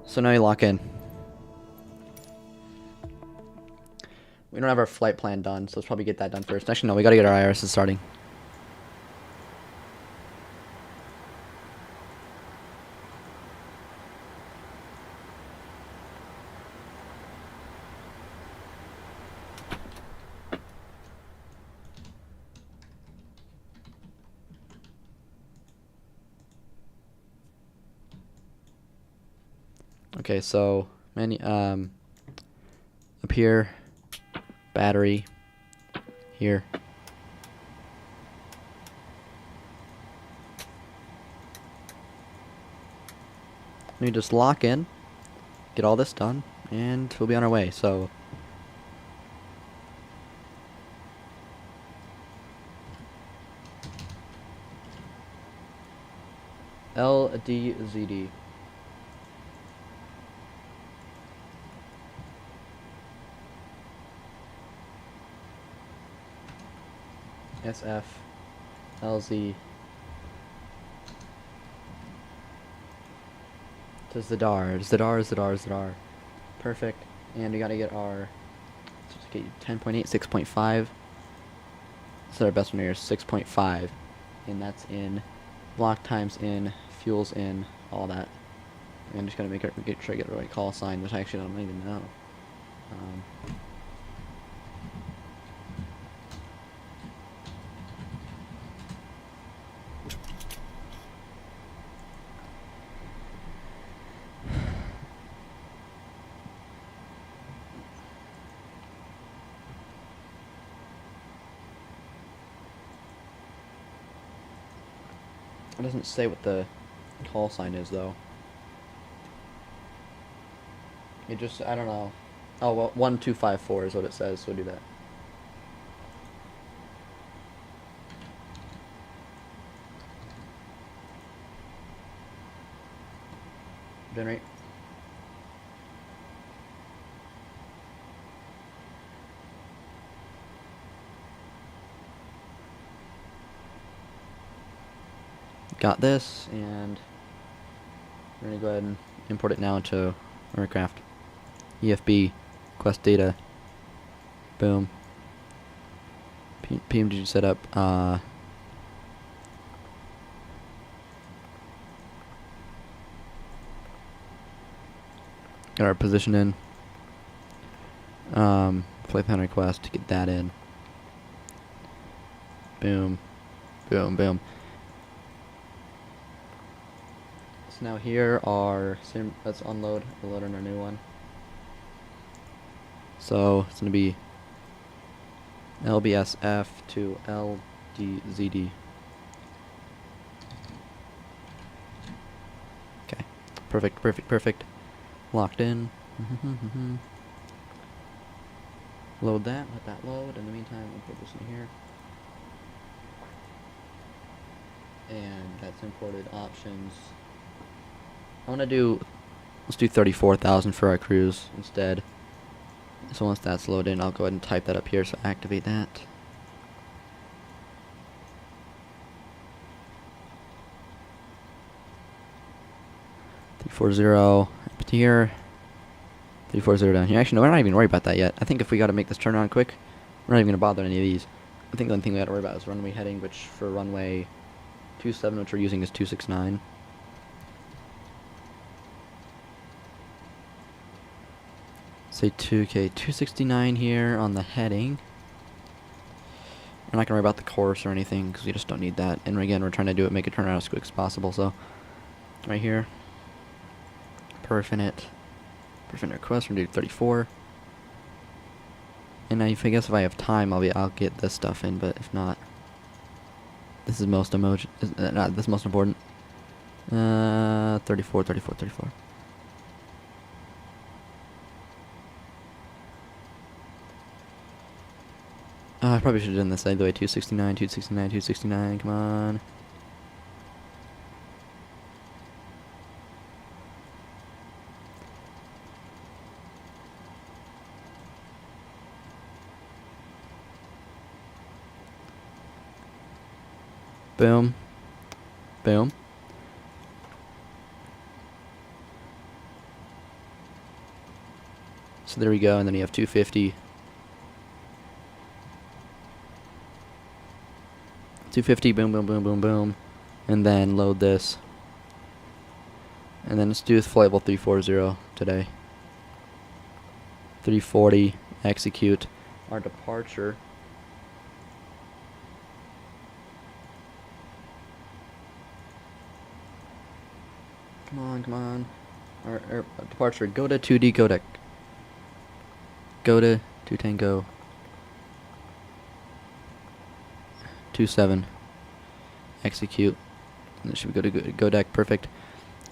C: So now you lock in. We don't have our flight plan done, so let's probably get that done first. Actually, no, we gotta get our IRSs starting. Okay, so up here, battery, here. We just lock in, get all this done, and we'll be on our way. So LDZD. SF LZ to Zadar. Perfect. And we gotta get our certificate 10.8, 6.5. This is our best one here, 6.5. And that's in block times in, fuels in, all that. And I'm just gonna make sure I get the right call sign, which I actually don't even know. It doesn't say what the call sign is, though. It just, I don't know. Oh, well, 1254 is what it says, so we'll do that. Generate. Got this, and We're gonna go ahead and import it now into aircraft. EFB, quest data. Boom. PMG setup. Got our position in. Flight plan request to get that in. Boom. Boom, boom. So now here are, let's unload, we'll load in our new one. So it's going to be LBSF to LDZD. Okay, perfect, perfect, perfect. Locked in. Load that, let that load. In the meantime, we'll put this in here. And that's imported options. I want to do, let's do 34,000 for our cruise instead. So once that's loaded in, I'll go ahead and type that up here, so activate that. $340 up to here. $340 down here. Actually, no, we're not even worried about that yet. I think if we got to make this turnaround quick, we're not even going to bother any of these. I think the only thing we got to worry about is runway heading, which for runway 27, which we're using, is 269. Say 269 here on the heading. We're not gonna worry about the course or anything because we just don't need that. And again, we're trying to make it turn around as quick as possible. So right here, perfect request. We're gonna do 34. And I guess if I have time, I'll get this stuff in. But if not, this is most important. 34. I probably should have done this the way. 269, come on. Boom. Boom. So there we go, and then you have 250. 250, boom, boom, boom, boom, boom. And then load this. And then let's do this flight level 340 today. 340, execute our departure. Come on. Our departure, go to 2D codec. Go to 2 Tango. 27. Execute. And it should go to go deck. Perfect.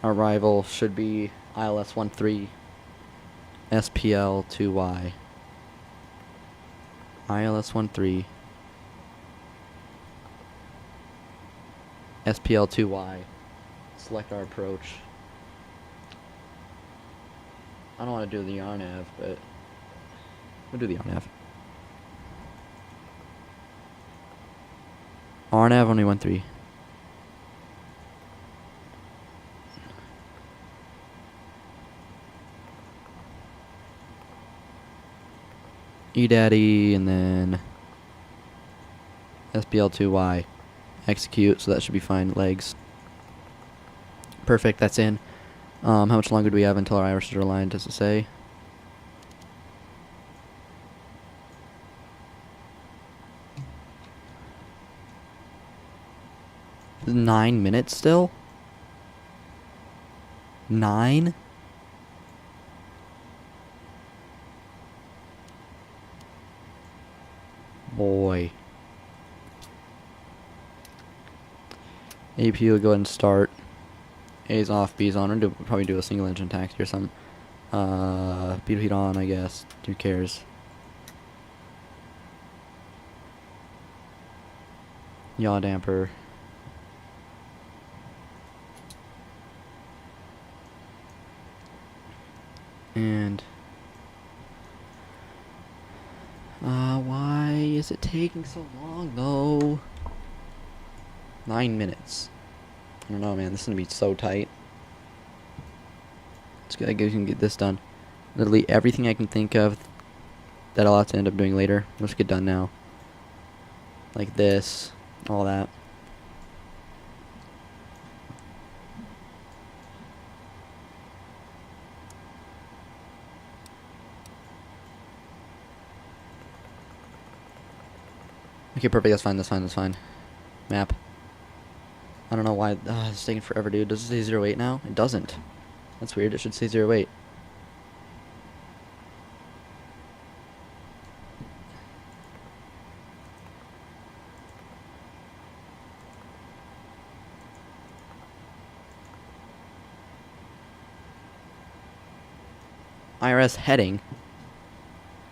C: Our arrival should be ILS 13 SPL 2Y. ILS 13 SPL 2Y. Select our approach. I don't want to do the RNAV, but we'll do the RNAV. RNAV only 13. eDaddy and then SPL2Y. Execute, so that should be fine. Legs. Perfect, that's in. How much longer do we have until our irises are aligned, does it say? Nine minutes still? 9? Boy. AP will go ahead and start. A's off, B's on. We'll probably do a single engine taxi or something. Beat heat on, I guess. Who cares? Yaw damper. And why is it taking so long though? 9 minutes. I don't know, man. This is gonna be so tight. Let's go. I can get this done. Literally everything I can think of that I'll have to end up doing later. Let's get done now. Like this, all that. Okay, perfect. That's fine. That's fine. That's fine. Map. I don't know why it's taking forever, dude. Does it say 08 now? It doesn't. That's weird. It should say 08. IRS heading.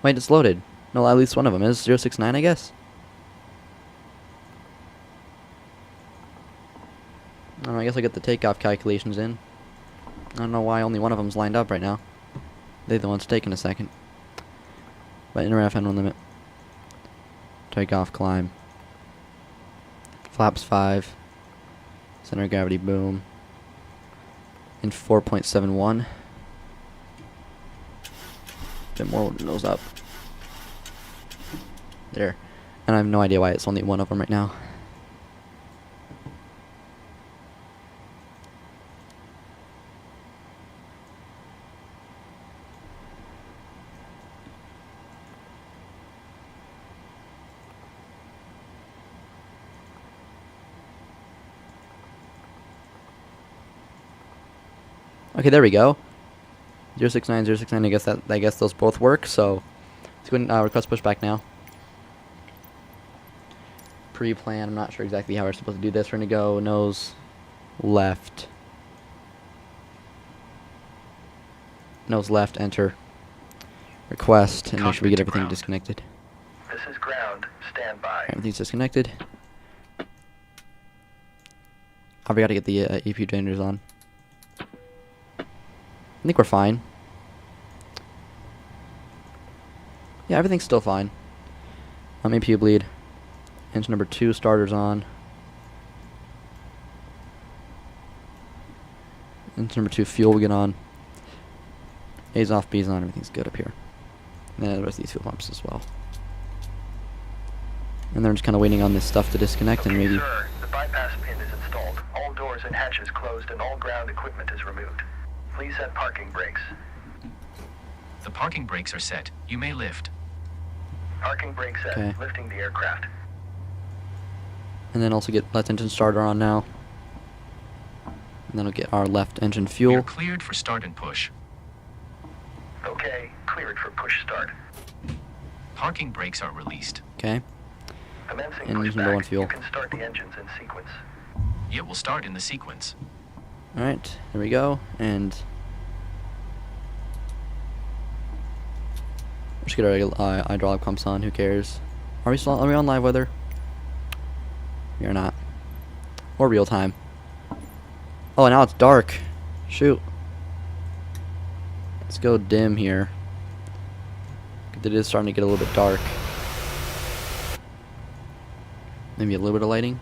C: Wait, it's loaded. No, at least one of them is 069, I guess. I don't know, I guess I'll get the takeoff calculations in. I don't know why only one of them's lined up right now. They're the ones taking a second. But inner FN one limit. Takeoff, climb. Flaps 5. Center of gravity, boom. In 4.71. Bit more nose up. There. And I have no idea why it's only one of them right now. Okay, there we go. 069, 069. I guess those both work. So let's go and request pushback now. Pre-plan. I'm not sure exactly how we're supposed to do this. We're gonna go nose left. Nose left. Enter. Request, and make sure we get everything disconnected.
H: This is ground. Stand by.
C: Everything's disconnected. I've got to get the EP drainers on. I think we're fine. Yeah, everything's still fine. APU bleed. Engine number 2, starters on. Engine number 2, fuel we get on. A's off, B's on, everything's good up here. And then the rest of these fuel pumps as well. And they're just kind of waiting on this stuff to disconnect and maybe...
H: Sir, the bypass pin is installed. All doors and hatches closed and all ground equipment is removed. Please set parking brakes.
G: The parking brakes are set. You may lift.
H: Parking brakes set.
C: Okay.
H: Lifting the aircraft.
C: And then also get left engine starter on now. And then we'll get our left engine
G: You're
C: fuel.
G: cleared for start and push.
H: Okay, cleared for push start.
G: Parking brakes are released.
C: Okay.
H: Commencing
C: And engine number 1
H: pushback.
C: fuel.
H: You can start the engines in sequence.
G: It will start in the sequence.
C: Alright, there we go. And... let's get our hydraulic pumps on, who cares? Are we on live weather? We are not. Or real time. Oh, now it's dark. Shoot. Let's go dim here. It is starting to get a little bit dark. Maybe a little bit of lighting.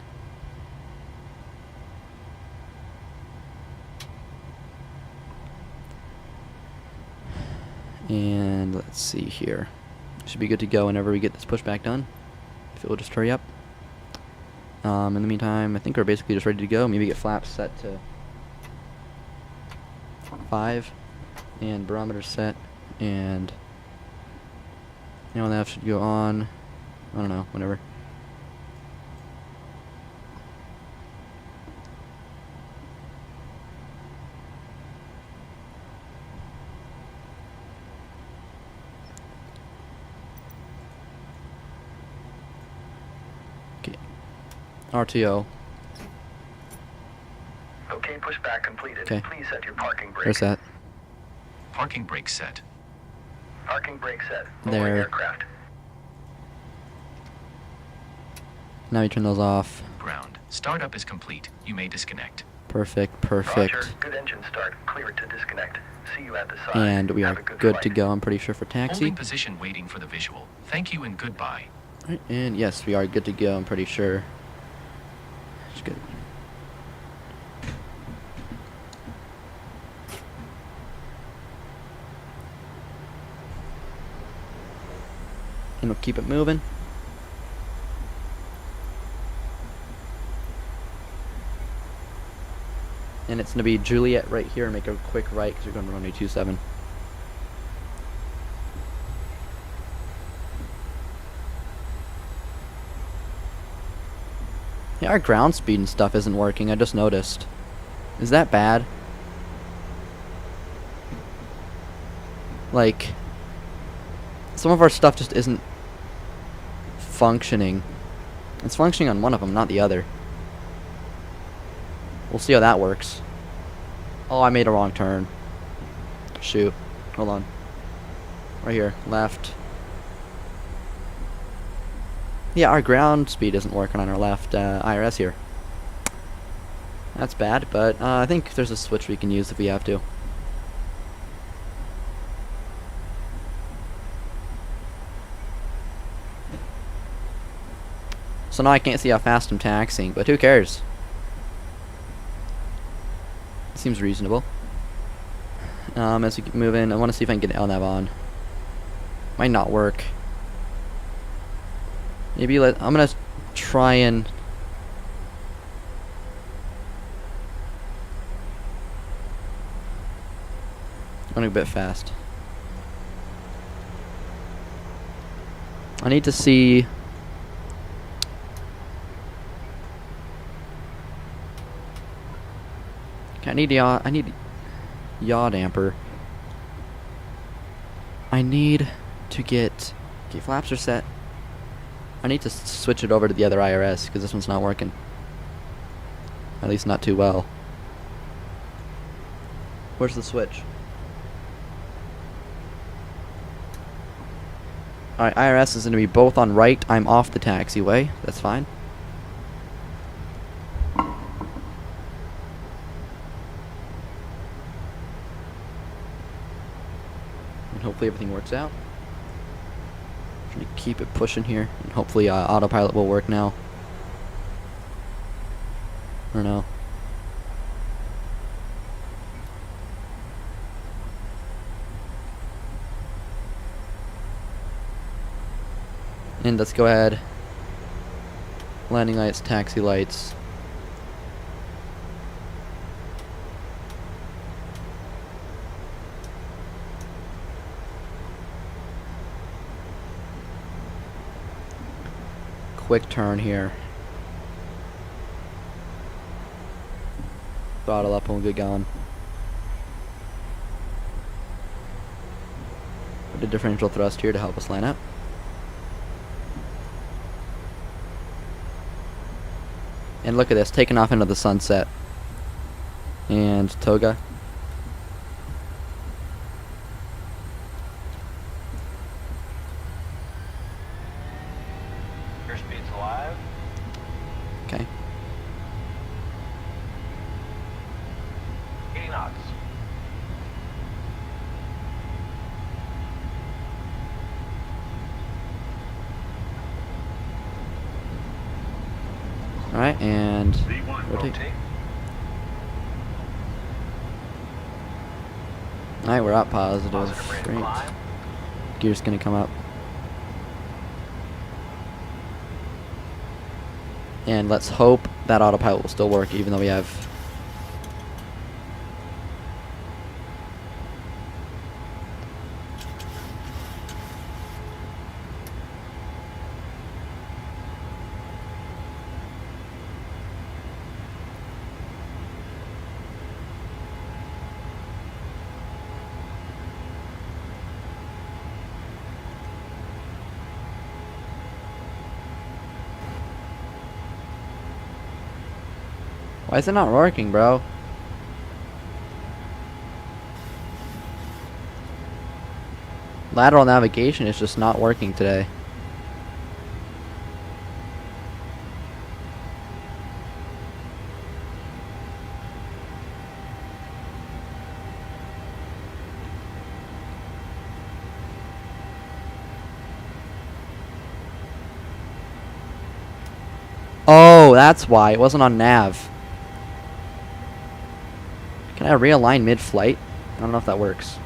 C: And let's see here. Should be good to go whenever we get this pushback done. If it will just hurry up. In the meantime, I think we're basically just ready to go. Maybe get flaps set to 5 and barometer set, and that should go on. I don't know, whatever. Okay. RTO.
H: Okay, pushback completed.
C: Okay.
H: Please set your parking brake.
C: Where's that?
G: Parking brakes set.
H: Parking brake set.
C: There.
H: Lowering aircraft.
C: Now you turn those off.
G: Ground. Startup is complete. You may disconnect.
C: Perfect, perfect.
H: Roger. Good engine start. Cleared to disconnect. See you at the side.
C: And we
H: Have
C: are
H: a
C: good
H: flight.
C: to go, I'm pretty sure, for taxi.
G: Holding position waiting for the visual. Thank you and goodbye.
C: Right, and yes, we are good to go, I'm pretty sure. It's good. And we'll keep it moving. And it's going to be Juliet right here, and make a quick right because we're going to run 27. Yeah, our ground speed and stuff isn't working, I just noticed. Is that bad? Like, some of our stuff just isn't functioning. It's functioning on one of them, not the other. We'll see how that works. Oh, I made a wrong turn. Shoot. Hold on. Right here. Left. Yeah, our ground speed isn't working on our left IRS here. That's bad, but I think there's a switch we can use if we have to. So now I can't see how fast I'm taxiing, but who cares? Seems reasonable. As we keep moving, I want to see if I can get LNAV on. Might not work. Maybe I'm gonna try and running a bit fast. I need to see. I need yaw damper. I need to get. Okay, flaps are set. I need to switch it over to the other IRS because this one's not working. At least not too well. Where's the switch? Alright, IRS is going to be both on right. I'm off the taxiway. That's fine. And hopefully everything works out. Trying to keep it pushing here, and hopefully autopilot will work now. Or no. And let's go ahead. Landing lights, taxi lights. Quick turn here. Throttle up and we'll get going. Put a differential thrust here to help us line up. And look at this, taking off into the sunset. And toga.
I: Your speed's alive.
C: Okay.
I: 80 knots.
C: Alright, and
E: V1
C: rotate.
I: Rotate.
C: Alright, we're up positive.
I: Positive rate of
C: Great.
I: climb.
C: Gear's gonna come up. And let's hope that autopilot will still work even though we have. Why is it not working, bro? Lateral navigation is just not working today. Oh, that's why. It wasn't on nav. Can I realign mid-flight? I don't know if that works.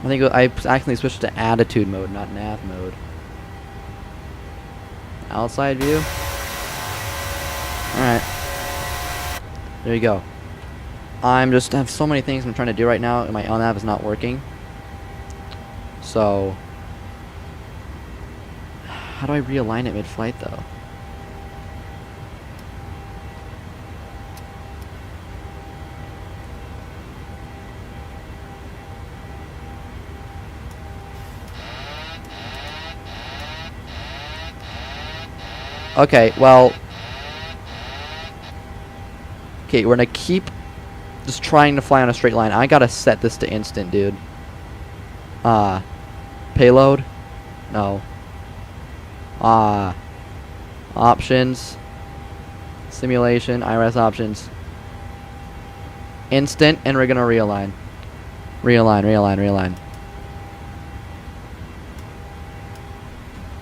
C: I think I accidentally switched to attitude mode, not nav mode. Outside view. Alright. There you go. I have so many things I'm trying to do right now, and my nav is not working. So, how do I realign it mid-flight though? Okay, well... Okay, we're gonna keep just trying to fly on a straight line. I gotta set this to instant, dude. Payload? No. Options. Simulation, IRS options. Instant, and we're gonna realign. Realign.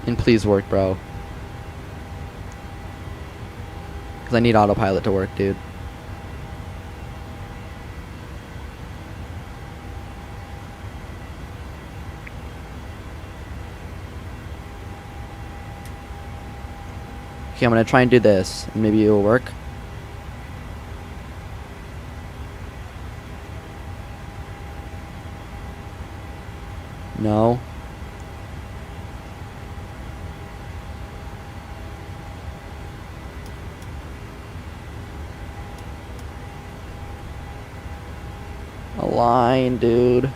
C: And please work, bro. Because I need autopilot to work, dude. Okay, I'm gonna try and do this, and maybe it will work. No. Align, dude.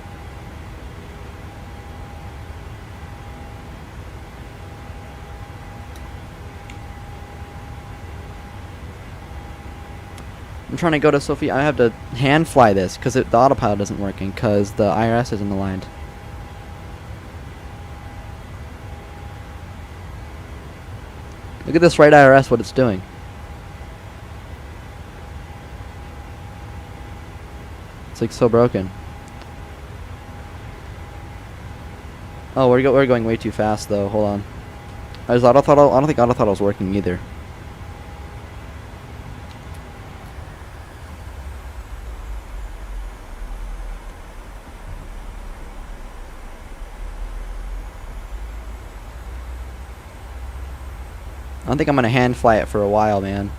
C: I'm trying to go to Sophia. I have to hand fly this because the autopilot isn't working because the IRS isn't aligned. Look at this right IRS, what it's doing. It's like so broken. Oh, we're going way too fast though. Hold on. Is auto throttle? I don't think auto throttle is working either. I don't think I'm gonna hand fly it for a while, man.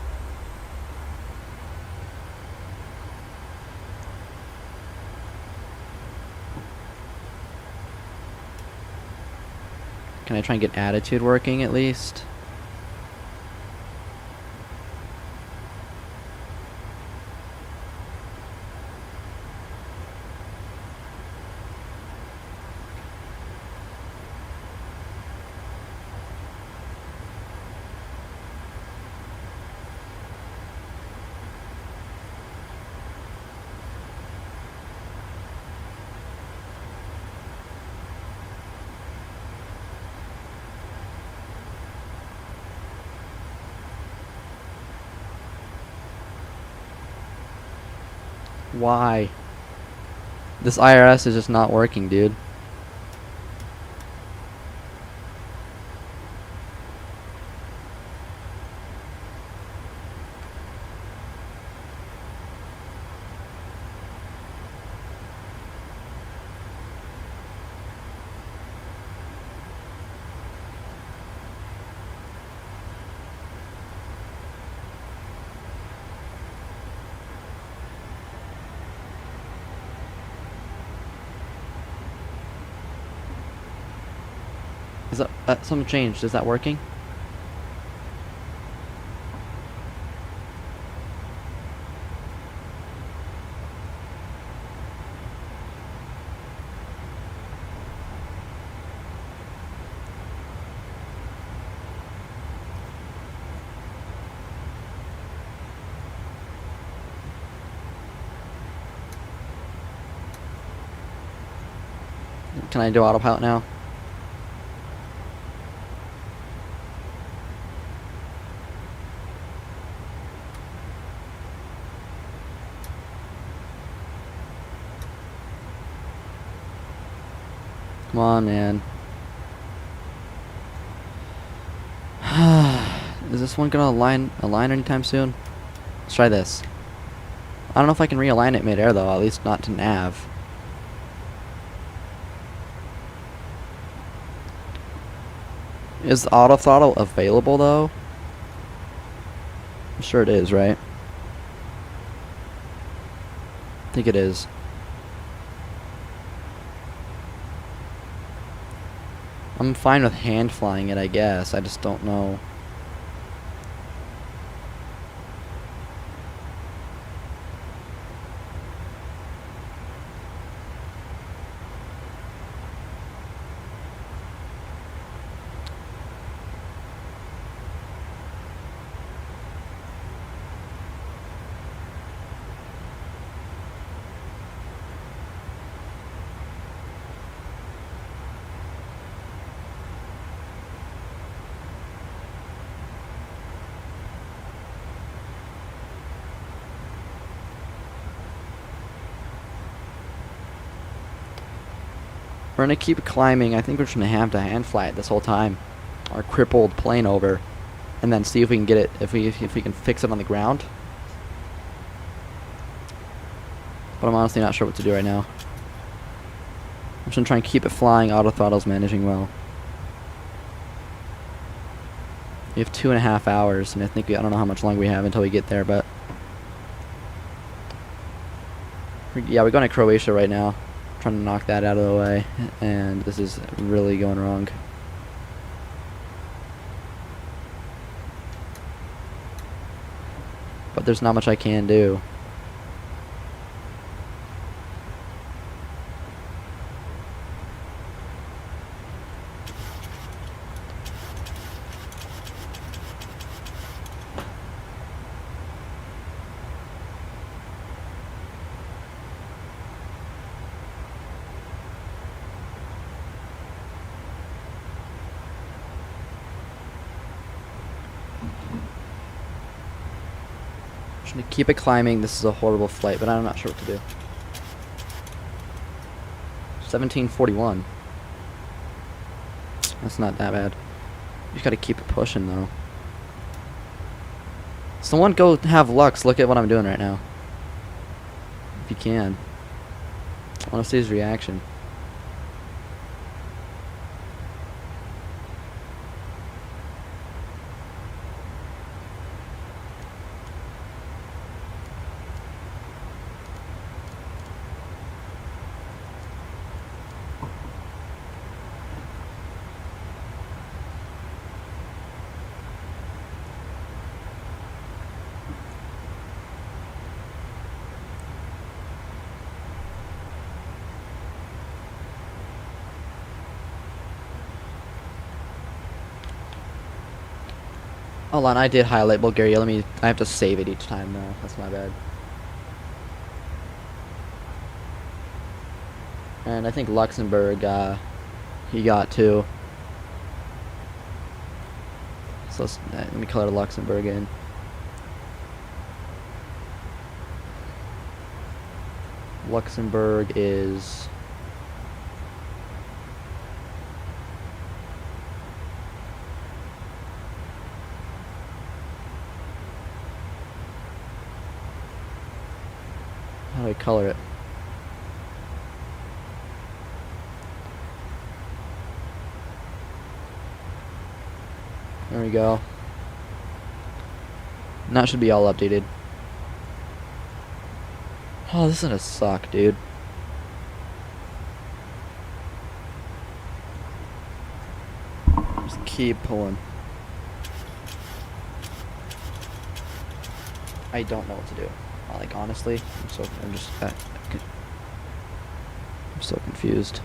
C: Can I try and get attitude working at least? Why? This IRS is just not working, dude. Is that something changed? Is that working? Can I do autopilot now? Come on, man. Is this one gonna align anytime soon? Let's try this. I don't know if I can realign it mid-air though, at least not to nav. Is auto throttle available though? I'm sure it is, right? I think it is. I'm fine with hand flying it, I guess. I just don't know. We're gonna keep climbing. I think we're just gonna have to hand fly it this whole time. Our crippled plane over. And then see if we can get it, if we can fix it on the ground. But I'm honestly not sure what to do right now. I'm just gonna try and keep it flying. Auto throttle's managing well. We have 2.5 hours, and I don't know how much longer we have until we get there, but yeah, we're going to Croatia right now. Trying to knock that out of the way, and this is really going wrong. But there's not much I can do. Just gonna keep it climbing. This is a horrible flight, but I'm not sure what to do. 1741. That's not that bad. You just gotta keep it pushing though. Someone go have Lux look at what I'm doing right now. If you can. I wanna see his reaction. Hold on, I did highlight Bulgaria. I have to save it each time now. That's my bad. And I think Luxembourg, he got too. So let me color Luxembourg in. Luxembourg is... How do I color it? There we go. And that should be all updated. Oh, this is gonna suck, dude. Just keep pulling. I don't know what to do. Like, honestly, I'm so confused.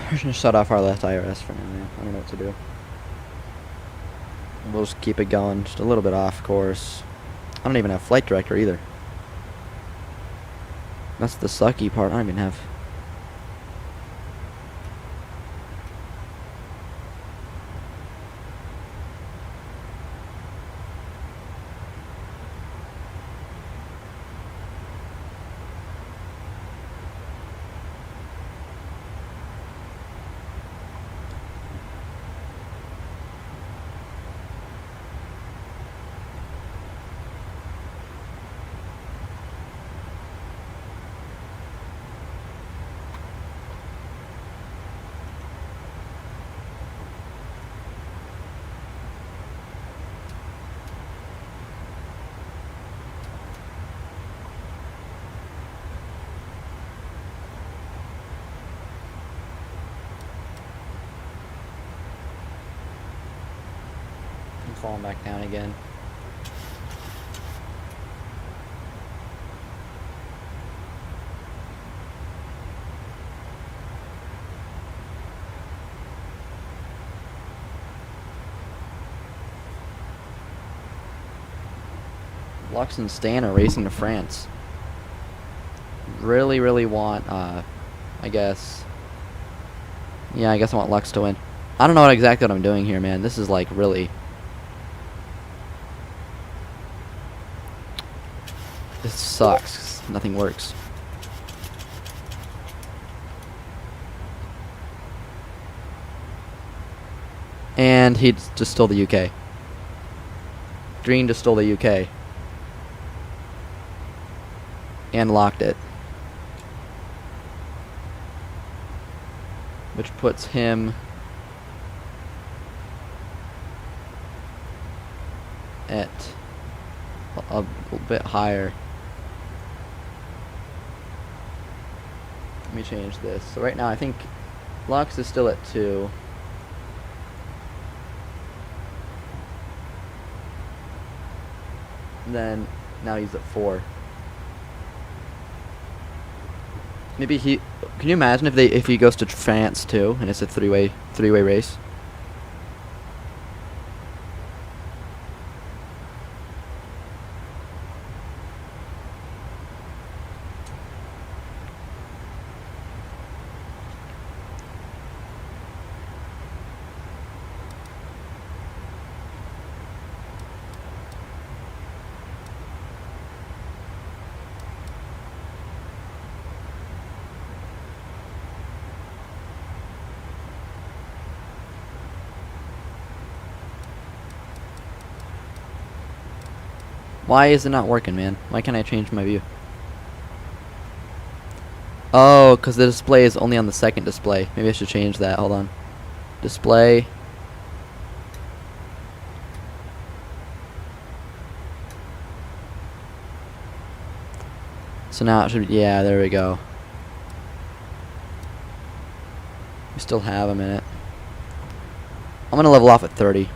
C: We're just gonna shut off our left IRS for now, man. I don't know what to do. We'll just keep it going, just a little bit off course. I don't even have flight director either. That's the sucky part. I don't even have. I'm falling back down again. Lux and Stan are racing to France. Really, really want, I guess. Yeah, I guess I want Lux to win. I don't know exactly what I'm doing here, man. This is like really. This sucks. Nothing works. And he just stole the UK. Green just stole the UK. And locked it. Which puts him at a little bit higher. Let me change this. So right now I think Lux is still at 2. And then now he's at 4. Maybe he. Can you imagine if he goes to France too, and it's a three-way race? Why is it not working, man? Why can't I change my view? Oh, because the display is only on the second display. Maybe I should change that. Hold on. Display. So now it should be, yeah, there we go. We still have a minute. I'm going to level off at 30.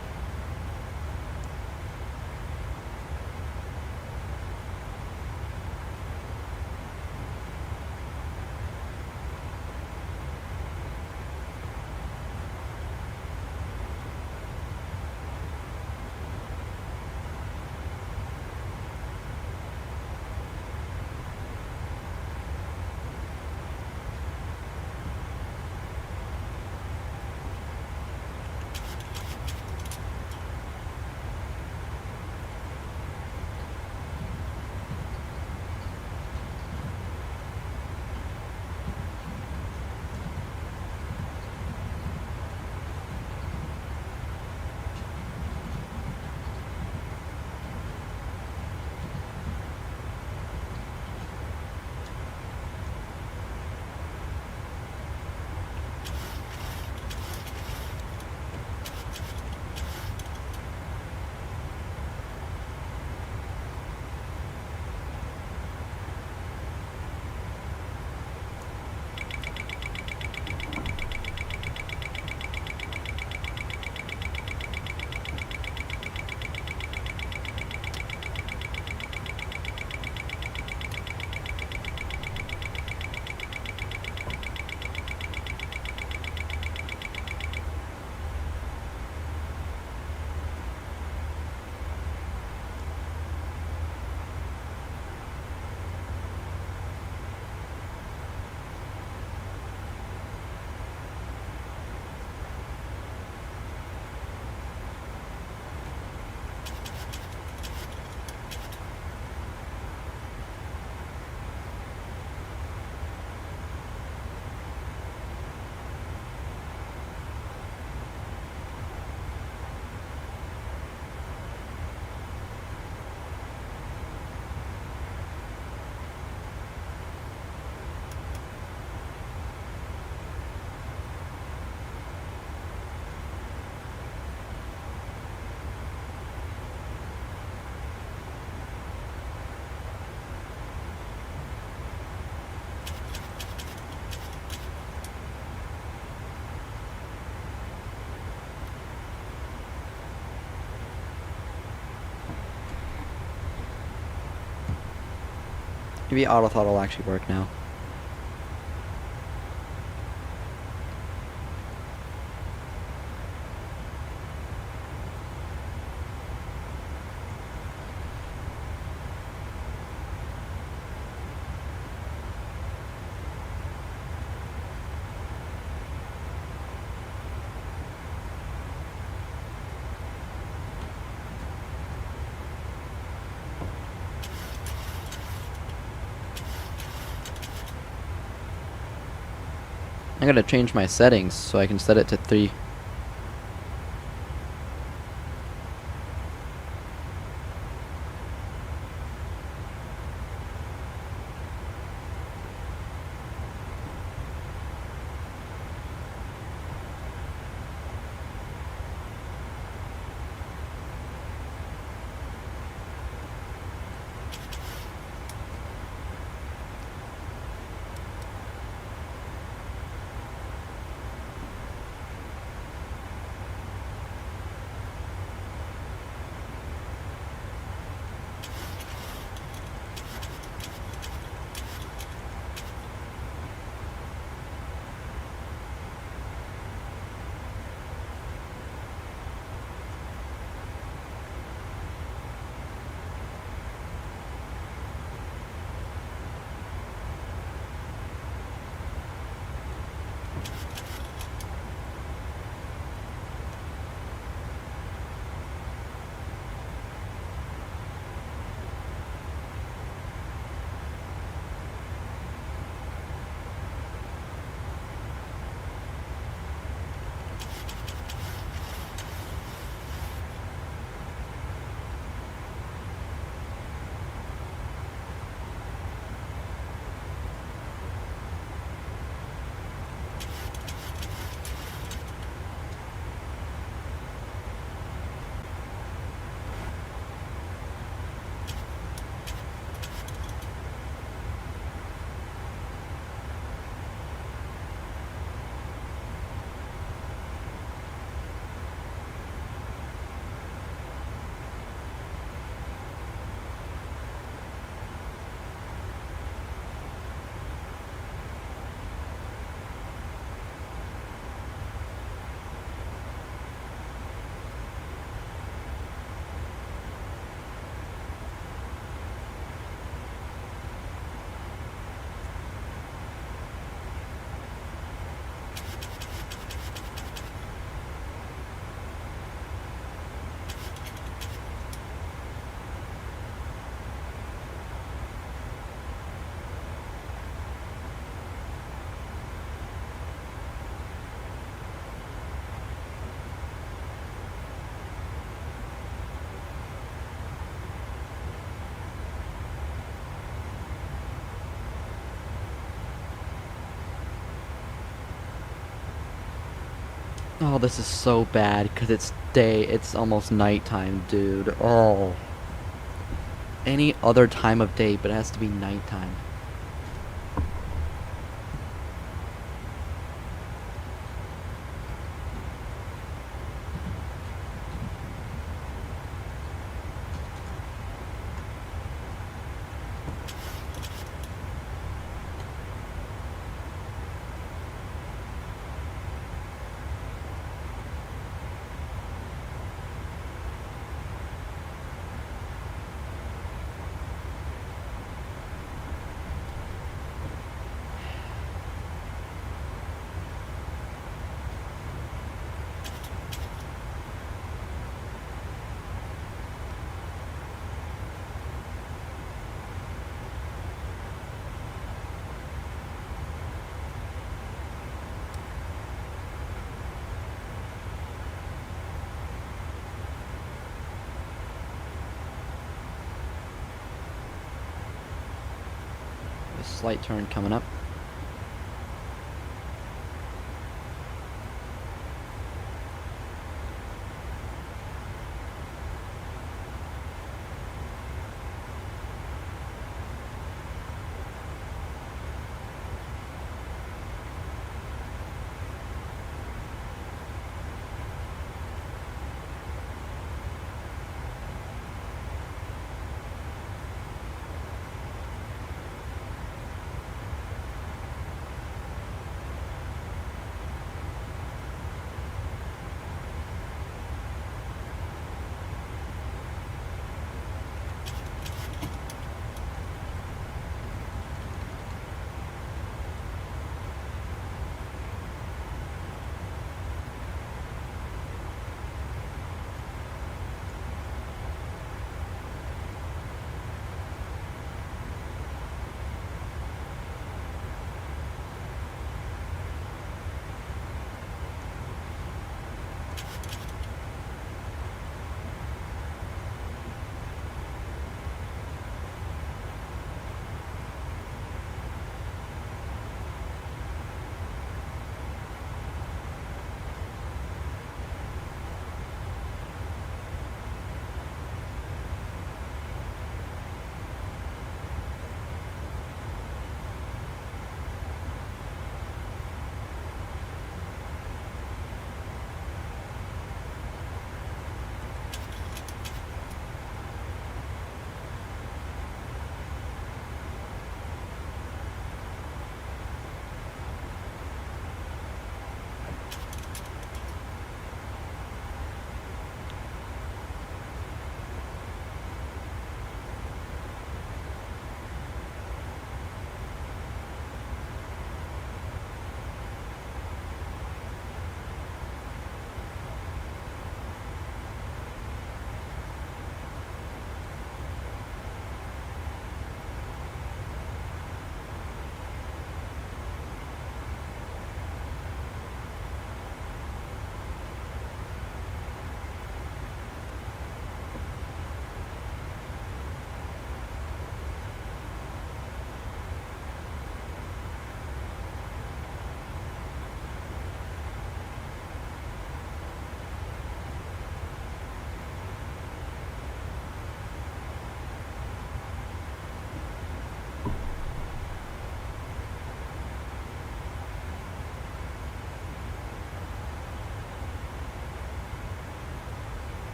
C: Maybe auto throttle will actually work now. I gotta change my settings so I can set it to 3. Oh, this is so bad because it's day. It's almost nighttime, dude. Oh. Any other time of day, but it has to be nighttime. A slight turn coming up.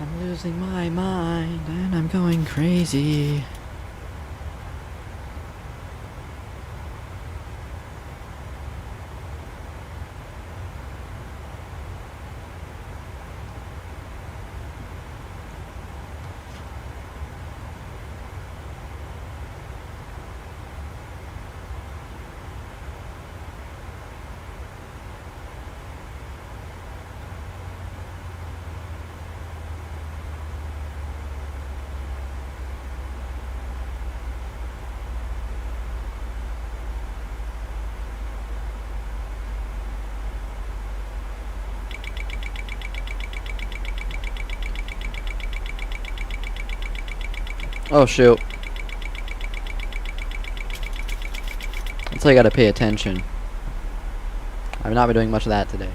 C: I'm losing my mind and I'm going crazy. Oh shoot. That's why I gotta pay attention. I've not been doing much of that today.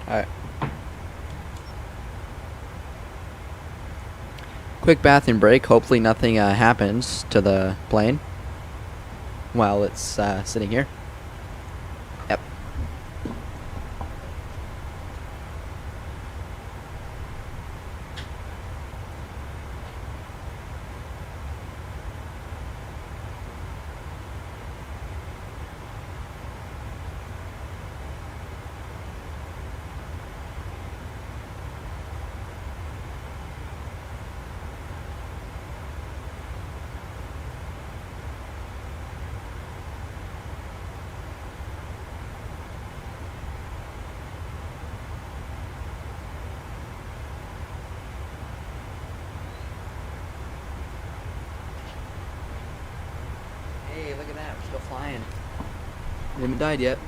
C: Alright. Quick bathroom break. Hopefully nothing happens to the plane while it's sitting here. Yep. Hey, look at that. We're still flying. We haven't died yet.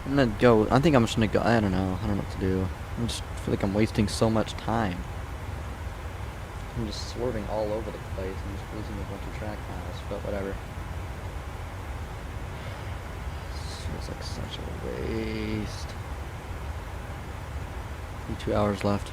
C: I'm gonna go. I think I'm just gonna go. I don't know. I don't know what to do. I just feel like I'm wasting so much time. I'm just swerving all over the place. I'm just losing a bunch of track miles, but whatever. This feels like such a waste. 2 hours left.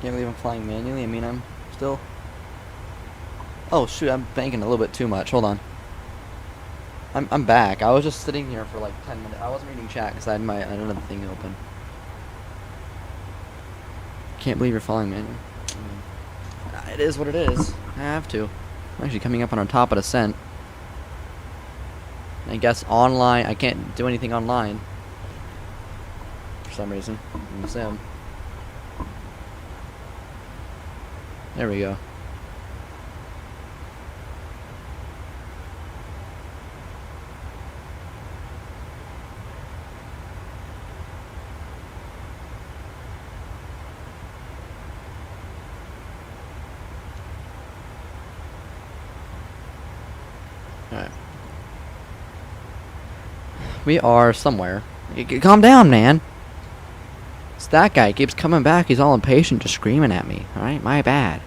C: Can't believe I'm flying manually. I mean, I'm still... Oh, shoot, I'm banking a little bit too much. Hold on. I'm back. I was just sitting here for like 10 minutes. I wasn't reading chat because I had another thing open. Can't believe you're flying manually. It is what it is. I have to. I'm actually coming up on top of descent. I guess online, I can't do anything online. For some reason. In the sim. There we go. Alright. We are somewhere. Calm down, man. It's that guy. He keeps coming back. He's all impatient, just screaming at me. Alright, my bad.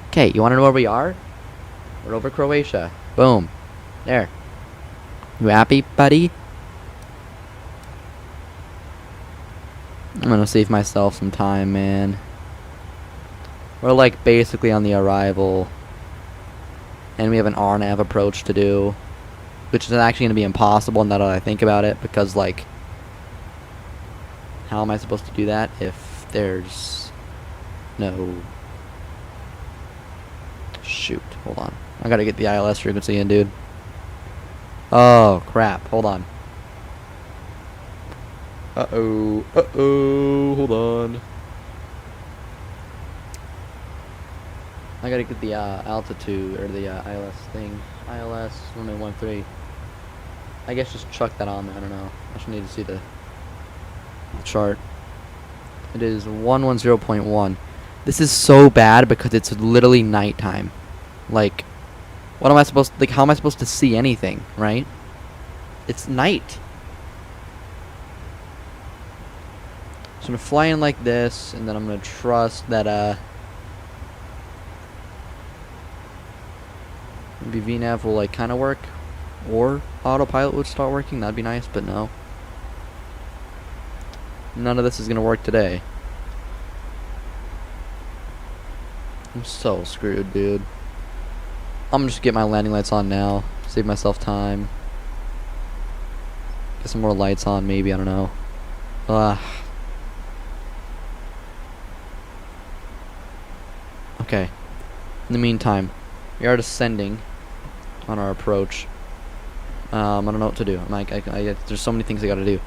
C: Okay, you want to know where we are? We're over Croatia. Boom. There. You happy, buddy? I'm gonna save myself some time, man. We're like basically on the arrival. And we have an RNAV approach to do. Which is actually going to be impossible now that I think about it. Because, like, how am I supposed to do that if there's no... Shoot, hold on. I gotta get the ILS frequency in, dude. Oh, crap. Hold on. Uh-oh. Uh-oh. Hold on. I gotta get the altitude, or the ILS thing. ILS 1013. I guess just chuck that on there, I don't know. I just need to see the chart. It is 110.1. This is so bad because it's literally nighttime. Like, what am I supposed to, like, how am I supposed to see anything, right? It's night. So I'm gonna fly in like this, and then I'm gonna trust that, maybe VNAV will like kind of work, or autopilot would start working. That'd be nice, but no. None of this is gonna work today. I'm so screwed, dude. I'm gonna just get my landing lights on now, save myself time. Get some more lights on, maybe. I don't know. Okay. In the meantime, we are descending on our approach. I don't know what to do. I'm like, there's so many things I gotta do.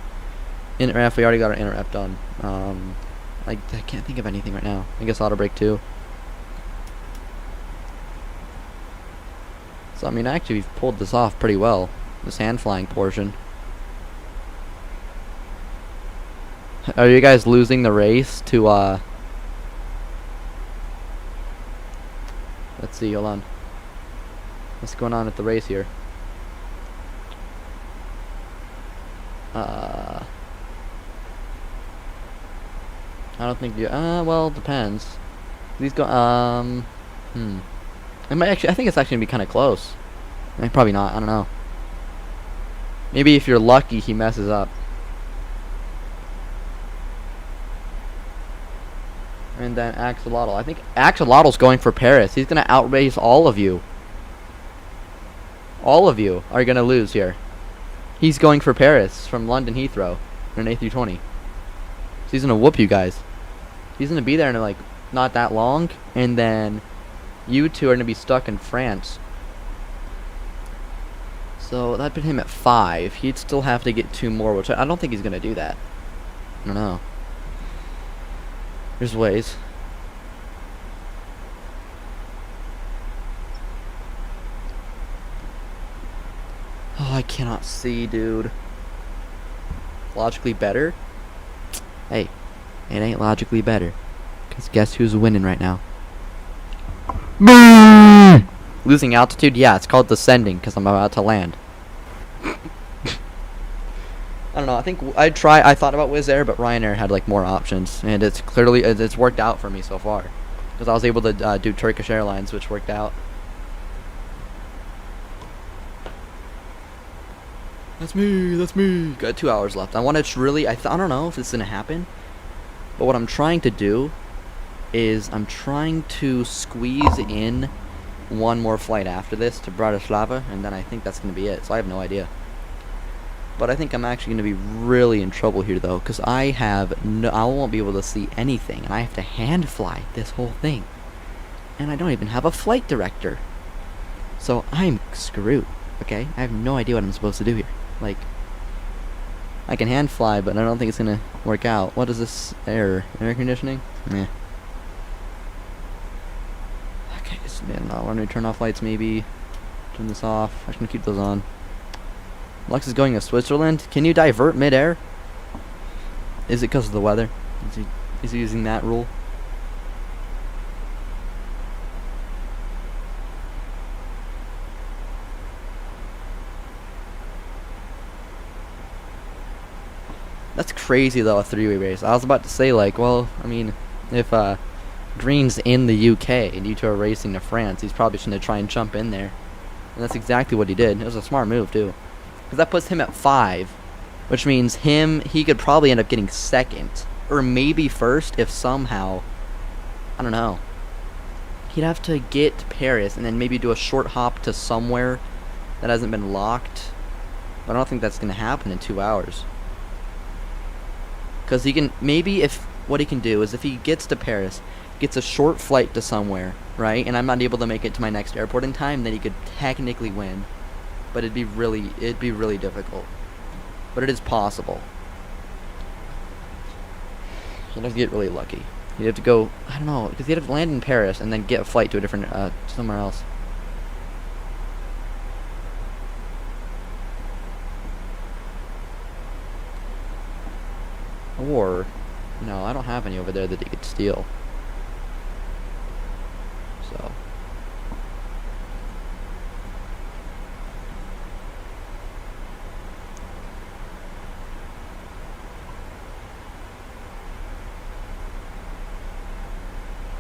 C: Inter-ref, we already got our inter-ref done. I can't think of anything right now. I guess auto brake too. So I mean, actually, we've pulled this off pretty well. This hand flying portion. Are you guys losing the race to Let's see, hold on. What's going on at the race here? I don't think you. Well, it depends. These go. It might actually. I think it's actually gonna be kind of close. Probably not. I don't know. Maybe if you're lucky, he messes up. And then Axolotl. I think Axolotl's going for Paris. He's gonna outrace all of you. All of you are gonna lose here. He's going for Paris from London Heathrow in an A320. So he's gonna whoop you guys. He's gonna be there in like not that long, and then you two are gonna be stuck in France. So that put him at 5. He'd still have to get 2 more, which I don't think he's gonna do that. I don't know. There's ways. Oh, I cannot see, dude. Logically better? Hey, it ain't logically better. Because guess who's winning right now? Losing altitude? Yeah, it's called descending because I'm about to land. I don't know. I think I thought about Wizz Air, but Ryanair had like more options, and it's clearly it's worked out for me so far because I was able to do Turkish Airlines, which worked out. That's me. That's me. Got 2 hours left. I want to really. I don't know if it's gonna happen, but what I'm trying to do is I'm trying to squeeze in one more flight after this to Bratislava, and then I think that's going to be it. So I have no idea. But I think I'm actually going to be really in trouble here, though, because I won't be able to see anything, and I have to hand fly this whole thing. And I don't even have a flight director. So I'm screwed, okay? I have no idea what I'm supposed to do here. Like, I can hand fly, but I don't think it's going to work out. What is this error? Air conditioning? Meh. Okay, so then I want to turn off lights, maybe. Turn this off. I'm going to keep those on. Lux is going to Switzerland. Can you divert midair? Is it because of the weather? Is he using that rule? That's crazy though, a three-way race. I was about to say, like, well, I mean, if Green's in the UK and you two are racing to France, he's probably just going to try and jump in there. And that's exactly what he did. It was a smart move too. Because that puts him at 5, which means he could probably end up getting second, or maybe first if somehow, I don't know. He'd have to get to Paris and then maybe do a short hop to somewhere that hasn't been locked. But I don't think that's going to happen in 2 hours. Because he can, maybe if, what he can do is if he gets to Paris, gets a short flight to somewhere, right, and I'm not able to make it to my next airport in time, then he could technically win. But it'd be really difficult. But it is possible. He'd have to get really lucky. He'd have to go, I don't know, because he'd have to land in Paris and then get a flight to a different, somewhere else. Or, no, I don't have any over there that he could steal. So.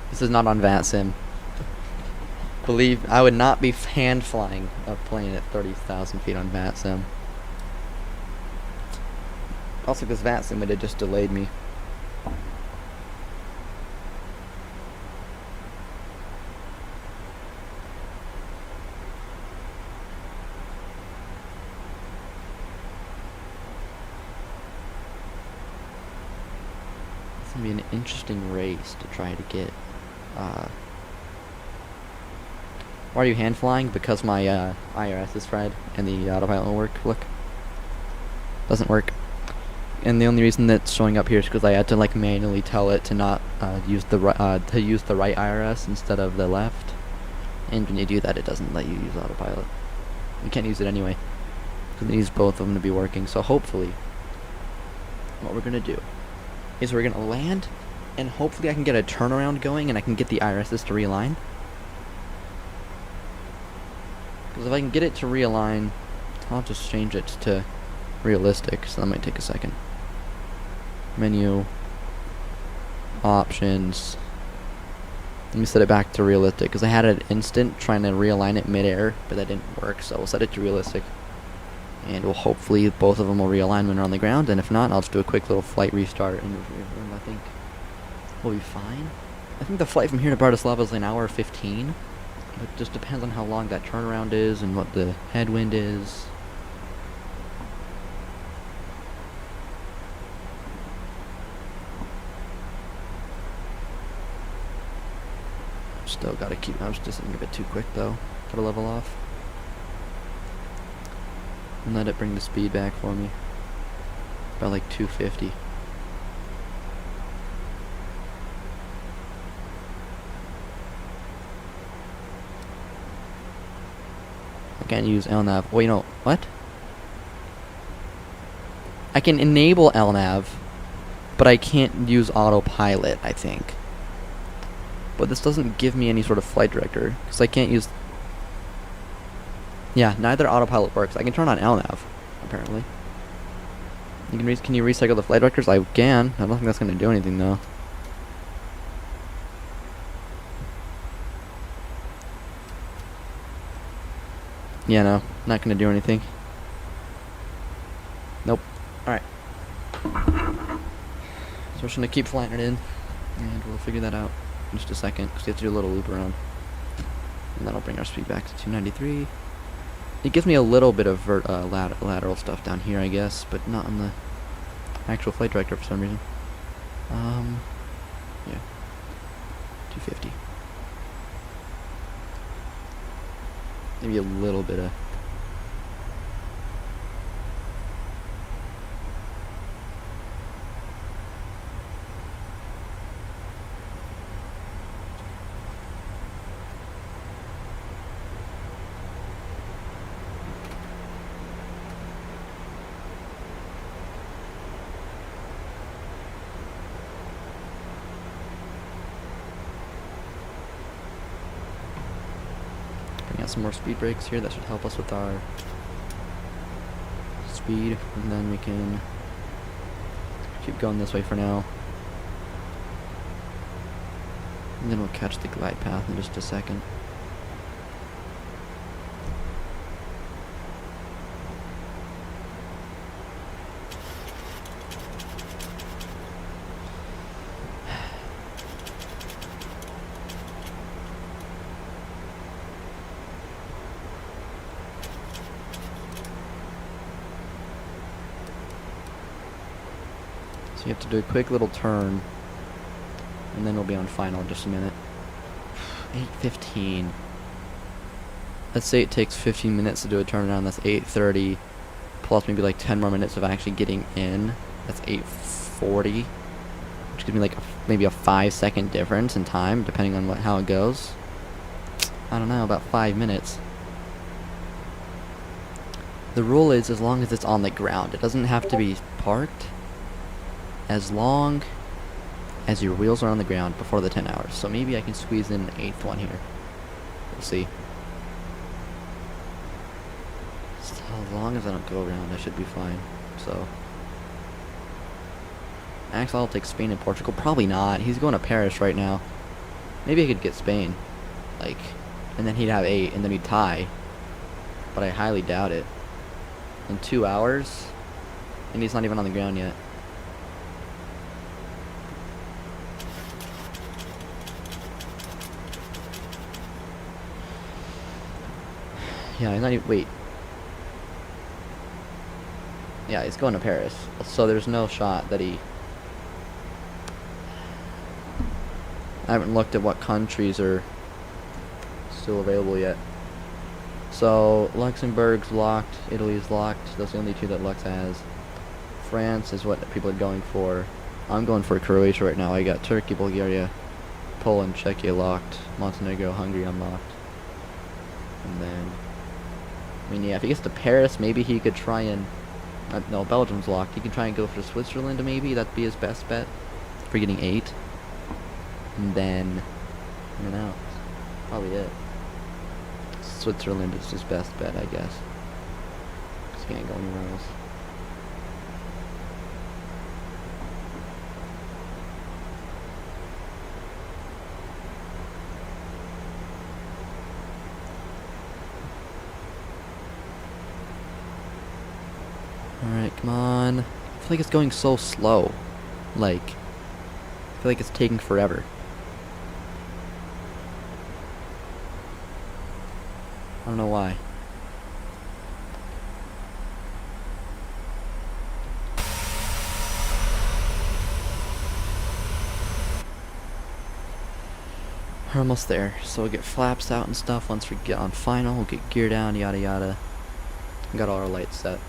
C: This is not on VATSIM. Believe I would not be hand flying a plane at 30,000 feet on VATSIM. Also, because VATSIM would have just delayed me. It's gonna be an interesting race to try to get. Why are you hand flying? Because my IRS is fried and the autopilot won't work. Look, doesn't work. And the only reason that's showing up here is because I had to like manually tell it to not use the right IRS instead of the left. And when you do that, it doesn't let you use autopilot. You can't use it anyway. Because it needs both of them to be working. So hopefully, what we're gonna do is we're gonna land, and hopefully I can get a turnaround going, and I can get the IRSs to realign. Because if I can get it to realign, I'll just change it to realistic. So that might take a second. Menu, options. Let me set it back to realistic because I had it instant trying to realign it midair, but that didn't work. So we'll set it to realistic, and we'll hopefully both of them will realign when they're on the ground. And if not, I'll just do a quick little flight restart, and I think we'll be fine. I think the flight from here to Bratislava is an hour 15. But it just depends on how long that turnaround is and what the headwind is. Still gotta keep, I was just a bit too quick though. Gotta level off. And let it bring the speed back for me. About like 250. I can't use LNAV. Wait, no, what? I can enable LNAV, but I can't use autopilot, I think. But this doesn't give me any sort of flight director, because I can't use... Yeah, neither autopilot works. I can turn on LNAV, apparently. Can you recycle the flight directors? I can. I don't think that's going to do anything, though. Yeah, no. Not going to do anything. Nope. Alright. So we're just going to keep flying it in, and we'll figure that out. in just a second, because we have to do a little loop around. And that'll bring our speed back to 293. It gives me a little bit of lateral stuff down here, I guess, but not on the actual flight director for some reason. Yeah. 250. Maybe a little bit of... Bring out some more speed brakes here. That should help us with our speed, and then we can keep going this way for now. And then we'll catch the glide path in just a second. So you have to do a quick little turn, and then we'll be on final in just a minute. 8:15. Let's say it takes 15 minutes to do a turnaround. That's 8:30, plus maybe like 10 more minutes of actually getting in. That's 8:40, which gives me like maybe a 5-second difference in time, depending on how it goes. I don't know, about 5 minutes. The rule is as long as it's on the ground. It doesn't have to be parked. As long as your wheels are on the ground before the 10 hours. So maybe I can squeeze in an 8th one here. We'll see. So as long as I don't go around, I should be fine. So Axel will take Spain and Portugal. Probably not. He's going to Paris right now. Maybe I could get Spain. Like, and then he'd have 8, and then we'd tie. But I highly doubt it. In 2 hours? And he's not even on the ground yet. Yeah, he's not even... Wait. Yeah, he's going to Paris. So there's no shot that he... I haven't looked at what countries are still available yet. So, Luxembourg's locked. Italy's locked. Those are the only two that Lux has. France is what people are going for. I'm going for Croatia right now. I got Turkey, Bulgaria, Poland, Czechia locked. Montenegro, Hungary unlocked. And then... I mean, yeah, if he gets to Paris, maybe he could try and... no, Belgium's locked. He could try and go for Switzerland, maybe. That'd be his best bet for getting 8. And then... I don't know. Probably it. Switzerland is his best bet, I guess. Because he can't go anywhere else. Alright, come on. I feel like it's going so slow. Like, I feel like it's taking forever. I don't know why. We're almost there. So we'll get flaps out and stuff once we get on final. We'll get gear down, yada yada. Got all our lights set.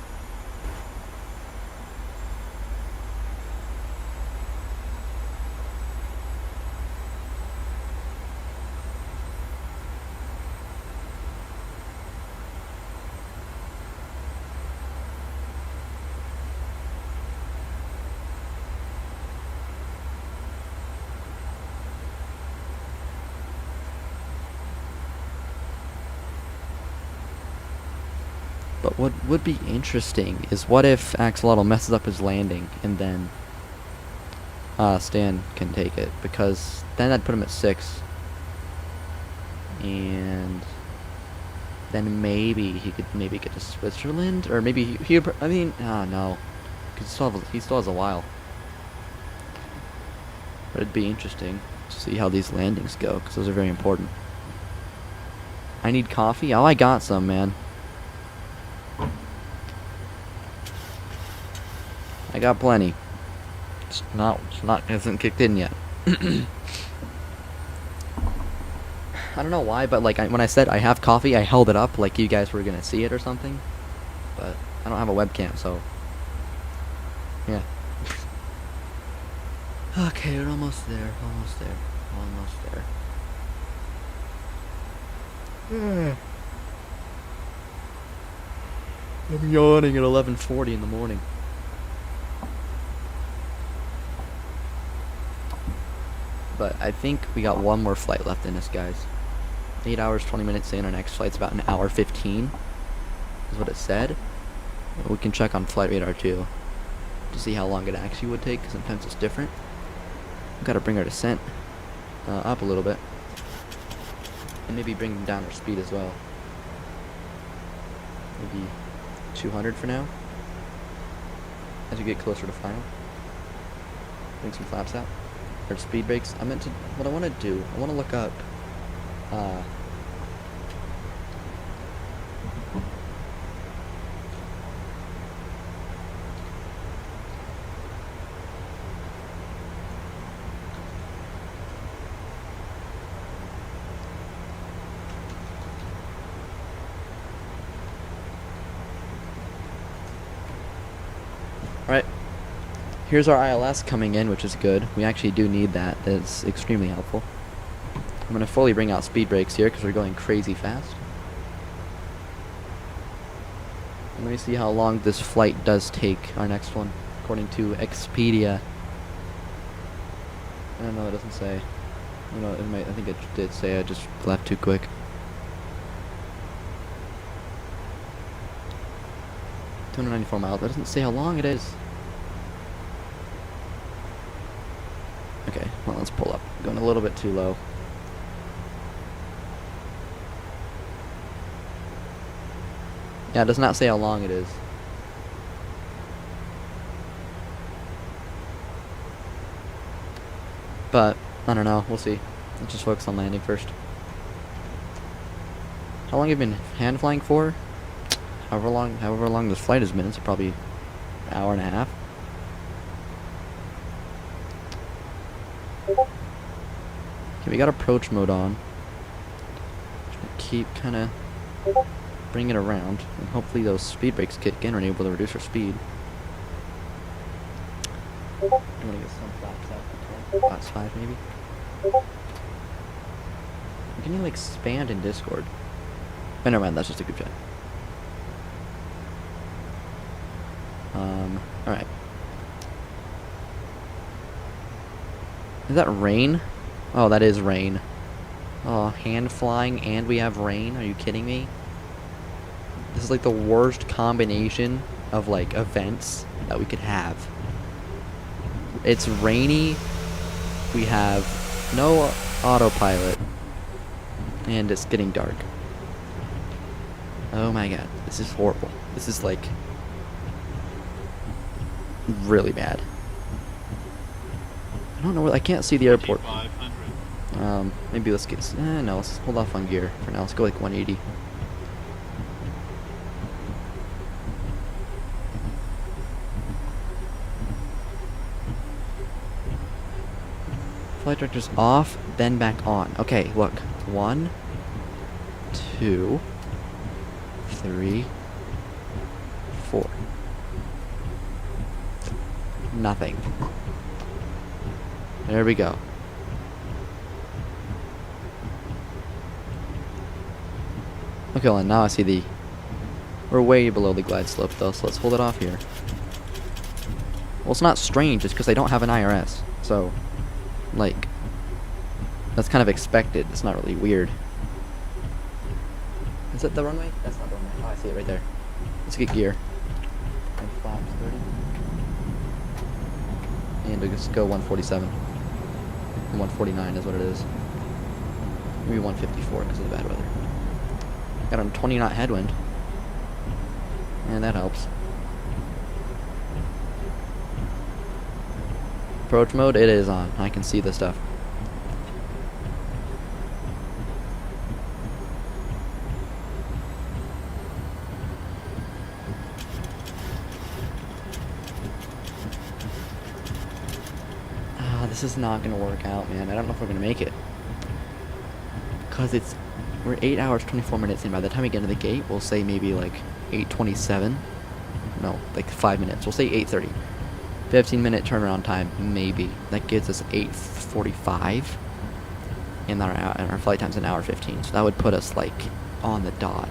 C: But what would be interesting is what if Axolotl messes up his landing and then Stan can take it, because then I'd put him at 6. And then maybe he could get to Switzerland, or maybe he I mean, no, because he still has a while. But it'd be interesting. to see how these landings go, because those are very important. I need coffee? Oh, I got some, man. I got plenty. Hasn't kicked in yet. I don't know why, but like when I said I have coffee, I held it up like you guys were gonna see it or something. But I don't have a webcam, so yeah. Okay, we're almost there. Almost there. Almost there. I'm yawning at 11:40 in the morning. But I think we got one more flight left in us, guys. 8 hours, 20 minutes in. Our next flight's about an hour 15. Is what it said. We can check on flight radar too to see how long it actually would take, because sometimes it's different. We've got to bring our descent up a little bit, and maybe bring down our speed as well. Maybe 200 for now. As we get closer to final, bring some flaps out. Or speed brakes. What I want to do, I want to look up Alright, here's our ILS coming in, which is good. We actually do need that. That's extremely helpful. I'm going to fully bring out speed brakes here because we're going crazy fast. And let me see how long this flight does take, our next one, according to Expedia. I don't know, it doesn't say. You know, it might, I think it did say, I just left too quick. $294 miles. That doesn't say how long it is. Okay, well, let's pull up. Going a little bit too low. Yeah, it does not say how long it is. But, I don't know. We'll see. Let's just focus on landing first. How long have you been hand flying for? However long this flight has been, it's probably an hour and a half. Okay, we got approach mode on. Keep kind of bring it around, and hopefully those speed brakes kick in and we're able to reduce our speed. I'm gonna get some flaps out. Flaps 5 maybe. Can you like expand in Discord? Oh, never mind, that's just a group chat. Alright. Is that rain? Oh, that is rain. Oh, hand flying and we have rain? Are you kidding me? This is like the worst combination of like events that we could have. It's rainy, we have no autopilot, and it's getting dark. Oh my god, this is horrible. This is like really bad. I don't know where, I can't see the airport. Maybe let's get, no, let's hold off on gear for now. Let's go like 180. Flight director's off, then back on. Okay, look. 1, 2, 3, 4. Nothing. There we go. Okay, well, now I see the... We're way below the glide slope, though, so let's hold it off here. Well, it's not strange, it's because I don't have an IRS. So, like, that's kind of expected. It's not really weird. Is it the runway? That's not the runway. Oh, I see it right there. Let's get gear. And flaps 30. And we'll just go 147. 149 is what it is. Maybe 154 because of the bad weather. Got a 20 knot headwind. And that helps. Approach mode, it is on. I can see the stuff. this is not gonna work out, man. I don't know if we're gonna make it. Because we're 8 hours, 24 minutes in. By the time we get into the gate, we'll say maybe like 8:27. No, like 5 minutes. We'll say 8:30. 15-minute turnaround time, maybe. That gives us 8:45. And our flight time's an hour 15. So that would put us like on the dot.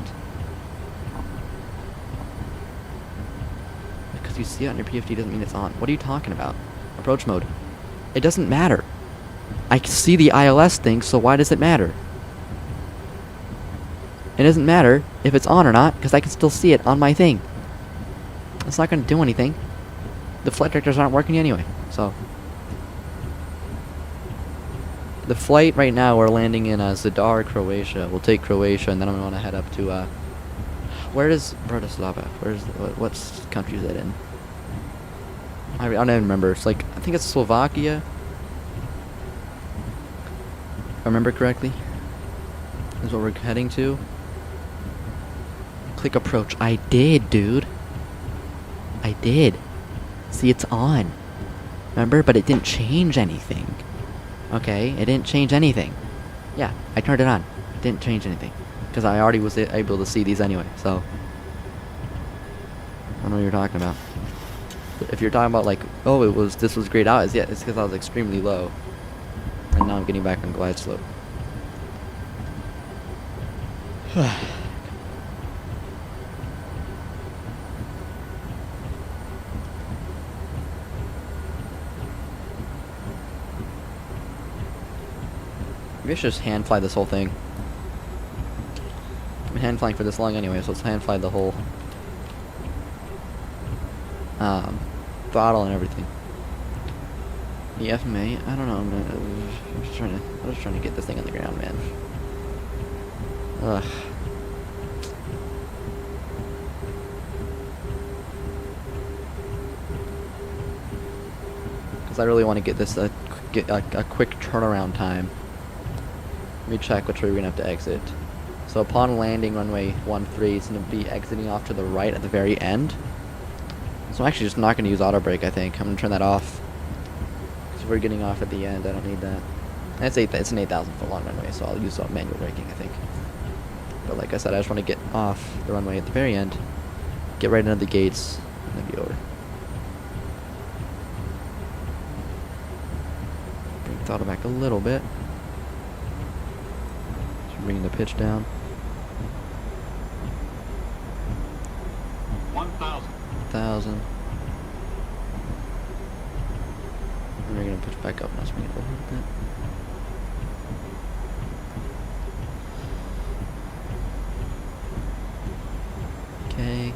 C: Because you see it on your PFD doesn't mean it's on. What are you talking about? Approach mode. It doesn't matter. I can see the ILS thing, so why does it matter? It doesn't matter if it's on or not, because I can still see it on my thing. It's not going to do anything. The flight directors aren't working anyway, so. The flight right now, we're landing in Zadar, Croatia. We'll take Croatia, and then I'm going to want to head up to, where is Bratislava? What country is that in? I don't even remember. It's like, I think it's Slovakia. If I remember correctly. Is what we're heading to. Click approach. I did, dude. I did. See, it's on. Remember? But it didn't change anything. Okay? It didn't change anything. Yeah, I turned it on. It didn't change anything. Because I already was able to see these anyway, so. I don't know what you're talking about. But if you're talking about like, oh, this was grayed out, yeah, it's because I was extremely low. And now I'm getting back on glide slope. Maybe I should just hand fly this whole thing. I've been hand flying for this long anyway, so let's hand fly the whole throttle and everything. The FMA, I don't know. I'm just trying to get this thing on the ground, man. Ugh. Because I really want to get this a quick turnaround time. Let me check which way we're gonna have to exit. So upon landing runway 13, it's gonna be exiting off to the right at the very end. So I'm actually just not gonna use auto brake. I think I'm gonna turn that off. Because we're getting off at the end. I don't need that. And it's an 8,000 foot long runway, so I'll use manual braking, I think. But like I said, I just want to get off the runway at the very end, get right into the gates, and then be over. Bring the throttle back a little bit. Just bringing the pitch down.
E: 1,000.
C: 1,000. And we're gonna push back up now, so bring it over a little bit. Okay.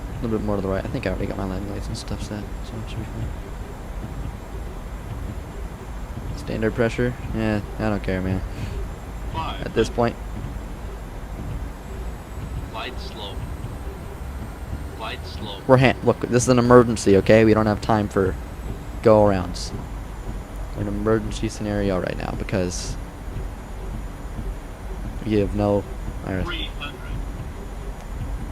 C: A little bit more to the right. I think I already got my landing lights and stuff set, so it should be fine. Standard pressure? Yeah, I don't care, man. At this point.
I: Glide slow. Glide slow.
C: Look, this is an emergency, okay? We don't have time for go-arounds. We're in an emergency scenario right now because we have no... Alright.
E: 300.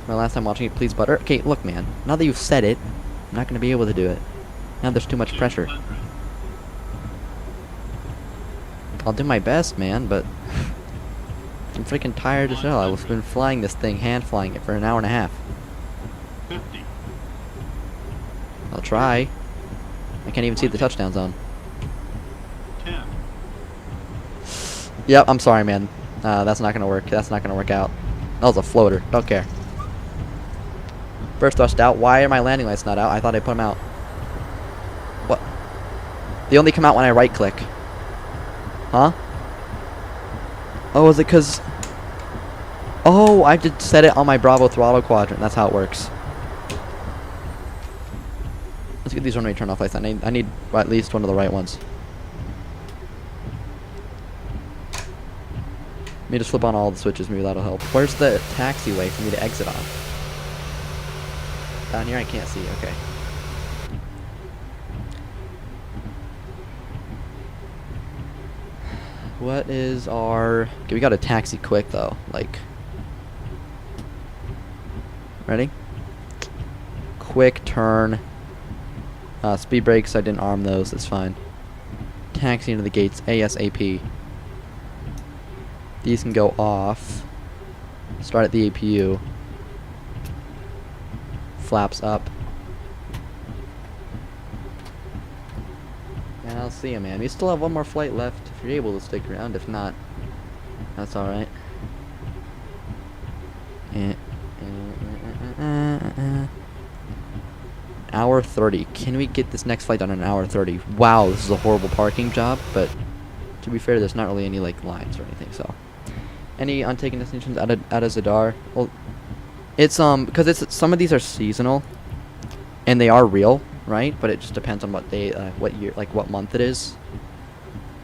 C: My last time watching it, please butter. Okay, look, man. Now that you've said it, I'm not going to be able to do it. Now there's too much pressure.
E: 200.
C: I'll do my best, man, but I'm freaking tired as hell. I've been flying this thing, hand flying it for an hour and a half.
E: 50.
C: I'll try. I can't even see the touchdown zone.
E: 10.
C: Yep, I'm sorry, man. That's not gonna work. That's not gonna work out. That was a floater. Don't care. First thrust out. Why are my landing lights not out? I thought I put them out. What? They only come out when I right click. Huh? Oh, is it because... Oh, I just set it on my Bravo throttle quadrant. That's how it works. Let's get these runway turn off lights. I need at least one of the right ones. Let me just flip on all the switches. Maybe that'll help. Where's the taxiway for me to exit on? Down here I can't see. Okay. What is our... Okay, we got to taxi quick though. Like... Ready? Quick turn. Speed brakes, I didn't arm those, that's fine. Taxi into the gates, ASAP. These can go off. Start at the APU. Flaps up. And I'll see you, man. We still have one more flight left if you're able to stick around. If not, that's alright. Hour 30. Can we get this next flight done in an hour 30? Wow, this is a horrible parking job, but to be fair, there's not really any like lines or anything, so. Any untaken destinations out of Zadar? Well, it's because it's some of these are seasonal, and they are real, right? But it just depends on what day, what year, like what month it is.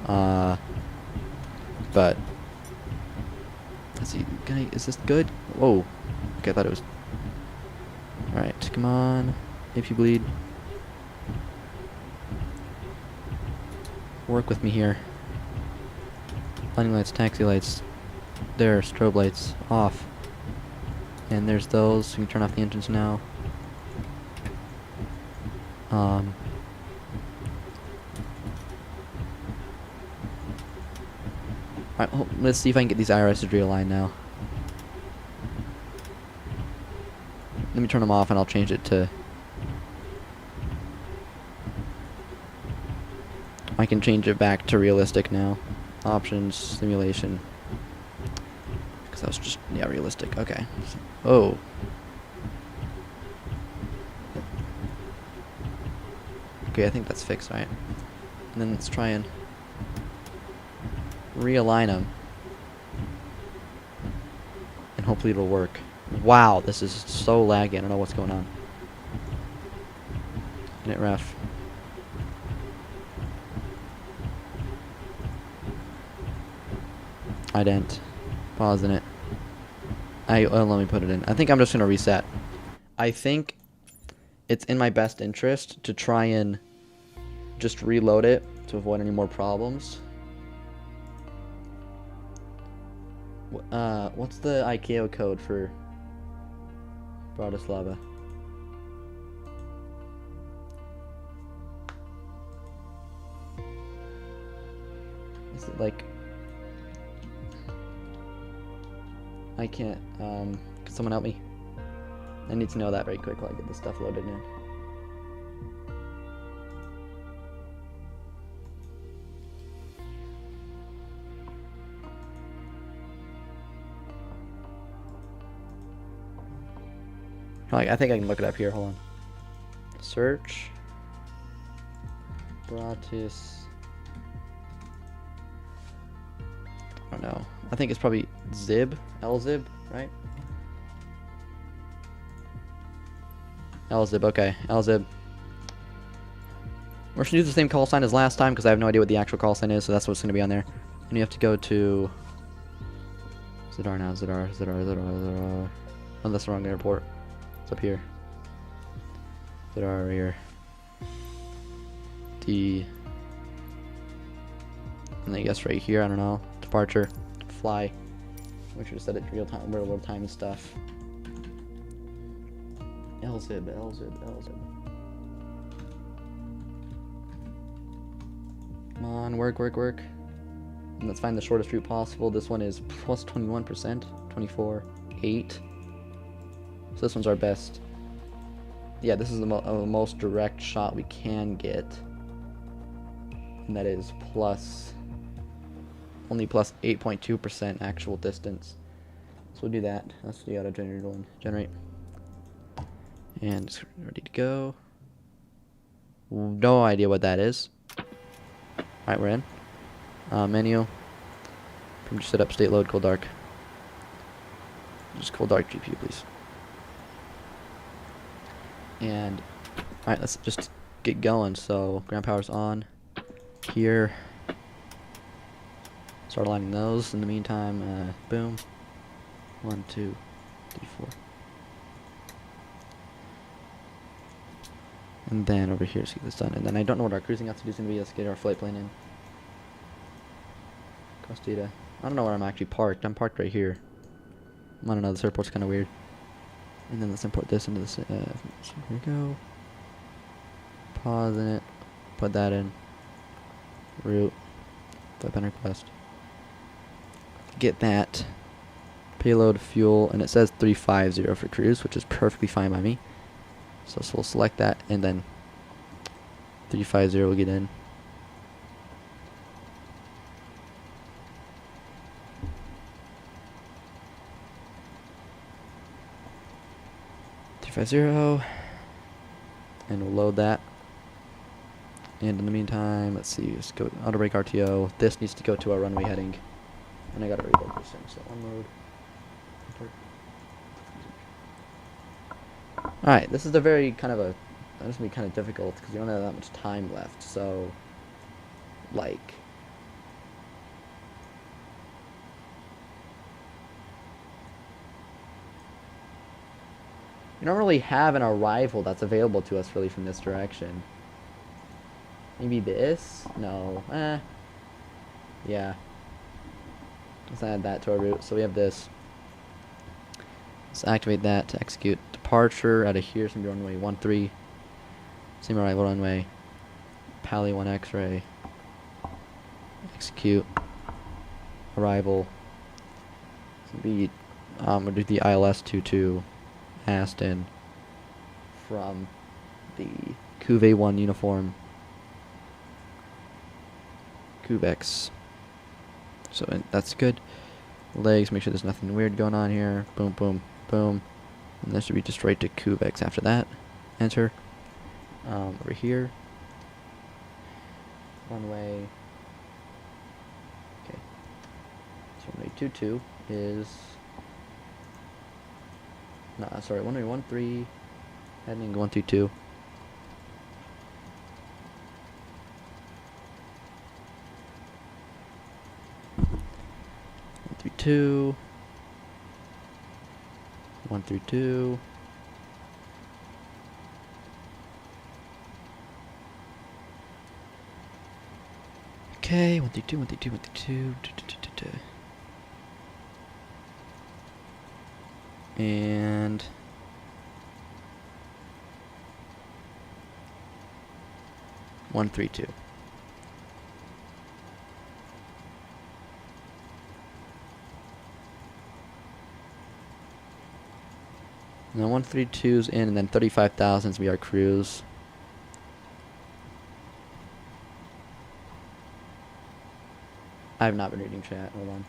C: But let's see, is this good? Whoa, okay, I thought it was. All right, come on, if you bleed, work with me here. Landing lights, taxi lights. There, strobe lights off. And there's those. We can turn off the engines now. Alright, well, let's see if I can get these IRSs realigned now. Let me turn them off and I'll change it to... I can change it back to realistic now. Options, simulation. That was just, yeah, realistic. Okay. Oh. Okay, I think that's fixed, right? And then let's try and realign them. And hopefully it'll work. Wow, this is so laggy. I don't know what's going on. Minute ref. Ident. Pausing it. Let me put it in. I think I'm just gonna reset. I think it's in my best interest to try and just reload it to avoid any more problems. What's the ICAO code for Bratislava? Is it like... I can't, can someone help me? I need to know that very quick while I get this stuff loaded in. I think I can look it up here, hold on. Search. Bratis. I don't know. I think it's probably Zib, LZib, right? LZib, okay, LZib. We're gonna use the same call sign as last time because I have no idea what the actual call sign is, so that's what's gonna be on there. And you have to go to Zadar now, Zadar. Oh, that's the wrong airport. It's up here. Zadar right here. D. And I guess right here, I don't know. Departure. Fly. We should have set it real time and stuff. LZib. Come on, work. And let's find the shortest route possible. This one is plus 21%, 24, 8. So this one's our best. Yeah, this is the most direct shot we can get. And that is only plus 8.2% actual distance. So we'll do that. That's the auto generator one. Generate. And it's ready to go. No idea what that is. Alright, we're in. Menu. Just set up state load cold dark. Just cold dark GPU, please. And alright, let's just get going. So ground power's on. Here. Start aligning those. In the meantime, boom. 1, 2, 3, 4. And then over here, let's get this done. And then I don't know what our cruising has to do. Is going to be let's get our flight plane in. Costita. I don't know where I'm actually parked. I'm parked right here. I don't know. This airport's kind of weird. And then let's import this into this. Here we go. Pause in it. Put that in. Route. Flip and request. Get that. Payload, fuel, and it says 350 for cruise, which is perfectly fine by me. So we'll select that, and then 350 will get in. And we'll load that. And in the meantime, let's see, let's go auto brake RTO. This needs to go to our runway heading. And I gotta reload this thing, so unload. Alright, this is a very kind of a, this is gonna be kind of difficult because you don't have that much time left, so, like, we don't really have an arrival that's available to us really from this direction. Maybe this? No. Yeah. Let's add that to our route. So we have this. Let's activate that to execute departure out of here. It's going to be runway 13. Same arrival runway. Pally 1 X-ray. Execute. Arrival. It's going to be, we'll do the ILS 22 Aston from the Cuve 1 uniform. Cuvex. So that's good. Legs, make sure there's nothing weird going on here. Boom, boom, boom. And this should be just right to Cuvex after that. Enter. Over here. Runway. Okay. So runway 22 is... No, sorry, runway 13. Heading 122. 132. 132. Okay, 132, 132, 132. And 132. And then 132's in, and then 35,000's be our cruise. I have not been reading chat. Hold on.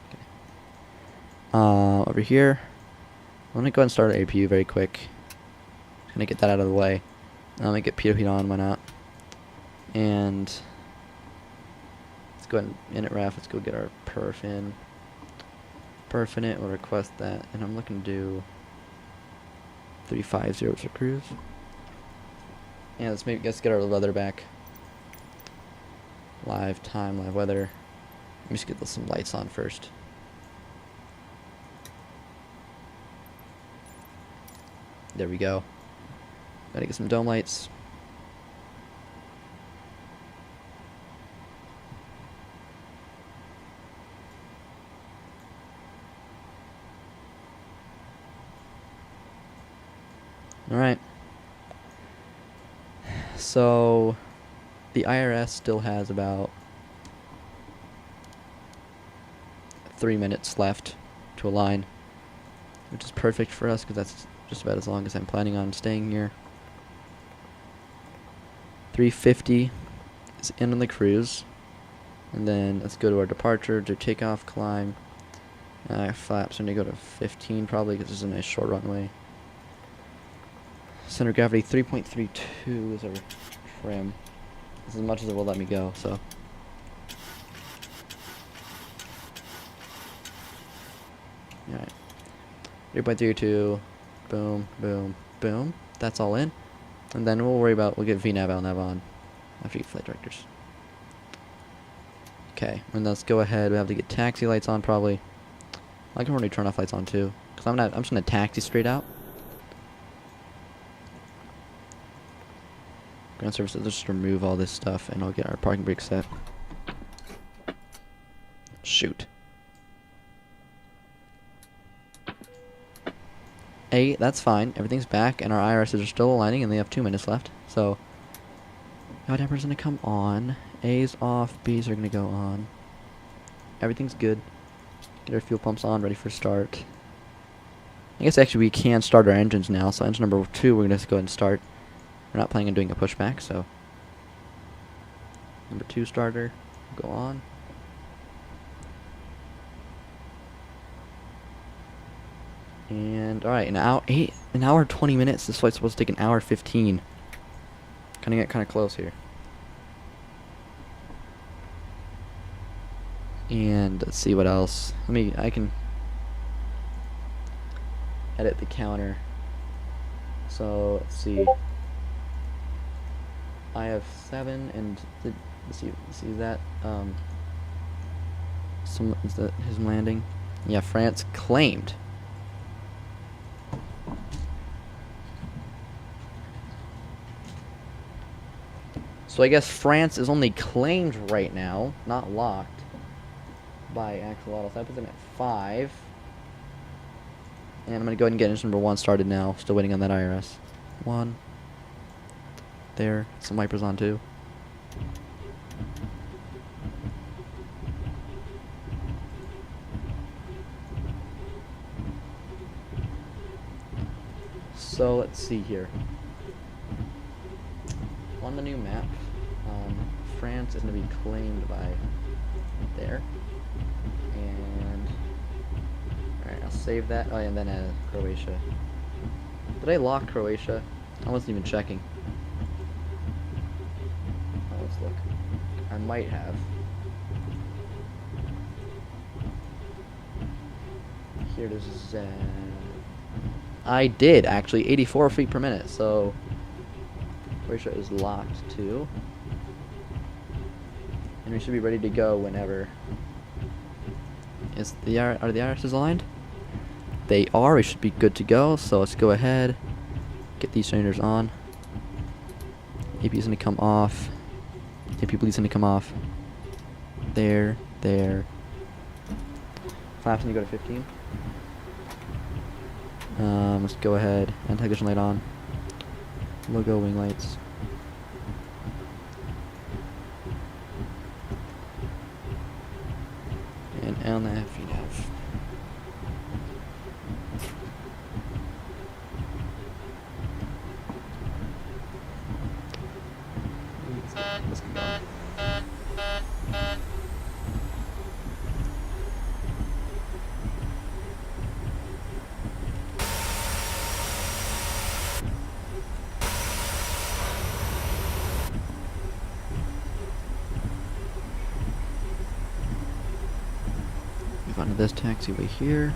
C: Okay. Over here, I'm gonna go ahead and start an APU very quick. Just gonna get that out of the way. I'm gonna get P2P on, why not? And let's go ahead and init ref. Let's go get our perf in. Perf in it. We'll request that, and I'm looking to do 350 for cruise. Yeah, let's get our weather back. Live time, live weather. Let me just get some lights on first. There we go. Gotta get some dome lights. Alright. So the IRS still has about 3 minutes left to align, which is perfect for us because that's just about as long as I'm planning on staying here. 350 is in on the cruise, and then let's go to our departure to takeoff, climb. Flaps are going to go to 15 probably because this is a nice short runway. Center of gravity 3.32 is our trim. This is as much as it will let me go, so. Alright. 3.32. Boom, boom, boom. That's all in. And then we'll get VNav, LNav on after you get flight directors. Okay, and let's go ahead. We have to get taxi lights on probably. I can already turn off lights on too, because I'm just gonna taxi straight out. Ground services, let's just remove all this stuff and I'll get our parking brake set. Shoot. That's fine. Everything's back, and our IRSs are still aligning, and they have 2 minutes left. So, yaw damper's gonna come on. A's off, B's are gonna go on. Everything's good. Get our fuel pumps on, ready for start. I guess actually we can start our engines now. So engine number 2, we're gonna just go ahead and start. We're not planning on doing a pushback, so number 2 starter, go on. And alright, an hour 20 minutes. This flight's supposed to take an hour 15. Kinda get close here. And let's see what else. I can edit the counter. So let's see. I have 7, and let's see that is that his landing? Yeah, France claimed. So I guess France is only claimed right now, not locked by axolotls. That puts them at 5. And I'm going to go ahead and get engine number 1 started now. Still waiting on that IRS. 1. There. Some wipers on too. So let's see here. On the new map, France is going to be claimed by there. And alright, I'll save that. Oh, and then Croatia. Did I lock Croatia? I wasn't even checking. Oh, let's look. I might have. Here it is. I did actually, 84 feet per minute. So Croatia is locked too. And we should be ready to go whenever. Are the IRSs aligned? They are. We should be good to go. So let's go ahead. Get these cylinders on. AP is going to come off. AP bleed's going to come off. There. Flaps need to go to 15. Let's go ahead. Anti-collision light on. Logo wing lights. And LNAV, VNAV. Let's go. Move on to this taxiway here.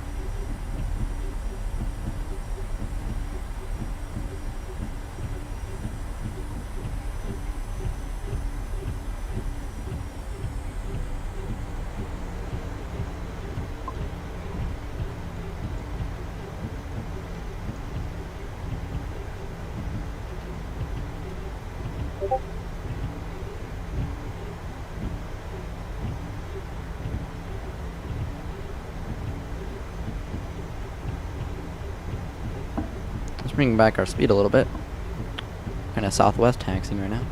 C: Let's bring back our speed a little bit. Kind of southwest taxiing right now.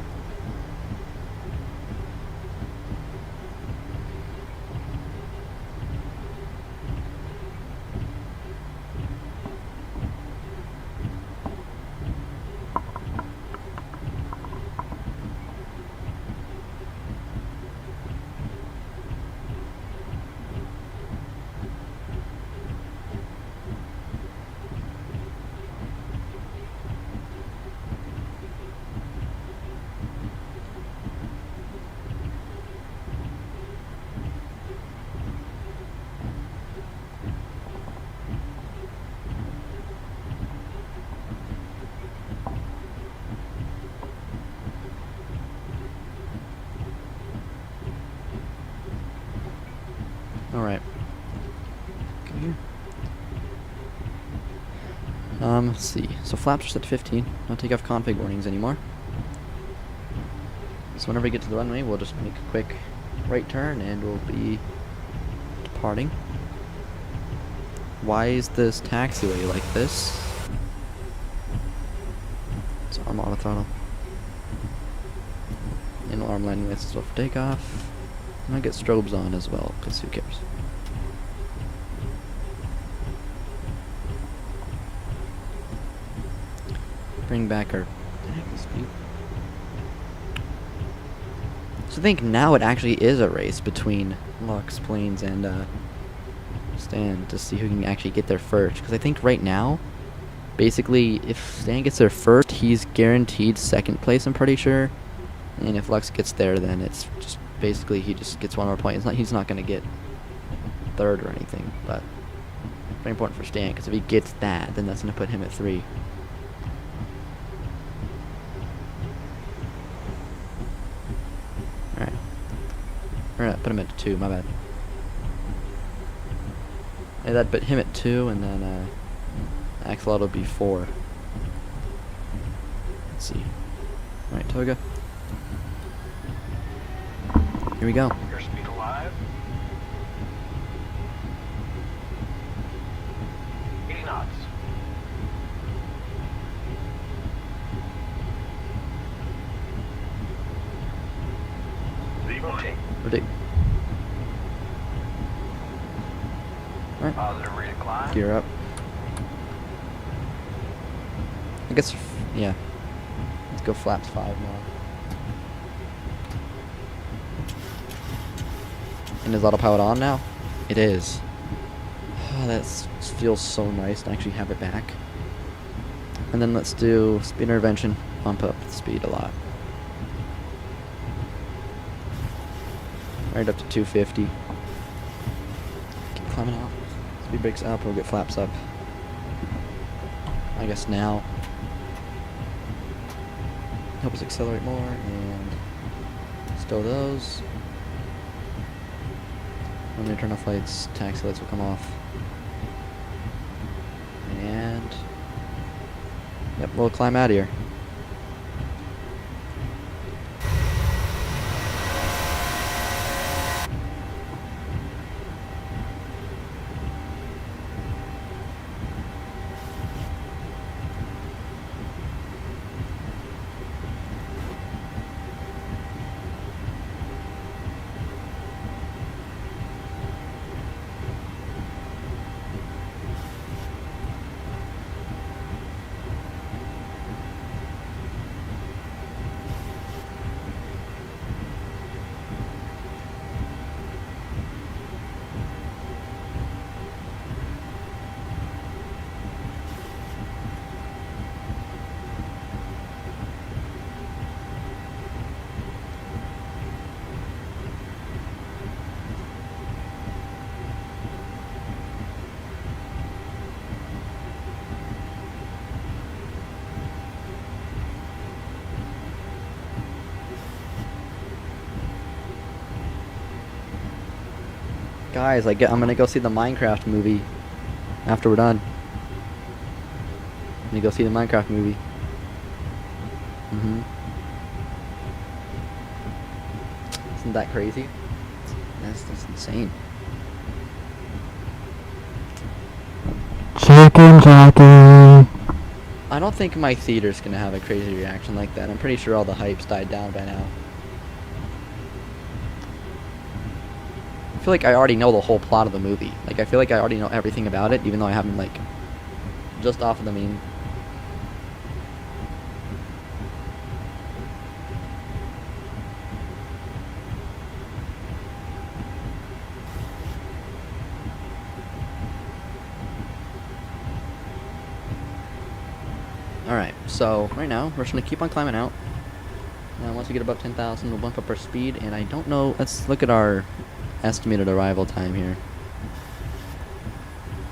C: Alright. Let's see. So flaps are set to 15. Don't take off config warnings anymore. So whenever we get to the runway, we'll just make a quick right turn and we'll be departing. Why is this taxiway like this? It's arm auto throttle. And arm landing lights as well for takeoff. I might get strobes on as well, because who cares? Bring back our speed. So I think now it actually is a race between Lux, Plains, and Stan to see who can actually get there first. Because I think right now, basically, if Stan gets there first, he's guaranteed second place, I'm pretty sure. And if Lux gets there, then it's just basically he just gets one more point. He's not going to get third or anything, but very important for Stan, because if he gets that, then that's going to put him at 3. Alright. Alright, put him at 2, my bad. And that put him at 2, and then Axelot will be 4. Let's see. Alright, Toga. Here we go.
H: Airspeed alive. 80 knots. Rotate.
C: Rotate. Alright.
H: Positive rate of climb.
C: Gear up. I guess, yeah. Let's go flaps 5 now. And is autopilot on now? It is. Oh, that feels so nice to actually have it back. And then let's do speed intervention. Bump up the speed a lot. Right up to 250. Keep climbing out. Speed brakes up, we'll get flaps up. I guess now. Help us accelerate more, and stow those. When we turn off lights, taxi lights will come off. And yep, we'll climb out of here. Guys, I'm gonna go see the Minecraft movie after we're done. I'm gonna go see the Minecraft movie. Isn't that crazy? That's insane. I don't think my theater's gonna have a crazy reaction like that. I'm pretty sure all the hype's died down by now. I feel like I already know the whole plot of the movie. Like, I feel like I already know everything about it, even though I haven't, like, just off of the main. Alright, so right now, we're just gonna keep on climbing out. And once we get above 10,000, we'll bump up our speed, and I don't know, let's look at our estimated arrival time here.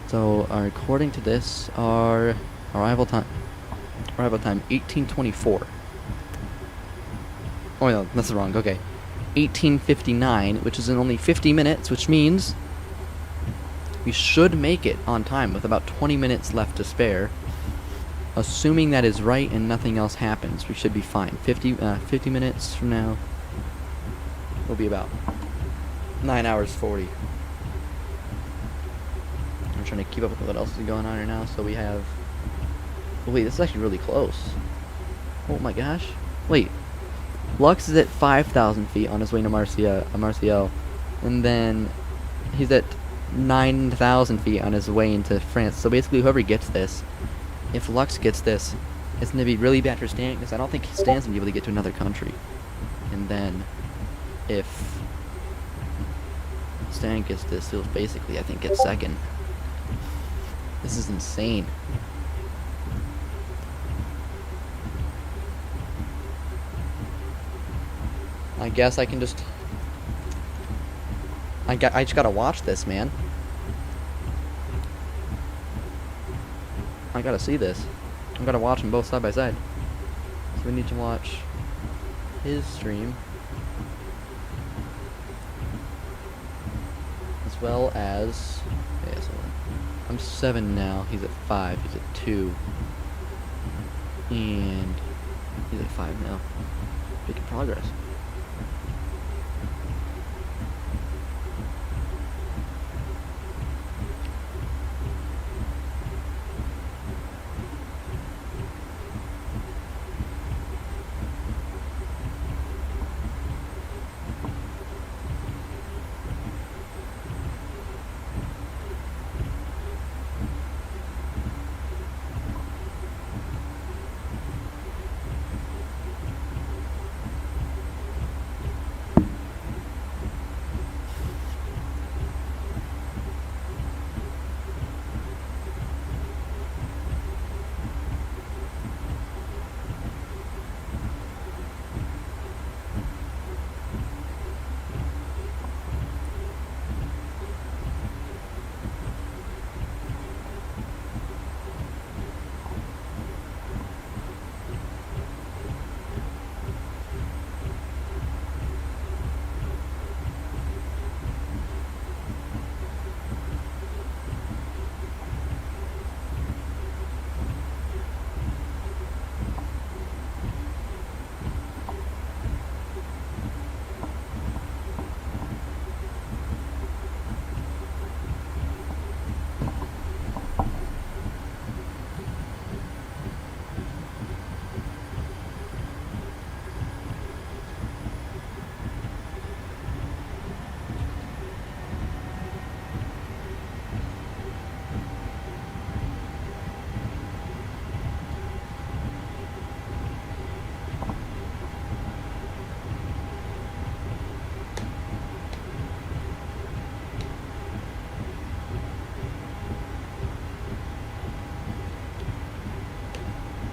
C: So, according to this, our arrival time 1824. Oh no, that's wrong. Okay, 1859, which is in only 50 minutes, which means we should make it on time with about 20 minutes left to spare. Assuming that is right and nothing else happens, we should be fine. 50 minutes from now, we'll be about 9 hours 40. I'm trying to keep up with what else is going on right now. So we have. Oh wait, this is actually really close. Oh my gosh. Wait. Lux is at 5,000 feet on his way to Marseille. And then he's at 9,000 feet on his way into France. So basically, whoever gets this, if Lux gets this, it's going to be really bad for Stan, because I don't think Stan's going to be able to get to another country. And then, if Stan gets this, he'll basically, I think, get second. This is insane. I guess I can just... I just gotta watch this, man. I gotta see this. I gotta watch them both side by side. So we need to watch his stream, as well as... Okay, so I'm 7 now. He's at 5. He's at 2. And he's at 5 now. Making progress.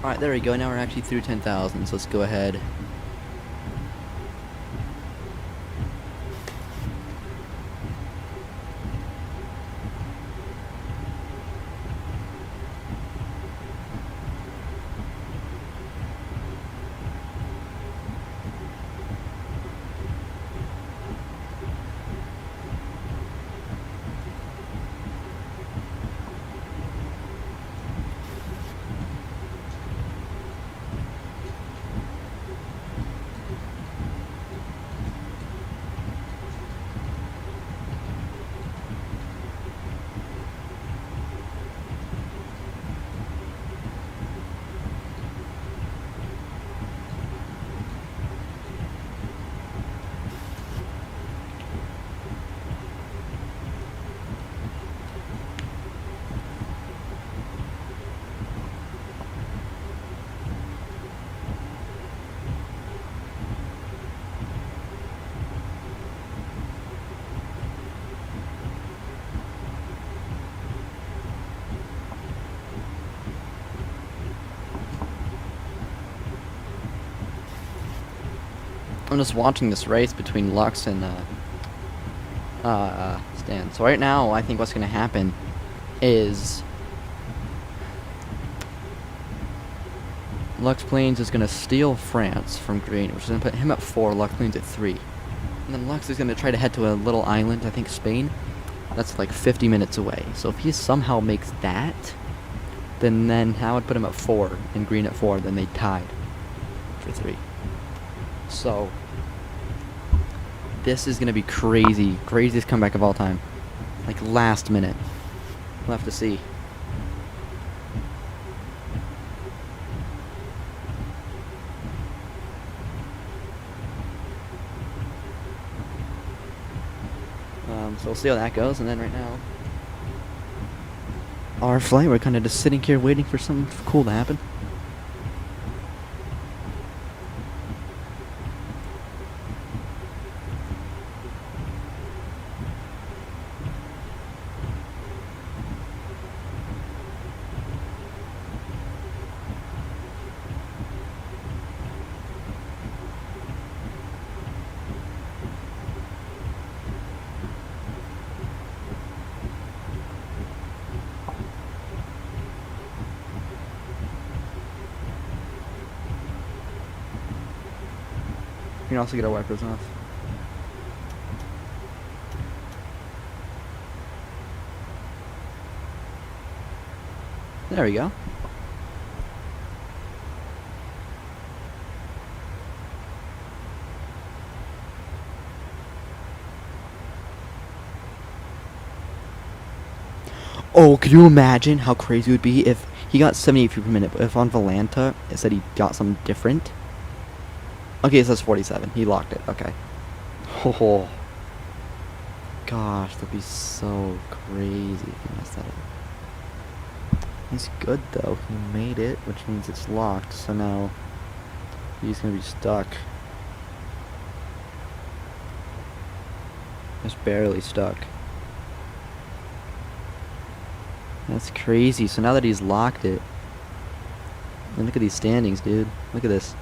C: Alright, there we go. Now we're actually through 10,000, so let's go ahead. I'm just watching this race between Lux and Stan. So right now, I think what's going to happen is Lux Plains is going to steal France from Green, which is going to put him at 4, Lux Plains at 3. And then Lux is going to try to head to a little island, I think Spain. That's like 50 minutes away. So if he somehow makes that, then I would put him at 4 and Green at 4, then they tied for 3. So this is gonna be crazy. Craziest comeback of all time. Like last minute. We'll have to see. So we'll see how that goes, and then right now, our flight, we're kind of just sitting here waiting for something cool to happen. You can also get our wipers off. There we go. Oh, could you imagine how crazy it would be if he got 78 feet per minute, but if on Valanta it said he got something different? Okay, it says 47. He locked it. Okay. Oh. Gosh, that'd be so crazy if he messed that up. He's good though. He made it, which means it's locked. So now he's gonna be stuck. Just barely stuck. That's crazy. So now that he's locked it, and look at these standings, dude. Look at this.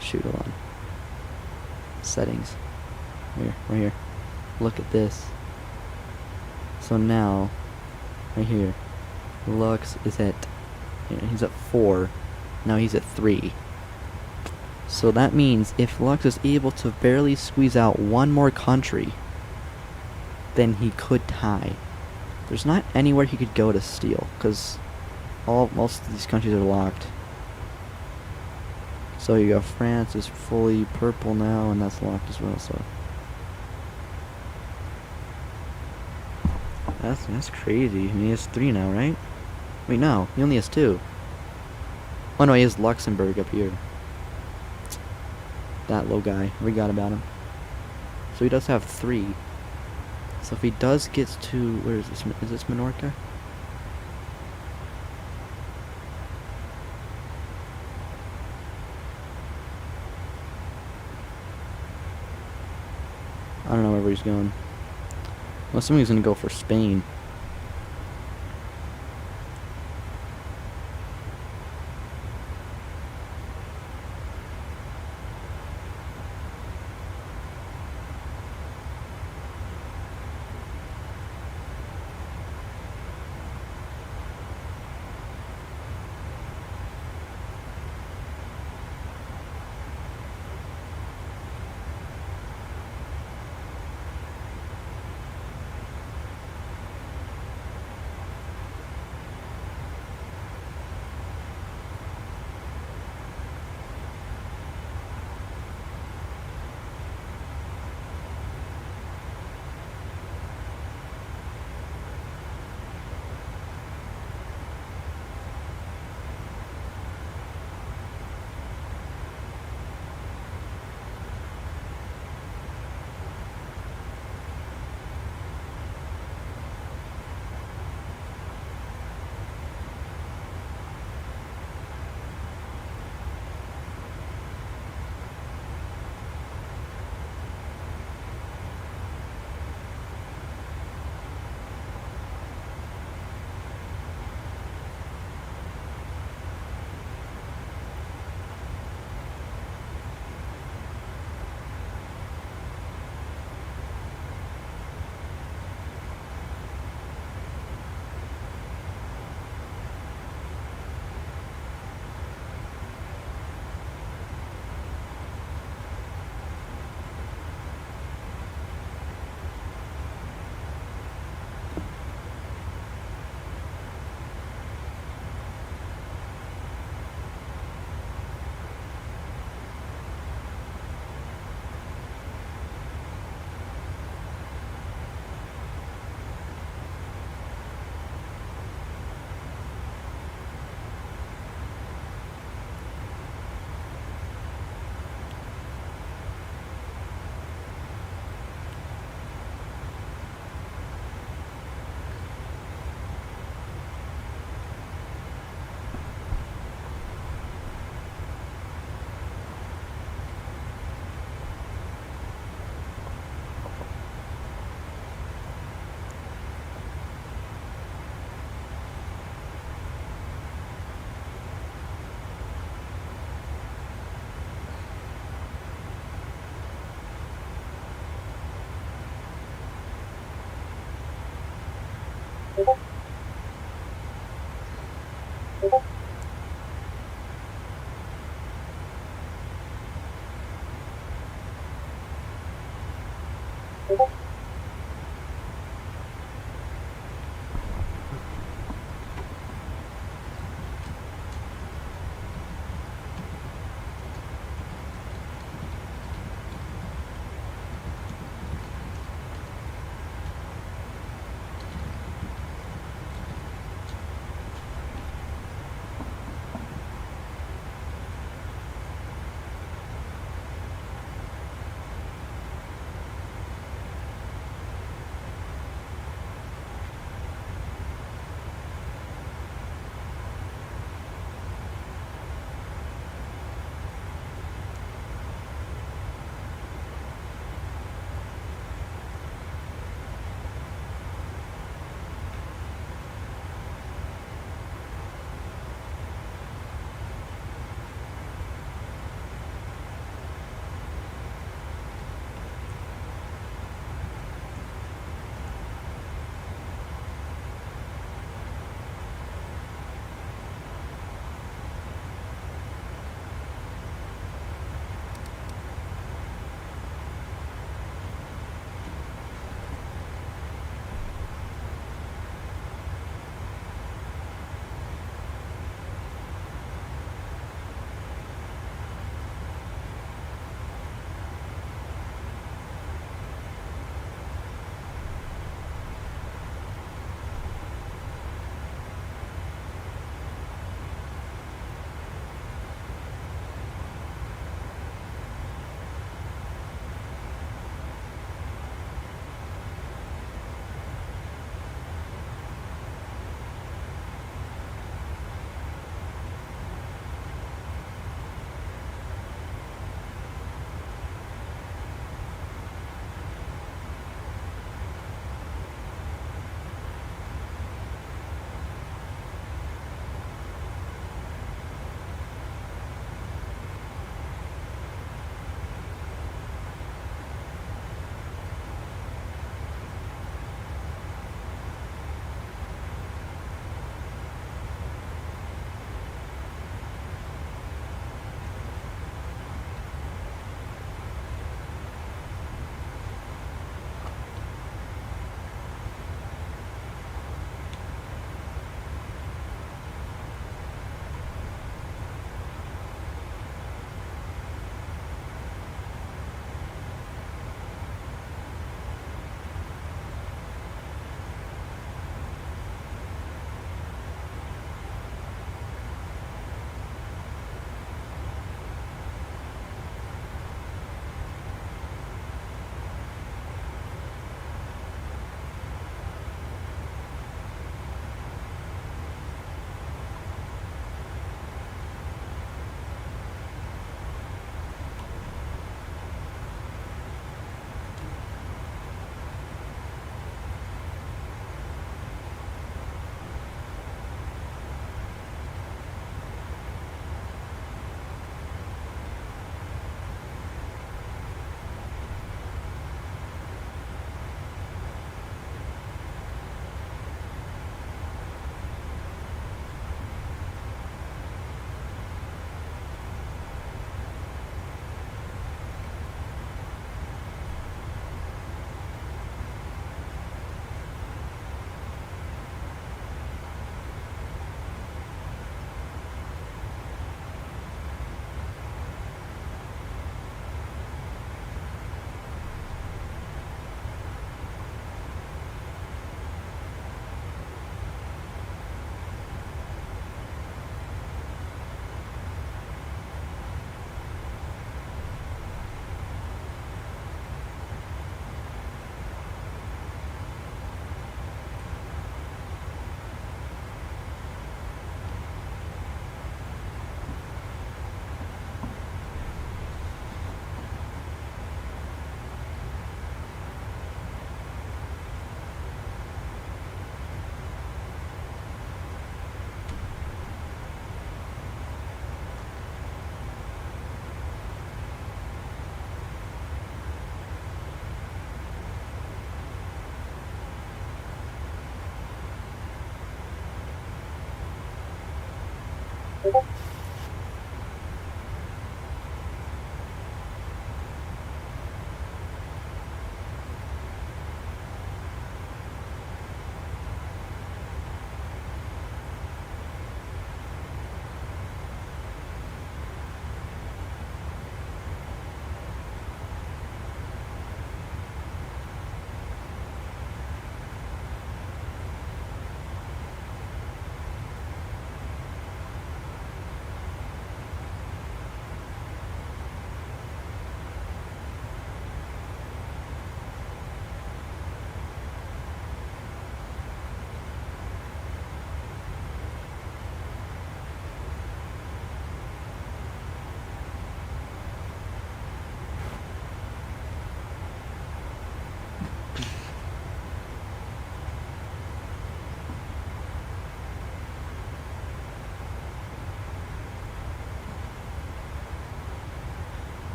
C: Shoot, hold on. Settings. Here, right here. Look at this. So now, right here, Lux is at, he's at 4. Now he's at 3. So that means if Lux is able to barely squeeze out one more country, then he could tie. There's not anywhere he could go to steal, because most of these countries are locked. So you go, France is fully purple now, and that's locked as well, so. That's crazy. I mean, he has 3 now, right? Wait, no, he only has 2. Oh no, he has Luxembourg up here. That low guy, we forgot about him. So he does have 3. So if he does get to, where is this? Is this Minorca? I don't know where he's going. Well, somebody's gonna go for Spain.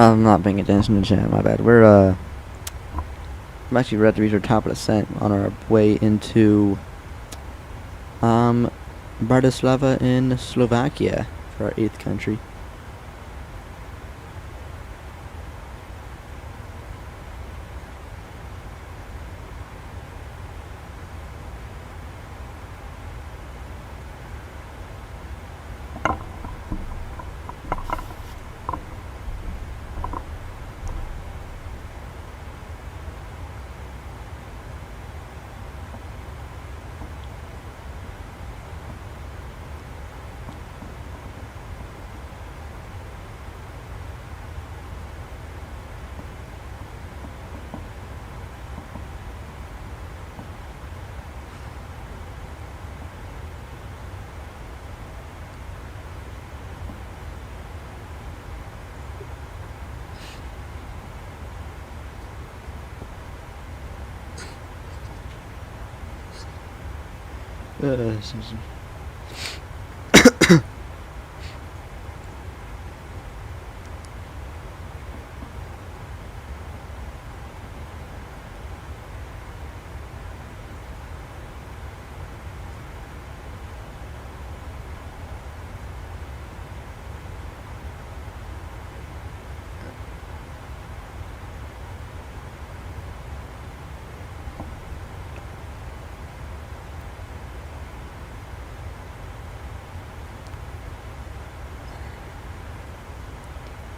C: I'm not paying attention to chat. My bad. I'm actually about to reach our top of the set on our way into Bratislava in Slovakia for our 8th country.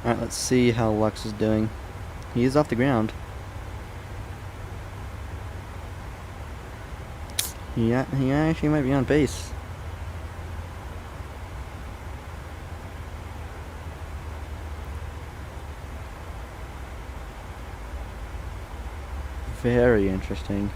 C: Alright, let's see how Lux is doing. He is off the ground. Yeah, he actually might be on base. Very interesting.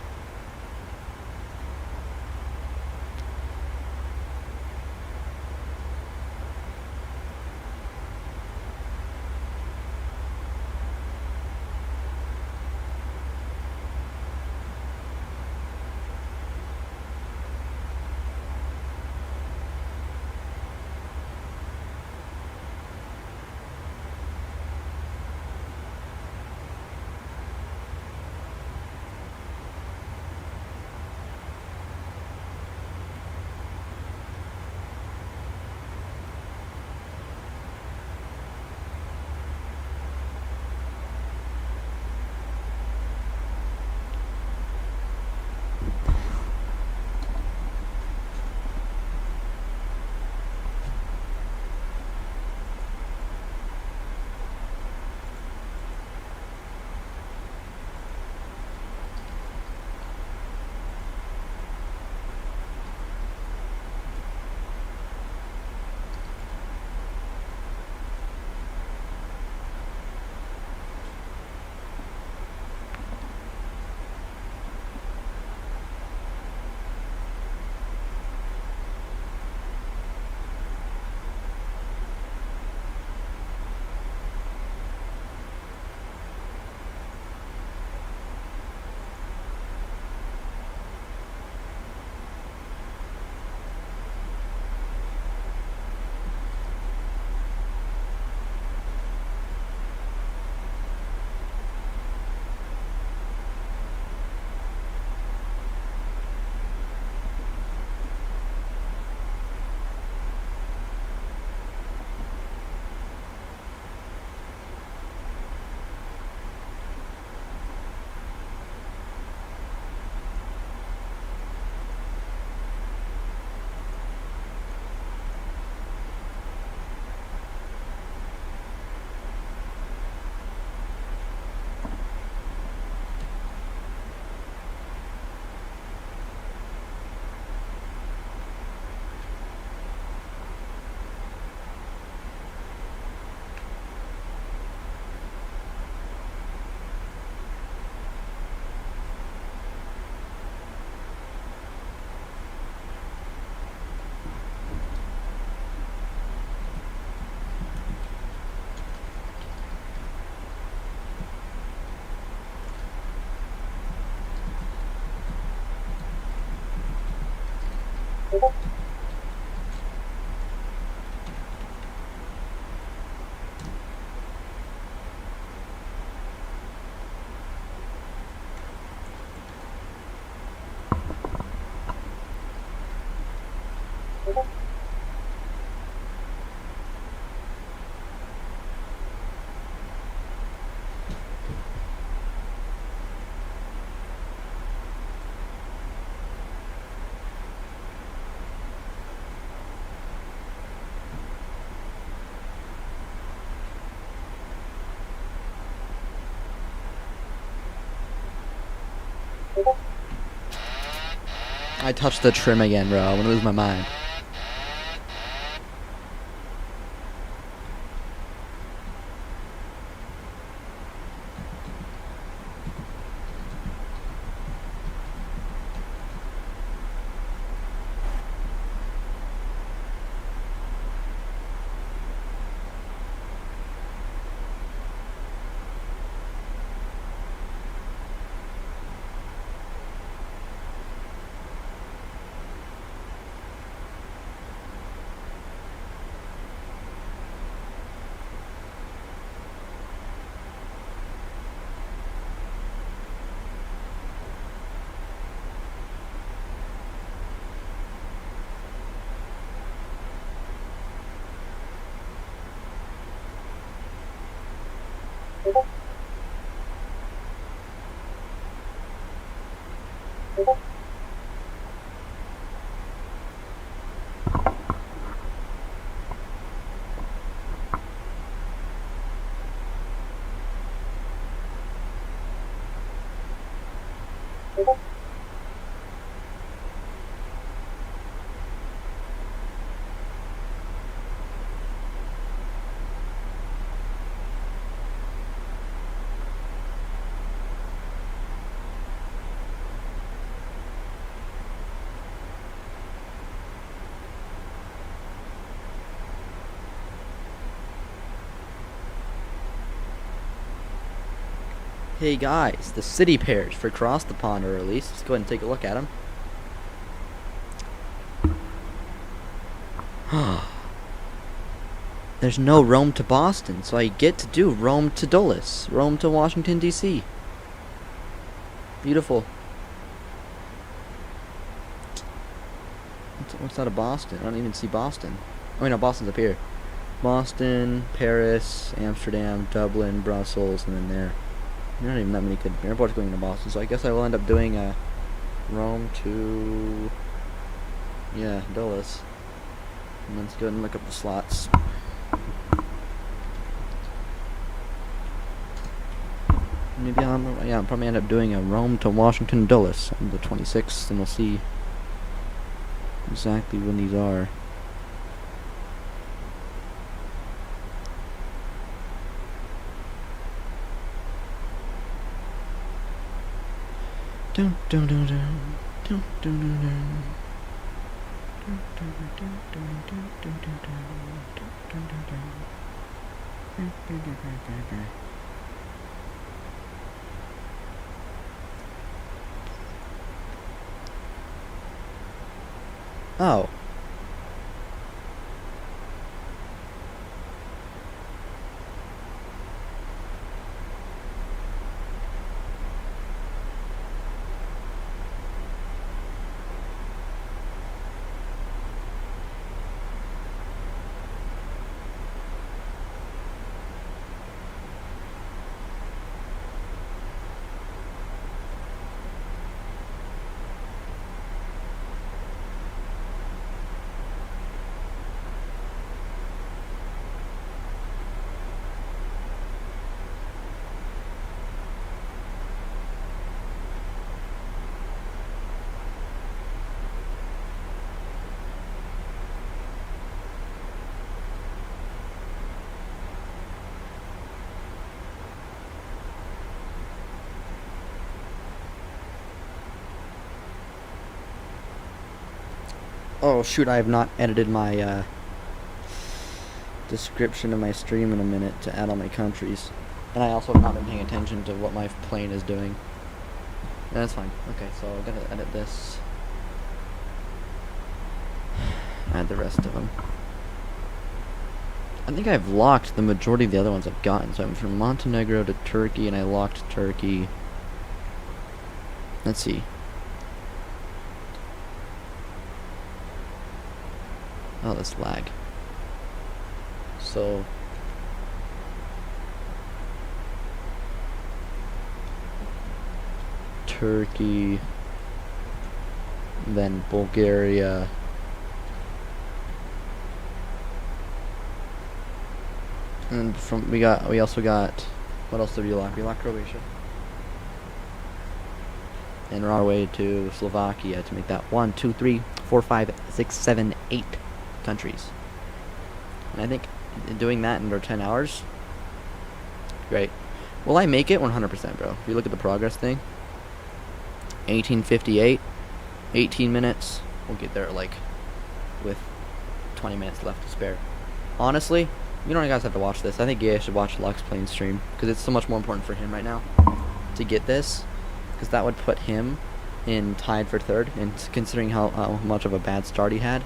C: I touched the trim again, bro. I'm gonna lose my mind. Hey guys, the city pairs for across the pond are released. Let's go ahead and take a look at them. There's no Rome to Boston, so I get to do Rome to Dulles, Rome to Washington, D.C. Beautiful. What's out of Boston? I don't even see Boston. Oh, wait, no, Boston's up here. Boston, Paris, Amsterdam, Dublin, Brussels, and then there. There aren't even that many good airports going into Boston, so I guess I will end up doing Rome to, yeah, Dulles. And let's go ahead and look up the slots. Maybe I'll probably end up doing a Rome to Washington Dulles on the 26th, and we'll see exactly when these are. Dun, dun, dun, dun. Dun, dun, dun, dun. Dun, dun, dun, dun, dun, dun, dun, dun. Dun, dun, dun, dun. Dun, dun, dun, dun, dun. Oh. Oh shoot, I have not edited my description of my stream in a minute to add all my countries. And I also have not been paying attention to what my plane is doing. That's fine. Okay, so I'm gonna edit this. Add the rest of them. I think I've locked the majority of the other ones I've gotten. So I'm from Montenegro to Turkey, and I locked Turkey. Let's see. Oh, that's lag. So Turkey, then Bulgaria, and we also got, what else did we lock? We locked Croatia. and we're on our way to Slovakia to make that 1, 2, 3, 4, 5, 6, 7, 8 countries. And I think doing that in under 10 hours, great. Will I make it? 100%, bro. If you look at the progress thing, 1858, 18 minutes. We'll get there like with 20 minutes left to spare. Honestly, you don't guys have to watch this. I think you guys should watch Lux playing stream because it's so much more important for him right now to get this, because that would put him in tied for third. And considering how much of a bad start he had,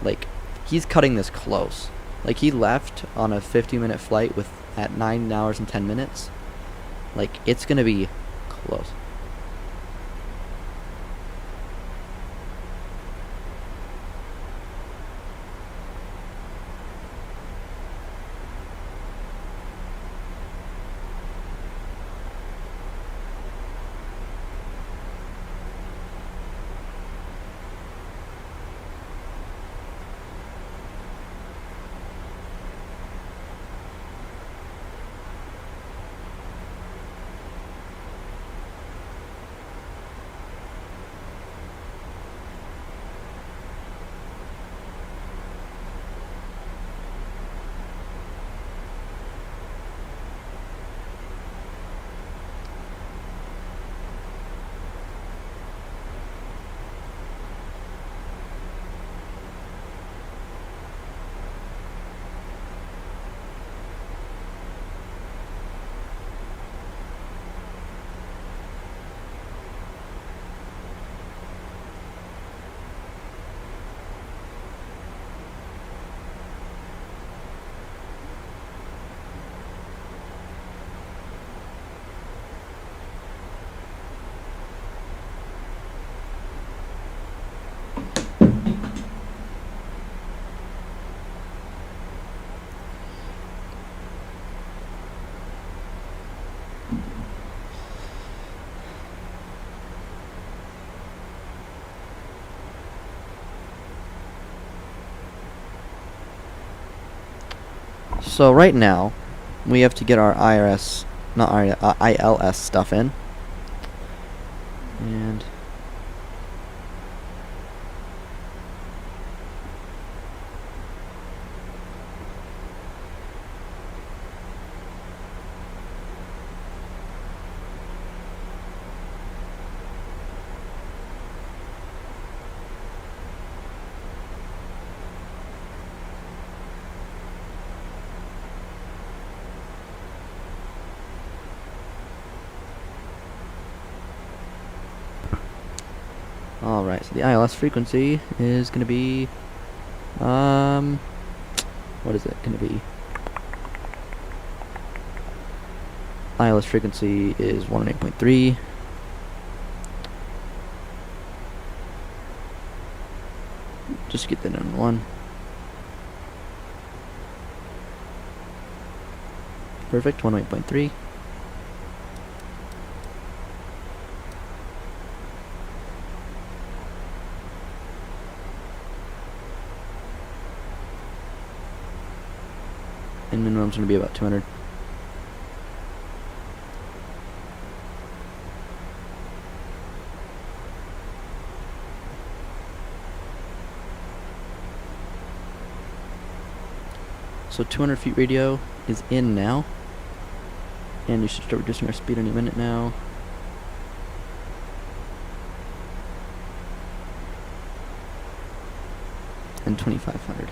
C: like, he's cutting this close. Like, he left on a 50-minute flight with at 9 hours and 10 minutes. Like, it's gonna be close. So right now, we have to get our ILS stuff in. And alright, so the ILS frequency is going to be, what is it going to be? ILS frequency is 108.3. Just get that on one. Perfect, 108.3. And minimum's going to be about 200. So 200 feet radio is in now. And you should start reducing our speed any minute now. And 2500.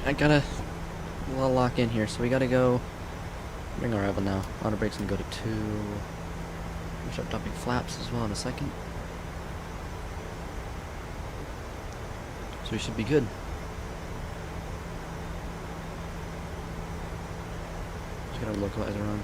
C: I gotta lock in here, so we gotta go bring our arrival now. Auto brake's gonna go to 2. We'll start dumping flaps as well in a second. So we should be good. Just gotta localize our run.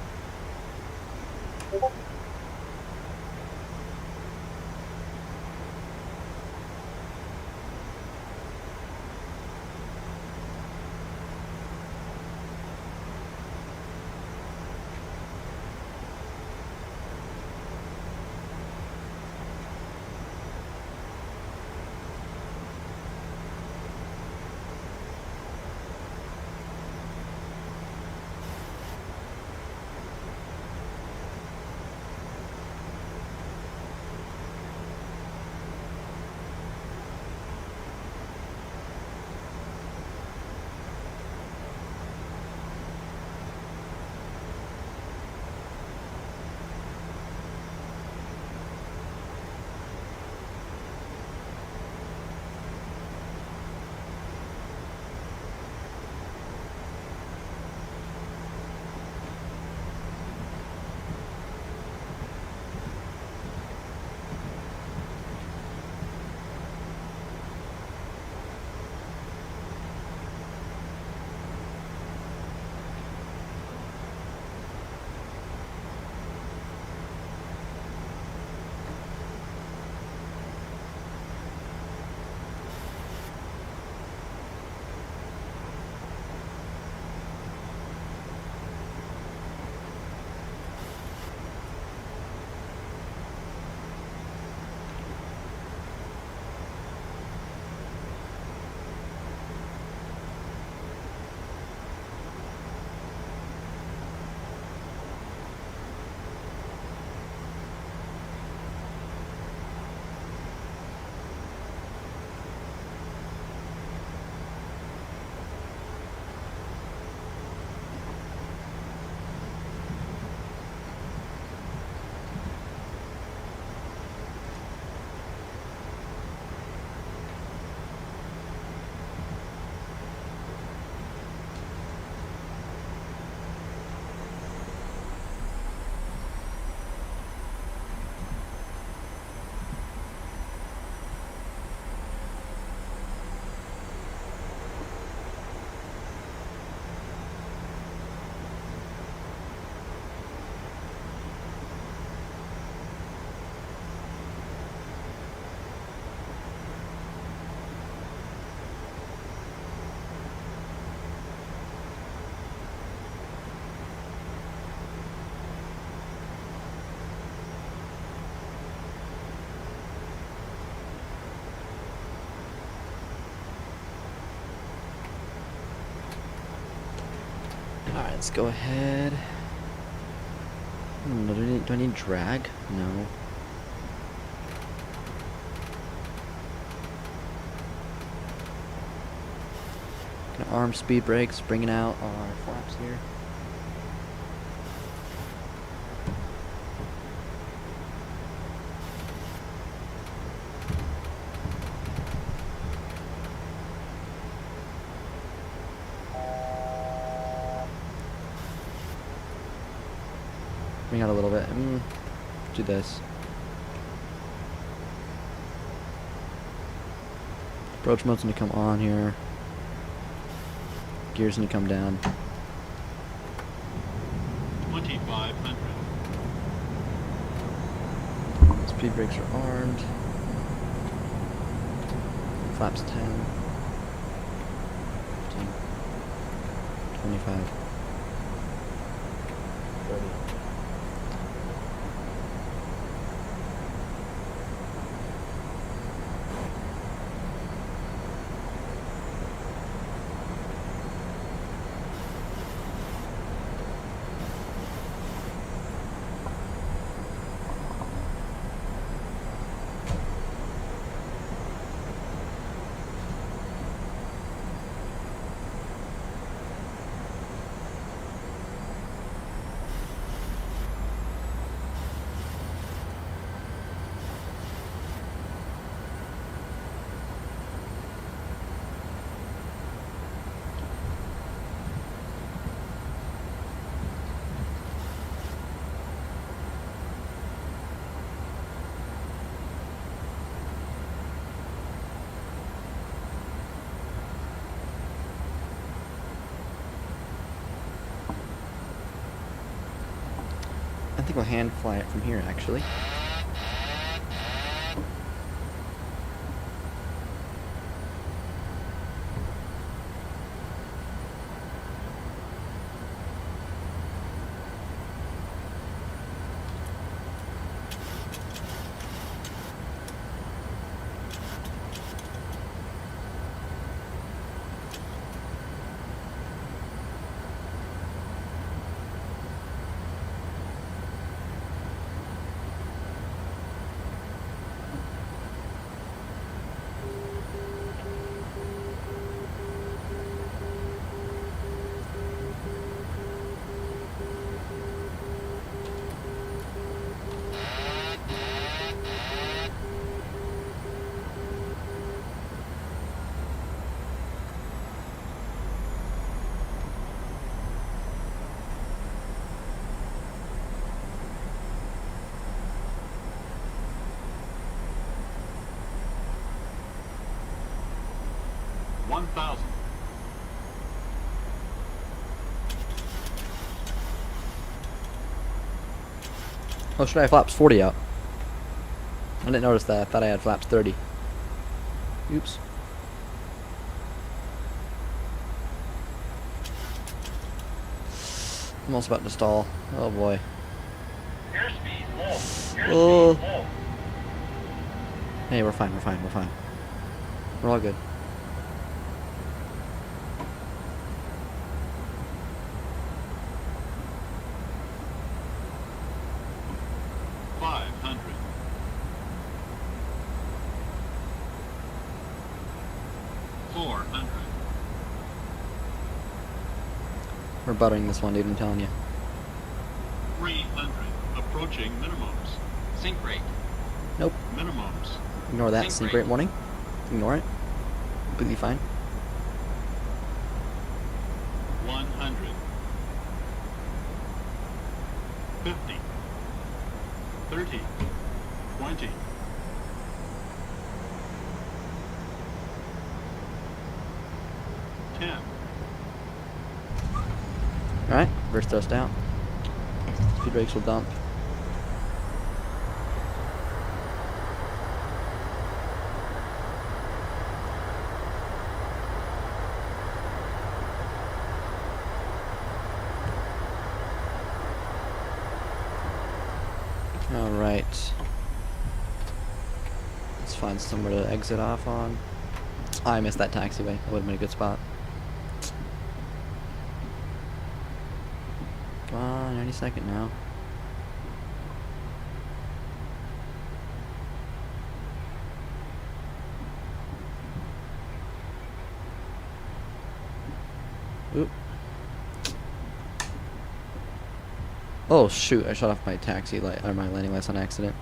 C: Alright, let's go ahead. Do I need drag? No. Gonna arm speed brakes, bringing out our flaps here. Bring out a little bit. Do this. Approach mode's gonna come on here. Gears gonna come down.
E: 2500.
C: Speed brakes are armed. Flaps 10. 15. 25. 30. think we'll hand fly it from here, actually. Oh, should I have flaps 40 out? I didn't notice that. I thought I had flaps 30. Oops. I'm almost about to stall. Oh boy. Oh. Hey, we're fine, we're fine, we're fine. We're all good. We're buttering this one, dude, I'm telling you.
E: 300. Approaching minimums.
I: Sink rate.
C: Nope.
E: Minimums.
C: Ignore that.
I: Sink
C: Sink
I: rate.
C: rate warning. Ignore it. Completely fine.
E: 100. 50. 30. 20. 10.
C: Alright, reverse thrust out. Speed brakes will dump. Alright. Let's find somewhere to exit off on. Oh, I missed that taxiway. That would have been a good spot. Come on, any second now. Oop. Oh shoot, I shut off my taxi light, or my landing lights on accident.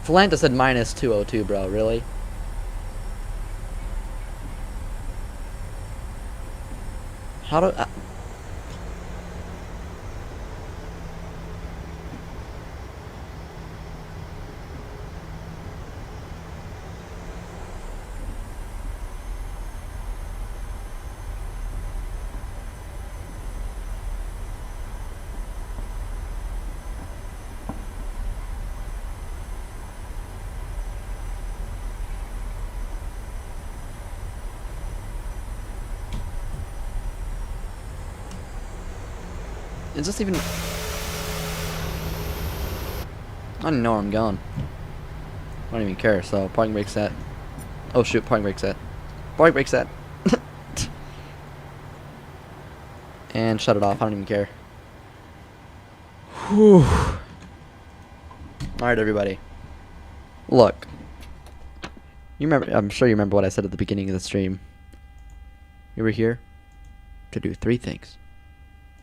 C: Valanta said minus 202, bro. Really? How do... Is this even... I don't even know where I'm going. I don't even care, so parking brake set. Oh shoot, parking brake set. Parking brake set. And shut it off, I don't even care. Whew. Alright everybody. Look. You remember? I'm sure you remember what I said at the beginning of the stream. We were here to do 3 things: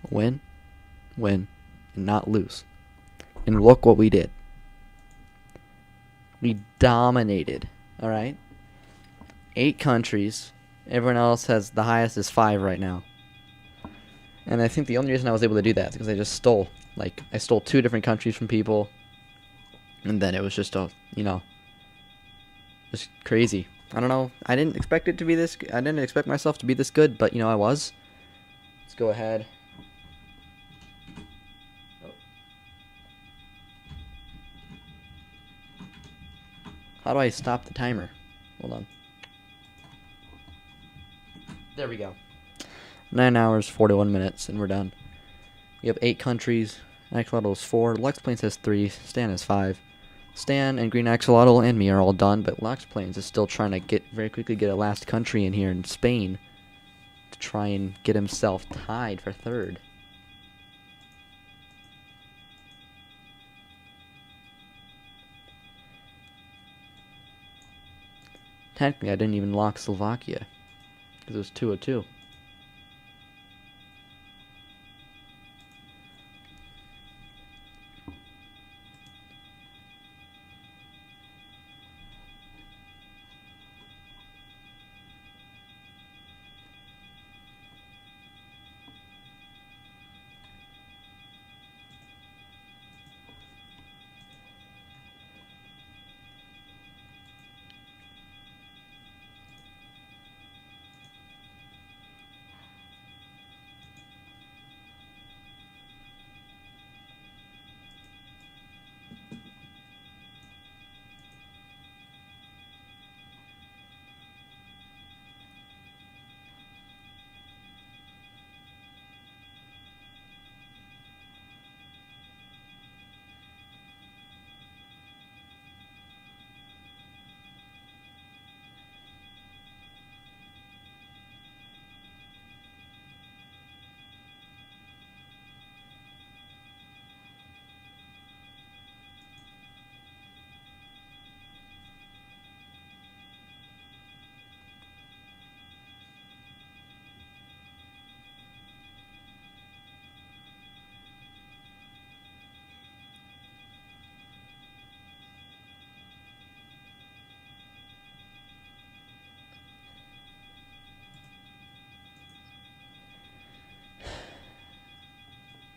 C: win, win, and not lose. And look what we did. We dominated. All right. 8 countries. Everyone else has the highest is 5 right now. And I think the only reason I was able to do that is because I just stole. Like, I stole 2 different countries from people. And then it was just just crazy. I don't know. I didn't expect it to be this. I didn't expect myself to be this good, but I was. Let's go ahead. How do I stop the timer? Hold on. There we go. 9 hours, 41 minutes, and we're done. We have 8 countries. Axolotl is 4. Lux Plains has 3. Stan has 5. Stan and Green Axolotl and me are all done, but Lux Plains is still trying to very quickly get a last country in here in Spain to try and get himself tied for 3rd. Technically, I didn't even lock Slovakia because it was 202.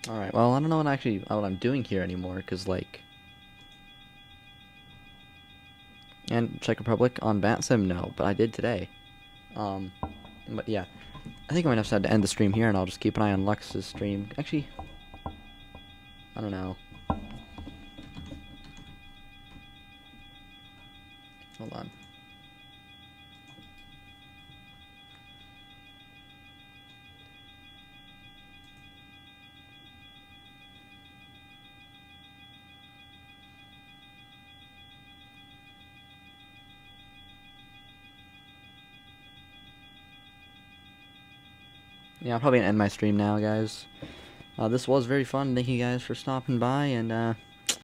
C: Alright, well, I don't know what I'm doing here anymore, because, like... And Czech Republic on BatSim? No, but I did today. But yeah. I think I might have to end the stream here, and I'll just keep an eye on Lux's stream. Actually... I don't know. Hold on. Yeah, I'll probably end my stream now, guys. This was very fun. Thank you guys for stopping by, and